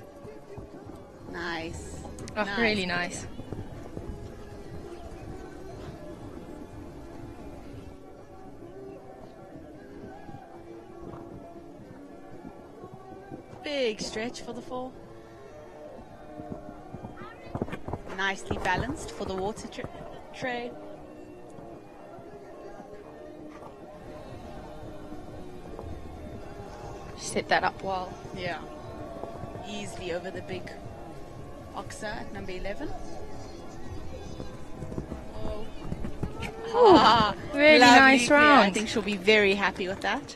Nice. Oh, Nice. really nice. Big stretch for the 4. Nicely balanced for the water tray. Set that up well. Yeah. Easily over the big oxer at number 11. Oh. Really Lovely nice clear. round. I think she'll be very happy with that.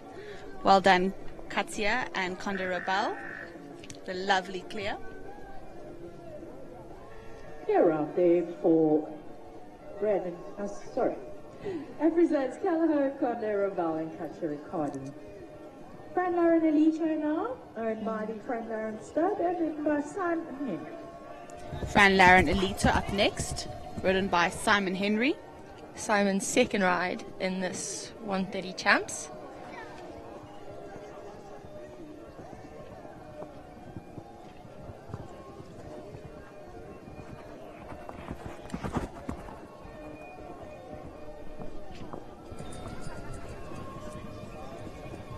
Well done, Katia and Conde Rebel. The lovely clear. You're out there for Brandon, Afrizan's Callahoo, Conde Rebel and Katia Riccardi. Fran Lauren Elito now, owned by the Fran Lauren Stud and ridden by Simon Henry. Fran Laren Elita up next, ridden by Simon Henry. Simon's second ride in this 130 champs.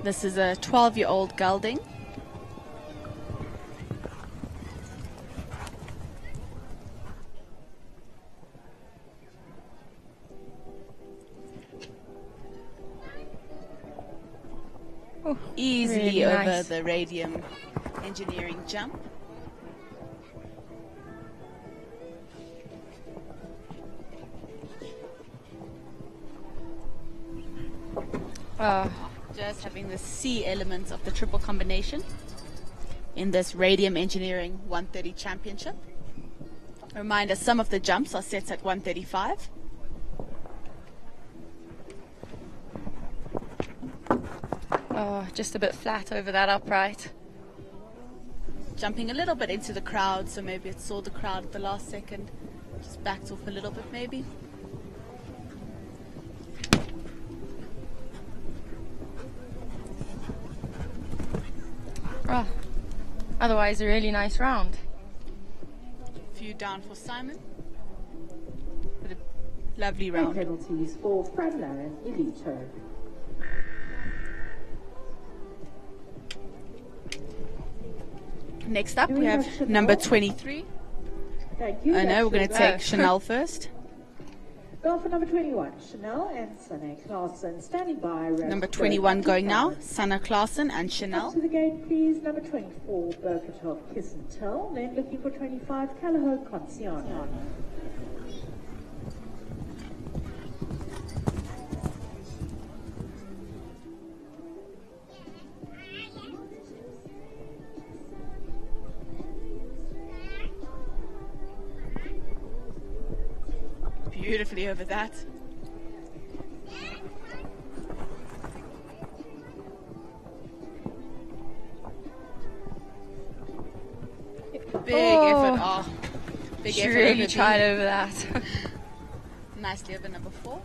This is a 12-year-old gelding. Easily really over nice. the radium engineering jump. Just having the C elements of the triple combination in this Radium Engineering 130 Championship. Reminder, some of the jumps are set at 135. Just a bit flat over that upright. Jumping a little bit into the crowd, so maybe it saw the crowd at the last second. Just backed off a little bit maybe. Otherwise a really nice round. Few down for Simon. But a lovely round. Penalties for Fradler and Elito. Next up we have number 23. Thank you. I know, we're going to take Chanel first. Go for number 21, Chanel and Sana Clarkson, standing by. Number 21 going now, Sana Clarkson and Chanel. Up to the gate, please. Number 24, Berkatov Kiss and Tell. Then looking for 25, Callahoo Conciano. Beautifully over that. Big effort. Oh, big she effort. Really tried over that. Nicely over number 4.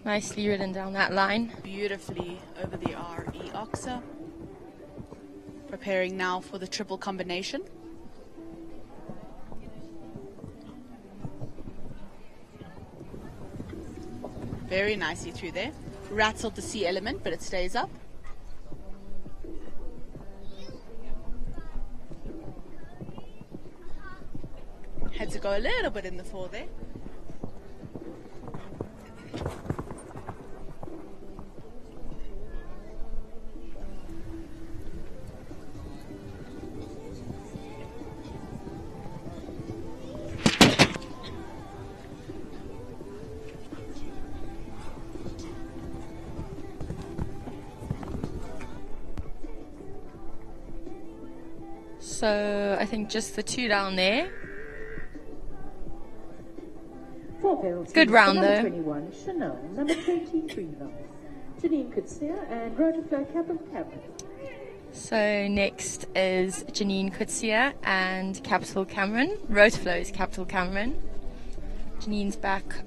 Nicely ridden down that line. Beautifully over the RE Oxa. Preparing now for the triple combination. Very nicely through there. Rattled the C element, but it stays up. Had to go a little bit in the 4 there. So I think just the 2 down there. Good round number though. 21, Chanel. Number 23, Janine Kutsia and Rotaflow Capital Cameron. So next is Janine Kutsia and Capital Cameron. Rotaflow's Capital Cameron. Janine's back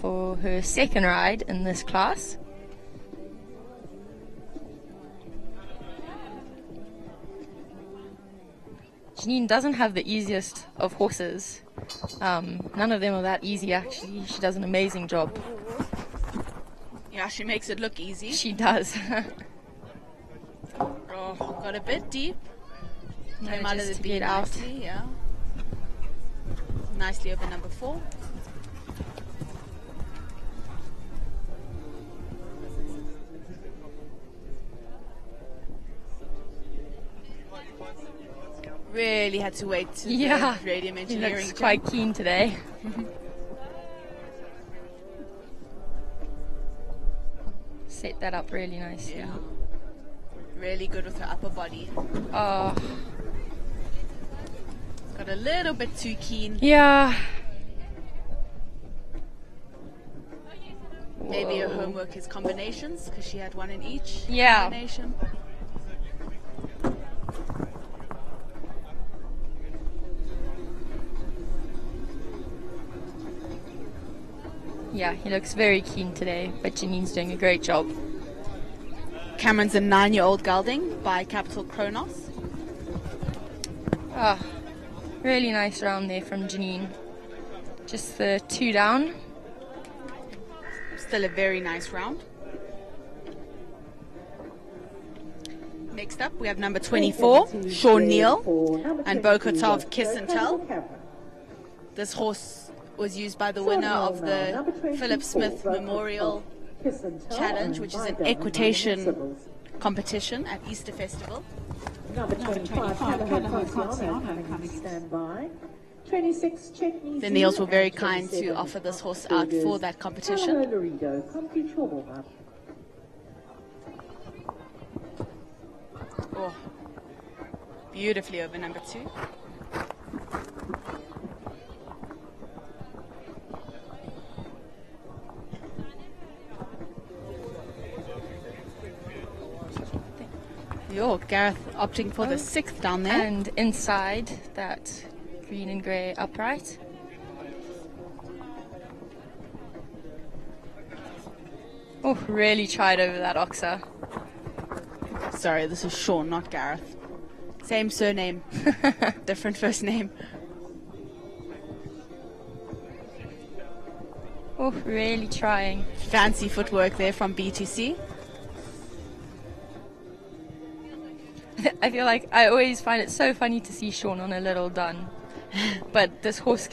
for her second ride in this class. Janine doesn't have the easiest of horses. None of them are that easy actually. She does an amazing job. Yeah, she makes it look easy. She does. Oh, got a bit deep. No, Came out of just the to beat get out. nicely, yeah. Nicely over number 4. Really had to wait to Yeah, the Radium he Engineering looks jump. quite keen today. Set that up really nicely. Yeah. Really good with her upper body. Oh, Got a little bit too keen. yeah. Maybe her homework is combinations, because she had one in each Yeah. combination. Yeah, he looks very keen today, but Janine's doing a great job. Cameron's a 9-year-old gelding by Capital Kronos. Ah, really nice round there from Janine. Just the 2 down. Still a very nice round. Next up, we have number 24, Sean Neal, and Bokotov Kiss and Tell. This horse was used by the winner of the Philip Smith Memorial Challenge, which is an equitation competition at Easter Festival. Number 25, coming standby. 26, The Neals were very kind to offer this horse out for that competition. Oh, beautifully over number 2. Yo, Gareth opting for the 6th down there. And inside that green and grey upright. Oh, really tried over that oxer. Sorry, this is Sean, not Gareth. Same surname, different first name. Oh, really trying. Fancy footwork there from BTC. I feel like I always find it so funny to see Sean on a little dun. But this horse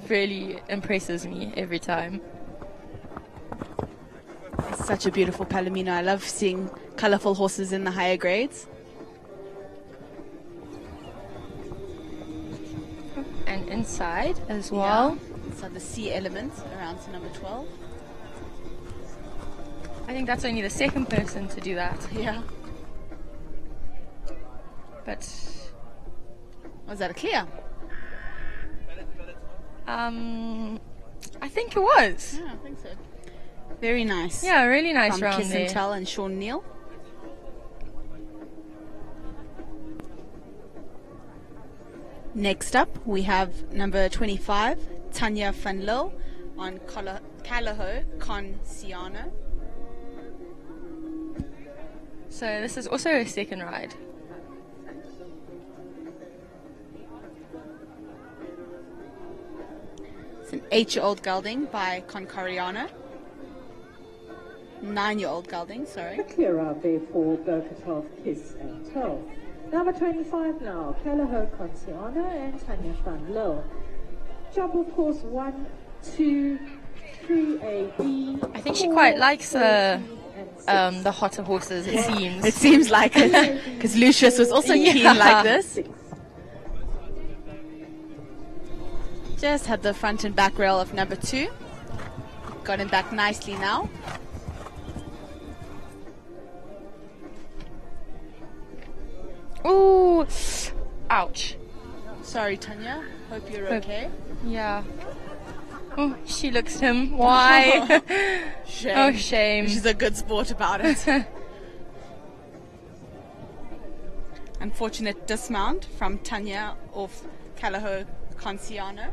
really impresses me every time. It's such a beautiful Palomino. I love seeing colourful horses in the higher grades. And inside as well. Yeah. So the C element around to number 12. I think that's only the second person to do that. Yeah. But was that a clear? I think it was. Yeah, I think so. Very nice. Yeah, really nice from round Kiss there. and Tell and Sean Neal. Next up, we have number 25, Tanya van Loo on Calaho Consiano. So this is also a second ride. It's an 8-year-old gelding by Concoriano. 9-year-old gelding, sorry. Clear out there for Bokotov Kiss and Tell. Number 25 now, Calaho Consiano and Tanya van Loo. Jump of course 1, 2, 3, A, B. I think she quite likes the hotter horses, it seems. It seems like it, because Lucius was also keen like this. Just had the front and back rail of number 2. Got him back nicely now. Ooh, ouch. Sorry, Tanya. Hope you're okay. Yeah. Oh, she looks at him. Why? Shame. Oh, shame. She's a good sport about it. Unfortunate dismount from Tanya off Calaho Consiano.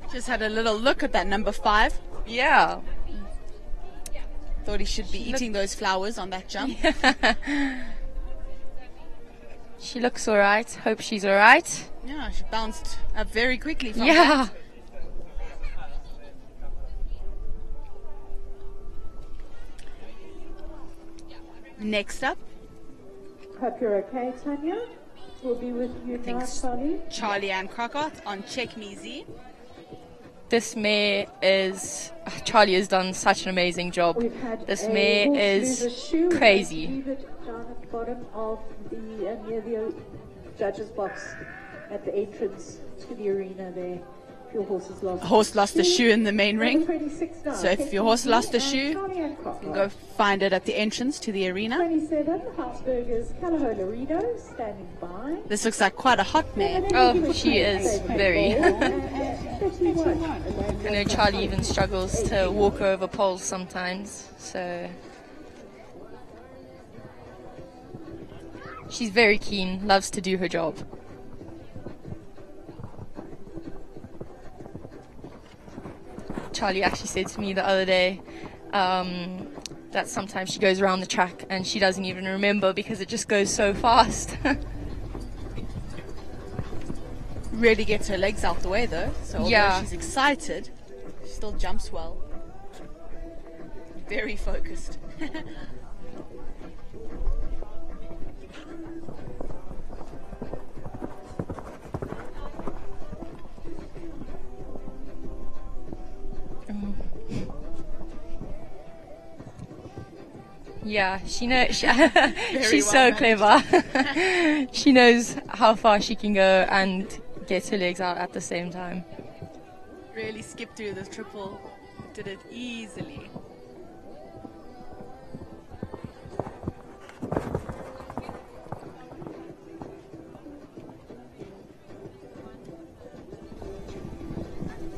Just had a little look at that number 5. Yeah. Thought he should be eating those flowers on that jump. She looks alright. Hope she's alright. Yeah, she bounced up very quickly from Yeah. that. Next up, Hope you're okay, Tanya. We'll be with you now, Charlie. Charlie Ann Crockett on Check Me Z. This mare is... Charlie has done such an amazing job. This mare is crazy. Leave it down at the bottom of the near the judges' box at the entrance to the arena there. If your horse has lost A horse lost a shoe in the main ring. 26 now. So if your horse lost a shoe, Charlie Ann you Crockett. can go find it at the entrance to the arena. 27, Hausberger's Calaho Laredo standing by. This looks like quite a hot mare. Oh, she is very. 31. I know Charlie even struggles to walk over poles sometimes, so... She's very keen, loves to do her job. Charlie actually said to me the other day that sometimes she goes around the track and she doesn't even remember because it just goes so fast. Really gets her legs out the way though, so although she's excited, she still jumps well. Very focused. Yeah, she knows. She's so clever. She knows how far she can go and get her legs out at the same time. Really skipped through the triple, did it easily.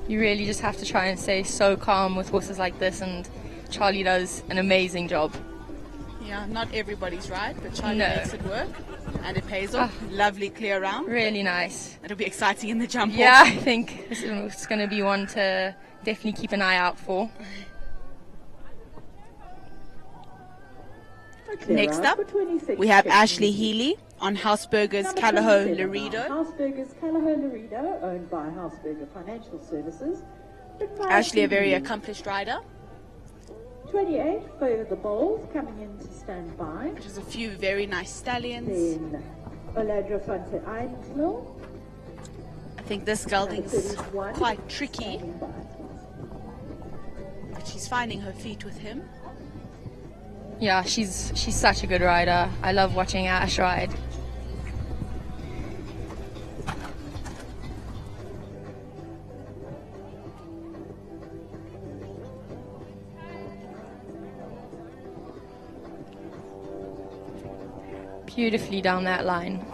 You really just have to try and stay so calm with horses like this, and Charlie does an amazing job. Yeah, not everybody's right, but Charlie makes it work, and it pays off. Lovely clear round. Really nice. It'll be exciting in the jump off. Yeah, I think it's going to be one to definitely keep an eye out for. Next up, we have Ashley Healy on Hausberger's Callahoo Laredo. Hausberger's Callahoo Laredo, owned by Hausberger Financial Services. Ashley, a very accomplished rider. 28, Favour the Bold, coming in to stand by. Which is a few very nice stallions. Then Oladra Fonte Eidenlo. I think this gelding's quite tricky, but she's finding her feet with him. Yeah, she's such a good rider. I love watching Ash ride. Beautifully down that line.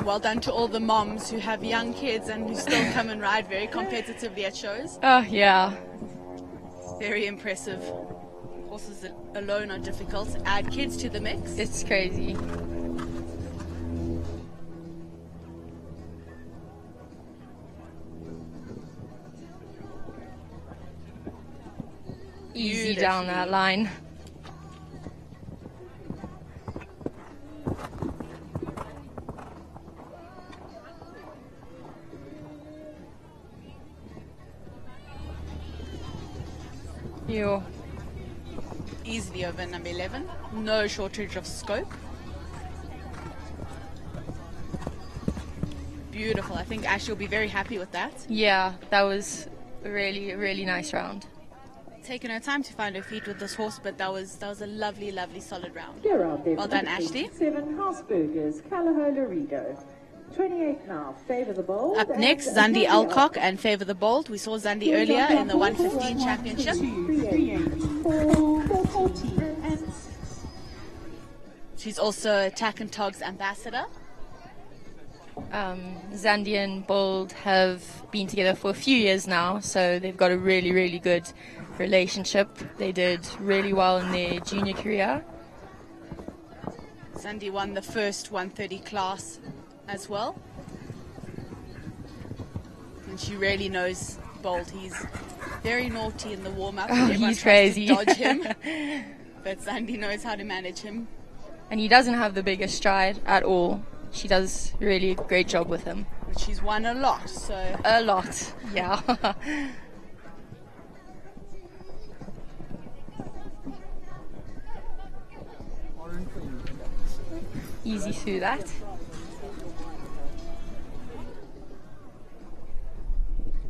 Well done to all the moms who have young kids and who still come and ride very competitively at shows. Oh, yeah. Very impressive. Horses alone are difficult. Add kids to the mix. It's crazy. Easy down that line. You. Easily over number 11. No shortage of scope. Beautiful. I think Ash will be very happy with that. Yeah, that was a really nice round. Taken her time to find her feet with this horse, but that was a lovely solid round. Well done, Ashley. 7 Hausberger's Callahoo Laredo. 28 now, Favour the Bold. Up next, Zandi Alcock and Favour the Bold. We saw Zandi earlier in the 115 championship. She's also a Tack and Togs ambassador. Zandi and Bold have been together for a few years now, so they've got a really good relationship. They did really well in their junior career. Zandi won the first 130 class as well. And she really knows Bold. He's very naughty in the warm-up. Oh, he's crazy. To dodge him. But Zandi knows how to manage him. And he doesn't have the biggest stride at all. She does really a great job with him. But she's won a lot, so... A lot, yeah. Easy through that.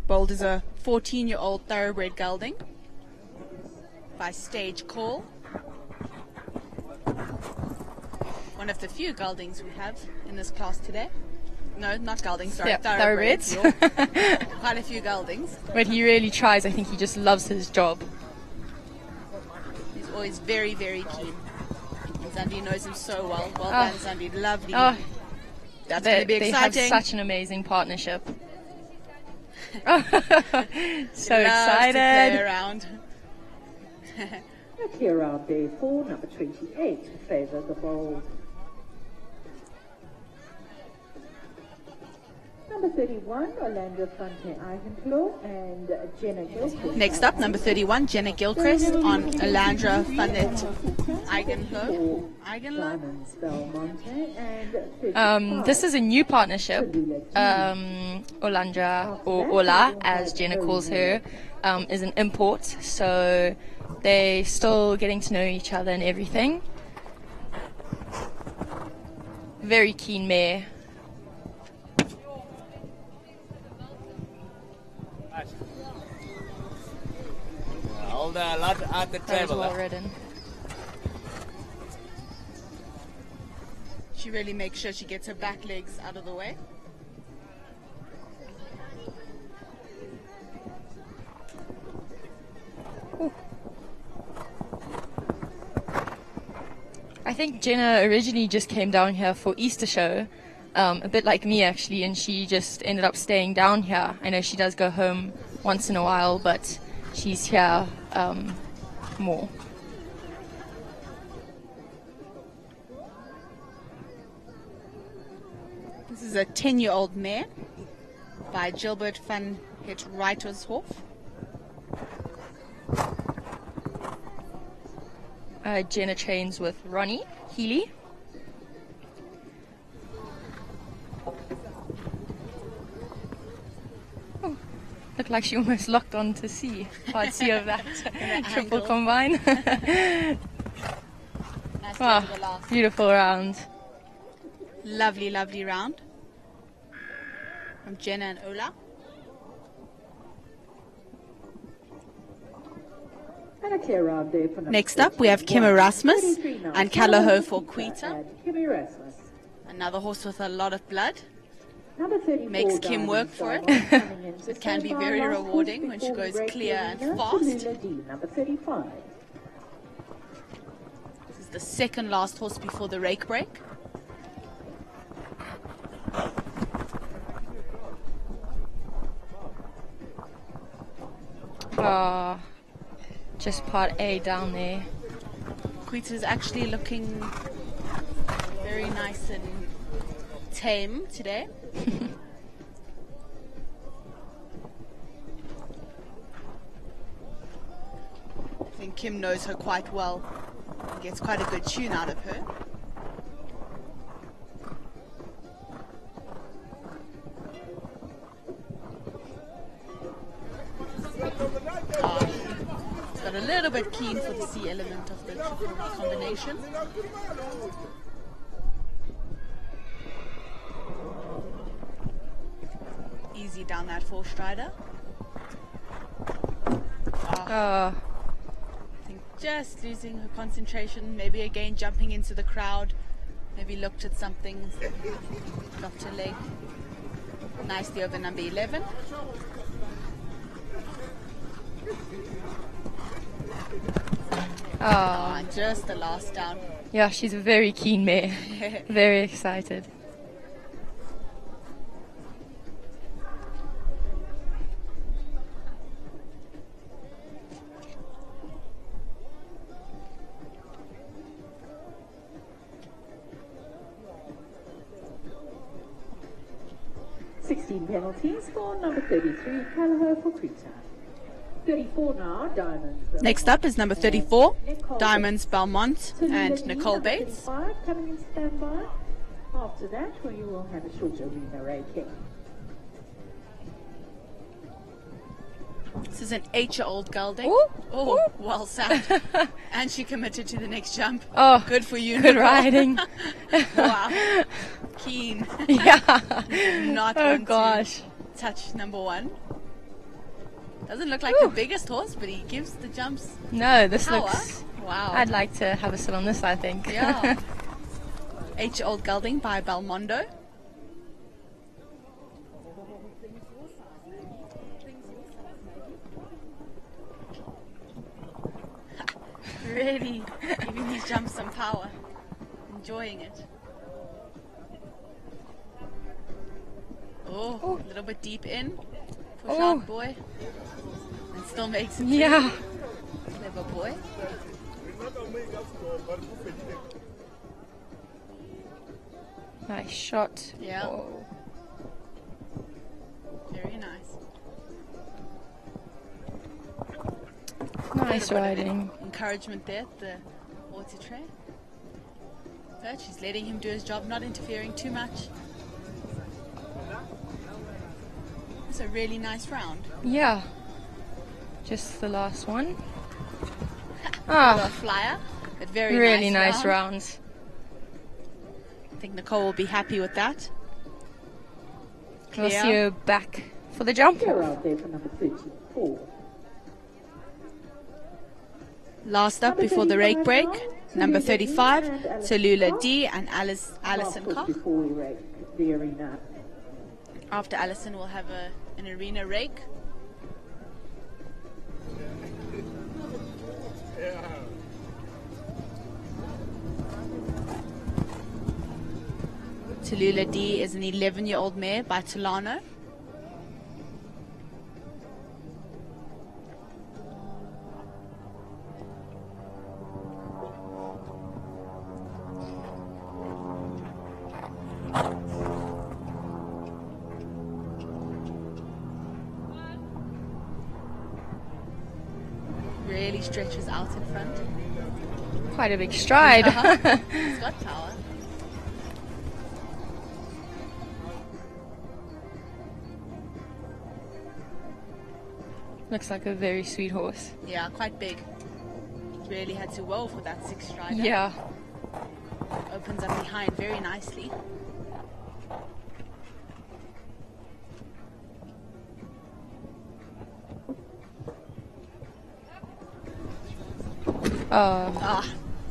Bold is a 14-year-old thoroughbred gelding by Stage Call. One of the few geldings we have in this class today. No, not geldings, sorry, thoroughbreds. Quite a few geldings. But he really tries. I think he just loves his job. He's always very keen. And Zandi knows him so well. Well done, Zandi. Lovely. Oh, that's going to be exciting. They have such an amazing partnership. So excited. To play around. Here are there for number 28, Favour the Bold. Number 31, Orlando Fonte Eidenlo and Jenna Gilchrist. Next up, number 31, Jenna Gilchrist on Orlando This is a new partnership. Olandra, or Ola, as Jenna calls her, is an import. So they're still getting to know each other and everything. Very keen mare. Hold a lot at the That was table. well ridden. She really makes sure she gets her back legs out of the way. Ooh. I think Jenna originally just came down here for Easter show, a bit like me actually, and she just ended up staying down here. I know she does go home once in a while, but she's here more. This is a 10-year-old mare by Gilbert van het Ruitershof. Jenna trains with Ronnie Healy. Oh, looked like she almost locked on to C. Part C of that triple combine. Wow, beautiful round. Lovely, lovely round from Jenna and Ola. And a clear round there for Next up, we have Kim Erasmus and Callagher for Quita. Kim Erasmus. Another horse with a lot of blood. Number 34 Makes Kim work for it. It can be very rewarding when she goes clear and fast. Number 35. This is the second last horse before the rake break. Just part A down there. Quita is actually looking very nice and tame today. I think Kim knows her quite well and gets quite a good tune out of her. Got a little bit keen for the C element of the triple combination. Easy down that four strider. I think just losing her concentration, maybe again jumping into the crowd, maybe looked at something, dropped her leg. Nicely over number 11. Just the last down. Yeah, she's a very keen mare. Very excited. Penalties for number 33, Callagher for Quita. 34 now, Diamonds. Next up is number 34, Diamonds Belmont and Nicole Bates. Coming in standby. After that, we will have a short arena raking. This is an 8-year-old gelding. Well sound. And she committed to the next jump. Oh, good for you, good Nicole. riding. Wow. Keen. Yeah. Not oh gosh. To touch number 1. Doesn't look like the biggest horse, but he gives the jumps. No, this power. looks. Wow. I'd like to have a sit on this, I think. Yeah. 8-year-old gelding by Belmondo. Really giving these jumps some power. Enjoying it. Oh, a little bit deep in. Push out boy. And still makes it through. Yeah. Clever boy. Nice shot. Yeah. Oh. Very nice. Nice riding. Encouragement there. The water tray. Good, she's letting him do his job, not interfering too much. It's a really nice round. Yeah. Just the last one. A flyer, but very really nice rounds. I think Nicole will be happy with that. We'll see you back for the jump off. Out there for number 34. Last up before the rake break, number 35, Tallulah D and Alison Koch. Before we rake the arena. After Alison, we'll have an arena rake. Tallulah D is an 11-year-old mare by Tulano. Really stretches out in front. Quite a big stride. He's got power. Looks like a very sweet horse. Yeah, quite big. Really had to whoa for that 6 strider. Yeah. Opens up behind very nicely.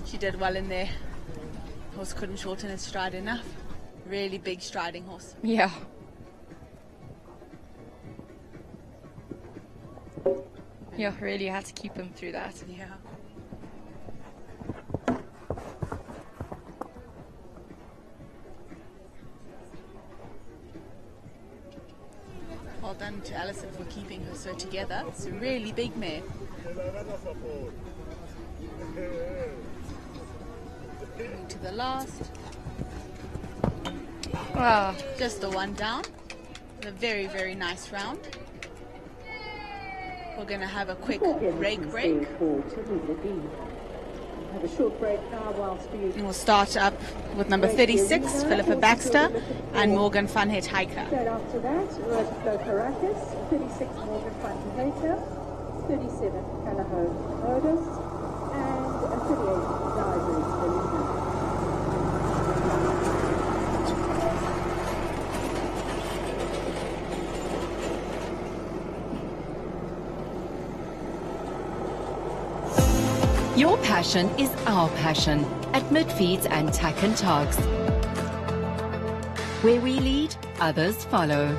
She did well in there. Horse couldn't shorten its stride enough. Really big striding horse. Yeah. Yeah, really had to keep him through that. Yeah. Well done to Alison for keeping her so together. It's a really big mare. Going to the last. Wow. Just the one down. A very, very nice round. We're going to have a quick rake break. Have a short break now whilst we... And we'll start up with number 36, Philippa Baxter, and Morgan Van Het Hiker. Straight after that, Roscoe Caracas, 36 Morgan Van Het Hiker, 37 Calaho Modus, and 38 Divers Belinda. Your passion is our passion at Midfeeds and Tack and Togs. Where we lead, others follow.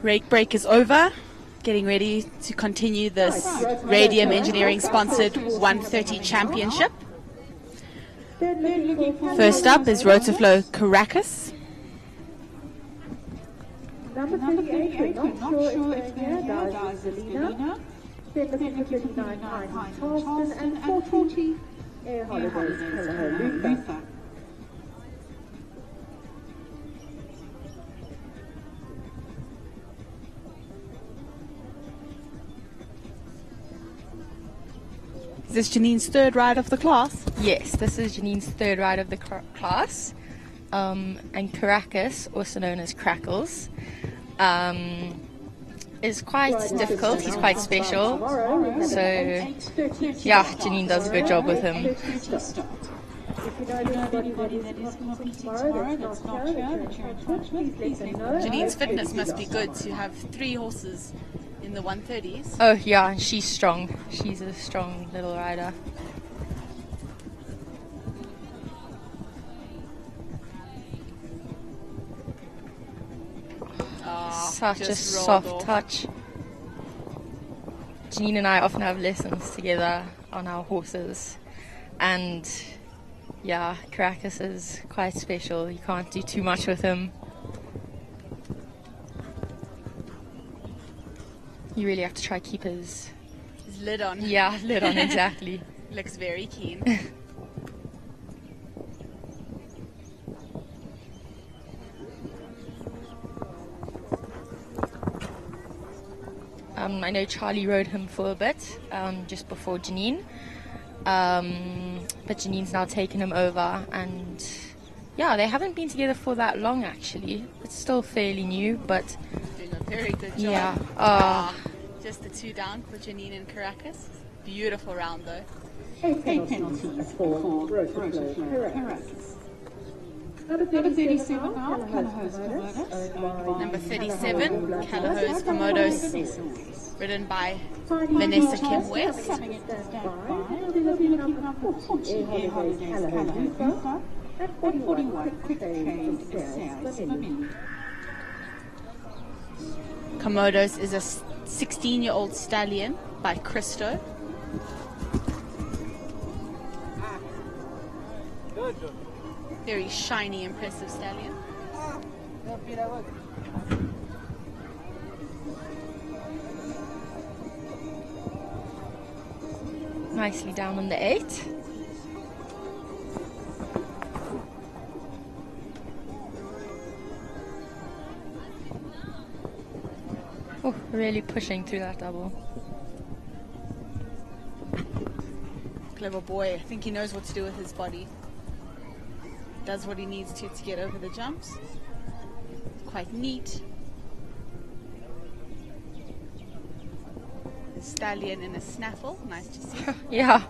Rake break is over. Getting ready to continue this Radium Engineering sponsored 130 championship. First up is Rotoflow Caracas. Number 38, we're not sure if they're here, Dies Zelina. Then looking for 59, Heinz Charleston, and 40, Air Holidays, Luther. Is this Janine's third ride of the class? Yes, this is Janine's third ride of the class. And Caracas, also known as Crackles, is quite difficult. He's quite special. So, yeah, Janine does a good job with him. Janine's fitness must be good to have 3 horses in the 130s. Oh, yeah, and she's strong. She's a strong little rider. Such a soft touch. Janine and I often have lessons together on our horses, and yeah, Caracas is quite special. You can't do too much with him. You really have to try keep his lid on. Yeah, lid on, exactly. Looks very keen. I know Charlie rode him for a bit, just before Janine, but Janine's now taken him over, and yeah, they haven't been together for that long actually. It's still fairly new, but doing a very good job. Yeah. Just the 2 down for Janine and Caracas. Beautiful round though. 8 penalties for Rotoflow Caracas. Number 37, Number 37, Calahos Komodos, ridden by Vanessa Kim West. Komodos is a 16-year-old stallion by Christo. Very shiny, impressive stallion. Nicely down on the 8. Oh, really pushing through that double. Clever boy. I think he knows what to do with his body. Does what he needs to get over the jumps. Quite neat. The stallion in a snaffle. Nice to see. Yeah.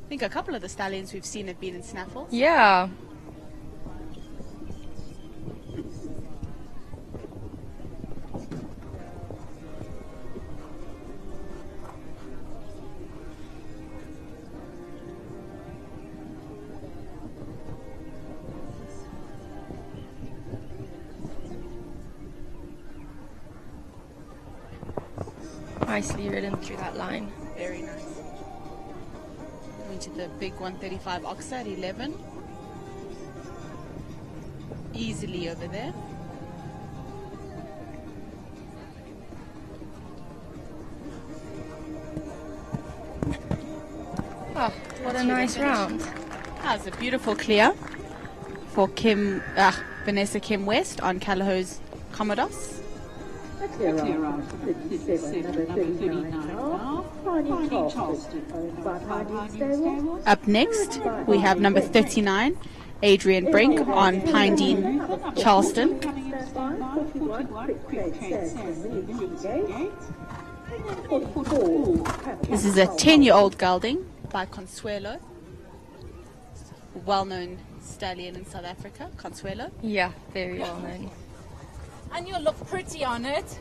I think a couple of the stallions we've seen have been in snaffles. Yeah. Nicely ridden through that line. Very nice. Going to the big 135 Oxa at 11. Easily over there. Oh, what a nice round. That was a beautiful clear for Vanessa Kim West on Calahos Komodos. Up next, we have number 39, Adrian Brink on Pine Dean Charleston. This is a 10-year-old gelding by Consuelo, well-known stallion in South Africa. Consuelo. Yeah, very well-known. And you look pretty on it.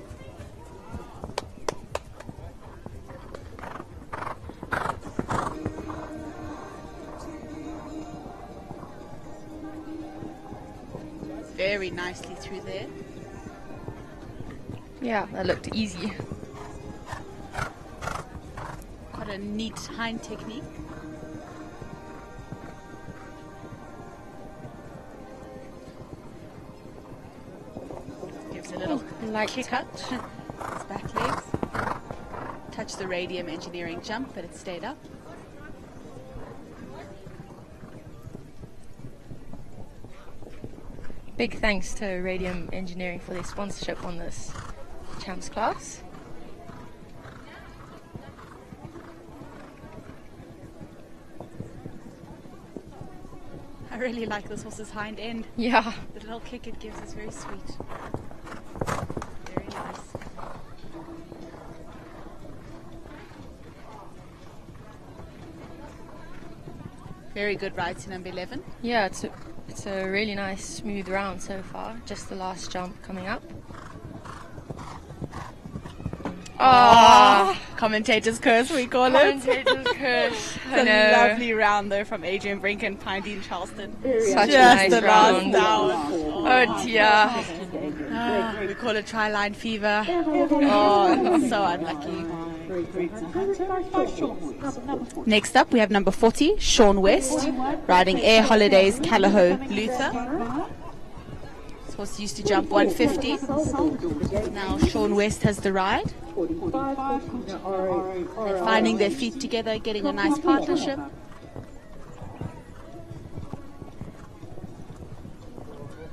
very nicely through there. Yeah, that looked easy. Quite a neat hind technique. Gives a little light kick up. His back legs. Touched the radium engineering jump, but it stayed up. Big thanks to Radium Engineering for their sponsorship on this champs class. I really like this horse's hind end. Yeah. The little kick it gives is very sweet. Very nice. Very good ride to number 11. Yeah, it's a really nice smooth round so far. Just the last jump coming up. Oh, commentator's curse, we call it. Commentator's curse. It's a lovely round though from Adrian Brink and Pine Charleston. Such Just a nice the round. last down. Oh dear. We call it tri-line fever. Oh, so unlucky. Next up, we have number 40, Sean West, riding Air Holidays Callahoo Luther. This horse used to jump 150. Now Sean West has the ride. They're finding their feet together, getting a nice partnership.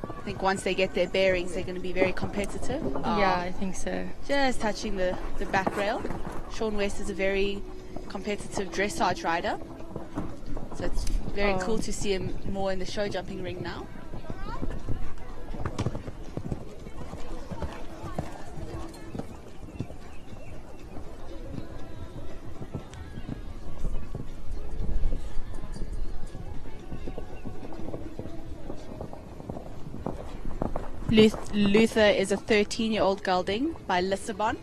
I think once they get their bearings, they're going to be very competitive. Yeah, I think so. Just touching the back rail. Sean West is a very competitive dressage rider. So it's very cool to see him more in the show jumping ring now. Luther is a 13-year-old gelding by Lissabon.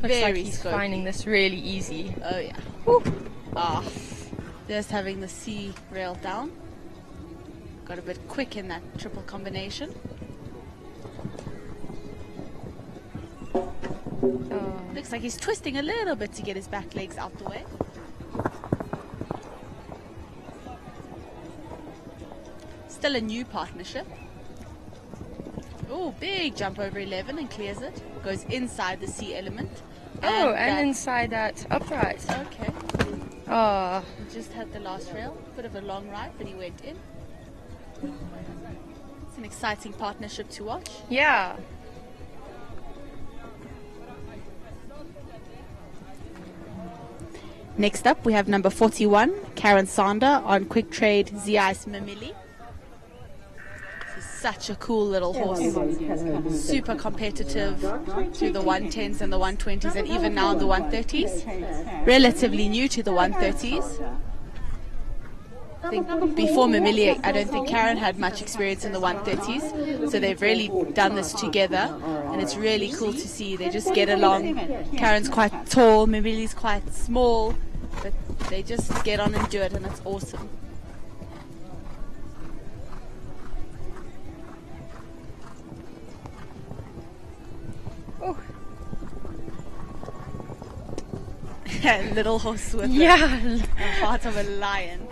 Looks like he's finding this really easy. Oh yeah. Ah, just having the C rail down. Got a bit quick in that triple combination. Looks like he's twisting a little bit to get his back legs out the way. Still a new partnership. Oh, big jump over 11 and clears it. Goes inside the C element. And inside that upright. Okay. Oh. He just had the last rail. Bit of a long ride, but he went in. It's an exciting partnership to watch. Yeah. Next up, we have number 41, Karen Sander on Quick Trade Z-Ice Mamili. Such a cool little horse. Super competitive through the 110s and the 120s and even now in the 130s. Relatively new to the 130s. I think before Mamili, I don't think Karen had much experience in the 130s. So they've really done this together and it's really cool to see. They just get along. Karen's quite tall, Mamili's quite small, but they just get on and do it and it's awesome. Little horse with the heart of a lion.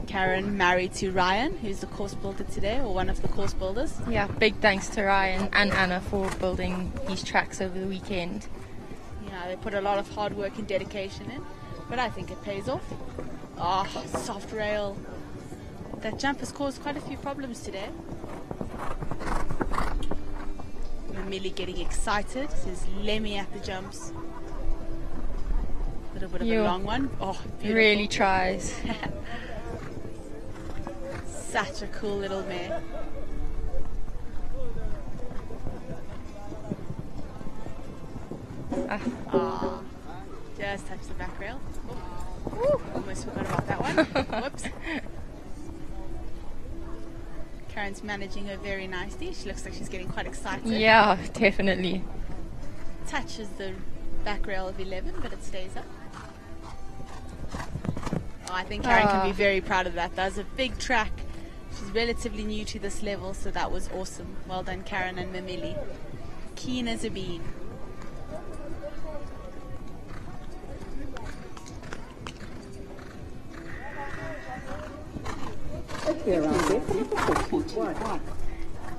Karen married to Ryan, who's the course builder today, or one of the course builders. Yeah, big thanks to Ryan and Anna for building these tracks over the weekend. Yeah, they put a lot of hard work and dedication in, but I think it pays off. Oh, soft rail. That jump has caused quite a few problems today. Mamili getting excited. Says Lemmy at the jumps. A little bit of a long one. Oh, beautiful. Really tries. Such a cool little mare. Just touch the back rail. Oh, almost forgot about that one. Whoops. Karen's managing her very nicely. She looks like she's getting quite excited. Yeah, definitely. Touches the back rail of 11, but it stays up. I think Karen can be very proud of that. That was a big track. She's relatively new to this level, so that was awesome. Well done, Karen and Mamili. Keen as a bean.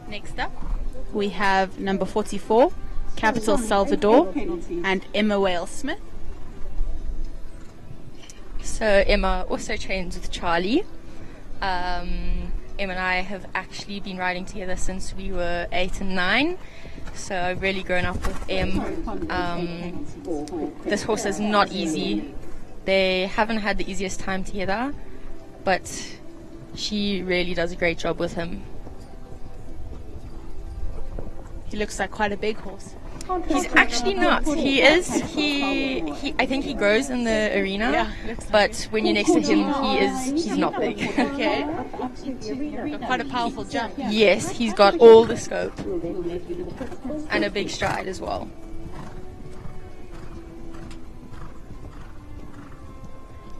Next up, we have number 44, Capital Salvador, and Emma Wales Smith. So Emma also trains with Charlie. Emma and I have actually been riding together since we were 8 and 9. So I've really grown up with Em. This horse is not easy. They haven't had the easiest time together, but she really does a great job with him. He looks like quite a big horse. He's actually not. He is. He. I think he grows in the arena, but when you're next to him, he's not big. Okay. Got quite a powerful jump. Yes, he's got all the scope and a big stride as well.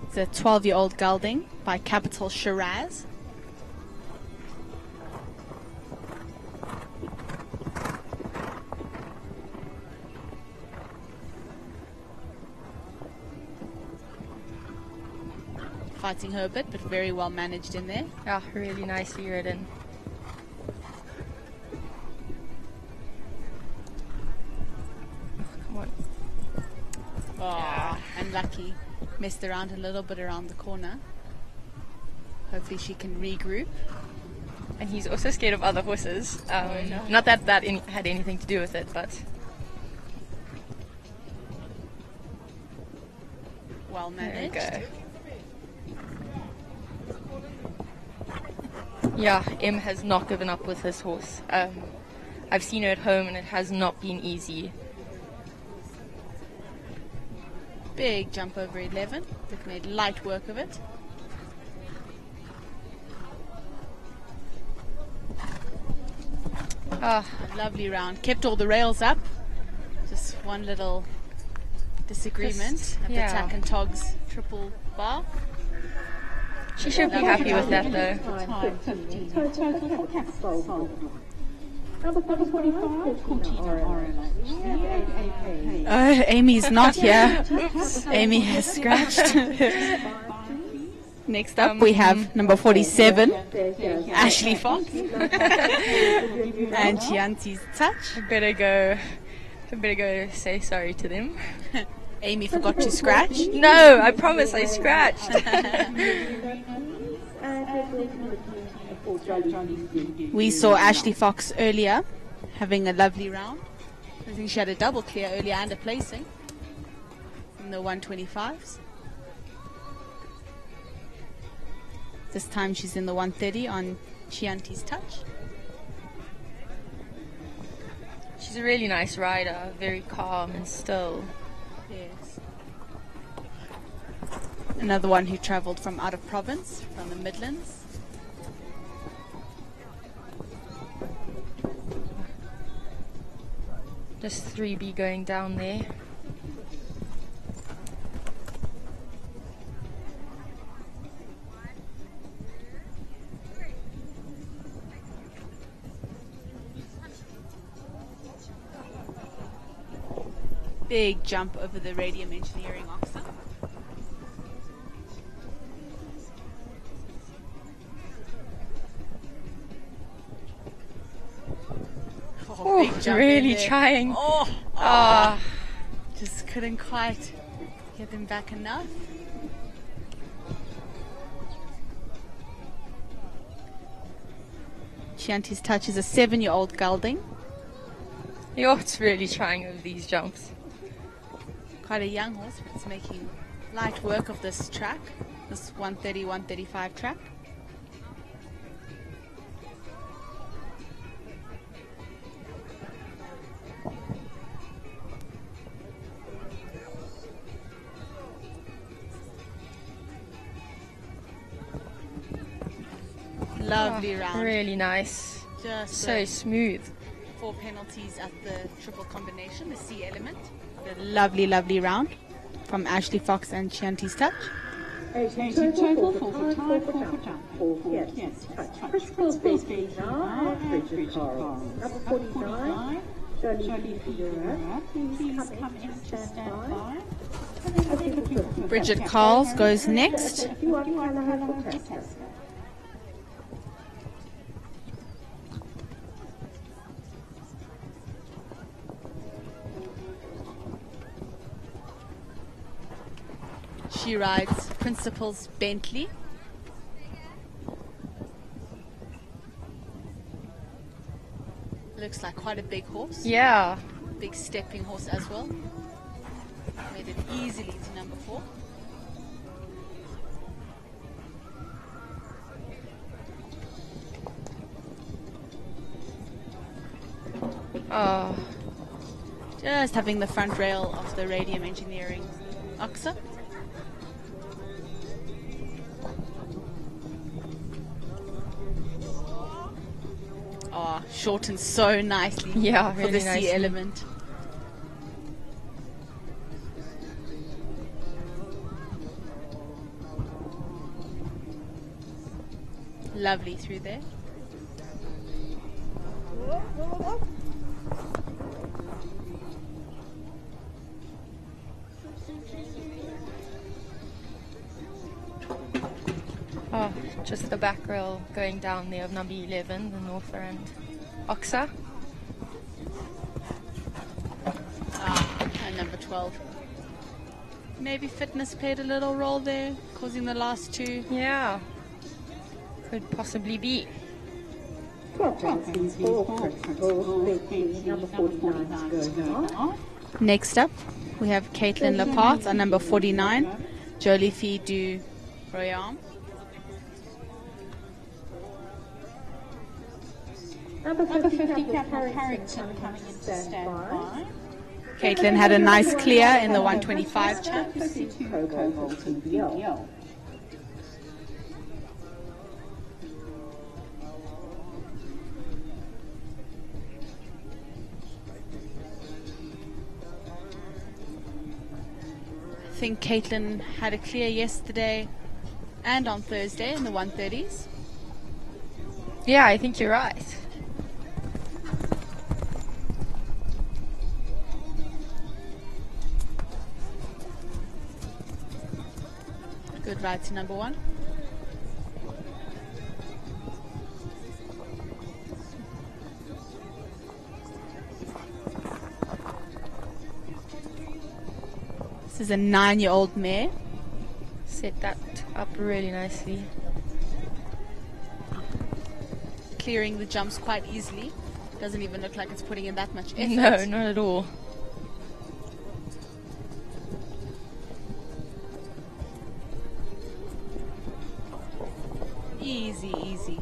It's a 12-year-old gelding by Capital Shiraz. Fighting her a bit, but very well managed in there. Yeah, really nicely ridden. Oh, come on. Oh, unlucky. Messed around a little bit around the corner. Hopefully she can regroup. And he's also scared of other horses. Not that that had anything to do with it, but... Well managed. There we go. Yeah, Em has not given up with this horse. I've seen her at home and it has not been easy. Big jump over 11. They've made light work of it. A lovely round. Kept all the rails up. Just one little disagreement at the Tack and Togs triple bar. She should be happy with that though. Oh, Amy's not here. Amy has scratched. Next up we have number 47, Ashley Fox. And Chianti's Touch. I better go say sorry to them. Amy forgot to scratch. No, I promise I scratched. We saw Ashley Fox earlier having a lovely round. I think she had a double clear earlier and a placing in the 125s. This time she's in the 130 on Chianti's Touch. She's a really nice rider, very calm and still. Yes. Another one who travelled from out of province, from the Midlands. Just 3B going down there. Big jump over the Radium Engineering oxen. Oh, big jump really trying. Just couldn't quite get them back enough. Chianti's Touch is a 7-year-old gelding. Oh, it's really trying over these jumps. Quite a young horse, but it's making light work of this track, this 130, 135 track. Lovely round. Really nice. Just so smooth. 4 penalties at the triple combination, the C element. A lovely, lovely round from Ashley Fox and Chianti's Touch. 80 total, 4 for time, 4 for jump. 4 yes, touch. Principals Becky now and Bridget Carl. Number 49, Jolie Figueroa. Please come in to stand by. Bridget Carls goes next. She rides Principal's Bentley. Looks like quite a big horse. Yeah. Big stepping horse as well. Made it easily to number 4. Oh. Just having the front rail of the Radium Engineering Oxa. Oh, shortened so nicely. Yeah, for really the nicely. sea element. Lovely through there. Oh, just the back rail going down there of number 11, the Northland Oxa. And number 12. Maybe fitness played a little role there, causing the last 2. Yeah. Could possibly be. Next up, we have Caitlin Lapart at number 49, Jolie Fee du Royaume. Number 50, Capital Carrington coming in to stand by. Caitlin had a nice clear in the 125 champ. I think Caitlin had a clear yesterday and on Thursday in the 130s. Yeah, I think you're right. Good ride to number 1. This is a 9-year-old mare. Set that up really nicely. Clearing the jumps quite easily. Doesn't even look like it's putting in that much effort. No, not at all. Easy, easy.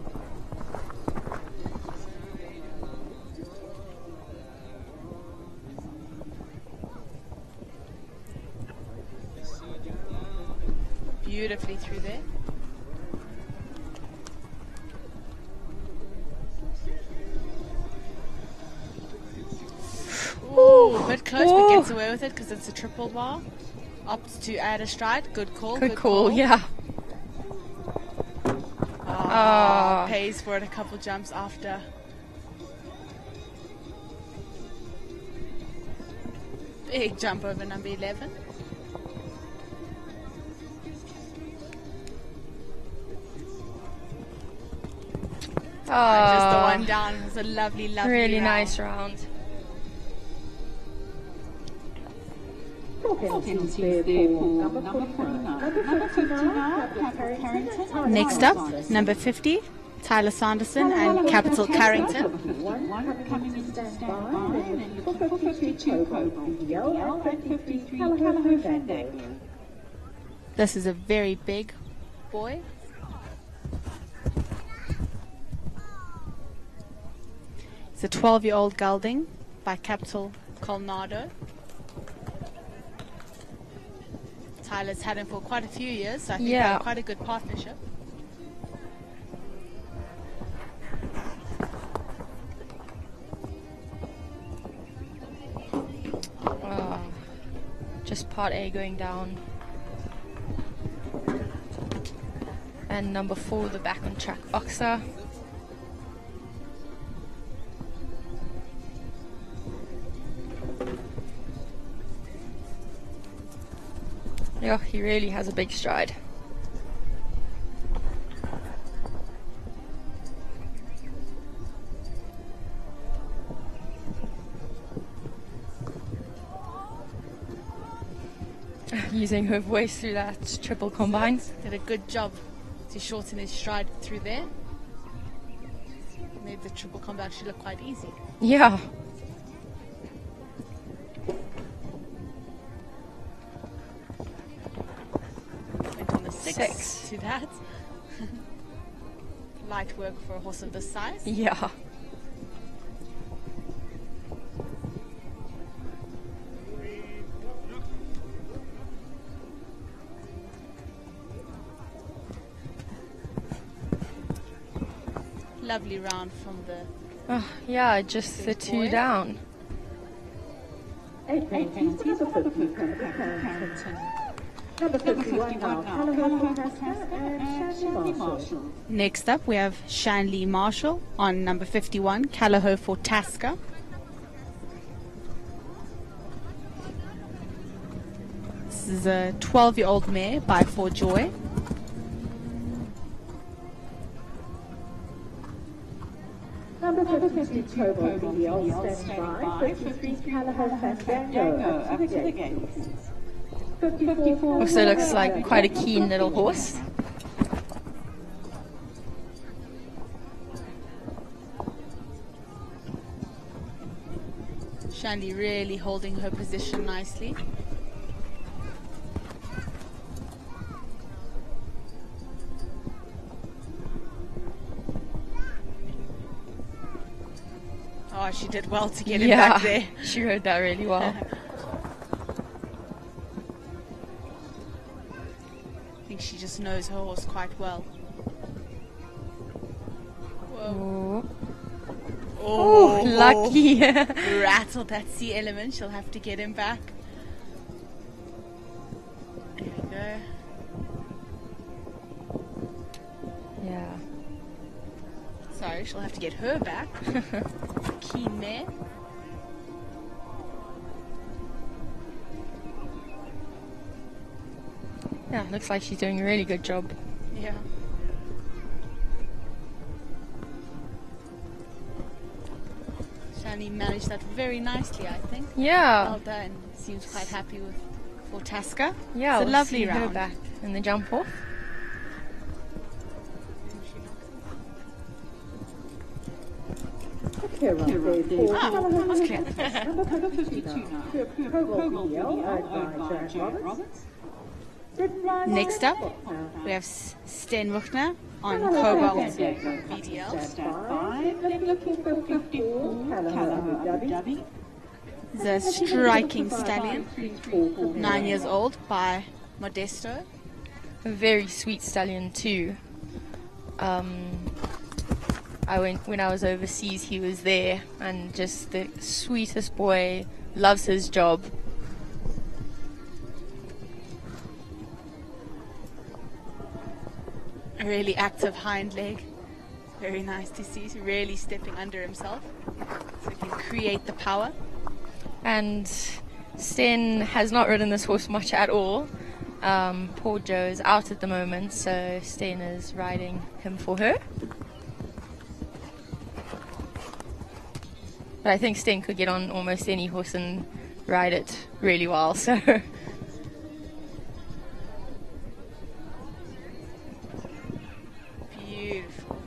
Beautifully through there. Ooh, a bit close, but gets away with it because it's a triple bar. Opts to add a stride. Good call. Good call, yeah. Oh, pays for it a couple jumps after. Big jump over number 11. Just the one down. It was a lovely, lovely really round. nice round. Next up, number 50, Tyler Sanderson and Capital Carrington. This is a very big boy. It's a 12-year-old gelding by Capital Colnado. Tyler's had him for quite a few years, so I think they have quite a good partnership. Just part A going down. And number 4, the back on track boxer. Yeah, he really has a big stride. Using her voice through that triple combine. Did a good job to shorten his stride through there. Made the triple combo actually look quite easy. Yeah. Went on the 6 to that. Light work for a horse of this size. Yeah. Lovely round from the... Oh, yeah, just the 2 down. 8 paintings, number 50, number 51 now, Callaghan and Shanley Marshall. Next up we have Shanley Marshall on number 51, Callaghan for Tasca. This is a 12-year-old mare by For Joy. Number 50, Tobo BDL, stand by. 53, Callaghan Fandango, up to the gate. 54. Also looks like quite a keen little horse. Shanley really holding her position nicely. Oh, she did well to get him back there. She rode that really well. I think she just knows her horse quite well. Whoa. Oh, lucky. Rattled that C element. She'll have to get him back. There we go. Yeah. Sorry, she'll have to get her back. Keen mare. Yeah, looks like she's doing a really good job. Yeah. Shani managed that very nicely, I think. Yeah. Well done. Seems quite happy with for Tasca. Yeah, it's a lovely round. round. Back in the jump off. Number 52 now. Next up, we have Sten Wuchner on Cobalt BDL. The striking stallion, 9 years old, by Modesto. A very sweet stallion too. When I was overseas, he was there, and just the sweetest boy, loves his job. A really active hind leg. Very nice to see. He's really stepping under himself, so he can create the power. And Sten has not ridden this horse much at all. Poor Joe is out at the moment, so Sten is riding him for her. But I think Sten could get on almost any horse and ride it really well, so... Beautiful.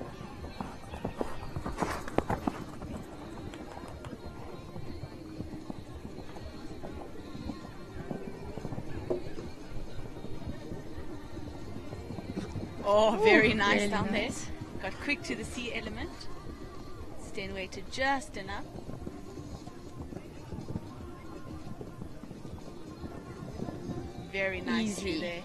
Oh, very nice really down nice. there. Got quick to the C element. Sten waited just enough. Very nice through there.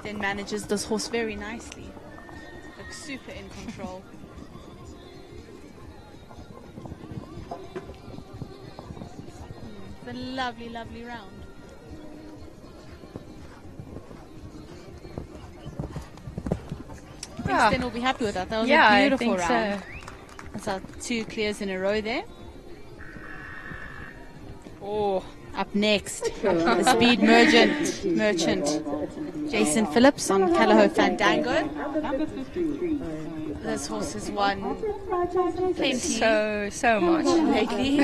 Then manages this horse very nicely. Looks super in control. It's a lovely, lovely round. Sten will be happy with that. That was Yeah, a beautiful I think round. so. That's our 2 clears in a row there. Oh, up next, the speed merchant, Jason Phillips on Callahoo Fandango. Number 53. This horse has won plenty So much lately.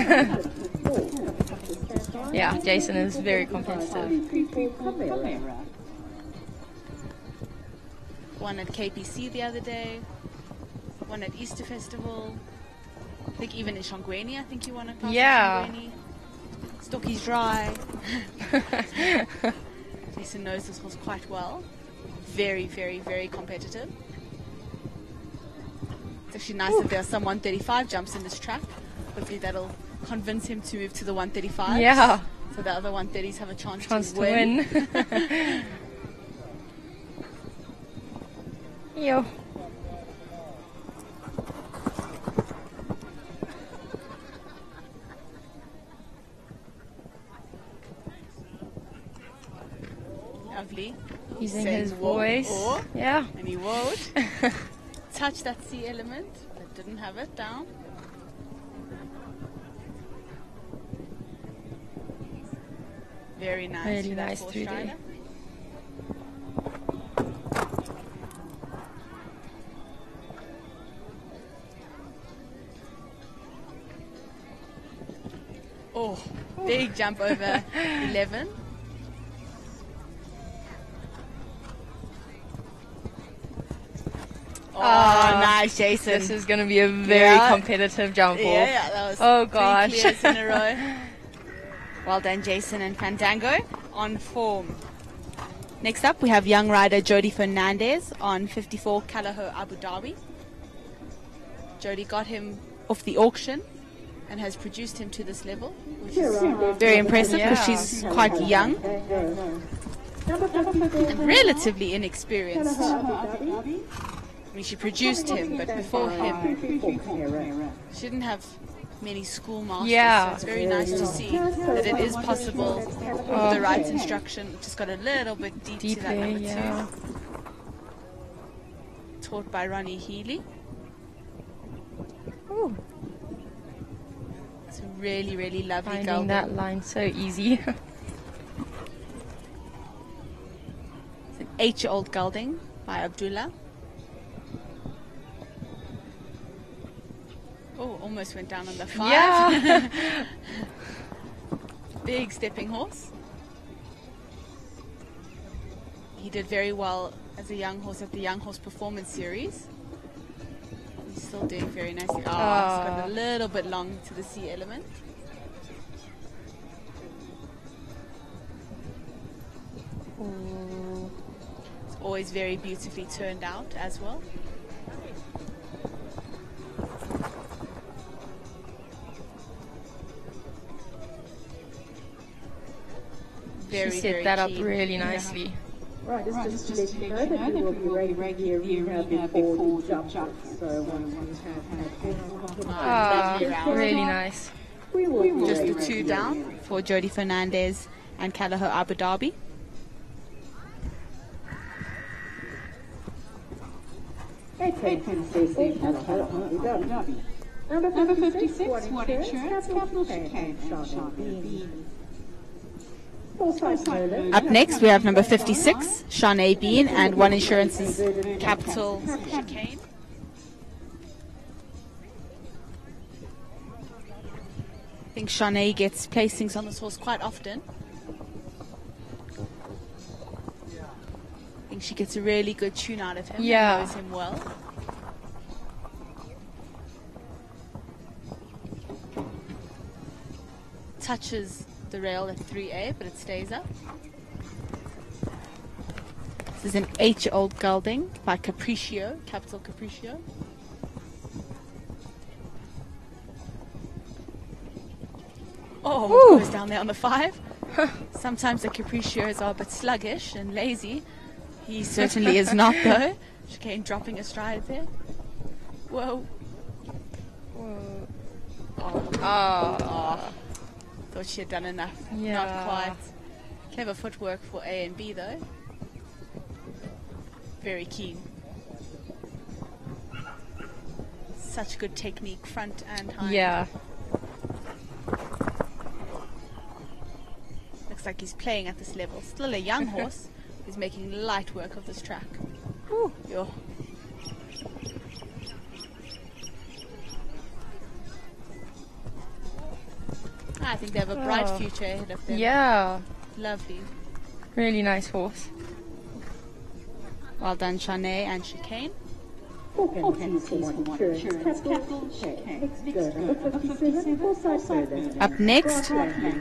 Yeah, Jason is very competitive. Won at KPC the other day. Won at Easter Festival. I think even in Shangweni, I think he won a class in Shangweni. Stocky's dry. Jason knows this horse quite well. Very, very, very competitive. It's actually nice that there are some 135 jumps in this track. Hopefully that'll convince him to move to the 135. Yeah. So the other 130s have a chance To win. Yo. Lovely. Using Saying his whoa, voice. oh, Yeah. And he won't touch that C element, but didn't have it down. Very nice. Really for that nice fourth through strider. there. Oh, big jump over 11. Oh, nice, Jason. This is going to be a very competitive jump off. Yeah, that was oh 3 gosh. clears in a row. Well done, Jason and Fandango on form. Next up, we have young rider Jody Fernandez on 54 Callahoo Abu Dhabi. Jody got him off the auction and has produced him to this level, which is very impressive because she's quite young and relatively inexperienced. I mean, she produced him, but before him, she didn't have many school masters. Yeah. So it's very nice to see that it is possible with the right instruction. Just got a little bit deep to that number 2. Taught by Ronnie Healy. Ooh. It's a really, really lovely Finding gelding. that line so easy. It's an 8-year-old gelding by Abdullah. Oh, almost went down on the 5. Yeah. Big stepping horse. He did very well as a young horse at the Young Horse Performance Series. He's still doing very nicely. Oh, it's got a little bit long to the C element. Ooh. It's always very beautifully turned out as well. Very, she very set that up keen. really nicely. Right, just to let you know that we will be rating the arena before the jump. So once we have had Really nice. we will Just the rate 2 down for Jody Fernandez and Callahoo Abu Dhabi. Number 56, What Insurance, Capital Chicane, Up next, we have number 56, Shanae Bean, and One Insurance's Capital Chicane. I think Shanae gets placings on this horse quite often. I think she gets a really good tune out of him. Yeah. Knows him well. Touches the rail at 3A, but it stays up. This is an 8-year-old gelding by Capriccio, Capital Capriccio. Oh, goes down there on the 5. Sometimes the Capriccios are a bit sluggish and lazy. He certainly is not, though. Chicane dropping a stride there. Whoa. Oh. Thought she had done enough. Yeah. Not quite. Clever footwork for A and B, though. Very keen. Such good technique, front and hind. Yeah. Looks like he's playing at this level. Still a young horse. He's making light work of this track. Yo. I think they have a bright future ahead of them. Yeah. Lovely. Really nice horse. Well done, Shanae and Chicane. Up next,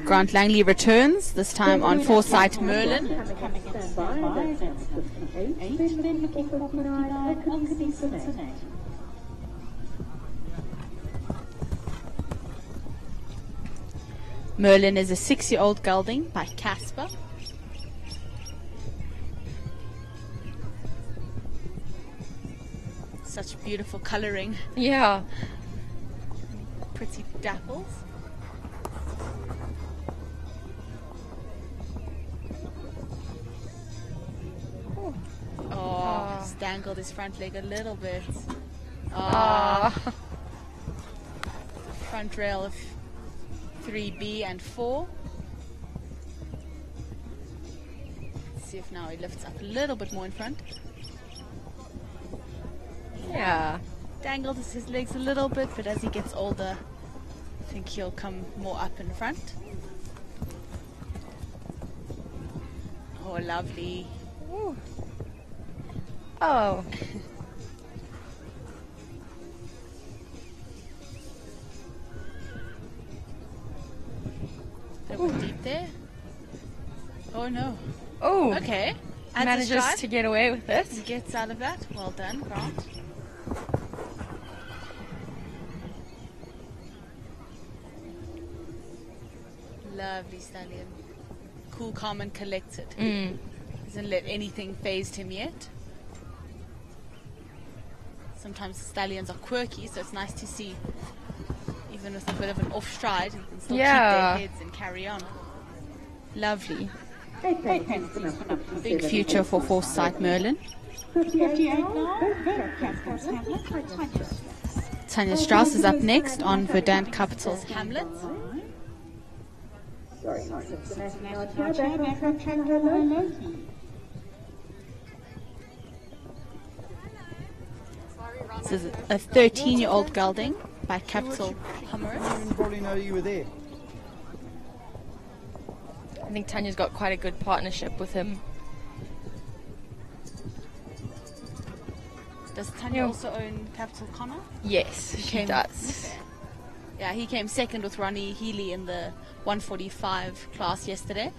Grant Langley returns, this time on Foresight Merlin. Merlin is a 6-year-old gelding by Casper. Such beautiful colouring. Yeah. Pretty dapples. Oh, just dangled his front leg a little bit. Front rail of 3B and 4. Let's see if now he lifts up a little bit more in front. Yeah. Dangled his legs a little bit, but as he gets older, I think he'll come more up in front. Oh, lovely. Ooh. Oh. They were deep there. Oh no. Oh. Okay. Manages to get away with it. He gets out of that. Well done, Grant. Lovely stallion. Cool, calm and collected. Hasn't let anything faze him yet. Sometimes stallions are quirky, so it's nice to see, even with a bit of an off stride, you can still keep their heads and carry on. Lovely. Big future for Foresight Merlin. Tanya Strauss is up next on Verdant Capital's Hamlet. This is a 13-year-old gelding by Capital Hummerus. I didn't probably know you were there. I think Tanya's got quite a good partnership with him. Does Tanya also own Capital Connor? Yes, she does. Yeah, he came second with Ronnie Healy in the 145 class yesterday.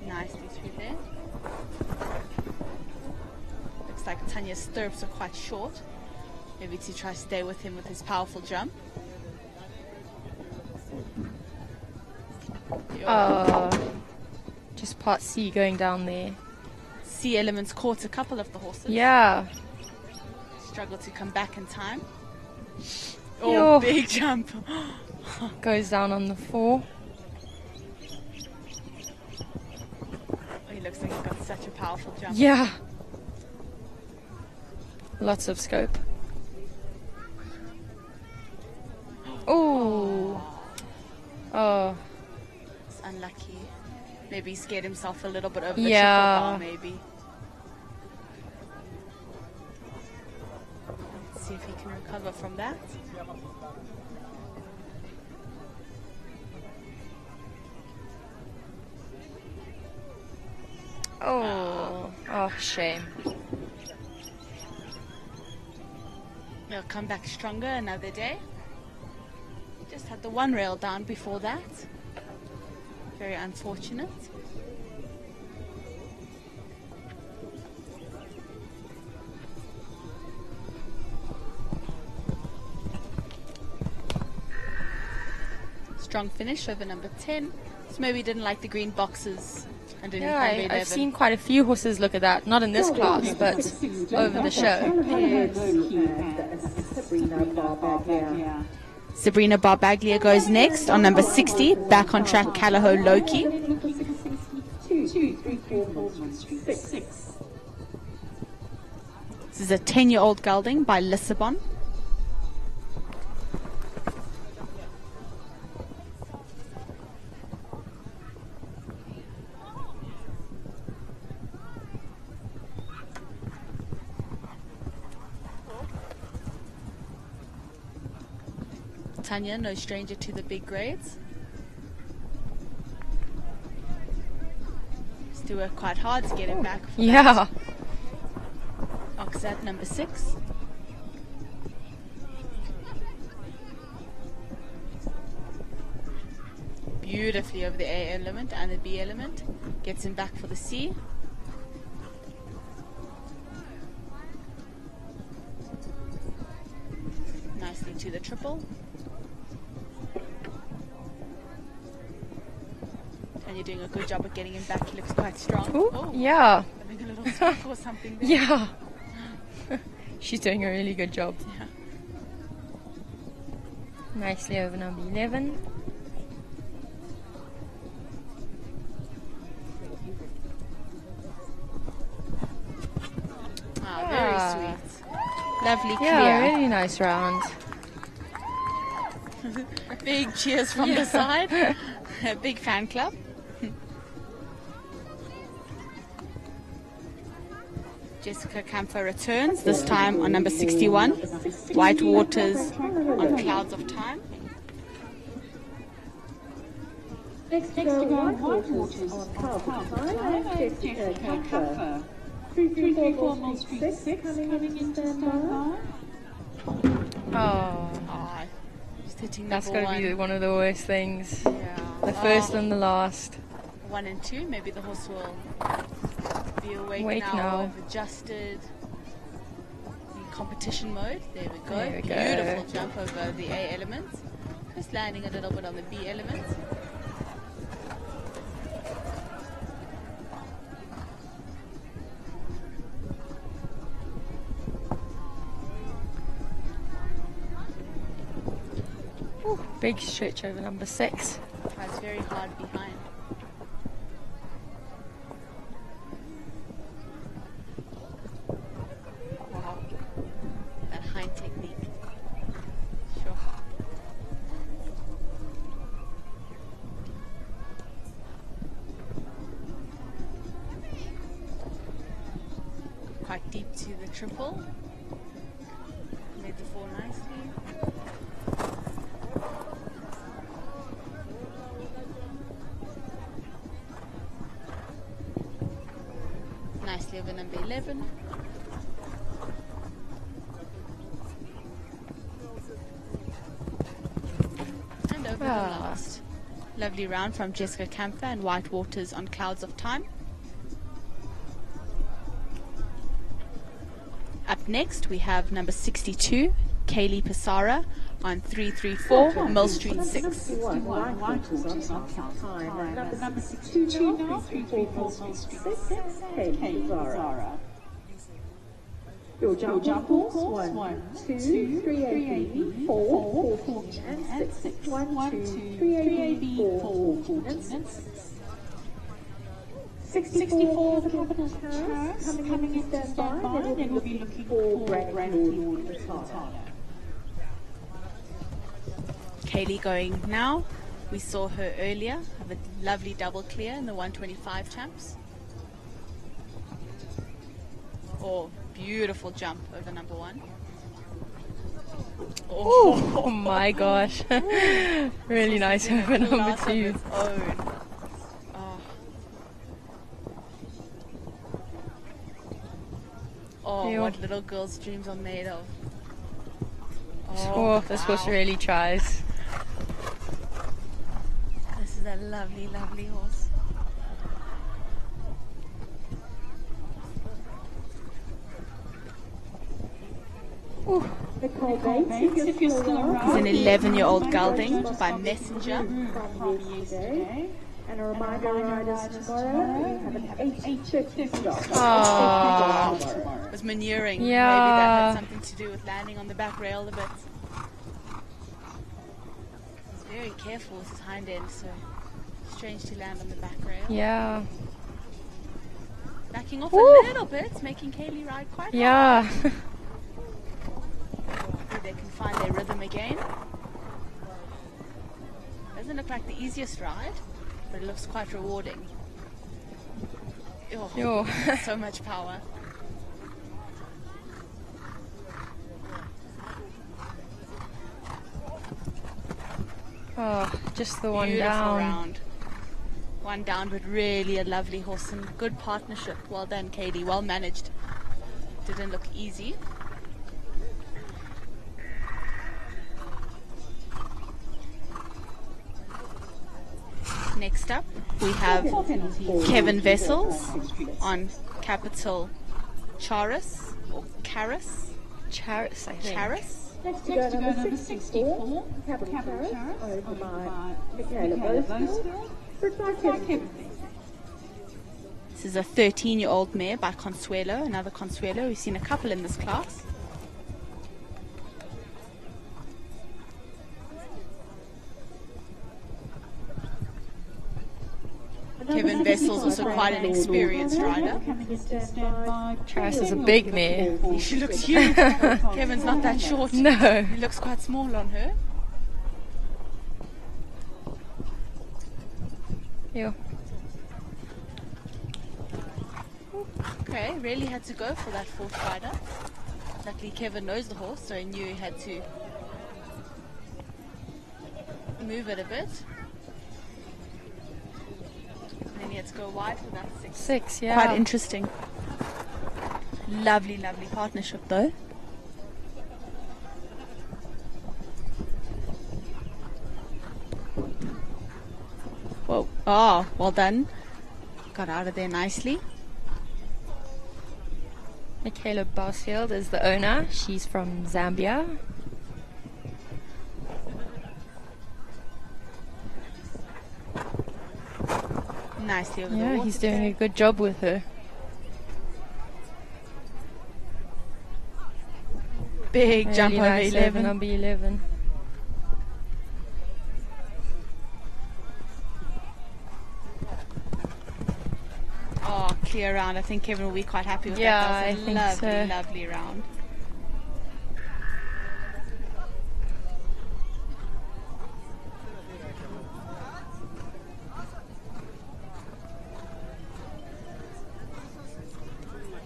Nicely through there. Looks like Tanya's stirrups are quite short. Maybe to try to stay with him with his powerful jump. Just part C going down there. C Elements caught a couple of the horses. Yeah. Struggled to come back in time. Oh, big jump. Goes down on the 4. Oh, he looks like he's got such a powerful jump. Yeah. Lots of scope. Oh. It's unlucky. Maybe he scared himself a little bit over the triple bar, maybe. Let's see if he can recover from that. Oh, shame. He'll come back stronger another day. Just had the one rail down before that. Very unfortunate. Strong finish over number 10. So maybe he didn't like the green boxes underneath number 11. I've seen quite a few horses look at that. Not in this class, but over the show. Sabrina Barbaglia goes next on number 60. Back on track, Callahoo Loki. This is a 10-year-old gelding by Lissabon. Tanya, no stranger to the big grades. Has to work quite hard to get him back. For Yeah. Oxat number 6. Beautifully over the A element and the B element. Gets him back for the C. Nicely to the triple. And you're doing a good job of getting him back. He looks quite strong. Ooh, oh, yeah. Having a little squeak or something there. Yeah. She's doing a really good job. Yeah. Nicely over number 11. Very sweet. Lovely clear. Yeah, really nice round. Big cheers from the side. A big fan club. Jessica Camphor returns, this time on number 61. White Waters on Clouds of Time. Next to go, White Waters on Clouds of Time, and Jessica Camphor. 334 Mill Street 6 coming in to stand by. Oh. Just hitting That's number going to be one of the worst things. Yeah. The first and the last. 1 and 2, maybe the horse will be awake now. now. Have adjusted in competition mode. There we go. There we go. Beautiful jump over the A element. Just landing a little bit on the B element. Ooh, big stretch over number 6. Tries very hard behind. Wow. That hind technique. Sure. Quite deep to the triple. Made the fall nicely. Nicely over number 11. And over the last. Lovely round from Jessica Camphor and White Waters on Clouds of Time. Up next we have number 62, Kaylee Pisara on 334 Mill Street 6. 61 White Waters on Clouds of Time, and number 62 now, 334 Mill Street 6, Kaylee Pisara. Your jump horse, 1, 2, 3 AB, 4, 14 and 6. 1, 2, 3 AB, 4, 14 and 6. 64 for the capital cars, coming in to stand by, then we'll be looking for Brand Lord Retire. Kaylee going now. We saw her earlier have a lovely double clear in the 125 champs. Oh, beautiful jump over number 1. Oh my gosh. Really nice over number 2. Oh, what little girls' dreams are made of. Oh, this horse really tries. This is a lovely, lovely horse. He's an 11-year-old gelding by Messenger. And a reminder, riders, tomorrow we have an 8:50 start. It was manuring. Yeah. Maybe that had something to do with landing on the back rail a bit. He's very careful with his hind end, so strange to land on the back rail. Yeah. Backing off a little bit, making Kaylee ride quite hard. Hopefully they can find their rhythm again. Doesn't look like the easiest ride, but it looks quite rewarding. Oh, so much power. Oh, just the one Beautiful down. round. One down, but really a lovely horse and good partnership. Well done, Katie. Well managed. Didn't look easy. Next up, we have Kevin Vessels on Capital Charis or Charis. Charis, I think. Charis. Next to go number 64, Capital Charis, over by Michaela Boasfield. This is a 13-year-old mare by Consuelo, another Consuelo. We've seen a couple in this class. Kevin Vessel's also quite an experienced rider. Charis is a big mare. She looks huge. Kevin's not that short. No. He looks quite small on her. Yeah. Okay, really had to go for that fourth rider. Luckily Kevin knows the horse, so he knew he had to move it a bit. And then he had to go wide for that six. Six, yeah. Quite interesting. Lovely, lovely partnership though. Whoa. Oh, well done. Got out of there nicely. Michaela Bousfield is the owner. She's from Zambia. Nicely over the Yeah, water. he's doing a good job with her. Big Really jump over nice 11. Number 11. Oh, clear round. I think Kevin will be quite happy with Yeah, that. I That was a think lovely, so. lovely round.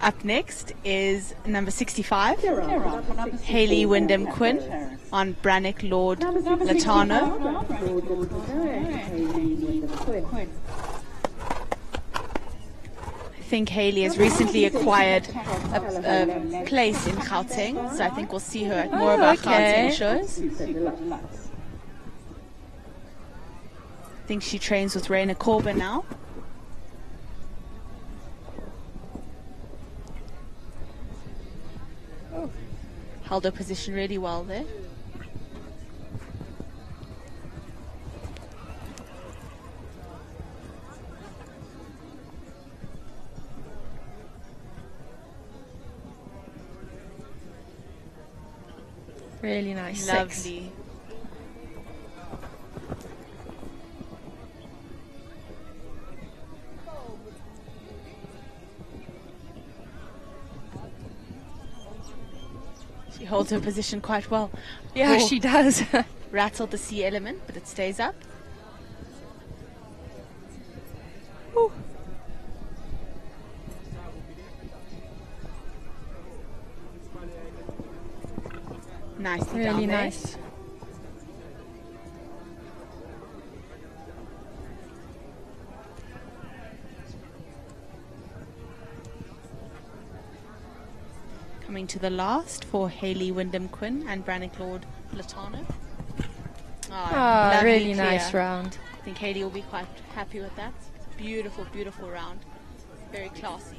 Up next is number 65, Hayley Wyndham Quinn on Brannock Lord Latano. I think Hayley has recently acquired a place in Gauteng, so I think we'll see her at more of our Gauteng shows. I think she trains with Raina Corbin now. Held her position really well there. Really nice. Lovely. She holds her position quite well. Yeah, she does. Rattled the C element, but it stays up. Ooh. Nicely Really down there. nice. Coming to the last for Hayley Wyndham Quinn and Brannock Lord Latano. Lovely really clear. nice round. I think Hayley will be quite happy with that. Beautiful, beautiful round. Very classy.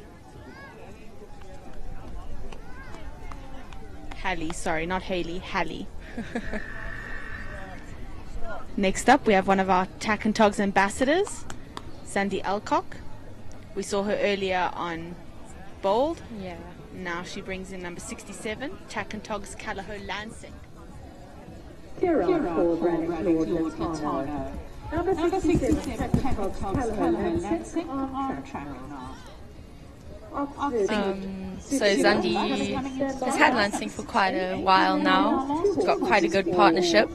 Hallie, sorry, not Hayley, Hallie. Next up, we have one of our Tack and Togs ambassadors, Sandy Alcock. We saw her earlier on Bold. Yeah. Now she brings in number 67, Tack and Togs Callahoo Lansing. Kira for Brannock Lord Latano. Number 67, Tack and Togs Callahoo Lansing on track now. So Zandi has had Lansing for quite a while now. Got quite a good partnership.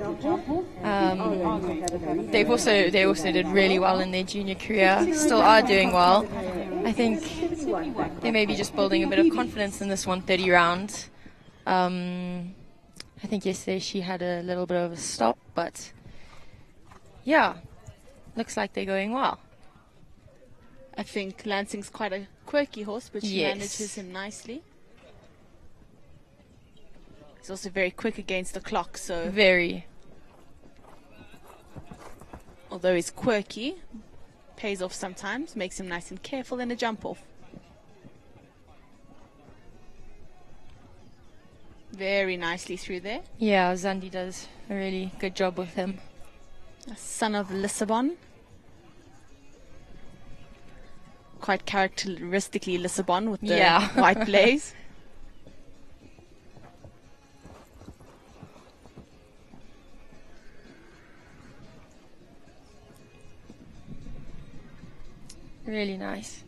They also did really well in their junior career. Still are doing well. I think they may be just building a bit of confidence in this 130 round. I think yesterday she had a little bit of a stop, but yeah, looks like they're going well. I think Lansing's quite a quirky horse, but she manages him nicely. He's also very quick against the clock, so... Very. Although he's quirky, pays off sometimes, makes him nice and careful in a jump off. Very nicely through there. Yeah, Zandi does a really good job with him. A son of Lissabon. Quite characteristically Lissabon with the white blaze. Really nice.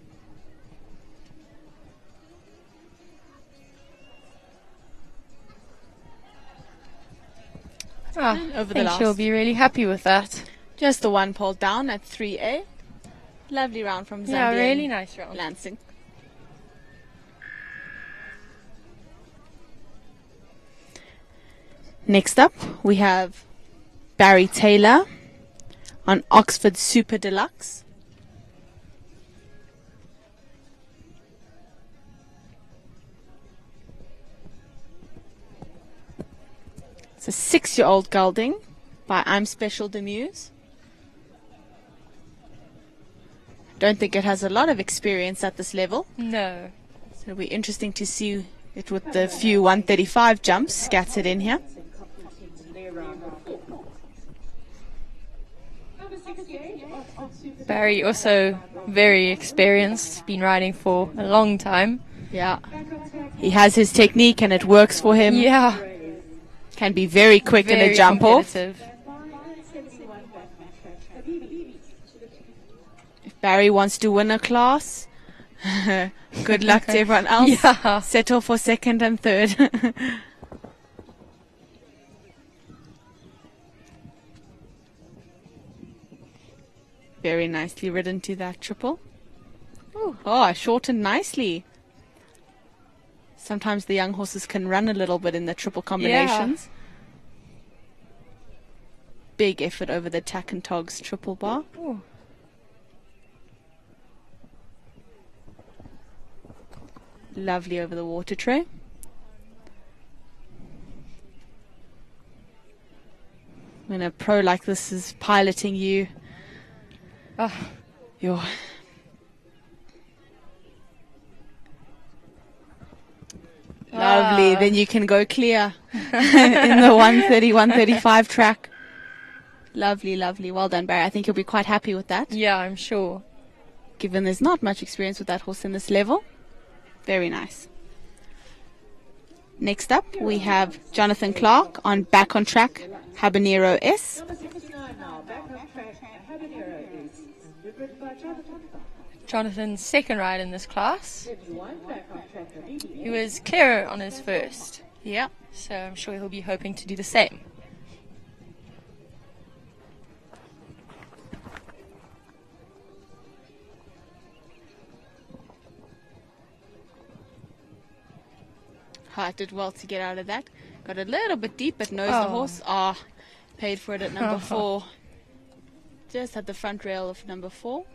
Over the I think she'll be really happy with that. Just the one pole down at 3A. Lovely round from Zambia. Yeah, really nice round. Lansing. Next up, we have Barry Taylor on Oxford Super Deluxe. It's a 6-year-old gelding by I'm Special Demuse. Don't think it has a lot of experience at this level. No. So it'll be interesting to see it with the few 135 jumps scattered in here. Barry also very experienced, been riding for a long time. Yeah. He has his technique and it works for him. Yeah. Can be very quick in a jump off. If Barry wants to win a class, good luck to everyone else. Yeah. Settle for second and third. Very nicely ridden to that triple. Oh, shortened nicely. Sometimes the young horses can run a little bit in the triple combinations. Yeah. Big effort over the tack and togs triple bar. Ooh. Lovely over the water tray. When a pro like this is piloting you, you're... Lovely, then you can go clear in the 130, 135 track. Lovely, lovely. Well done, Barry. I think you'll be quite happy with that. Yeah, I'm sure. Given there's not much experience with that horse in this level. Very nice. Next up, we have Jonathan Clark on Back on Track, Habanero S. Jonathan's second ride in this class. He was clear on his first. Yeah. So I'm sure he'll be hoping to do the same. Hart did well to get out of that. Got a little bit deep, but knows the horse. Paid for it at number 4. Just at the front rail of number 4.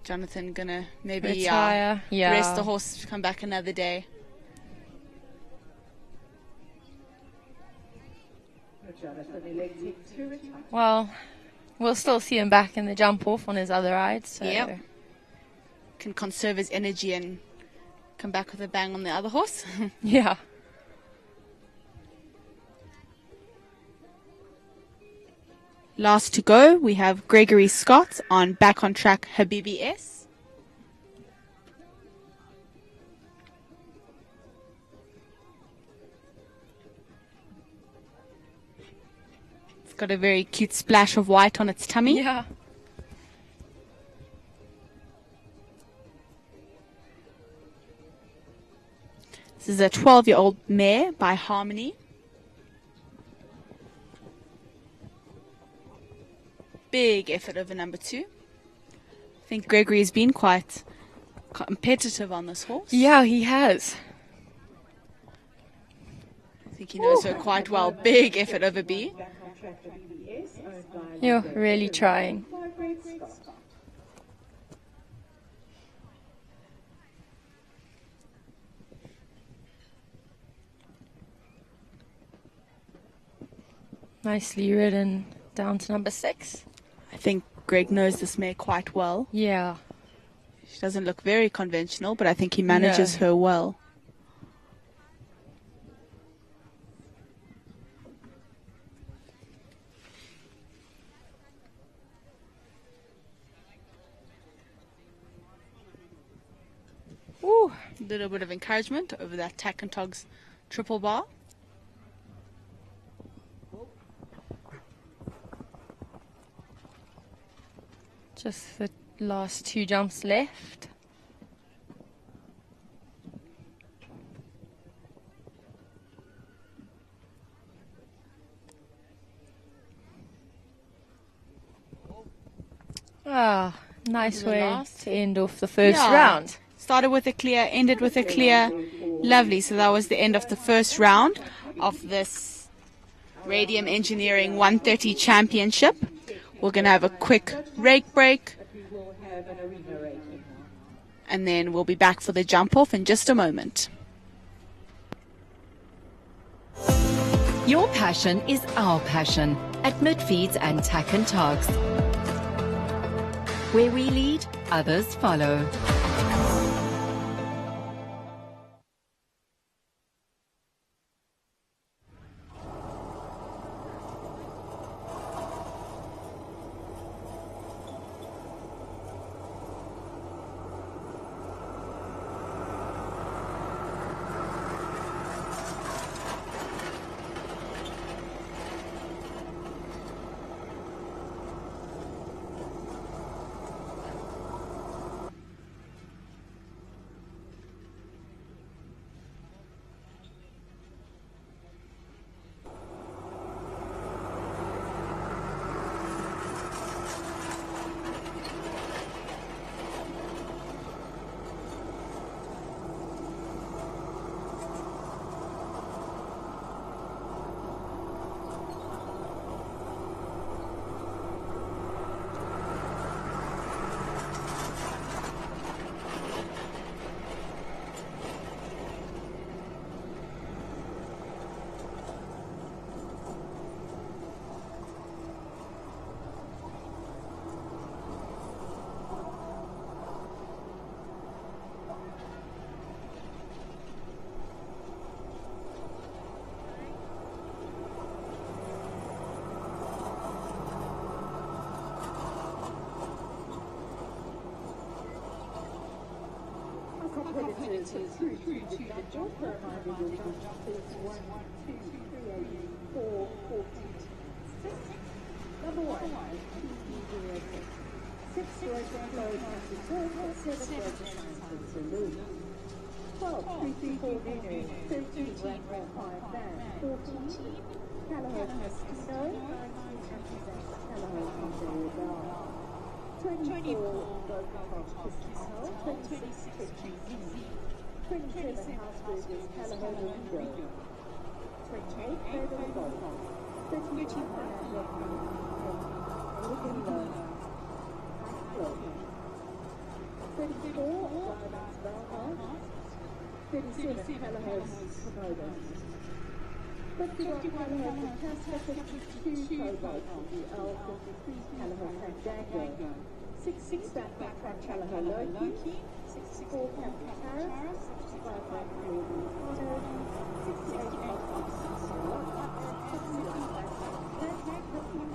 Jonathan gonna maybe retire. Rest the horse, come back another day. Well, we'll still see him back in the jump off on his other rides. So. Yep. Can conserve his energy and come back with a bang on the other horse. Yeah. Last to go, we have Gregory Scott on Back on Track, Habibi S. got a very cute splash of white on its tummy. Yeah. This is a 12-year-old mare by Harmony. Big effort over number 2. I think Gregory has been quite competitive on this horse. Yeah, he has. I think he knows her quite well. Big effort over B. You're really trying. Nicely ridden down to number 6. I think Greg knows this mare quite well. Yeah. She doesn't look very conventional, but I think he manages her well. Ooh, a little bit of encouragement over that Tack and Togs triple bar. Just the last 2 jumps left. Ah, nice way to end off the first round. Started with a clear, ended with a clear. Lovely. So that was the end of the first round of this Radium Engineering 130 Championship. We're going to have a quick rake break. And then we'll be back for the jump off in just a moment. Your passion is our passion at Midfeeds and Tack and Togs. Where we lead, others follow. competitors through to the judges. Reminder, your jump is 1, 2, 3, 4, 14, 6. Number 1, 6 broken clothes and return, 7 broken hands and salute. 12, 3, 3, 4, dinner, 13, rank 5, band, 14, Callahone Casino, 19, Amazon, Callahone Ontario Bar. 24, broken top Casino, 26, GZ, 27, Houseburgers, Callahone Lido, 28, Cradle Golf, 31, Living Low, 34, Diamonds Belmont, 37, Callahoe's Komodo, 51, Callahone Fantastic, 52, Cobalt, L, 53, Callahone Fandango, 66, Backpack Callahone Loki, 64, Captain Tariff, 65, Backpack Connor, 68, Backpack Cicero, 69, Backpack Cookie.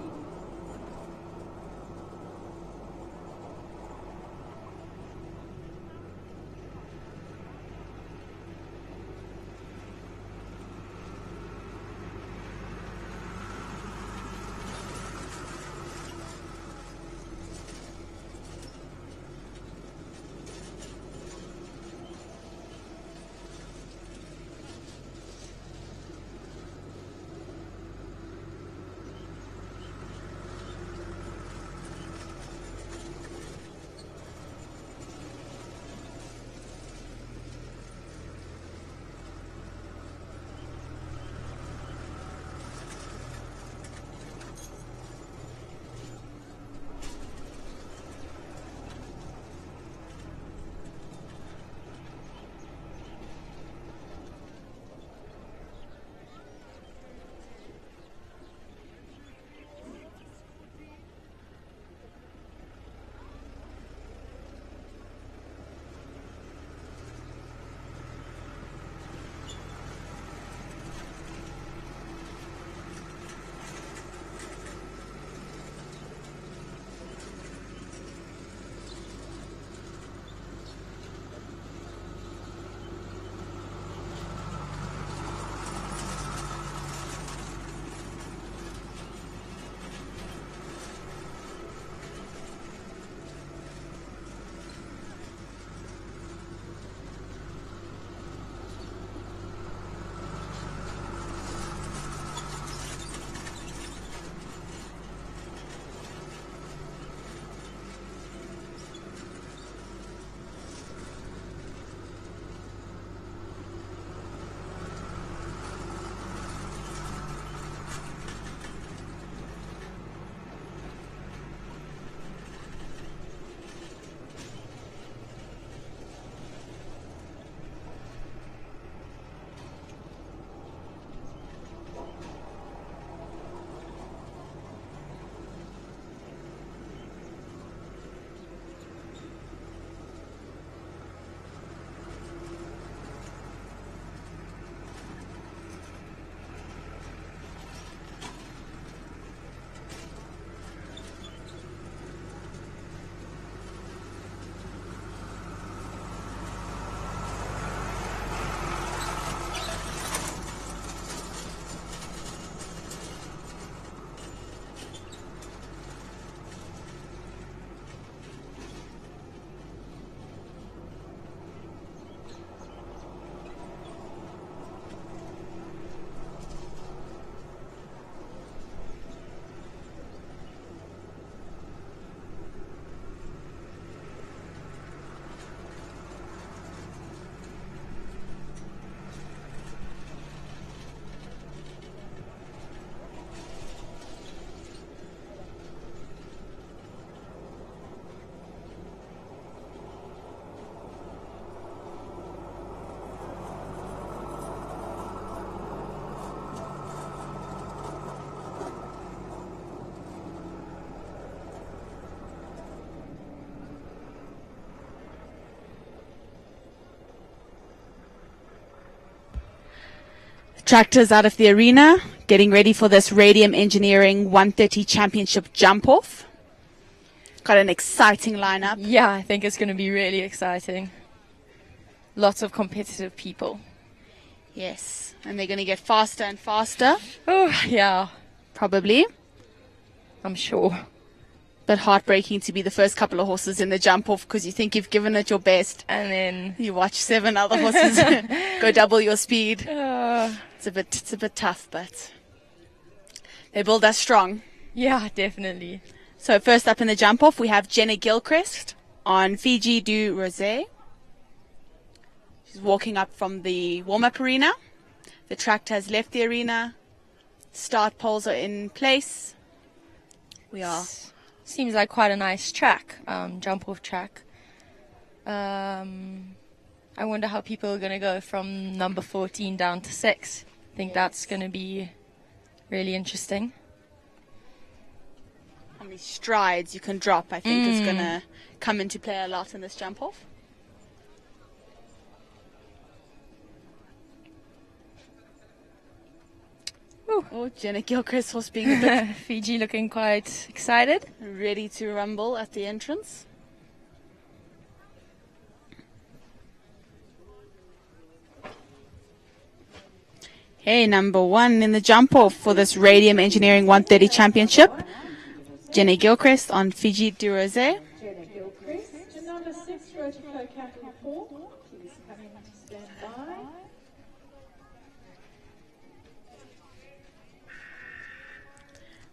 Tractors out of the arena, getting ready for this Radium Engineering 130 Championship jump-off. Got an exciting lineup. Yeah, I think it's going to be really exciting. Lots of competitive people. Yes, and they're going to get faster and faster. Oh, yeah. Probably. I'm sure. But heartbreaking to be the first couple of horses in the jump-off because you think you've given it your best. And then you watch 7 other horses go double your speed. It's a bit tough, but they build us strong. Yeah, definitely. So first up in the jump-off, we have Jenna Gilchrist on Fiji du Rosé. She's walking up from the warm-up arena. The tractor has left the arena. Start poles are in place. We are... Seems like quite a nice track, jump-off track. I wonder how people are going to go from number 14 down to 6. I think that's going to be really interesting. How many strides you can drop, I think, is going to come into play a lot in this jump-off. Oh, Jenna Gilchrist was being a bit... Fiji looking quite excited. Ready to rumble at the entrance. Hey, number 1 in the jump-off for this Radium Engineering 130 Championship. Jenna Gilchrist on Fiji du Rosé. Jenna Gilchrist, number 6, Rotoflow Capital 4. Please come in to stand by.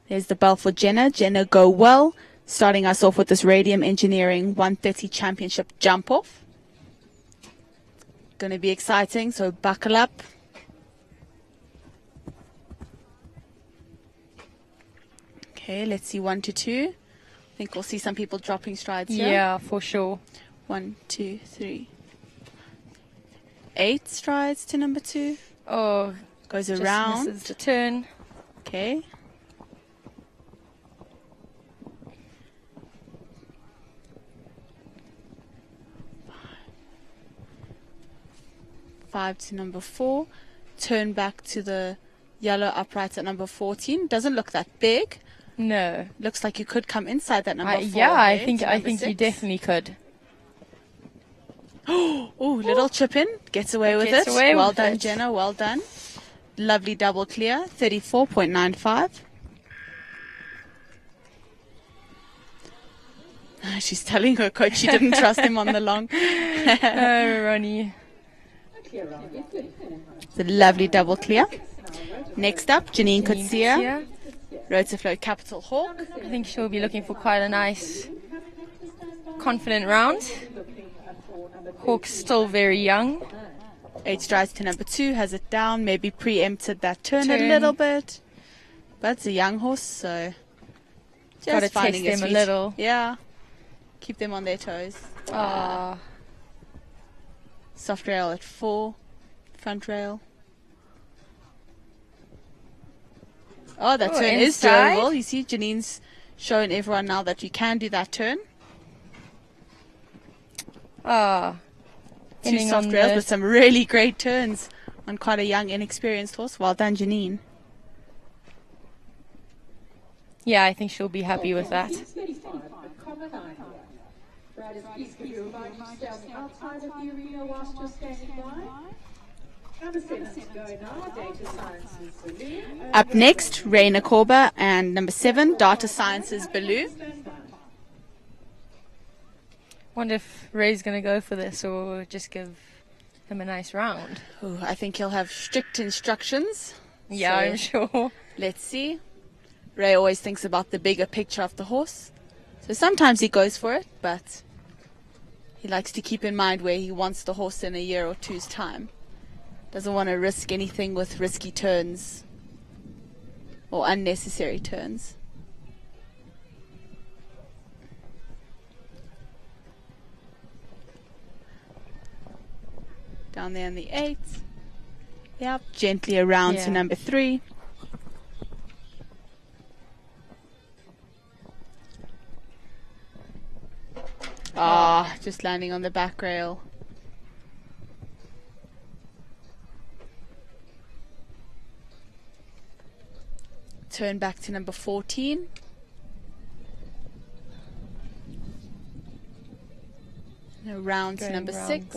There's the bell for Jenna. Jenna, go well. Starting us off with this Radium Engineering 130 Championship jump-off. Going to be exciting, so buckle up. Okay, let's see 1 to 2. I think we'll see some people dropping strides here. Yeah, for sure. 1, 2, 3. 8 strides to number 2. Oh, goes just around. Misses the turn. Okay. Five to number 4. Turn back to the yellow upright at number 14. Doesn't look that big. No. Looks like you could come inside that number 4. Yeah, I think you definitely could. Oh, little chip in. Gets away with it. Well done, Jenna. Well done. Lovely double clear. 34.95. She's telling her coach she didn't trust him on the long. Oh, Ronnie. It's a lovely double clear. Next up, Janine Kutsia. Rotoflow Capital Hawk. I think she'll be looking for quite a nice, confident round. Hawk's still very young. 8 strides to number 2, has it down, maybe preempted that turn a little bit. But it's a young horse, so gotta just finding test them a little. Yeah. Keep them on their toes. Soft rail at 4, front rail. Oh, that turn is doable. You see, Janine's showing everyone now that you can do that turn. 2 soft rails with some really great turns on quite a young, inexperienced horse. Well done, Janine. Yeah, I think she'll be happy with that. Up next, Raina Korba and number 7, Data Sciences Baloo. Wonder if Ray's going to go for this or just give him a nice round. Ooh, I think he'll have strict instructions. Yeah, I'm sure. Let's see. Ray always thinks about the bigger picture of the horse. So sometimes he goes for it, but he likes to keep in mind where he wants the horse in a year or two's time. Doesn't want to risk anything with risky turns or unnecessary turns. Down there in the 8. Yep, gently around to number 3. Just landing on the back rail. Turn back to number 14. Round to number 6.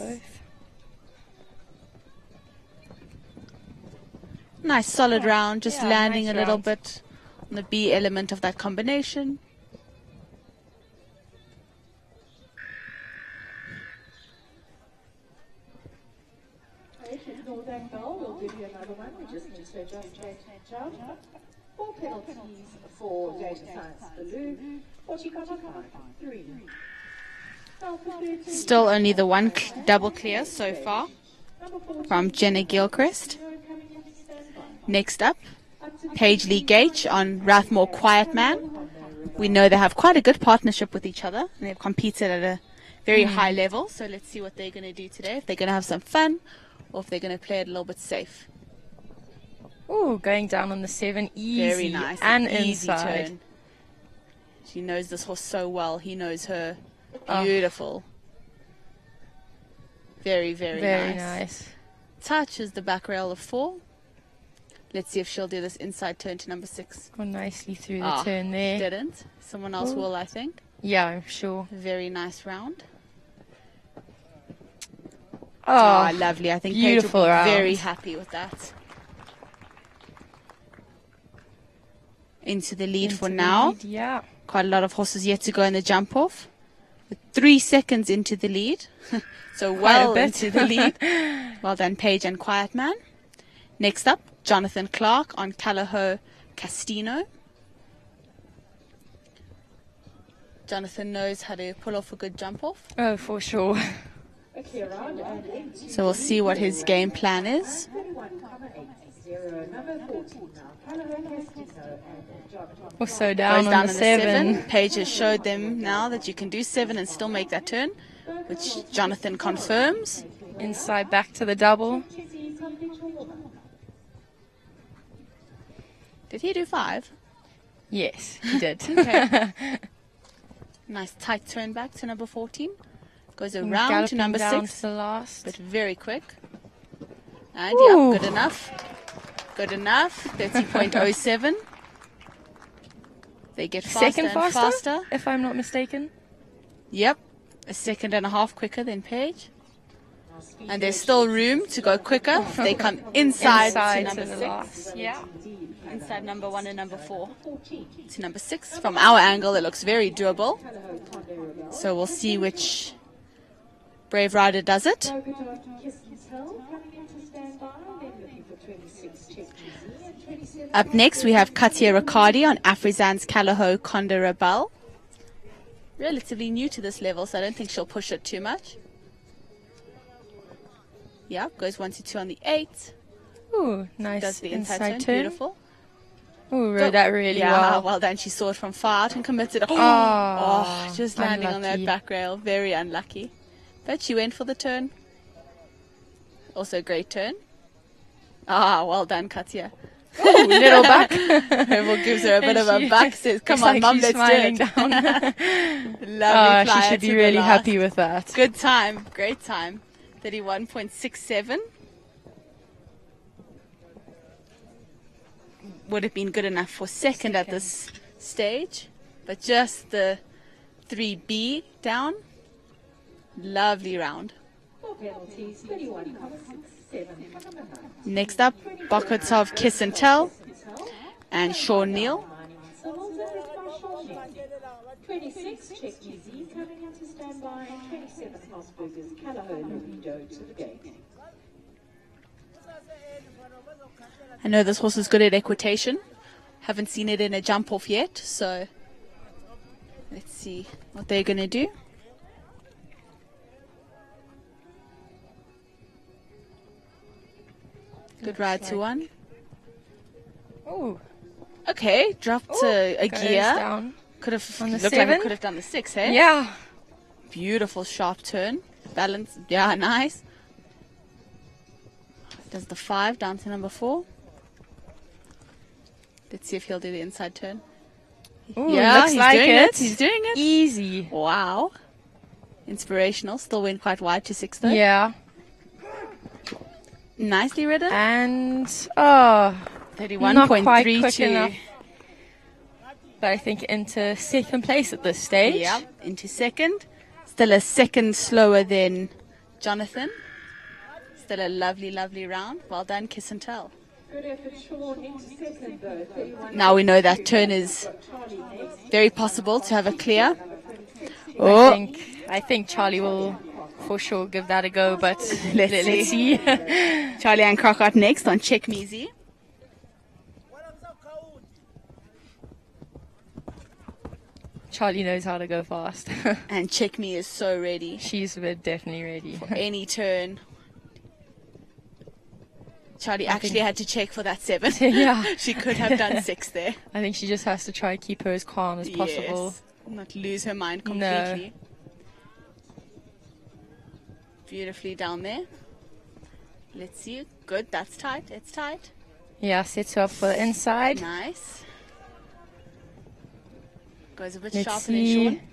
Nice solid round, just landing a little bit on the B element of that combination. We'll give you another one. We just need to adjust that jump. 4 penalties for data science balloon. 45, 3. Still only the one double clear so far from Jenna Gilchrist. Next up, Paige Lee Gage on Rathmore Quiet Man. We know they have quite a good partnership with each other, and they've competed at a very high level. So let's see what they're going to do today. If they're going to have some fun, or if they're going to play it a little bit safe. Ooh, going down on the 7, easy. Very nice. And easy inside. turn. She knows this horse so well. He knows her. Beautiful. Very, very nice. Touches the back rail of 4. Let's see if she'll do this inside turn to number 6. Gone nicely through the turn there. Didn't. Someone else will, I think. Yeah, I'm sure. Very nice round. Oh, lovely. I think beautiful Paige will be round. very happy with that. Into the lead for now. Yeah. Quite a lot of horses yet to go in the jump off. With 3 seconds into the lead. So well into the lead. Well done, Paige and Quiet Man. Next up, Jonathan Clark on Callahoo Castino. Jonathan knows how to pull off a good jump off. Oh, for sure. So we'll see what his game plan is. Also down on the 7. Paige has showed them now that you can do 7 and still make that turn, which Jonathan confirms. Inside back to the double. Did he do 5? Yes, he did. Okay. Nice tight turn back to number 14. Goes around to number 6. To the last. But very quick. And yeah, good enough. Good enough. 30.07. They get faster Second and faster, if I'm not mistaken. Yep. A second and a half quicker than Paige. And there's still room to go quicker if they come inside to number 6. Last. Yeah. Inside number 1 and number 4 to number 6. From our angle, it looks very doable. So we'll see which brave rider does it. Up next, we have Katia Riccardi on Afrizan's Callahoo Conda Rebel. Relatively new to this level, so I don't think she'll push it too much. Yeah, goes 1 to 2 on the 8. Ooh, nice. Does the inside turn. Beautiful. Ooh, rode that really well. Well done. She saw it from far out and committed. Just landing on that back rail. Very unlucky. But she went for the turn. Also great turn. Well done, Katia. Ooh, little back. Rebel gives her a bit of a back. Says, come on, Mum, let's do it. Lovely flyer. She should be really happy with that. Good time. Great time. 31.67. Would have been good enough for second at this stage, but just the 3B down. Lovely round. Next up, Bokotov Kiss and Tell and Sean Neal. 26, check easy, coming into standby, 27 Hausberger's Callahoo Libido to the gate. I know this horse is good at equitation. Haven't seen it in a jump off yet, so let's see what they're going to do. Good ride to 1. Oh, okay, dropped a gear. Down. Could have on the looked 7. like it could have done the 6, hey? Yeah. Beautiful sharp turn. Balance, yeah, nice. Does the 5 down to number 4. Let's see if he'll do the inside turn. Ooh, yeah, looks he's like doing it. He's doing it. Easy. Wow. Inspirational. Still went quite wide to 6 though. Yeah. Nicely ridden. And 31.32. but I think into second place at this stage. Yeah, into second. Still a second slower than Jonathan. Still a lovely, lovely round. Well done, Kiss and Tell. Good effort, Sean, into second though. 31. Now we know that turn is very possible to have a clear. Oh, I think Charlie will for sure give that a go, but let's see. Charlie and Crockett next on Check Me Easy. Charlie knows how to go fast. And Check Me is so ready. She's definitely ready. For any turn. Charlie actually had to check for that 7. Yeah. She could have done 6 there. I think she just has to try keep her as calm as possible. Yes. Not lose her mind completely. No. Beautifully down there. Let's see. Good. That's tight. It's tight. Yeah, sets her up for the inside. Nice. Goes a bit Let's sharper see. than Sean.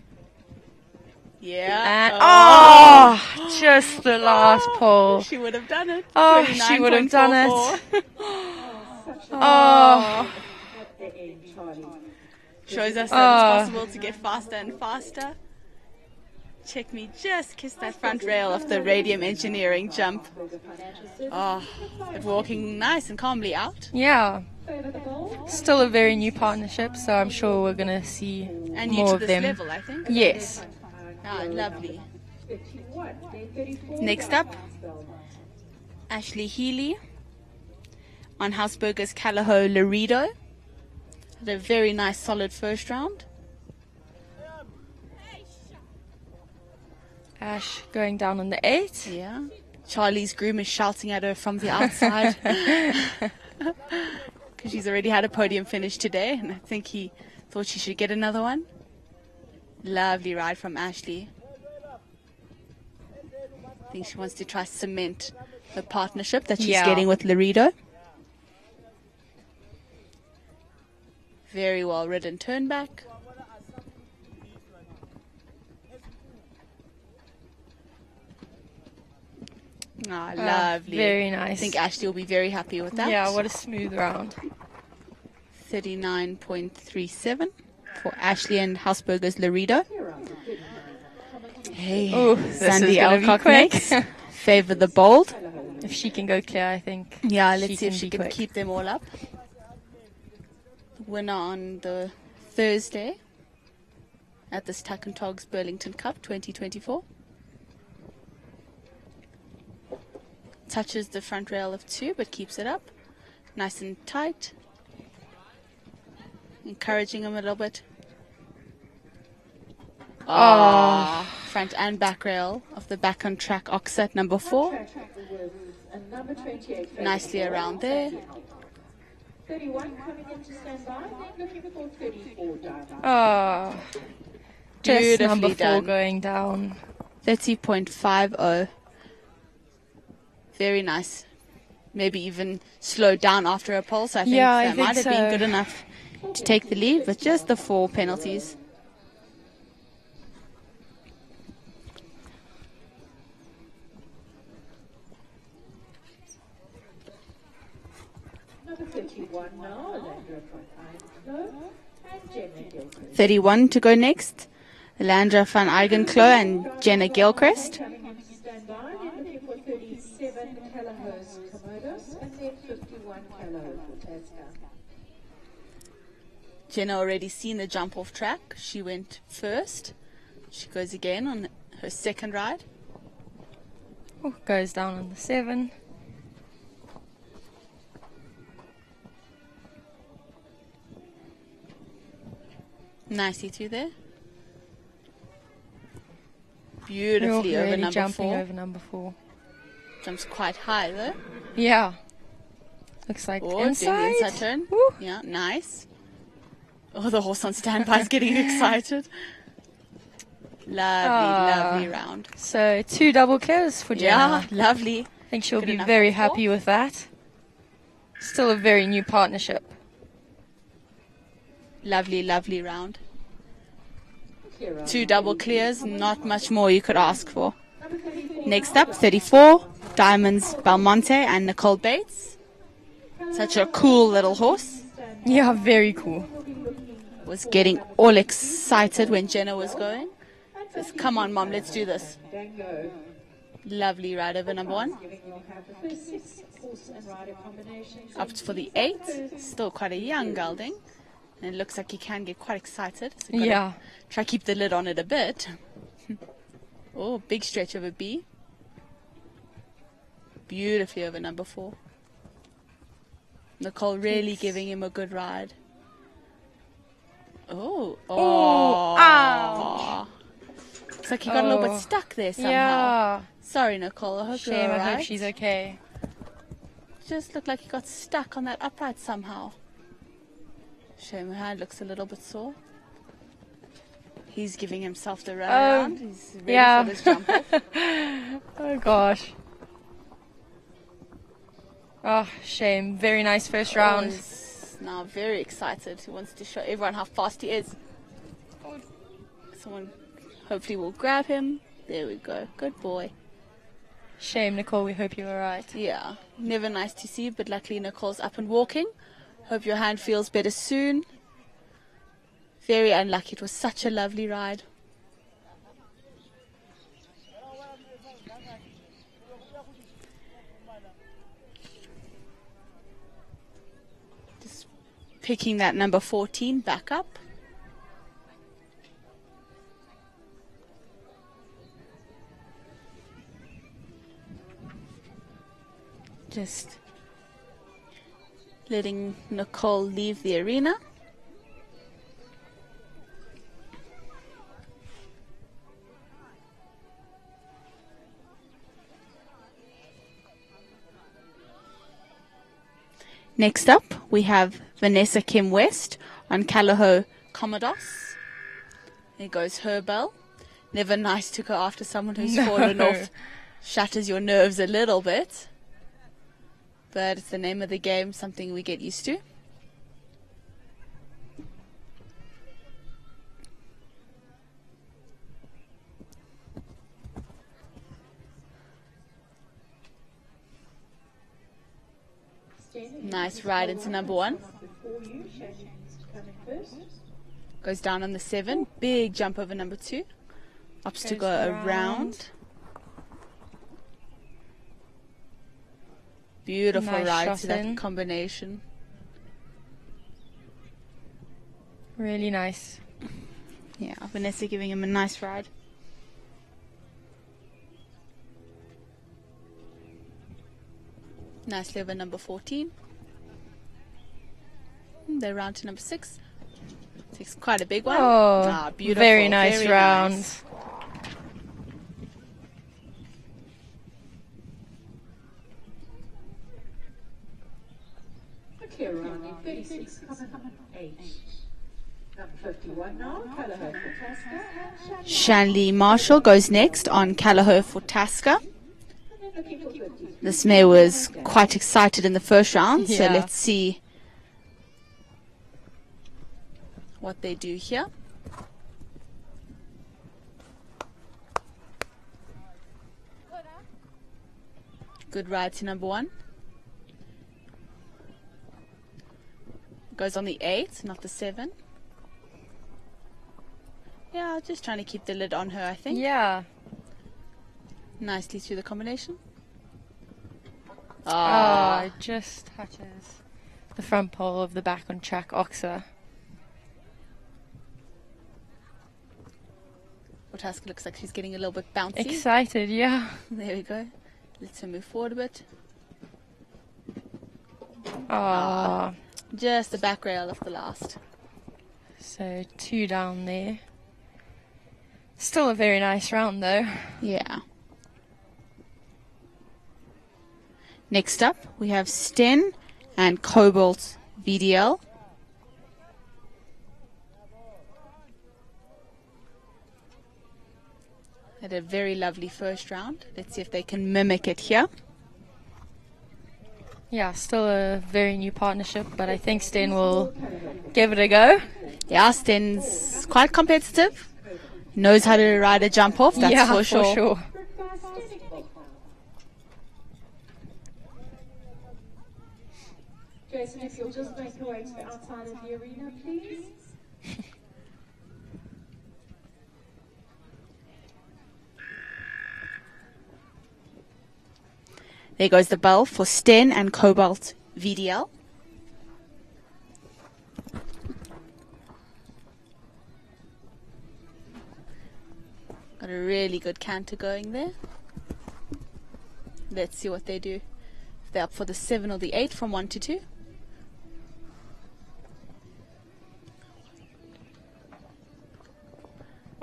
Yeah. And just the last pull. She would have done it. Oh, she would have done it. Oh. Shows us that it's possible to get faster and faster. Check Me just kissed that front rail of the Radium Engineering jump. Oh, but walking nice and calmly out. Yeah. Still a very new partnership, so I'm sure we're going to see and new more to of this them. level, I think. Yes. Ah, lovely. Next up, Ashley Healy on Hausberger's Callahoo Laredo. Had a very nice solid first round. Ash going down on the 8. Yeah. Charlie's groom is shouting at her from the outside. Because she's already had a podium finish today, and I think he thought she should get another one. Lovely ride from Ashley. I think she wants to try cement the partnership that she's getting with Laredo. Very well ridden turn back. Ah, lovely. Very nice. I think Ashley will be very happy with that. Yeah, what a smooth round. 39.37 for Ashley and Hausberger's Laredo. Hey, Sandy Alcock next. Favor the bold. If she can go clear, I think. Yeah, let's see if she can keep them all up. The winner on the Thursday at this Tack and TOGS Burlington Cup 2024. Touches the front rail of 2, but keeps it up. Nice and tight. Encouraging him a little bit. Front and back rail of the back on track Oxat number 4. Nicely around there. 31 coming in to stand by, then looking for 34 down. Just Beautifully number 4 done. going down. 30.50. Very nice. Maybe even slowed down after a pulse. I think that might have been good enough to take the lead with just the 4 penalties. Number 31 now, Landra van Eigenklo and Jenna Gilchrist. 31 to go next. Landra van Eigenklo and Jenna Gilchrist. Coming in to stand by, then looking for 37 Callahoo's Komodos and then 51 Callahoo for Tasca. Jenna already seen the jump off track. She went first. She goes again on her second ride. Goes down on the 7. Nicely through there. Beautifully over really number jumping 4. over number 4. Jumps quite high though. Yeah. Looks like Doing the inside. inside turn. Yeah, nice. Oh, the horse on standby is getting excited. Lovely round. So 2 double clears for Jenna. Yeah, lovely. I think she'll Good be enough very for happy with that. Still a very new partnership. Lovely, lovely round. 2 double clears, not much more you could ask for. Next up, 34, Diamonds Belmonte and Nicole Bates. Such a cool little horse. Yeah, very cool. was getting all excited when Jenna was going. Says, come on, Mom, let's do this. Lovely ride over number 1. Up for the 8. Still quite a young gelding. And it looks like he can get quite excited. So Yeah. Try keep the lid on it a bit. Oh, big stretch over B. Beautifully over number 4. Nicole really giving him a good ride. Oh. Oh. Ow. Looks like he got a little bit stuck there somehow. Yeah. Sorry, Nicole. I hope Shame. you're all I right. hope she's okay. Just looked like he got stuck on that upright somehow. Shame her hand looks a little bit sore. He's giving himself the runaround. He's ready for this jump off. Oh gosh. Oh, shame. Very nice first round. He's now very excited. He wants to show everyone how fast he is. Someone hopefully will grab him. There we go. Good boy. Shame, Nicole. We hope you're alright. Yeah. Never nice to see, but luckily Nicole's up and walking. Hope your hand feels better soon. Very unlucky. It was such a lovely ride. Just picking that number 14 back up. Just letting Nicole leave the arena. Next up, we have Vanessa Kim West on Callahoo Commodus. There goes her bell. Never nice to go after someone who's fallen off. Shatters your nerves a little bit. But it's the name of the game, something we get used to. Nice ride into number 1. Goes down on the 7. Big jump over number 2. Opts to go around. Beautiful Nice ride shot to that in. combination. Really nice. Yeah, Vanessa giving him a nice ride. Nicely over number 14. They're round to number 6. Takes quite a big one. Oh, beautiful. very nice very round. nice. Clear around in 36.8. Number 51 now, Callahoo for Tasca. Shanley Marshall goes next on Callahoo for Tasca. This mare was quite excited in the first round, so Yeah. let's see what they do here. Good ride to number 1. Goes on the 8, not the 7. Yeah, just trying to keep the lid on her, I think. Yeah. Nicely through the combination. Oh, it just touches the front pole of the back on track Oxa. Otaska looks like she's getting a little bit bouncy. Excited, yeah. There we go. Let's her move forward a bit. Oh. Just the back rail of the last. So 2 down there. Still a very nice round though. Yeah. Next up, we have Sten and Cobalt VDL. Had a very lovely first round. Let's see if they can mimic it here. Yeah, still a very new partnership, but I think Sten will give it a go. Yeah, Sten's quite competitive. Knows how to ride a jump off, that's yeah, for sure. Jason, if you'll just make your way to the outside of the arena, please. There goes the bell for Sten and Cobalt VDL. Got a really good canter going there. Let's see what they do. If they're up for the 7 or the 8 from 1 to 2.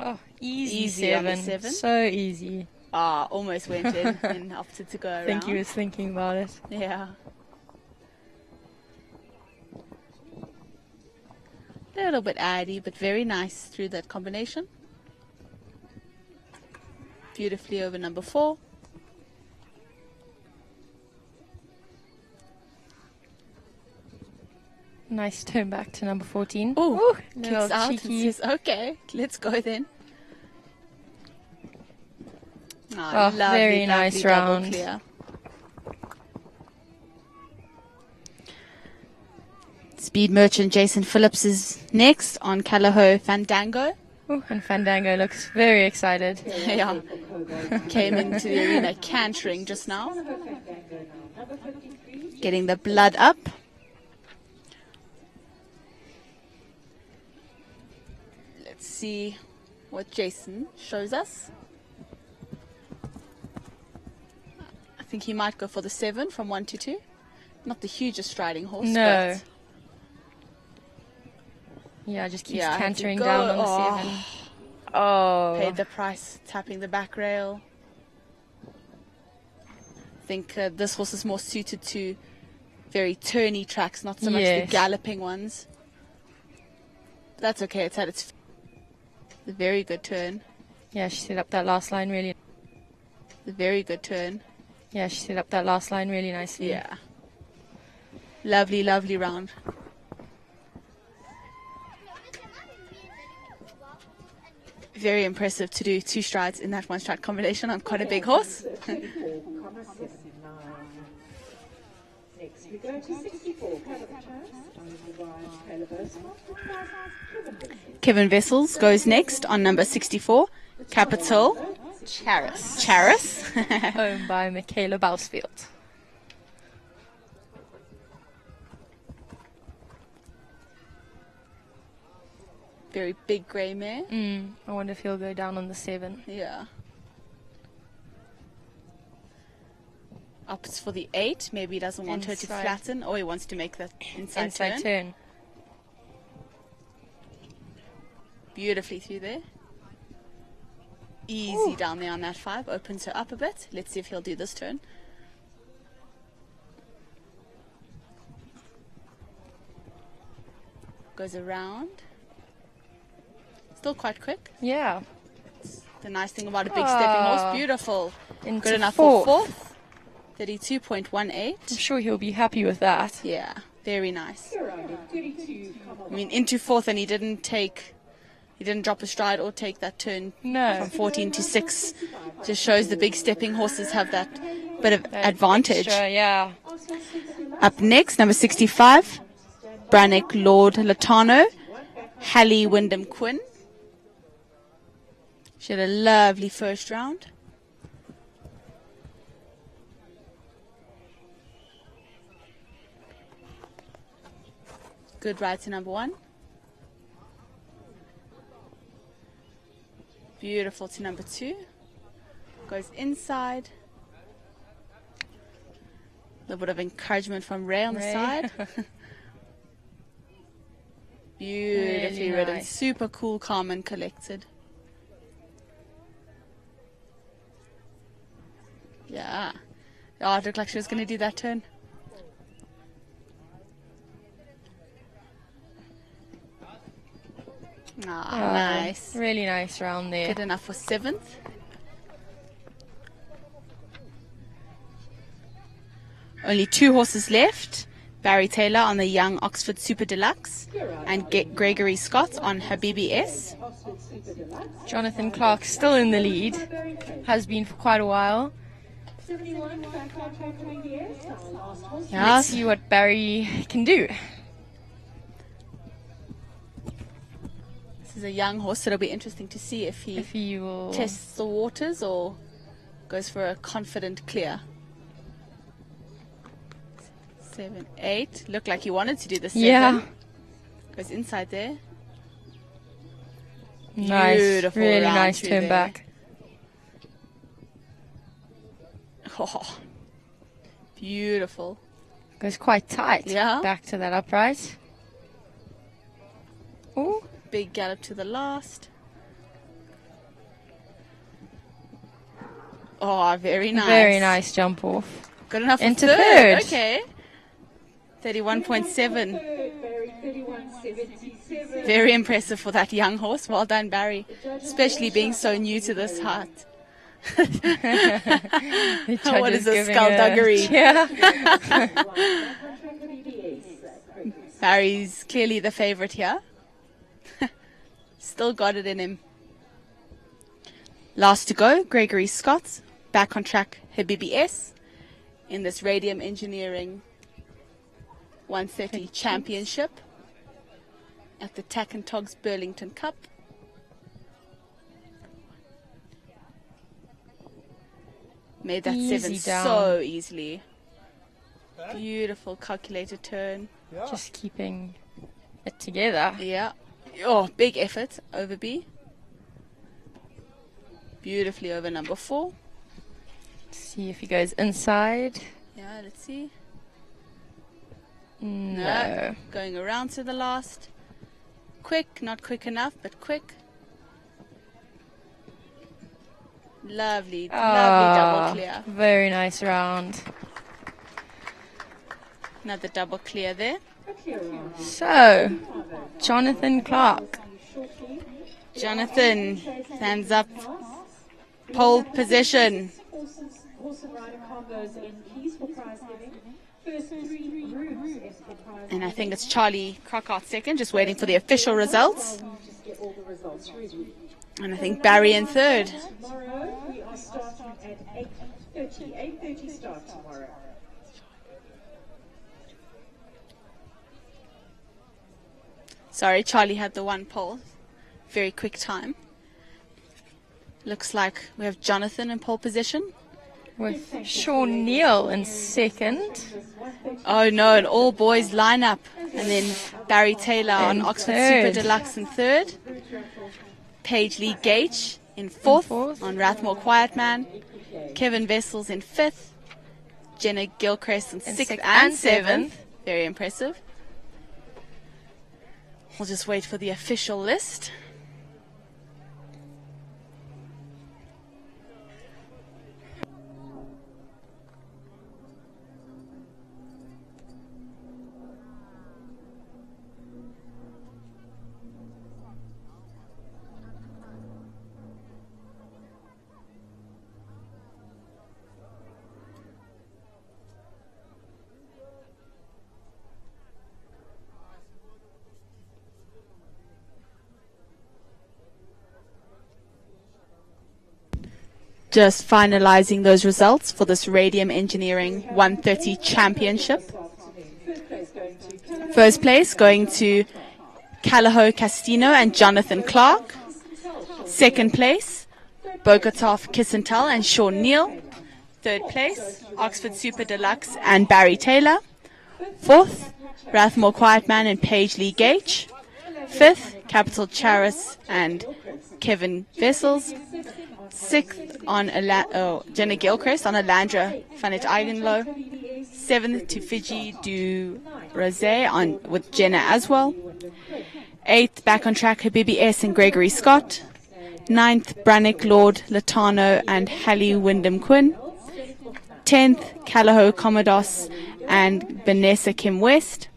Oh, easy, Easy on the 7. 7. So easy. Ah, almost went in and opted to go around. I think he was thinking about it. Yeah. A little bit addy, but very nice through that combination. Beautifully over number 4. Nice turn back to number 14. Oh, little kicks out and cheeky. says, okay, let's go then. Oh, very nice double round. clear. Speed Merchant Jason Phillips is next on Callahoo Fandango. Ooh, and Fandango looks very excited. Yeah, came into the arena cantering just now. Getting the blood up. Let's see what Jason shows us. I think he might go for the 7 from 1 to 2. Not the hugest striding horse, No. but Yeah, just keeps yeah, cantering go. down on the 7. Oh. Paid the price, tapping the back rail. I think this horse is more suited to very turny tracks, not so much the Yes. galloping ones. But that's okay, it's had its a very good turn. Yeah, she set up that last line really. A very good turn. Yeah, she set up that last line really nicely. Yeah. Lovely, lovely round. Very impressive to do 2 strides in that 1 stride combination on quite a big horse. Next we go to 64. Kevin Vessels goes next on number 64, Capital Charis. Owned by Michaela Bousfield. Very big grey mare. I wonder if he'll go down on the 7. Yeah. Opts for the 8. Maybe he doesn't want her to Inside. flatten, or he wants to make that inside turn. turn. Beautifully through there. Easy down there on that 5. Opens her up a bit. Let's see if he'll do this turn. Goes around. Still quite quick. Yeah. The nice thing about a big stepping horse. Beautiful. Into Good enough fourth. for 4th. 32.18. I'm sure he'll be happy with that. Yeah, very nice. I mean, into 4th, and he didn't drop a stride or take that turn from 14 to 6. Just shows the big stepping horses have that bit of advantage. Extra, yeah. Up next, number 65, Brannick Lord Latano, Hallie Wyndham Quinn. She had a lovely first round. Good ride to number 1. Beautiful to number 2. Goes inside. A little bit of encouragement from Ray on the Ray. side. Beautifully Really ridden. nice. Super cool, calm and collected. Yeah. Oh, it looked like she was going to do that turn. Ah, nice. Really nice round there. Good enough for 7th. Only 2 horses left. Barry Taylor on the young Oxford Super Deluxe and Gregory Scott on Habibi S. Jonathan Clark still in the lead. Has been for quite a while. Yeah. Let's see what Barry can do. This is a young horse, so it'll be interesting to see if he will tests the waters or goes for a confident clear. 7, 8. Looked like he wanted to do the 7. Yeah. Goes inside there. Nice. Beautiful Really round nice through turn there. back. Oh, beautiful. Goes quite tight. Yeah. Back to that upright. Ooh. Big gallop to the last. Oh, very nice. Very nice jump off. Good enough Into for third. third. Okay. 31.7. Barry 31.77. Very impressive for that young horse. Well done, Barry. Especially being so new to this heart. What is this skullduggery? Yeah. Barry's clearly the favorite here. Still got it in him. Last to go, Gregory Scott. Back on track, Habibi S. In this Radium Engineering 130 Championship at the TAC and TOGS Burlington Cup. Made that Easy 7 down. so easily. Beautiful calculated turn. Just keeping it together. Yeah. Oh, big effort over B. Beautifully over number 4. See if he goes inside. Yeah, let's see. No. Going around to the last. Quick, not quick enough, but quick. Lovely, lovely double clear. Very nice round. Another double clear there. So, Jonathan Clark. Jonathan stands up. Pole position. Horse and rider combos in keys for prize giving. First 3 rooms for prize And I think it's Charlie Crockart second, just waiting for the official results. Just get all the results ready. And I think Barry in third. Tomorrow we are starting at 8:30. 8:30 start tomorrow. Sorry, Charlie had the 1 pole. Very quick time. Looks like we have Jonathan in pole position. With Sean Neal in second. Oh no, an all boys lineup. And then Barry Taylor on Oxford third. Super Deluxe in third. Paige Lee Gage in fourth on Rathmore Quiet Man. Kevin Vessels in fifth. Jenna Gilchrist in sixth and seventh. Very impressive. We'll just wait for the official list. Just finalizing those results for this Radium Engineering 130 Championship. First place going to Callao Castino and Jonathan Clark. Second place, Bogotov Kissenthal and Sean Neal. Third place, Oxford Super Deluxe and Barry Taylor. Fourth, Rathmore Quiet Man and Paige Lee Gage. Fifth, Capital Charis and Kevin Vessels. Sixth on Jenna Gilchrist on Alandra Fanet Eigenlow. Seventh to Fiji du Rosé on with Jenna as well. Eighth back on track Habibi S and Gregory Scott. Ninth Brannick Lord Latano and Hallie Wyndham Quinn. 10th Callao Commodus and Vanessa Kim West.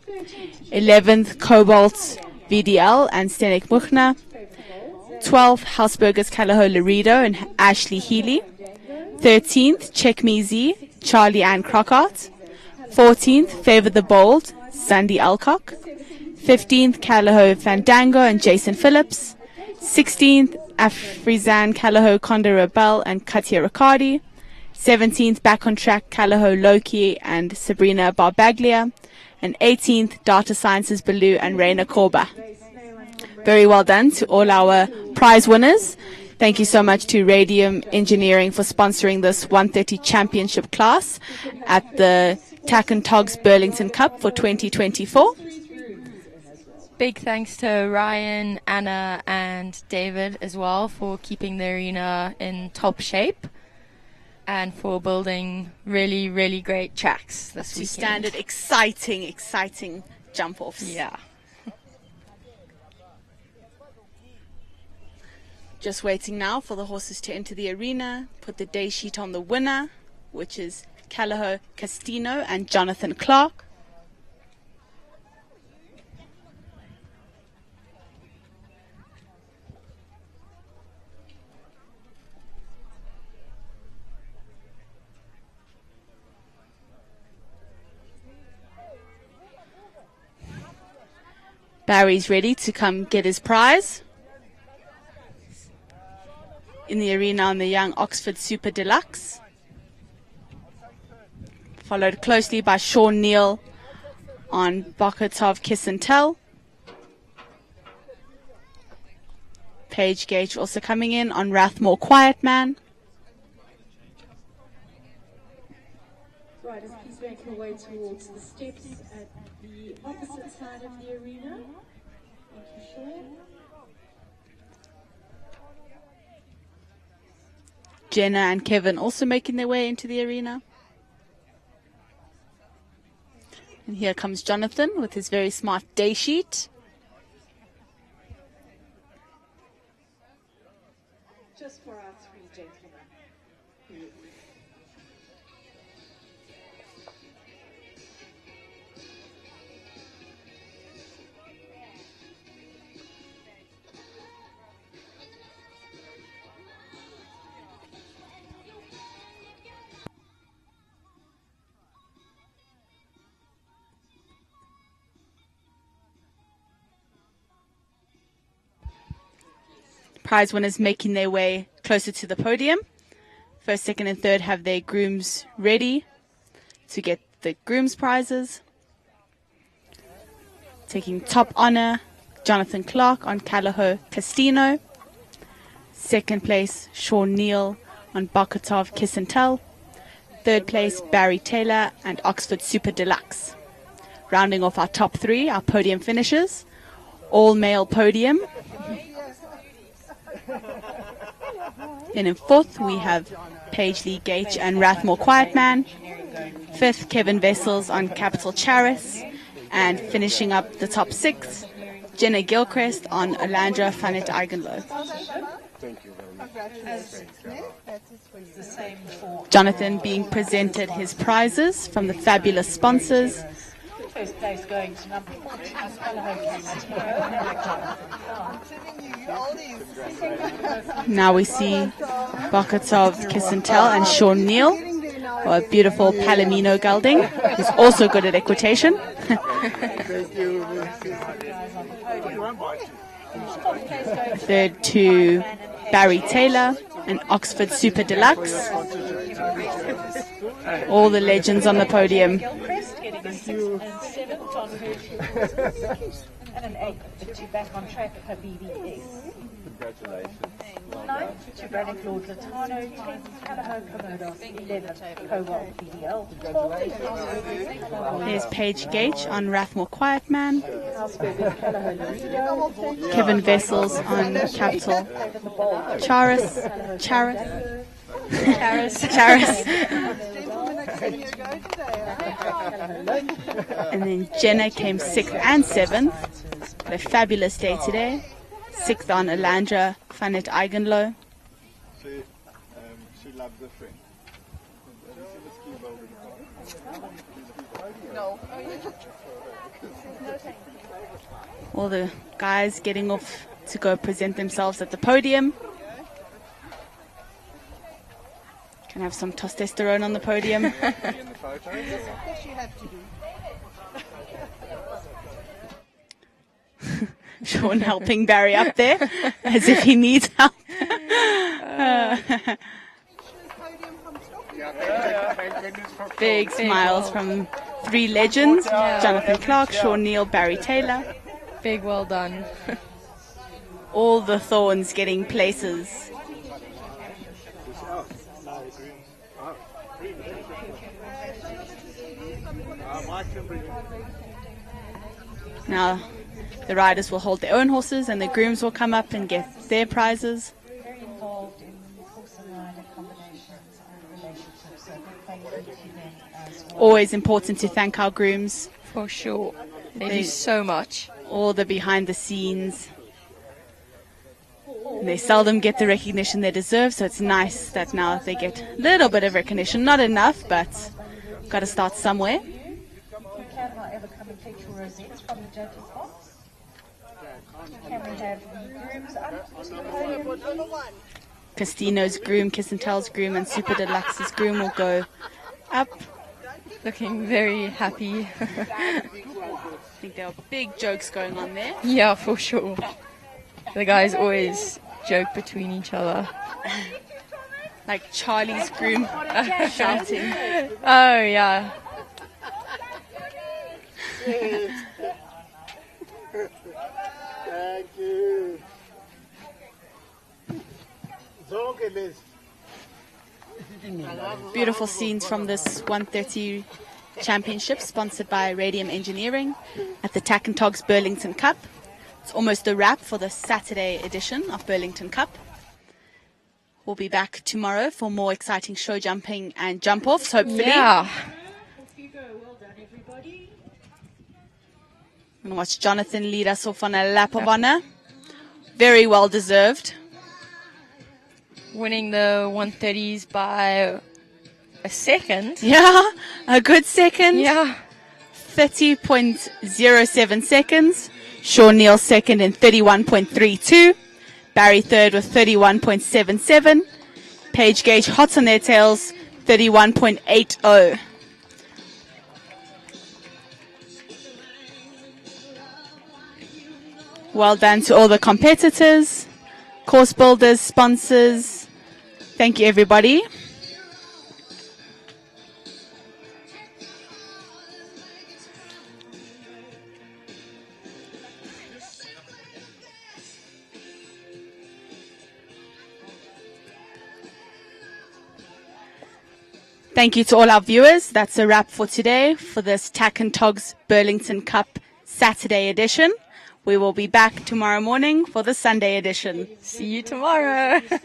11th Cobalt VDL and Stenek Muchna. 12th Hausberger's Callao Laredo and Ashley Healy. 13th Check Me Z, Charlie Ann Crockart. 14th Favor the Bold, Sandy Alcock. 15th Callao Fandango and Jason Phillips. 16th Afrizan Callao Condor Rebel and Katia Riccardi. 17th Back on Track Callao Loki and Sabrina Barbaglia. And 18th Data Sciences Baloo and Raina Korba. Very well done to all our prize winners. Thank you so much to Radium Engineering for sponsoring this 130 championship class at the Tack and TOGS Burlington Cup for 2024. Big thanks to Ryan, Anna, and David as well for keeping the arena in top shape and for building really, really great tracks this weekend. Standard, exciting jump-offs. Yeah. Just waiting now for the horses to enter the arena, put the day sheet on the winner, which is Callagher Castino and Jonathan Clark. Barry's ready to come get his prize. In the arena on the young Oxford Super Deluxe. Followed closely by Sean Neal on Bokatov Kiss and Tell. Paige Gage also coming in on Rathmore Quiet Man. Riders, please make your way towards the steps at the opposite side of the arena. Thank you, Sean. Jenna and Kevin also making their way into the arena. And here comes Jonathan with his very smart day sheet. Just for our three gentlemen. Prize winners making their way closer to the podium. First, second, and third have their grooms ready to get the grooms prizes. Taking top honor, Jonathan Clark on Callagher Castino. Second place, Sean Neal on Bokatov Kiss and Tell. Third place, Barry Taylor and Oxford Super Deluxe. Rounding off our top three, our podium finishers. All male podium. Then in fourth, we have Paige Lee Gage and Rathmore Quiet Man. Fifth, Kevin Vessels on Capital Charis. And finishing up the top six, Jenna Gilchrist on Alandra Fanet Eigenlow. Jonathan being presented his prizes from the fabulous sponsors. First place going to number 40, Now we see Bokatov Kiss and Tell and Sean Neal, or a beautiful Palomino gelding, who's also good at equitation. Third to Barry Taylor and Oxford Super Deluxe. All the legends on the podium. And an 8 to back on track for BVS. Congratulations. 9 to Braddock Lord Latano, 10 Callagher Komodos, 11 Cobalt PDL, 12 Here's Paige Gage on Rathmore Quiet Man. Kevin Vessels on Capital Charis. And then Jenna came 6th and 7th. What a fabulous day today. 6th on Alandra Fanet Eigenlow. She loves her friend. No. All the guys getting off to go present themselves at the podium. Can have some testosterone on the podium. Sean helping Barry up there as if he needs help. Big smiles from three legends, Jonathan Clark, Sean Neal, Barry Taylor. Big well done. All the thorns getting places. Now, the riders will hold their own horses and the grooms will come up and get their prizes. Very involved in horse and rider combinations and relationships, so thank you to them as well. Always important to thank our grooms. For sure. They do so much. All the behind the scenes. And they seldom get the recognition they deserve, so it's nice that now they get a little bit of recognition. Not enough, but got to start somewhere. You can, however, come and take your rosettes from the judges' box. Can we have the grooms up to the podium? Castino's groom, Kiss and Tell's groom, and Super Deluxe's groom will go up. Looking very happy. I think there are big jokes going on there. Yeah, for sure. The guys always joke between each other. Like Charlie's groom shouting. Oh, yeah. Thank you. Beautiful scenes from this 130 championship sponsored by Radium Engineering at the Tack and Togs Burlington Cup. It's almost a wrap for the Saturday edition of Burlington Cup. We'll be back tomorrow for more exciting show jumping and jump offs, hopefully. Yeah. Well done, everybody. I'm going to watch Jonathan lead us off on a lap of honor. Very well deserved. Winning the 130s by a second. Yeah, a good second. Yeah. 30.07 seconds. Sean Neal second in 31.32. Barry third with 31.77. Paige Gage hot on their tails, 31.80. Well done to all the competitors, course builders, sponsors. Thank you, everybody. Thank you to all our viewers. That's a wrap for today for this Tack and Togs Burlington Cup Saturday edition. We will be back tomorrow morning for the Sunday edition. See you tomorrow. Just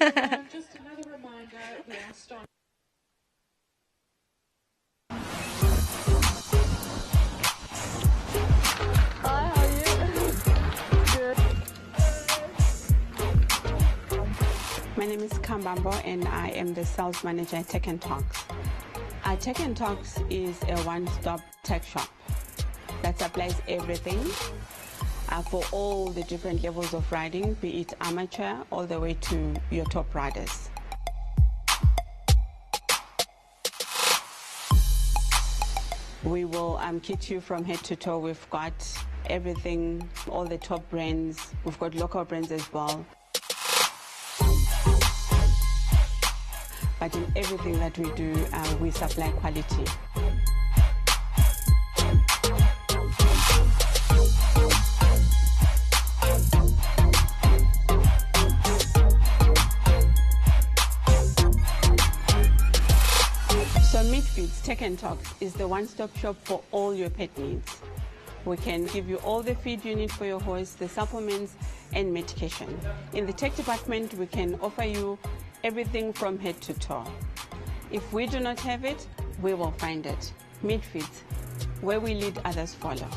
another reminder, we are starting. Hi, how are you? Good. My name is Kambambo and I am the sales manager at Tech and Talks. Tech and Talks is a one-stop tech shop that supplies everything for all the different levels of riding, be it amateur all the way to your top riders. We will kit you from head to toe. We've got everything, all the top brands. We've got local brands as well. But in everything that we do, we supply quality. So Midfields Tech and Talks is the one-stop shop for all your pet needs. We can give you all the feed you need for your horse, the supplements and medication. In the tech department, we can offer you everything from head to toe. If we do not have it, we will find it. Midfields, where we lead, others follow.